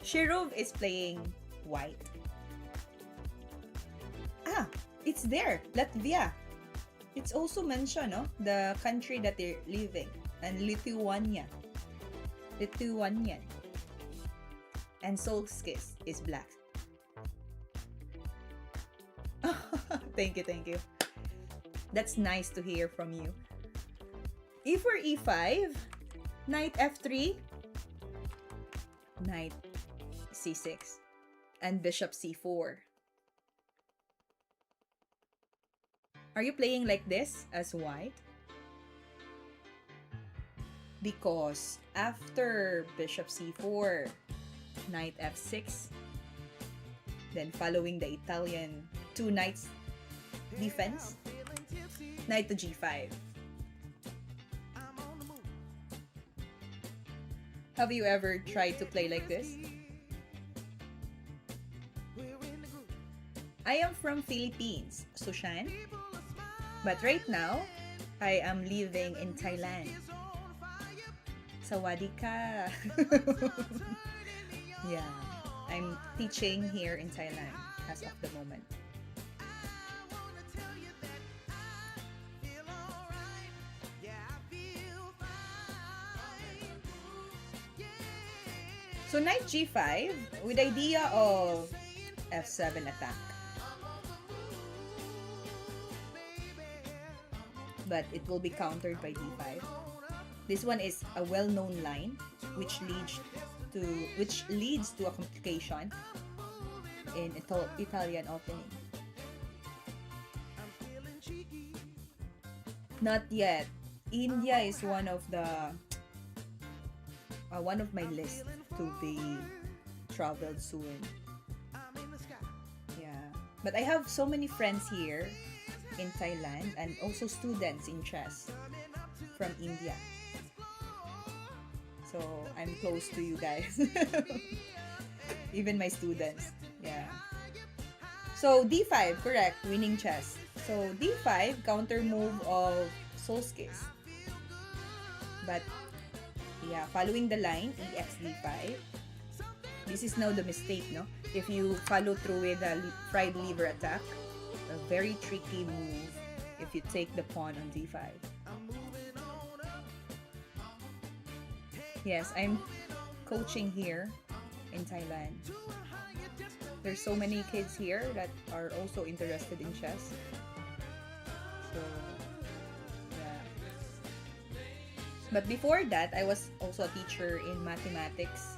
Shirov is playing white. Ah, it's there, Latvia. It's also mentioned, no? The country that they're living. And Lithuania. Lithuanian. And Sulkis is black. Thank you, thank you. That's nice to hear from you. E4, E5. Knight F3. Knight C6. And Bishop C4. Are you playing like this as white? Because after Bishop C4, Knight F6, then following the Italian 2 knights defense, Knight to G5. Have you ever tried to play like this? I am from Philippines, Sushan. But right now, I am living in Thailand. Sawadee ka! Yeah, I'm teaching here in Thailand as of the moment. So Knight G5 with idea of F7 attack. But it will be countered by D5. This one is a well-known line which leads to a complication in Italian opening. Not yet. India is one of my list to be traveled soon. Yeah, but I have so many friends here in Thailand and also students in chess from India. So I'm close to you guys. Even my students. Yeah. So D5, correct, winning chess. So D5, counter move of Sulkis. But yeah, following the line, EX D5. This is now the mistake, no? If you follow through with a fried lever attack, a very tricky move if you take the pawn on D5. Yes, I'm coaching here in Thailand. There's so many kids here that are also interested in chess. So, yeah. But before that, I was also a teacher in mathematics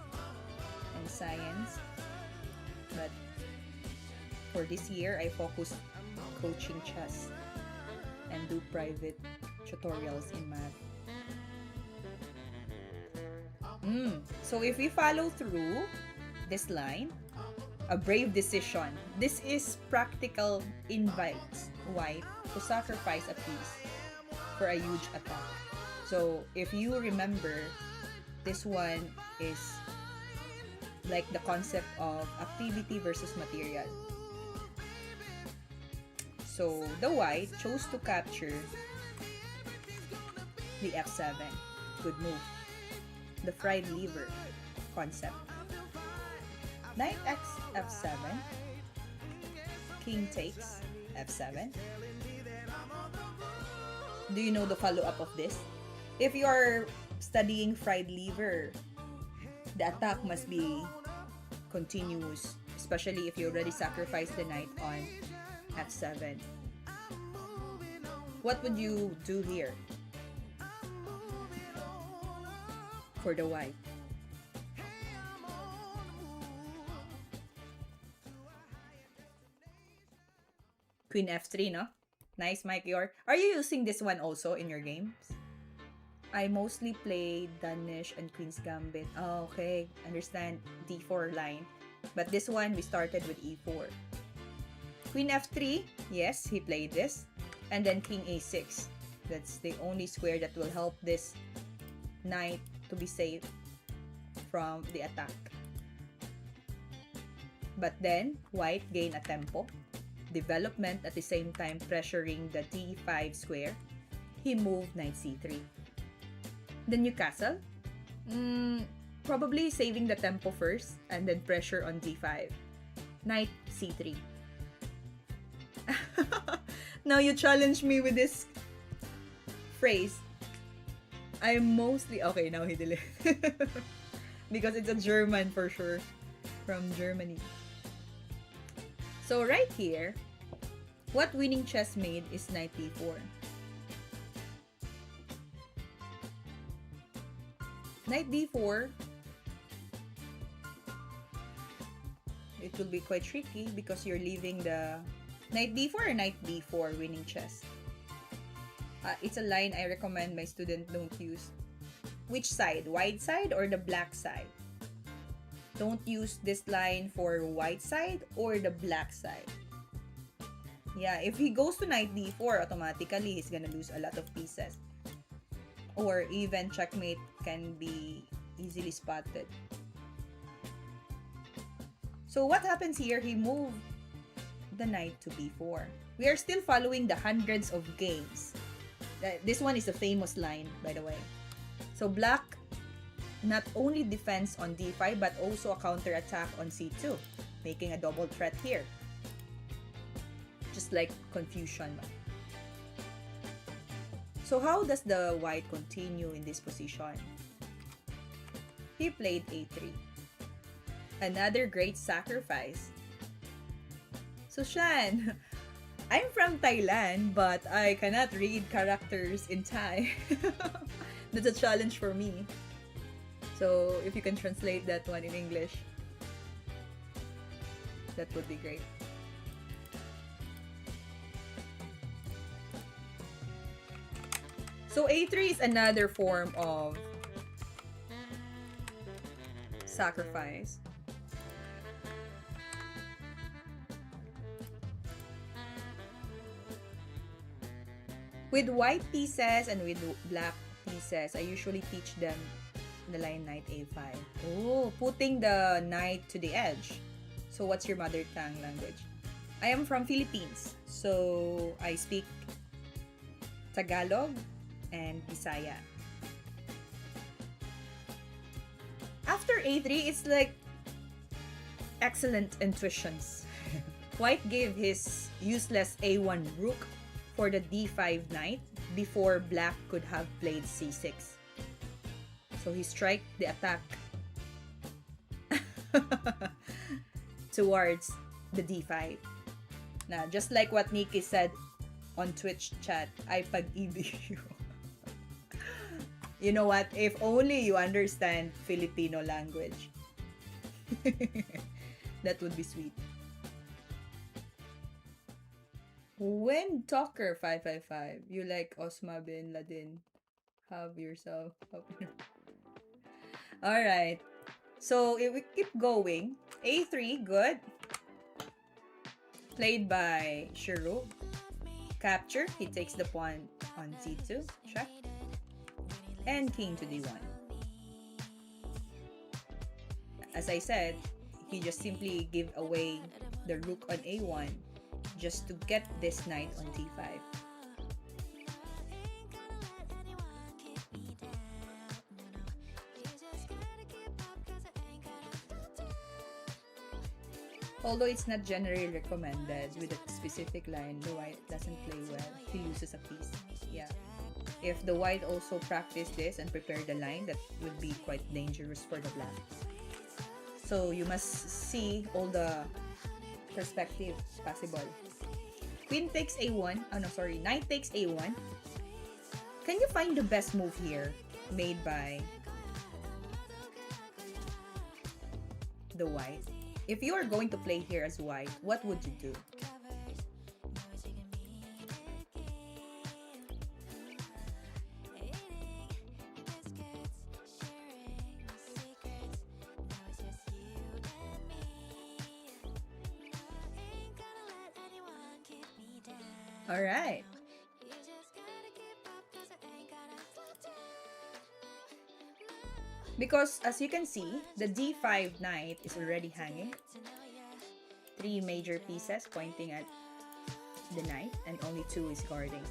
and science. But for this year, I focus coaching chess and do private tutorials in math. So if we follow through this line, a brave decision. This is practical invites white to sacrifice a piece for a huge attack. So if you remember, this one is like the concept of activity versus material. So the white chose to capture the F7. Good move. The fried lever concept. Knight X F7. King takes F7. Do you know the follow-up of this? If you are studying fried lever, the attack must be continuous, especially if you already sacrificed the knight on F7. What would you do here for the white? Queen F3, no? Nice, Mike. Are you using this one also in your games? I mostly play Danish and Queen's Gambit. Oh, okay. Understand. D4 line. But this one, we started with E4. Queen F3. Yes, he played this. And then King A6. That's the only square that will help this knight to be safe from the attack. But then, white gained a tempo, development at the same time pressuring the d5 square. He moved knight c3. The new castle? Probably saving the tempo first and then pressure on d5. Knight c3. Now you challenge me with this phrase. I'm mostly... Okay, now he deleted. Because it's a German for sure. From Germany. So right here, what winning chess made is knight d4. Knight d4, it will be quite tricky because you're leaving the knight d4 or knight d4 winning chess. It's a line I recommend my student don't use. Which side? White side or the black side? Don't use this line for white side or the black side. Yeah, if he goes to knight d4, automatically he's gonna lose a lot of pieces. Or even checkmate can be easily spotted. So what happens here? He moved the knight to b4. We are still following the hundreds of games. This one is a famous line, by the way. So black not only defends on d5 but also a counterattack on c2, making a double threat here. Just like confusion. So how does the white continue in this position? He played a3. Another great sacrifice. So Shan, I'm from Thailand, but I cannot read characters in Thai. That's a challenge for me. So if you can translate that one in English, that would be great. So a3 is another form of sacrifice. With white pieces and with black pieces, I usually teach them the line knight a5. Oh, putting the knight to the edge. So what's your mother tongue language? I am from Philippines, so I speak Tagalog and Bisaya. After a3, it's like excellent intuitions. White gave his useless a1 rook for the d5 knight before black could have played c6. So he strike the attack towards the d5. Now, just like what Nikki said on Twitch chat, ay pag-ibig yun. You know what? If only you understand Filipino language. That would be sweet. When Talker 555, you like Osama bin Laden, have yourself up. Alright. So if we keep going, a3, good. Played by Shirov. Capture, he takes the pawn on c2, check. And king to d1. As I said, he just simply give away the rook on a1 just to get this knight on d5. Although it's not generally recommended with a specific line, the white doesn't play well. He loses a piece. Yeah. If the white also practice this and prepare the line, that would be quite dangerous for the black. So you must see all the perspective possible. Queen takes a1. Oh no, sorry. Knight takes a1. Can you find the best move here made by the white? If you are going to play here as white, what would you do? All right. Because as you can see, the d5 knight is already hanging. 3 major pieces pointing at the knight, and only 2 is guarding.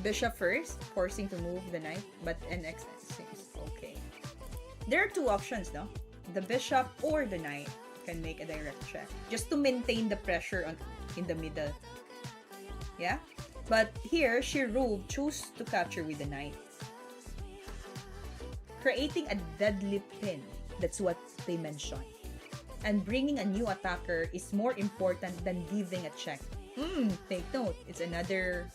Bishop first, forcing to move the knight, but NX seems okay. There are 2 options, no? The bishop or the knight can make a direct check, just to maintain the pressure in the middle. Yeah? But here, Shirov chose to capture with the knight, creating a deadly pin. That's what they mentioned. And bringing a new attacker is more important than giving a check. Take note. It's another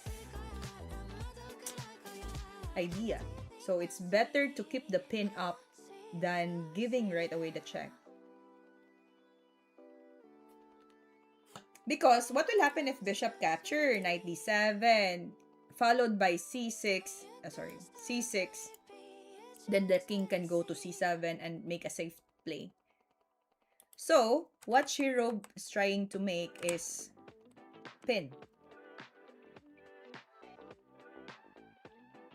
idea. So it's better to keep the pin up than giving right away the check. Because what will happen if bishop capture, knight d7, followed by c6, c6, then the king can go to c7 and make a safe play. So, what Shirov is trying to make is pin.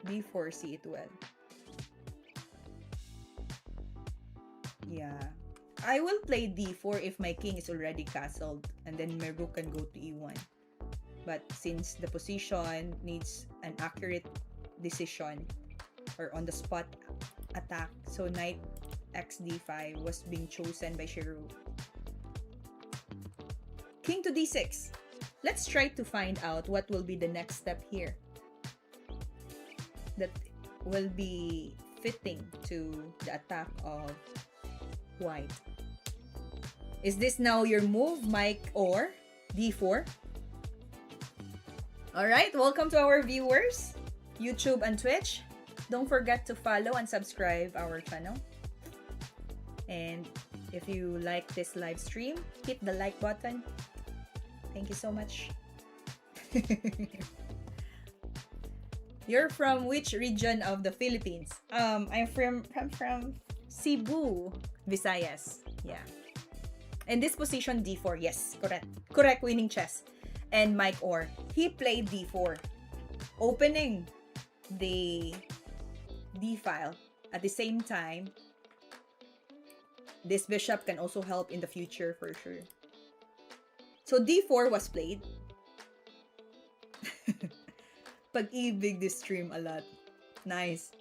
d4, c12. Yeah. I will play d4 if my king is already castled, and then my rook can go to e1. But since the position needs an accurate decision or on the spot attack, so knight x d5 was being chosen by Shirov. King to d6. Let's try to find out what will be the next step here that will be fitting to the attack of white. Is this now your move, Mike, or d4? Alright, welcome to our viewers, YouTube and Twitch. Don't forget to follow and subscribe our channel. And if you like this live stream, hit the like button. Thank you so much. You're from which region of the Philippines? I'm from Cebu, Visayas. Yeah. And this position d4, yes, correct, winning chess. And Mike Orr, he played d4, opening the d file. At the same time, this bishop can also help in the future for sure. So d4 was played. Pag-ibig this stream a lot. Nice.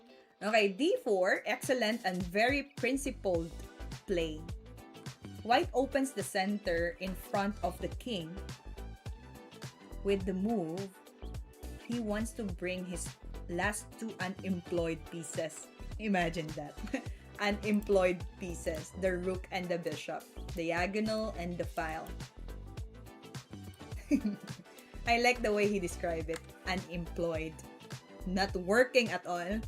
Okay, d4, excellent and very principled play. White opens the center in front of the king. With the move, he wants to bring his last 2 unemployed pieces. Imagine that. Unemployed pieces. The rook and the bishop. Diagonal and the file. I like the way he described it. Unemployed. Not working at all.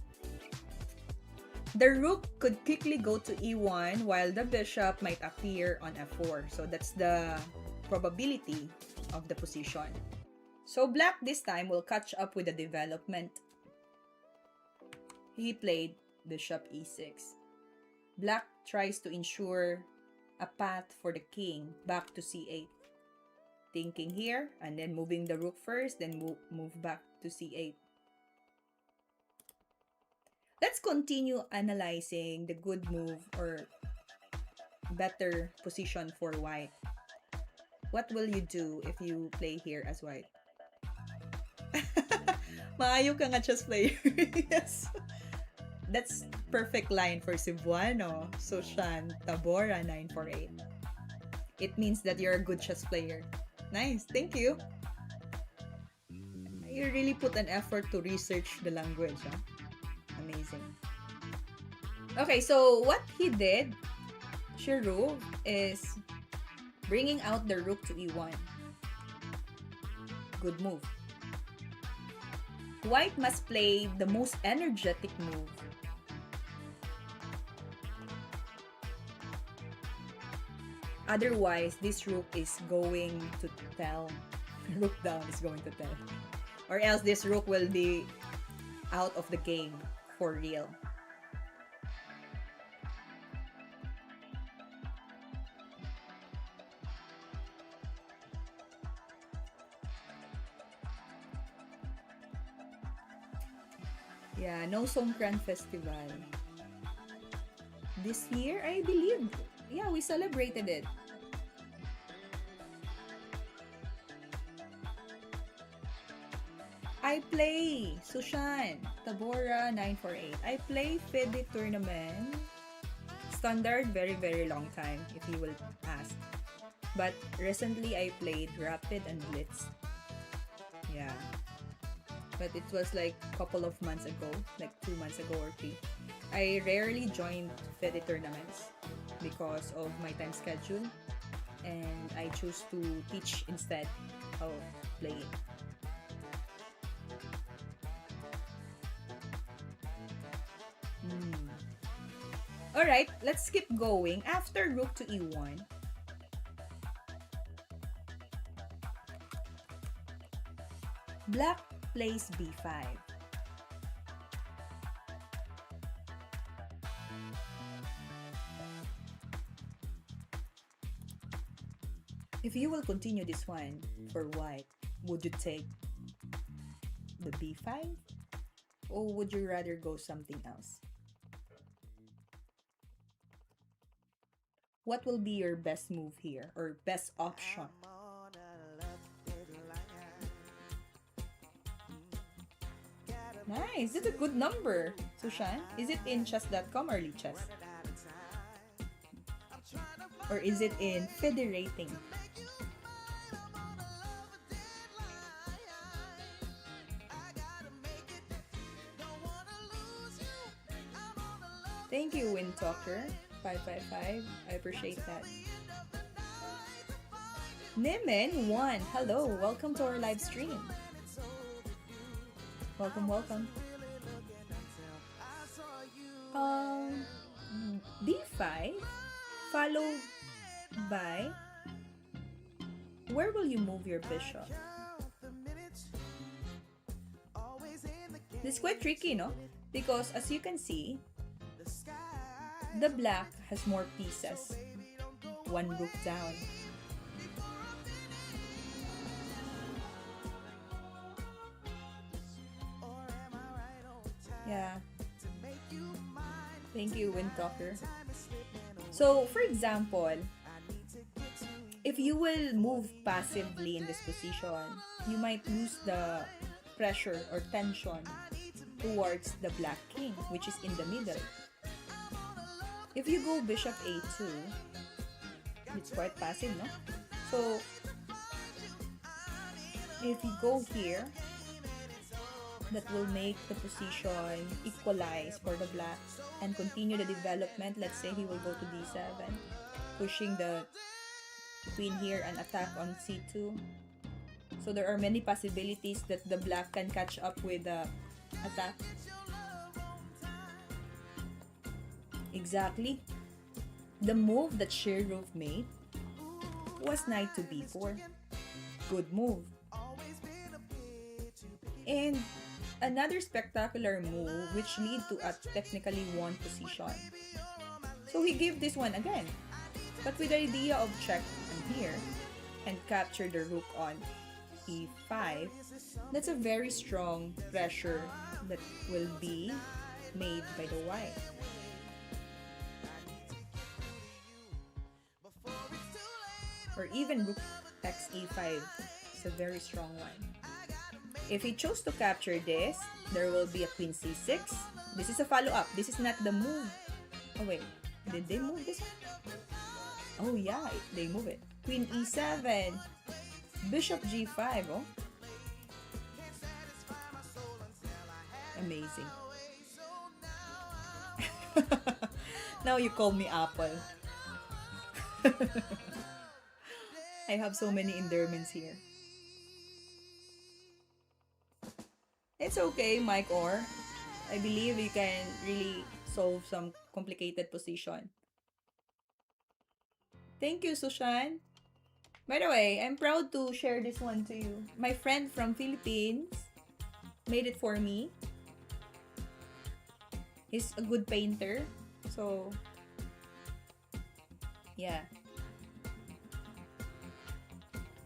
The rook could quickly go to e1 while the bishop might appear on f4. So that's the probability of the position. So black this time will catch up with the development. He played bishop e6. Black tries to ensure a path for the king back to c8. Thinking here and then moving the rook first, then move back to c8. Let's continue analyzing the good move or better position for white. What will you do if you play here as white? Maayo ka nga chess player. Yes. That's perfect line for Cebuano. Sushan Tabora 948. It means that you're a good chess player. Nice. Thank you. You really put an effort to research the language. Huh? Amazing. Okay, so what he did, Shirov, is bringing out the rook to e1. Good move. White must play the most energetic move. Otherwise, this rook is going to tell. Rook down is going to tell. Or else this rook will be out of the game for real. Yeah, no Songkran Festival. This year, I believe yeah, we celebrated it. I play Sushan, Tabora 948. I play FIDE tournament. Standard, very, very long time, if you will ask. But recently, I played Rapid and Blitz. Yeah. But it was like a couple of months ago, like 2 months ago or 3. I rarely joined FIDE tournaments because of my time schedule. And I choose to teach instead of playing. Alright, let's keep going. After rook to e1, black plays b5. If you will continue this one for white, would you take the b5? Or would you rather go something else? What will be your best move here or best option? Nice, that's a good number, Sushan. Is it in chess.com or Lichess? Or is it in FIDE rating? Thank you, Windtalker 555. I appreciate that. Nimen1, hello, welcome to our live stream. Welcome, welcome. B5 followed by, where will you move your bishop? This is quite tricky, no? Because as you can see, the black has more pieces. One rook down. Yeah. Thank you, Windtalker. So, for example, if you will move passively in this position, you might lose the pressure or tension towards the black king, which is in the middle. If you go bishop a2, it's quite passive, no? So, if you go here, that will make the position equalize for the black and continue the development. Let's say he will go to d7, pushing the queen here and attack on c2. So there are many possibilities that the black can catch up with the attack. Exactly. The move that Shirov made was knight to b4. Good move. And another spectacular move which lead to a technically won position. So he gave this one again, but with the idea of check on here and capture the rook on e5. That's a very strong pressure that will be made by the white. Or even rook takes e5 is a very strong one. If he chose to capture this, there will be a queen c6. This is a follow-up. This is not the move. Oh wait, did they move this one? Oh yeah, they move it. Queen e7. Bishop g5, oh. Amazing. Now you call me Apple. I have so many endearments here. It's okay, Mike Orr. I believe you can really solve some complicated position. Thank you, Sushan. By the way, I'm proud to share this one to you. My friend from Philippines made it for me. He's a good painter. So, yeah.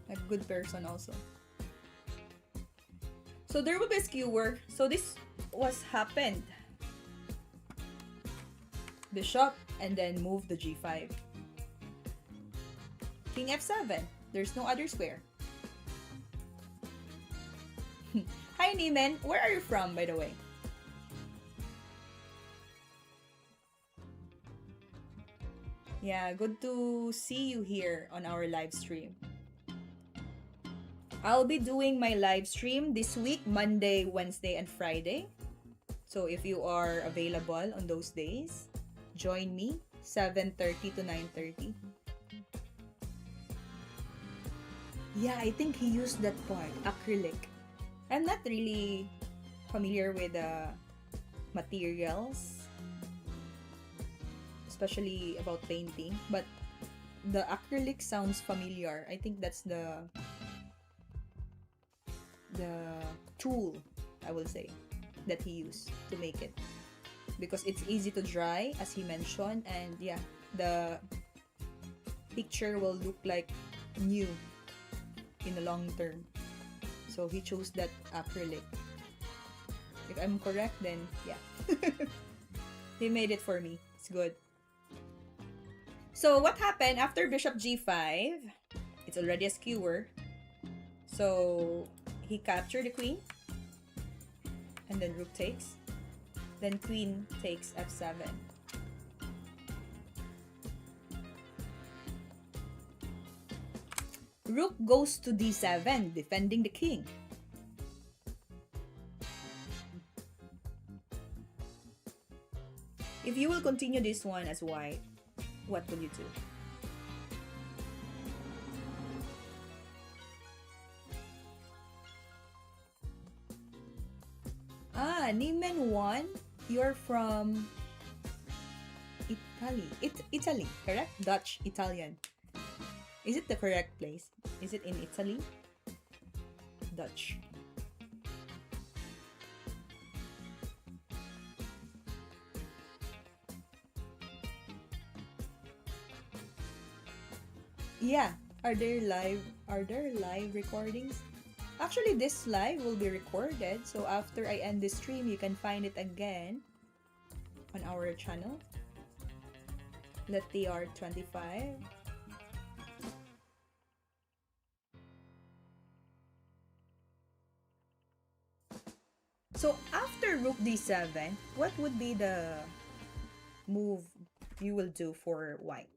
A good person also. So there will be a skewer. So this was happened. Bishop and then move the g5. King F7. There's no other square. Hi, Nimen. Where are you from, by the way? Yeah, good to see you here on our live stream. I'll be doing my live stream this week, Monday, Wednesday, and Friday. So if you are available on those days, join me 7:30 to 9:30. Yeah, I think he used that part, acrylic. I'm not really familiar with the materials, especially about painting, but the acrylic sounds familiar. I think that's the tool, I will say, that he used to make it, because it's easy to dry, as he mentioned, and yeah, the picture will look like new in the long term. So he chose that acrylic. If I'm correct, then yeah. He made it for me. It's good. So what happened after bishop g5? It's already a skewer. So he captured the queen. And then rook takes. Then queen takes f7. Rook goes to d7, defending the king. If you will continue this one as white, what will you do? Niemann 1, you're from Italy. Italy, correct? Dutch, Italian. Is it the correct place? Is it in Italy? Dutch. Yeah. Are there live recordings? Actually, this live will be recorded, so after I end this stream, you can find it again on our channel. LetTR25. So after rook d7, what would be the move you will do for white?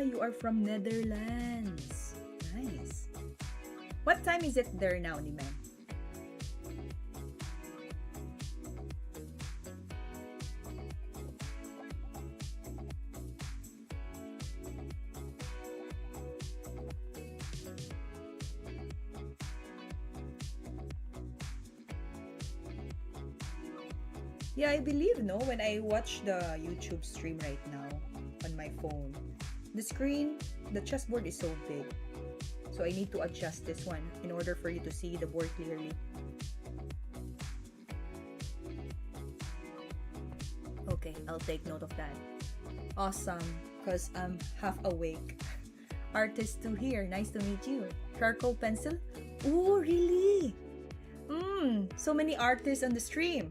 You are from Netherlands. Nice. What time is it there now, Nimen? Yeah, I believe, no, when I watch the YouTube stream right now on my phone, the screen, the chessboard is so big. So I need to adjust this one in order for you to see the board clearly. Okay, I'll take note of that. Awesome, because I'm half awake. Artist 2 here, nice to meet you. Charcoal pencil? Oh, really? So many artists on the stream.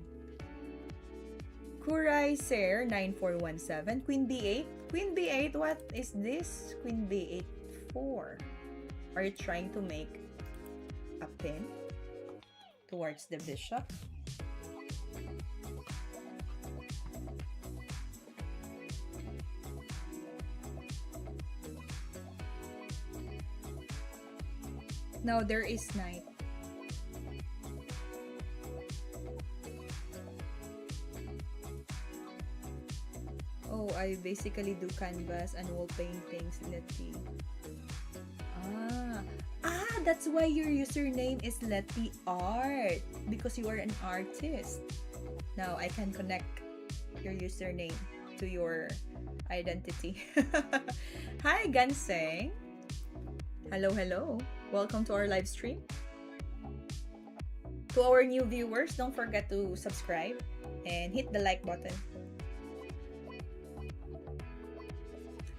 Kurai Ser 9417, Queen B8. Queen B8, what is this? Queen B8 4. Are you trying to make a pin towards the bishop? Now there is knight. Oh, I basically do canvas and wall paintings. Let's see. That's why your username is Letty Art, because you are an artist. Now I can connect your username to your identity. Hi, Ganseng. Hello, hello. Welcome to our live stream. To our new viewers, don't forget to subscribe and hit the like button.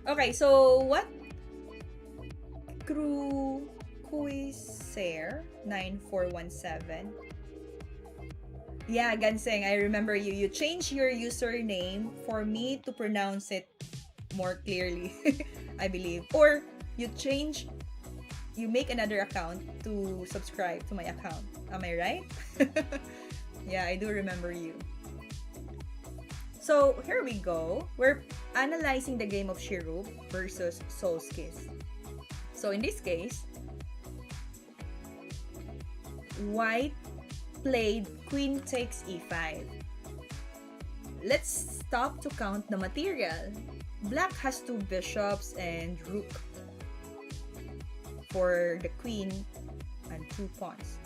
Okay, so what Cruiser 9417. Yeah, Ganseng, I remember you. You changed your username for me to pronounce it more clearly, I believe. Or you change, you make another account to subscribe to my account. Am I right? Yeah, I do remember you. So here we go. We're analyzing the game of Shirov versus Sulkis. So in this case, White played Queen takes e5. Let's stop to count the material. Black has two bishops and rook for the queen and two pawns,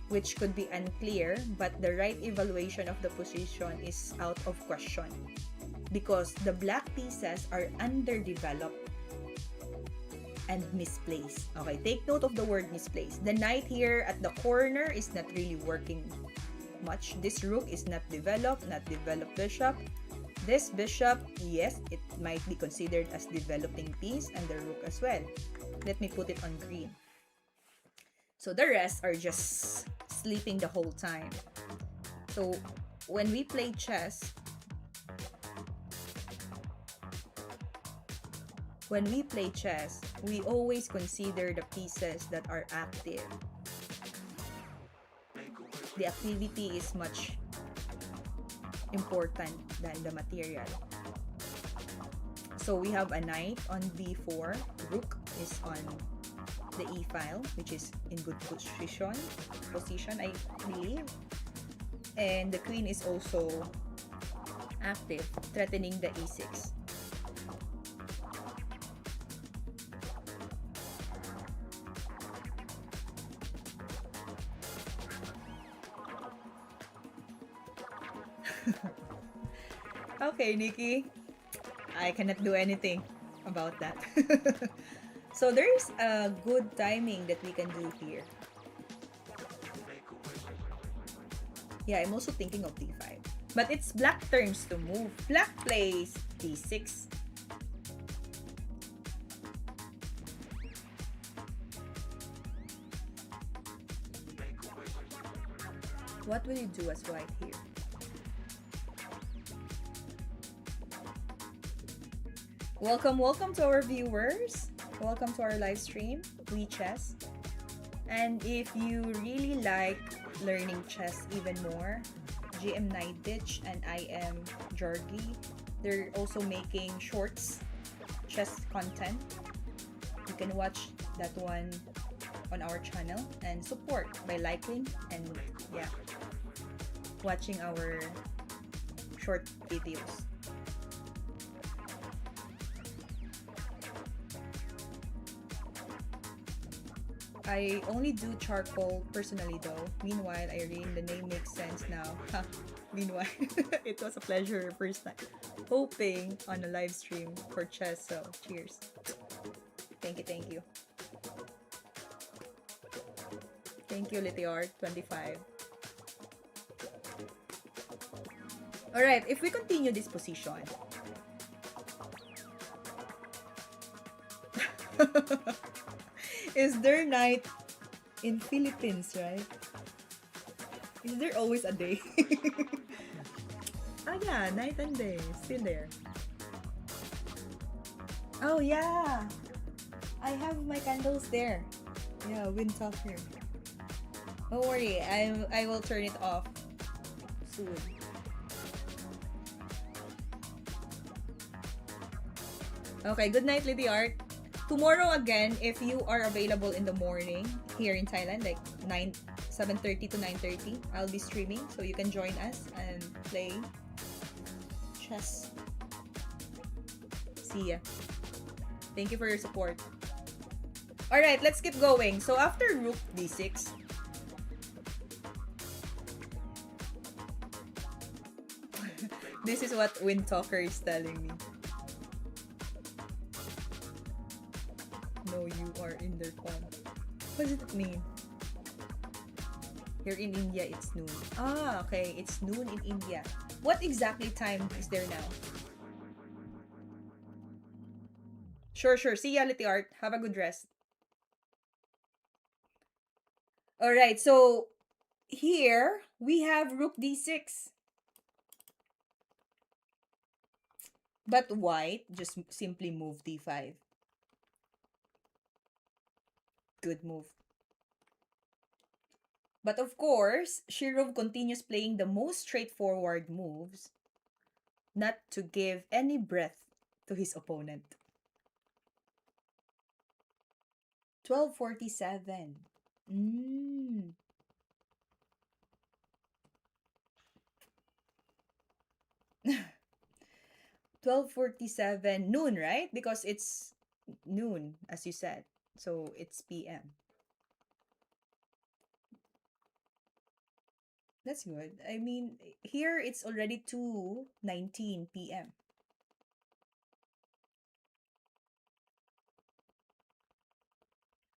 which could be unclear, but the right evaluation of the position is out of question because the black pieces are underdeveloped and misplaced. Okay, take note of the word misplaced. The knight here at the corner is not really working much. This rook is not developed bishop. This bishop, yes, it might be considered as developing piece, and the rook as well. Let me put it on green. So the rest are just sleeping the whole time. So when we play chess, we always consider the pieces that are active. The activity is much important than the material. So we have a knight on b4, rook is on the e file, which is in good position, I believe. And the queen is also active, threatening the e6. Okay, Nikki. I cannot do anything about that. So there's a good timing that we can do here. Yeah, I'm also thinking of d5. But it's black turns to move. Black plays d6. What will you do as white here? Welcome to our viewers. Welcome to our live stream, We Chess. And if you really like learning chess even more, GM Nightditch and I am Jorgi, they're also making shorts, chess content. You can watch that one on our channel and support by liking and watching our short videos. I only do charcoal personally though. Meanwhile, Irene, the name makes sense now. Ha! Meanwhile, it was a pleasure first time hoping on a live stream for chess. So, cheers. Thank you. Thank you, Litiart25. Alright, if we continue this position. Is there night in Philippines, right? Is there always a day? Oh yeah, night and day. Still there. Oh yeah. I have my candles there. Yeah, wind talker. Don't worry, I will turn it off soon. Okay, good night, Lady Art. Tomorrow again, if you are available in the morning here in Thailand, like 7:30 to 9:30, I'll be streaming, so you can join us and play chess. See ya. Thank you for your support. Alright, let's keep going. So after rook d6, this is what Wind Talker is telling me. No, you are in their phone. What does it mean? Here in India, it's noon. Ah, okay. It's noon in India. What exactly time is there now? Sure. See ya, Liti Art. Have a good rest. All right, so here we have rook d6. But white just simply move d5. Good move. But of course, Shirov continues playing the most straightforward moves, not to give any breath to his opponent. 12:47. Mm. 12:47 noon, right? Because it's noon, as you said. So it's PM. That's good. I mean, here it's already 2:19 PM.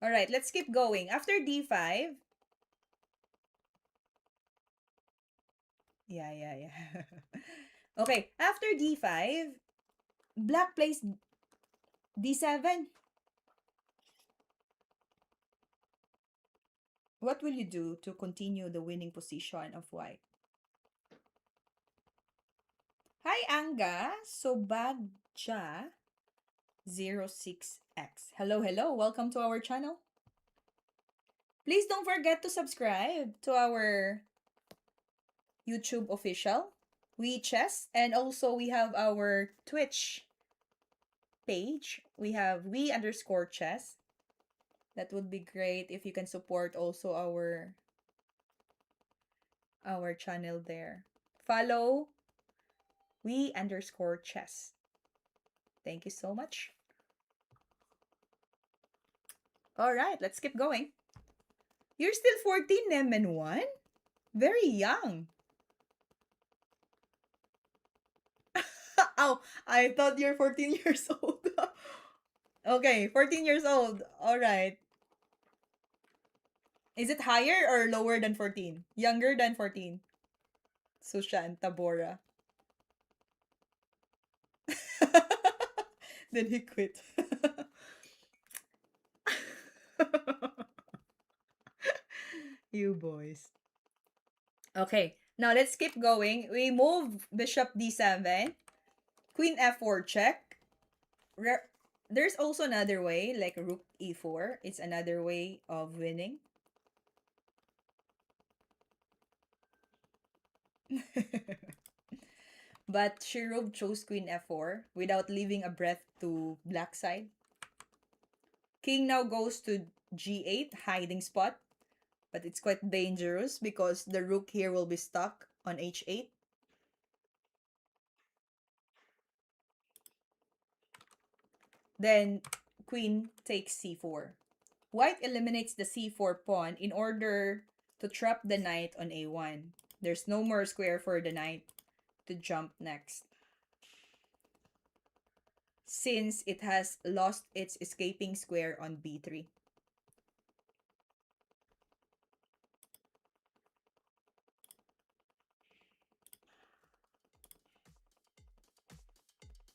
All right, let's keep going. After D5, yeah. Okay, after D5, black plays D7. What will you do to continue the winning position of white? Hi, Anga. Sobagja06X. Hello. Welcome to our channel. Please don't forget to subscribe to our YouTube official, WeChess, and also we have our Twitch page. We have we_chess. That would be great if you can support also our channel there. Follow we_chess. Thank you so much. All right, let's keep going. You're still 14, Nemen 1? Very young. Oh, I thought you're 14 years old. Okay, 14 years old. All right. Is it higher or lower than 14? Younger than 14? Sushan Tabora. Then he quit. You boys. Okay, now let's keep going. We move bishop d7, queen f4 check. There's also another way, like rook e4. It's another way of winning. But Shirov chose queen f4 without leaving a breath to black side. King now goes to g8, hiding spot. But it's quite dangerous because the rook here will be stuck on h8. Then queen takes c4. White eliminates the c4 pawn in order to trap the knight on a1. There's no more square for the knight to jump next, since it has lost its escaping square on b3.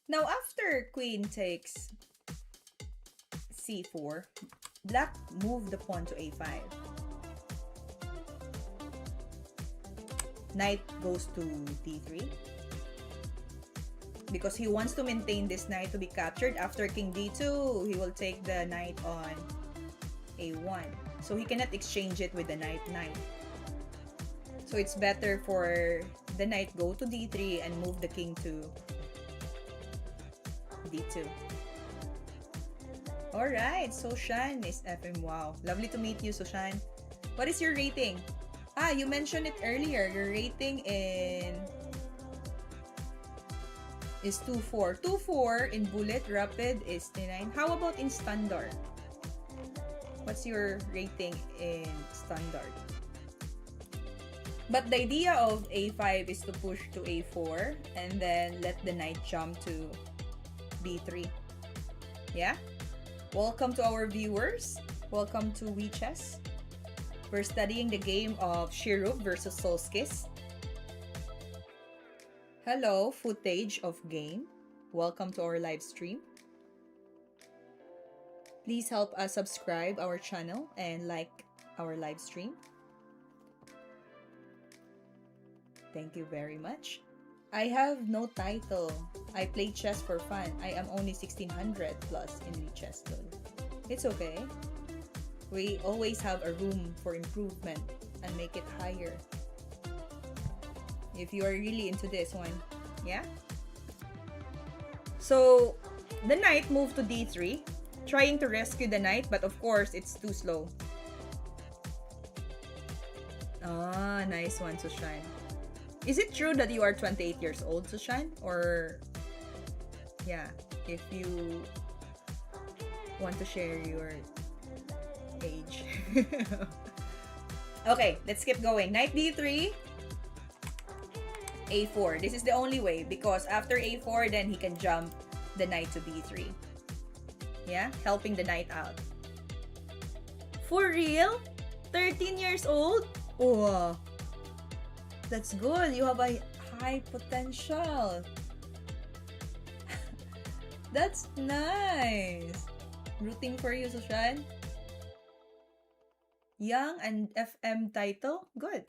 Now after queen takes c4, black moved the pawn to a5. Knight goes to d3 because he wants to maintain this knight to be captured. After king d2, he will take the knight on a1. So he cannot exchange it with the knight. So it's better for the knight go to d3 and move the king to d2. Alright, Soshan is FM. Wow. Lovely to meet you, Soshan. What is your rating? Ah, you mentioned it earlier. Your rating is 2-4. 2-4 in bullet rapid is 9. How about in standard? What's your rating in standard? But the idea of a5 is to push to a4 and then let the knight jump to b3. Yeah? Welcome to our viewers. Welcome to WeChess. We're studying the game of Shirov versus Sulkis. Hello, footage of game. Welcome to our live stream. Please help us subscribe our channel and like our live stream. Thank you very much. I have no title. I play chess for fun. I am only 1600 plus in the chess though. It's okay. We always have a room for improvement and make it higher. If you are really into this one, yeah? So, the knight moved to d3, trying to rescue the knight, but of course, it's too slow. Ah, nice one, Sushan. Is it true that you are 28 years old, Sushan? Or, yeah, if you want to share your age. Okay, let's keep going. Knight d3, a4. This is the only way because after a4, then he can jump the knight to b3. Yeah, helping the knight out. For real? 13 years old? Oh, that's good. You have a high potential. That's nice. Rooting for you, Sushan. Young and FM title? Good.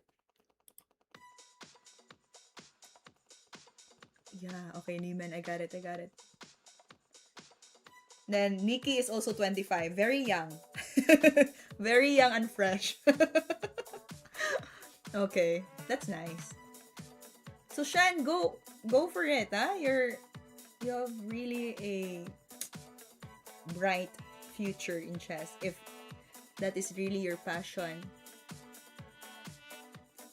Yeah, okay, Neiman. I got it. Then, Nikki is also 25. Very young. Very young and fresh. Okay, that's nice. So, Shan, go for it, huh? You have really a bright future in chess if that is really your passion.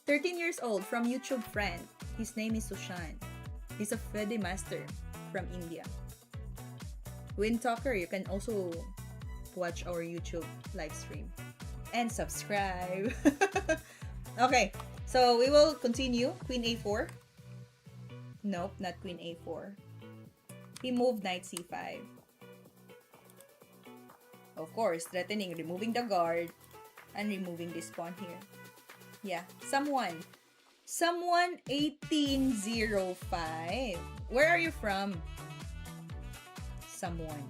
13 years old from YouTube friend. His name is Sushan. He's a FEDE master from India. Win Talker, you can also watch our YouTube live stream and subscribe. Okay, so we will continue. Queen a4. Nope, not queen a4. He moved knight c5. Of course, threatening removing the guard and removing this pawn here. Yeah, someone 1805. Where are you from? Someone.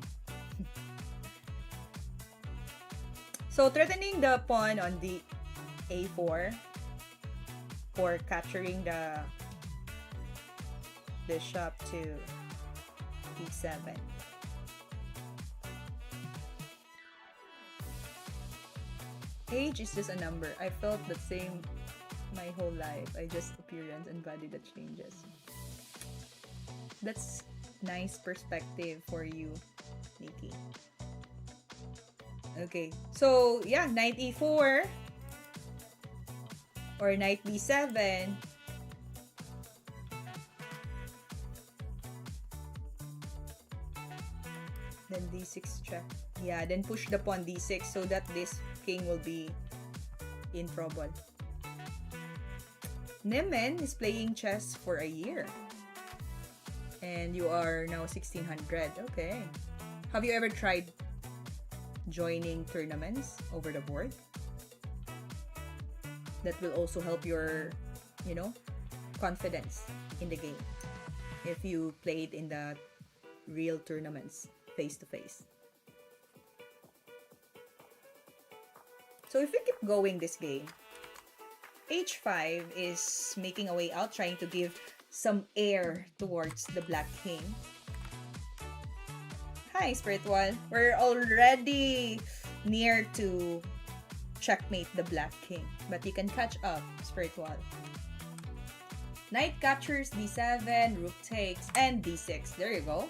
So threatening the pawn on the a4 for capturing the bishop to d7. Age is just a number. I felt the same my whole life. I just appearance and body that changes. That's nice perspective for you, Nikki. Okay, so yeah, knight e4 or knight b7. Then d6 check. Yeah, then push the pawn d6 so that this king will be in trouble. Nemen is playing chess for a year. And you are now 1600. Okay. Have you ever tried joining tournaments over the board? That will also help your, confidence in the game. If you played in the real tournaments face to face. So if we keep going this game, h5 is making a way out, trying to give some air towards the black king. Hi, Spiritual. We're already near to checkmate the black king, but you can catch up, Spiritual. Knight captures d7, rook takes, and d6. There you go.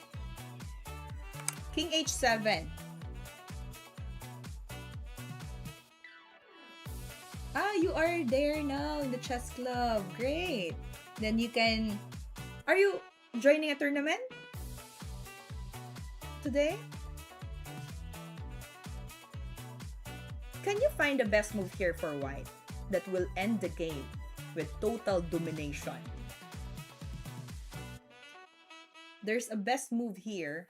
King h7. Ah, you are there now in the chess club. Great. Then you can... Are you joining a tournament today? Can you find the best move here for white that will end the game with total domination? There's a best move here.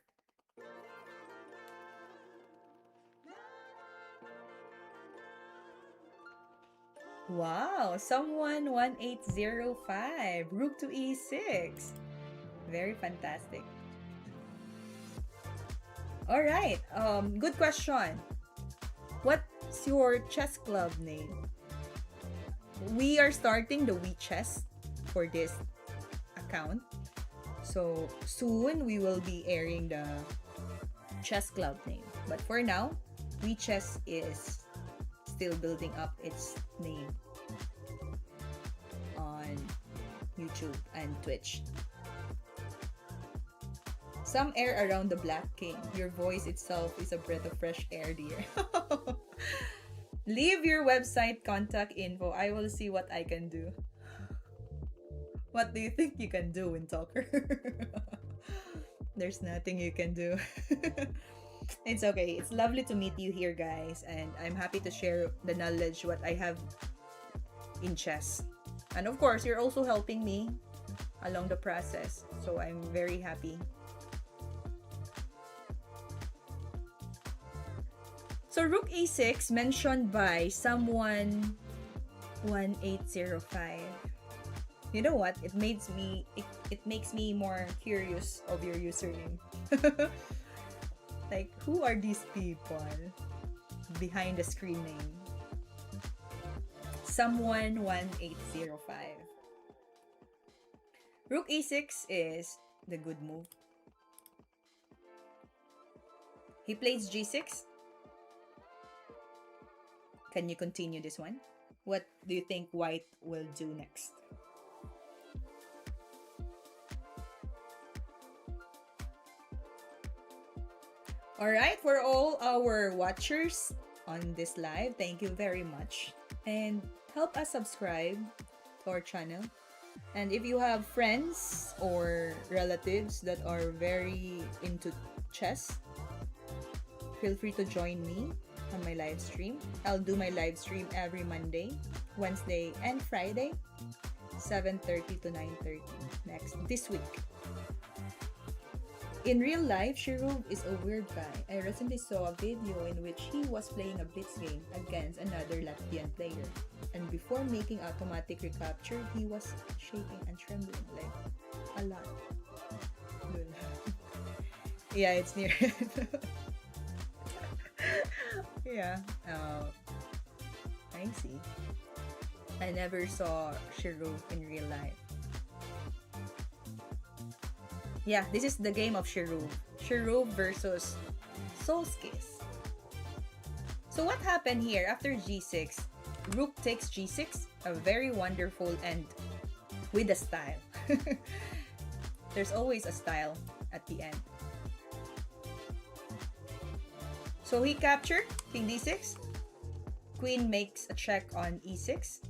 Wow, someone 1805. Rook to e6. Very fantastic. All right. Good question. What what's your chess club name? We are starting the We Chess for this account. So soon we will be airing the chess club name. But for now, We Chess is still building up its name on YouTube and Twitch. Some air around the Black King. Your voice itself is a breath of fresh air, dear. Leave your website contact info. I will see what I can do. What do you think you can do, Windtalker? There's nothing you can do. It's okay. It's lovely to meet you here, guys. And I'm happy to share the knowledge what I have in chess. And of course, you're also helping me along the process. So I'm very happy. So Rook A6 mentioned by someone 1805. You know what? It makes me more curious of your username. Like, who are these people behind the screen name? Someone 1805. Rook A6 is the good move. He plays G6. Can you continue this one? What do you think White will do next? Alright, for all our watchers on this live, thank you very much. And help us subscribe to our channel. And if you have friends or relatives that are very into chess, feel free to join me on my live stream. I'll do my live stream every Monday, Wednesday, and Friday, 7:30 to 9:30 this week. In real life, Shirov is a weird guy. I recently saw a video in which he was playing a blitz game against another Latvian player. And before making automatic recapture, he was shaking and trembling like a lot. Yeah, it's near. Yeah. I see. I never saw Shirov in real life. Yeah, this is the game of Shirov. Shirov versus Sulkis. So what happened here after G6? Rook takes G6, a very wonderful and with a style. There's always a style at the end. So he captured King D6. Queen makes a check on E6.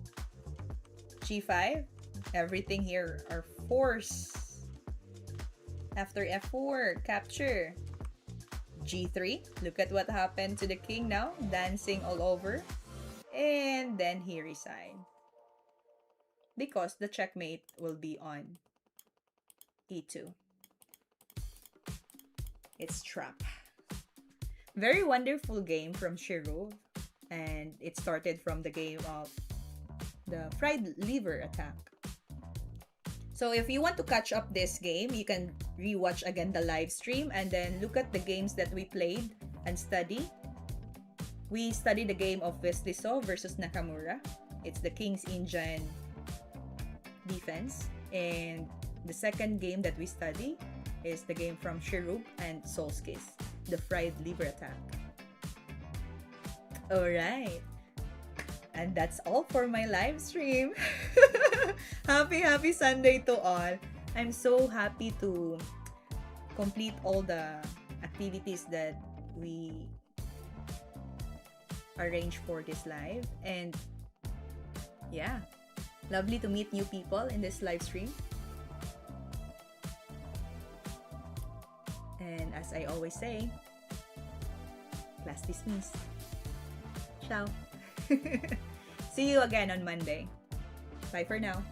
G5. Everything here are force. After F4, capture. G3. Look at what happened to the king now. Dancing all over. And then he resigned. Because the checkmate will be on E2. It's trap. Very wonderful game from Shirov. And it started from the game of the fried liver attack. So if you want to catch up this game, you can rewatch again the live stream and then look at the games that we played and study. We studied the game of Vesliso versus Nakamura. It's the King's Indian defense. And the second game that we study is the game from Shirov and Sulkis, the fried liver attack. Alright. And that's all for my live stream. Happy Sunday to all. I'm so happy to complete all the activities that we arranged for this live. And yeah, lovely to meet new people in this live stream. And as I always say, class dismissed. Ciao. See you again on Monday. Bye for now.